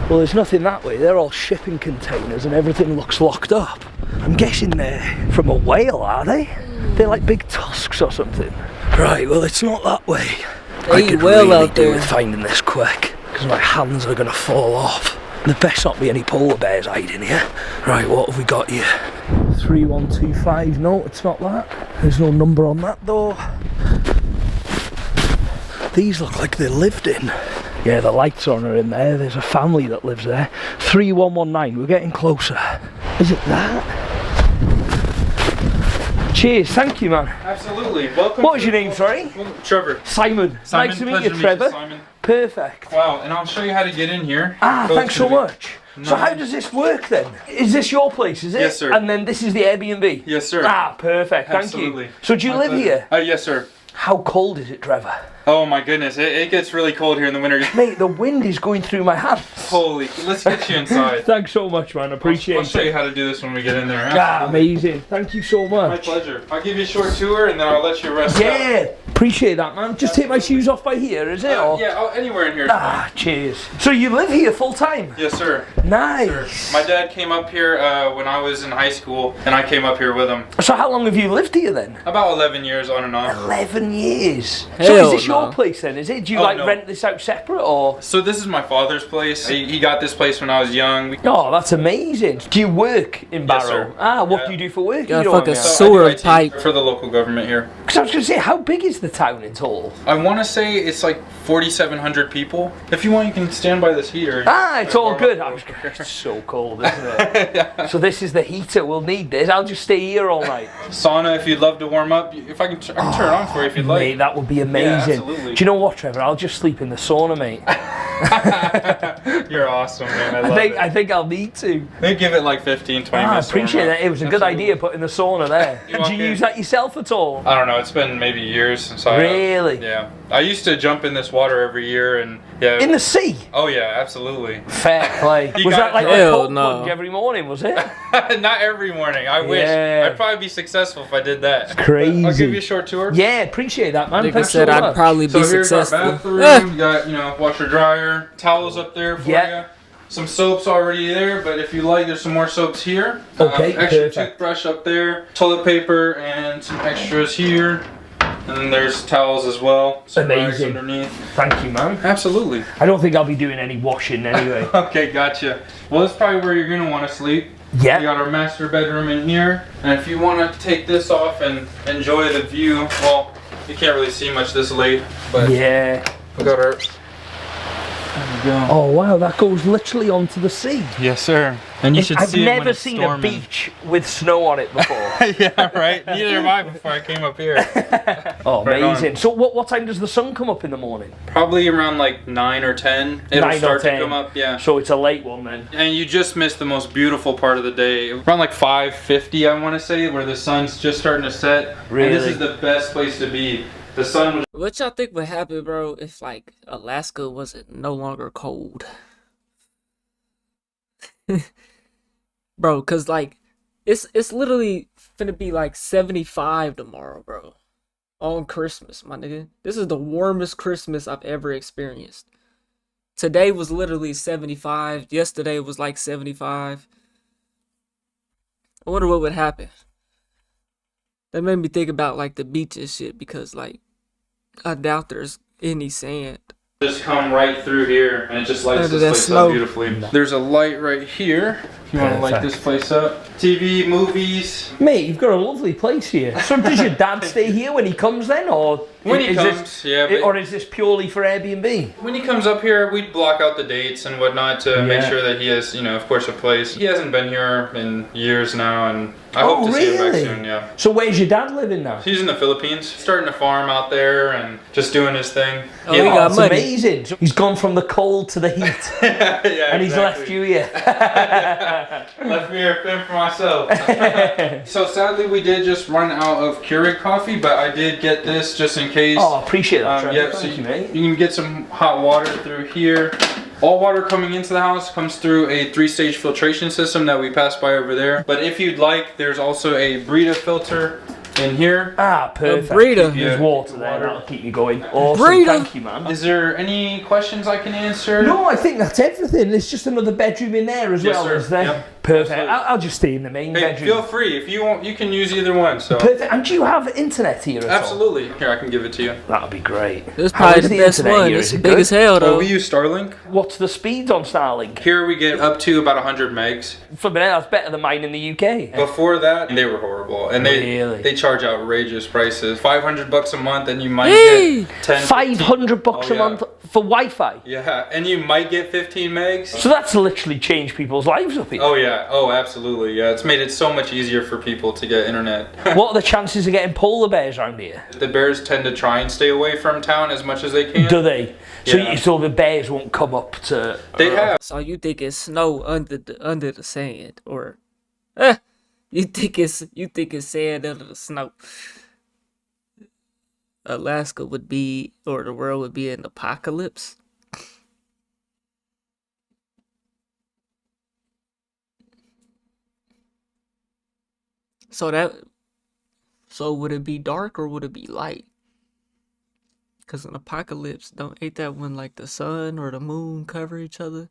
Well, there's nothing that way, they're all shipping containers and everything looks locked up. I'm guessing they're from a whale, are they? They're like big tusks or something. Right, well it's not that way. I could really do with finding this quick, because my hands are gonna fall off. There best not be any polar bears hiding here. Right, what have we got here? 3125, no, it's not that. There's no number on that though. These look like they're lived in. Yeah, the lights on are in there. There's a family that lives there. 3119, we're getting closer. Is it that? Cheers, thank you, man. Absolutely, welcome. What was your name, sorry? Trevor. Simon. Nice to meet you, Trevor. Simon. Perfect. Wow, and I'll show you how to get in here. Ah, thanks so much. So how does this work then? Is this your place, is it? Yes, sir. And then this is the Airbnb? Yes, sir. Ah, perfect, thank you. So do you live here? Yes, sir. How cold is it, Trevor? Oh my goodness, it gets really cold here in the winter. Mate, the wind is going through my hands. Holy, let's get you inside. Thanks so much, man, appreciate it. I'll show you how to do this when we get in there. Ah, amazing, thank you so much. My pleasure. I'll give you a short tour and then I'll let you rest Yeah, appreciate that, man. Just take my shoes off by here, is it? Yeah, anywhere in here. Ah, cheers. So you live here full time? Yes, sir. Nice. Yes, sir. My dad came up here when I was in high school, and I came up here with him. So how long have you lived here then? About 11 years on and off. 11 years? So is this your place then, is it? Do you rent this out separate or? So this is my father's place. He got this place when I was young. Oh, that's amazing. Do you work in Barrow? Yes, sir. Ah, what do you do for work? Got a fucking sewer pipe. For the local government here. Because I was going to say, how big is the town in total? I want to say it's like 4,700 people. If you want, you can stand by this heater. Ah, it's all good. It's so cold, isn't it? Yeah. So this is the heater. We'll need this. I'll just stay here all night. Sauna, if you'd love to warm up. If I can turn it on for you if you'd like. Mate, that would be amazing. Yeah, absolutely. Do you know what, Trevor? I'll just sleep in the sauna, mate. You're awesome, man. I think I'll need to. Maybe give it like 15, 20 minutes. I appreciate that. It was a good idea putting the sauna there. Do you use that yourself at all? I don't know. It's been maybe years since I. Really? Yeah. I used to jump in this water every year and yeah. In the sea? Oh yeah, absolutely. Fair play. Was that like a cold plunge every morning? Was it? Not every morning. I wish. I'd probably be successful if I did that. It's crazy. I'll give you a short tour. Yeah, appreciate that, man. Like I said, I'd probably be successful. So here's our bathroom. You got washer dryer, towels up there for you. Some soaps already there, but if you like, there's some more soaps here. Okay, extra perfect. Toothbrush up there, toilet paper, and some extras here. And then there's towels as well. Some rags Amazing. underneath. Thank you, man. Absolutely. I don't think I'll be doing any washing anyway. Okay, gotcha. Well, that's probably where you're gonna want to sleep. Yeah. We got our master bedroom in here. And if you want to take this off and enjoy the view, well, you can't really see much this late, but yeah. we got our... Oh wow, that goes literally onto the sea. Yes, sir. And you should I've see it when never it's seen storming. a beach with snow on it before. Yeah, right. Neither have I before I came up here. Oh, Right on. amazing. So what time does the sun come up in the morning? Probably around like 9 or 10. It'll 9 or start 10. to come up, yeah. So it's a late one then. And you just missed the most beautiful part of the day. Around like 5:50, I want to say, where the sun's just starting to set. Really? And this is the best place to be. The sun was... What y'all think would happen, bro, if like Alaska wasn't no longer cold? Bro, cause like it's literally finna be like 75 tomorrow, bro. On Christmas, my nigga. This is the warmest Christmas I've ever experienced. Today was literally 75. Yesterday was like 75. I wonder what would happen. That made me think about like the beach and shit, because like I doubt there's any sand. just come right through here, and it just lights Under this that place snow. up beautifully. There's a light right here. If you want to light this place up. TV, movies. Mate, you've got a lovely place here. So does your dad stay here when he comes then, or When he is comes, this, yeah, but- or is this purely for Airbnb? When he comes up here, we block out the dates and whatnot to make sure that he has, you know, of course, a place. He hasn't been here in years now, and I hope to see him back soon, yeah. So where's your dad living now? He's in the Philippines, starting to farm out there and just doing his thing. Oh, he got money. Amazing. So he's gone from the cold to the heat. Yeah, and he's exactly. left you here. Left me here fend for myself. So sadly, we did just run out of Keurig coffee, but I did get this just in case. Oh, appreciate that, Trevor. Yep, Thank so you, mate. You can get some hot water through here. All water coming into the house comes through a 3-stage filtration system that we passed by over there. But if you'd like, there's also a Brita filter in here. Ah, perfect. Brita. There's water there, that'll keep you going. Awesome, Brita. thank you, man. Is there any questions I can answer? No, I think that's everything. There's just another bedroom in there as Yes, well, sir. is there? Yep. Perfect. I'll just stay in the main Hey, bedroom. feel free. If you want, you can use either one. So Perfect. And do you have internet here at all? absolutely. Here, I can give it to you. That'll be great. This is How probably is the the best internet one. here? It's Is it big good? as hell, though. We use Starlink. What's the speed on Starlink? Here we get up to about 100 megs. For me, that's better than mine in the UK. Before that, they were horrible, and they charge outrageous prices. $500 a month, and you might Hey! get 10. $500 a month for Wi-Fi. Yeah, and you might get 15 megs. So that's literally changed people's lives up here. Oh yeah, oh absolutely, yeah. It's made it so much easier for people to get internet. What are the chances of getting polar bears around here? The bears tend to try and stay away from town as much as they can. Do they? So, Yeah. so the bears won't come up to... They have. So you think it's snow under the sand, or you think it's sand under the snow? Alaska would be, or the world would be, an apocalypse. So would it be dark or would it be light? Cause an apocalypse, ain't that when like the sun or the moon cover each other?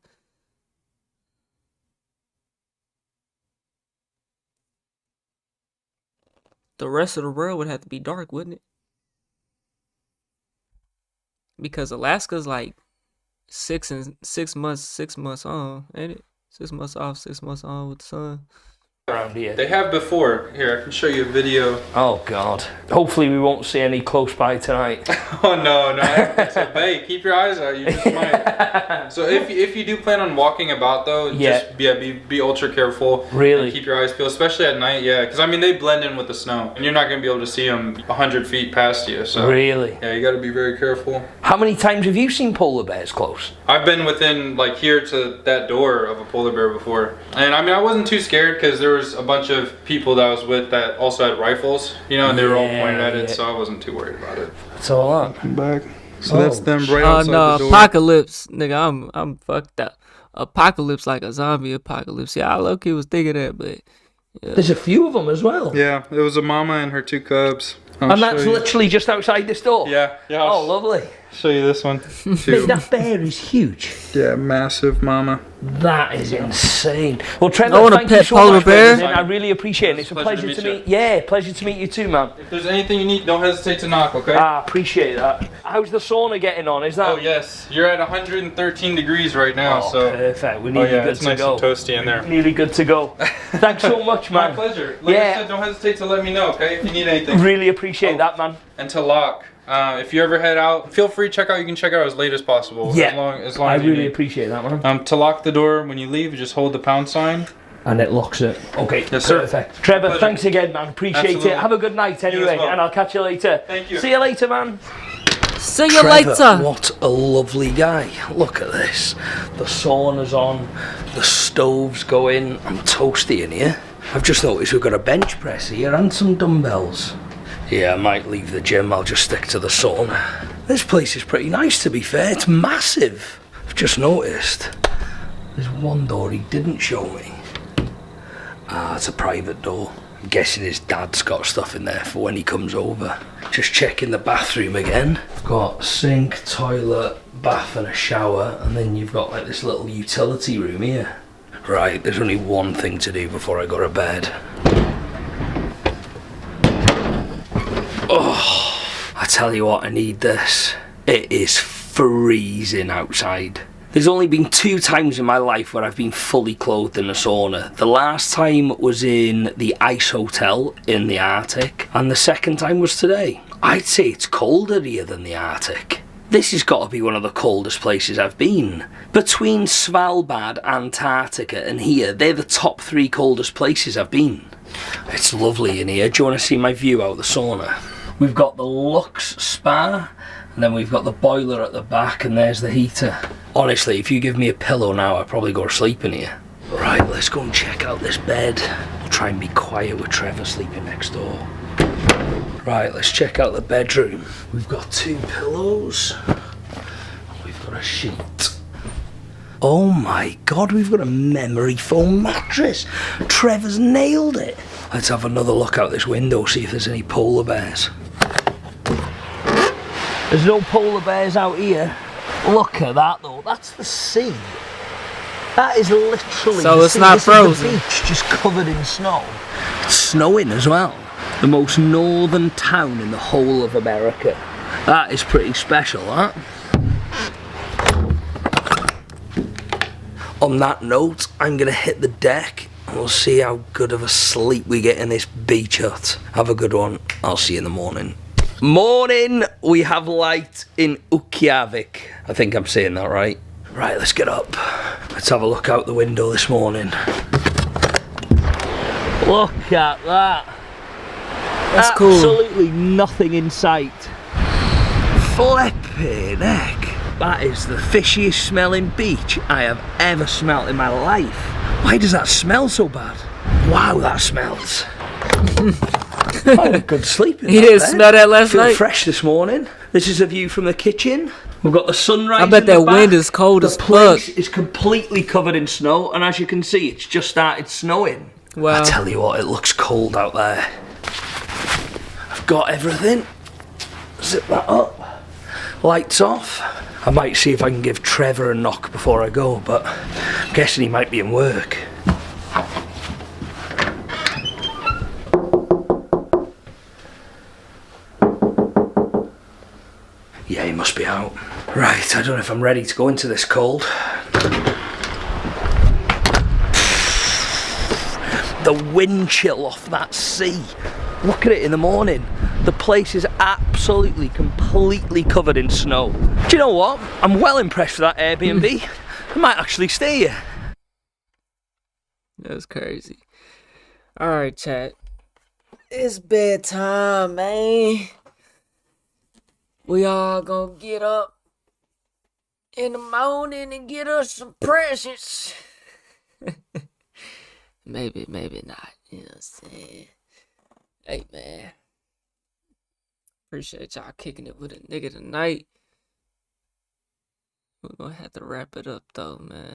The rest of the world would have to be dark, wouldn't it? Because Alaska's like 6 months on, ain't it? 6 months off, 6 months on with the sun. Around here. They have before. Here, I can show you a video. Oh God. Hopefully we won't see any close by tonight. Oh no, so, hey, keep your eyes out. You just might. So if you do plan on walking about though, just be ultra careful. Really? And keep your eyes peeled, especially at night. Yeah, because I mean they blend in with the snow, and you're not gonna be able to see them 100 feet past you. So Really? yeah, you got to be very careful. How many times have you seen polar bears close? I've been within like here to that door of a polar bear before, and I mean I wasn't too scared because there was a bunch of people that I was with that also had rifles, you know, and they were all pointed at it, so I wasn't too worried about it. That's all up. Come back. So that's them right outside no, the door. apocalypse, nigga. I'm fucked up. Apocalypse, like a zombie apocalypse. Yeah, I low-key was thinking that, but yeah. There's a few of them as well. Yeah, it was a mama and her 2 cubs. And that's literally just outside this door? Yeah. Oh, lovely. Show you this one. Mate, that bear is huge. Yeah, massive mama. That is insane. Well, Trevor, I want a thank you pet so polar much for bear. everything. I really appreciate it. It's a pleasure to meet. Yeah, pleasure to meet you too, man. If there's anything you need, don't hesitate to knock, okay? Ah, appreciate that. How's the sauna getting on? Is that? Oh yes, you're at 113 degrees right now, Oh, so perfect. We're nearly good it's to nice go. and toasty in there. Nearly good to go. Thanks so much, man. My pleasure. Like I said, don't hesitate to let me know, okay? If you need anything. Really appreciate that, man. And to lock. If you ever head out, feel free to check out. You can check out as late as possible. Yeah. As long I as you really need. appreciate that, man. To lock the door when you leave, you just hold the pound sign. And it locks it. Okay, yes, sir. Perfect. Trevor, thanks again, man. Appreciate Absolutely. it. Have a good night anyway, well. and I'll catch you later. Thank you. See you later, man. See you Trevor, later. What a lovely guy. Look at this. The sauna's on, the stove's going. I'm toasty in here. I've just noticed we've got a bench press here and some dumbbells. Yeah, I might leave the gym. I'll just stick to the sauna. This place is pretty nice, to be fair. It's massive. I've just noticed. There's one door he didn't show me. Ah, it's a private door. I'm guessing his dad's got stuff in there for when he comes over. Just checking the bathroom again. Got sink, toilet, bath and a shower, and then you've got like this little utility room here. Right, there's only one thing to do before I go to bed. Oh, I tell you what, I need this. It is freezing outside. There's only been 2 times in my life where I've been fully clothed in a sauna. The last time was in the Ice Hotel in the Arctic, and the second time was today. I'd say it's colder here than the Arctic. This has got to be one of the coldest places I've been. Between Svalbard, Antarctica and here, they're the top 3 coldest places I've been. It's lovely in here. Do you want to see my view out the sauna? We've got the Lux Spa, and then we've got the boiler at the back, and there's the heater. Honestly, if you give me a pillow now, I'd probably go to sleep in here. Right, let's go and check out this bed. I'll try and be quiet with Trevor sleeping next door. Right, let's check out the bedroom. We've got 2 pillows. We've got a sheet. Oh my God, we've got a memory foam mattress. Trevor's nailed it. Let's have another look out this window, see if there's any polar bears. There's no polar bears out here. Look at that though, that's the sea. That is literally so the it's sea. not This frozen. is the beach just covered in snow. It's snowing as well. The most northern town in the whole of America. That is pretty special, that. On that note, I'm gonna hit the deck and we'll see how good of a sleep we get in this beach hut. Have a good one. I'll see you in the morning. Morning, we have light in Ukjavik. I think I'm saying that right. Right, let's get up. Let's have a look out the window this morning. Look at that. That's cool. Absolutely nothing in sight. Flipping heck. That is the fishiest smelling beach I have ever smelt in my life. Why does that smell so bad? Wow, that smells. I had a good sleep in You that didn't bed. smell that last Feel night? fresh this morning. This is a view from the kitchen. We've got the sunrise. I bet in the that wind back. is cold the as place fuck. is completely covered in snow, and as you can see, it's just started snowing. Wow. I tell you what, it looks cold out there. I've got everything. Zip that up. Lights off. I might see if I can give Trevor a knock before I go, but I'm guessing he might be in work. Yeah, he must be out. Right, I don't know if I'm ready to go into this cold. The wind chill off that sea. Look at it in the morning. The place is absolutely, completely covered in snow. Do you know what? I'm well impressed with that Airbnb. I might actually stay here. That's crazy. Alright, chat. It's bedtime, man. We all gonna get up in the morning and get us some presents. Maybe not. You know what I'm saying? Hey, man. Appreciate y'all kicking it with a nigga tonight. We're gonna have to wrap it up, though, man.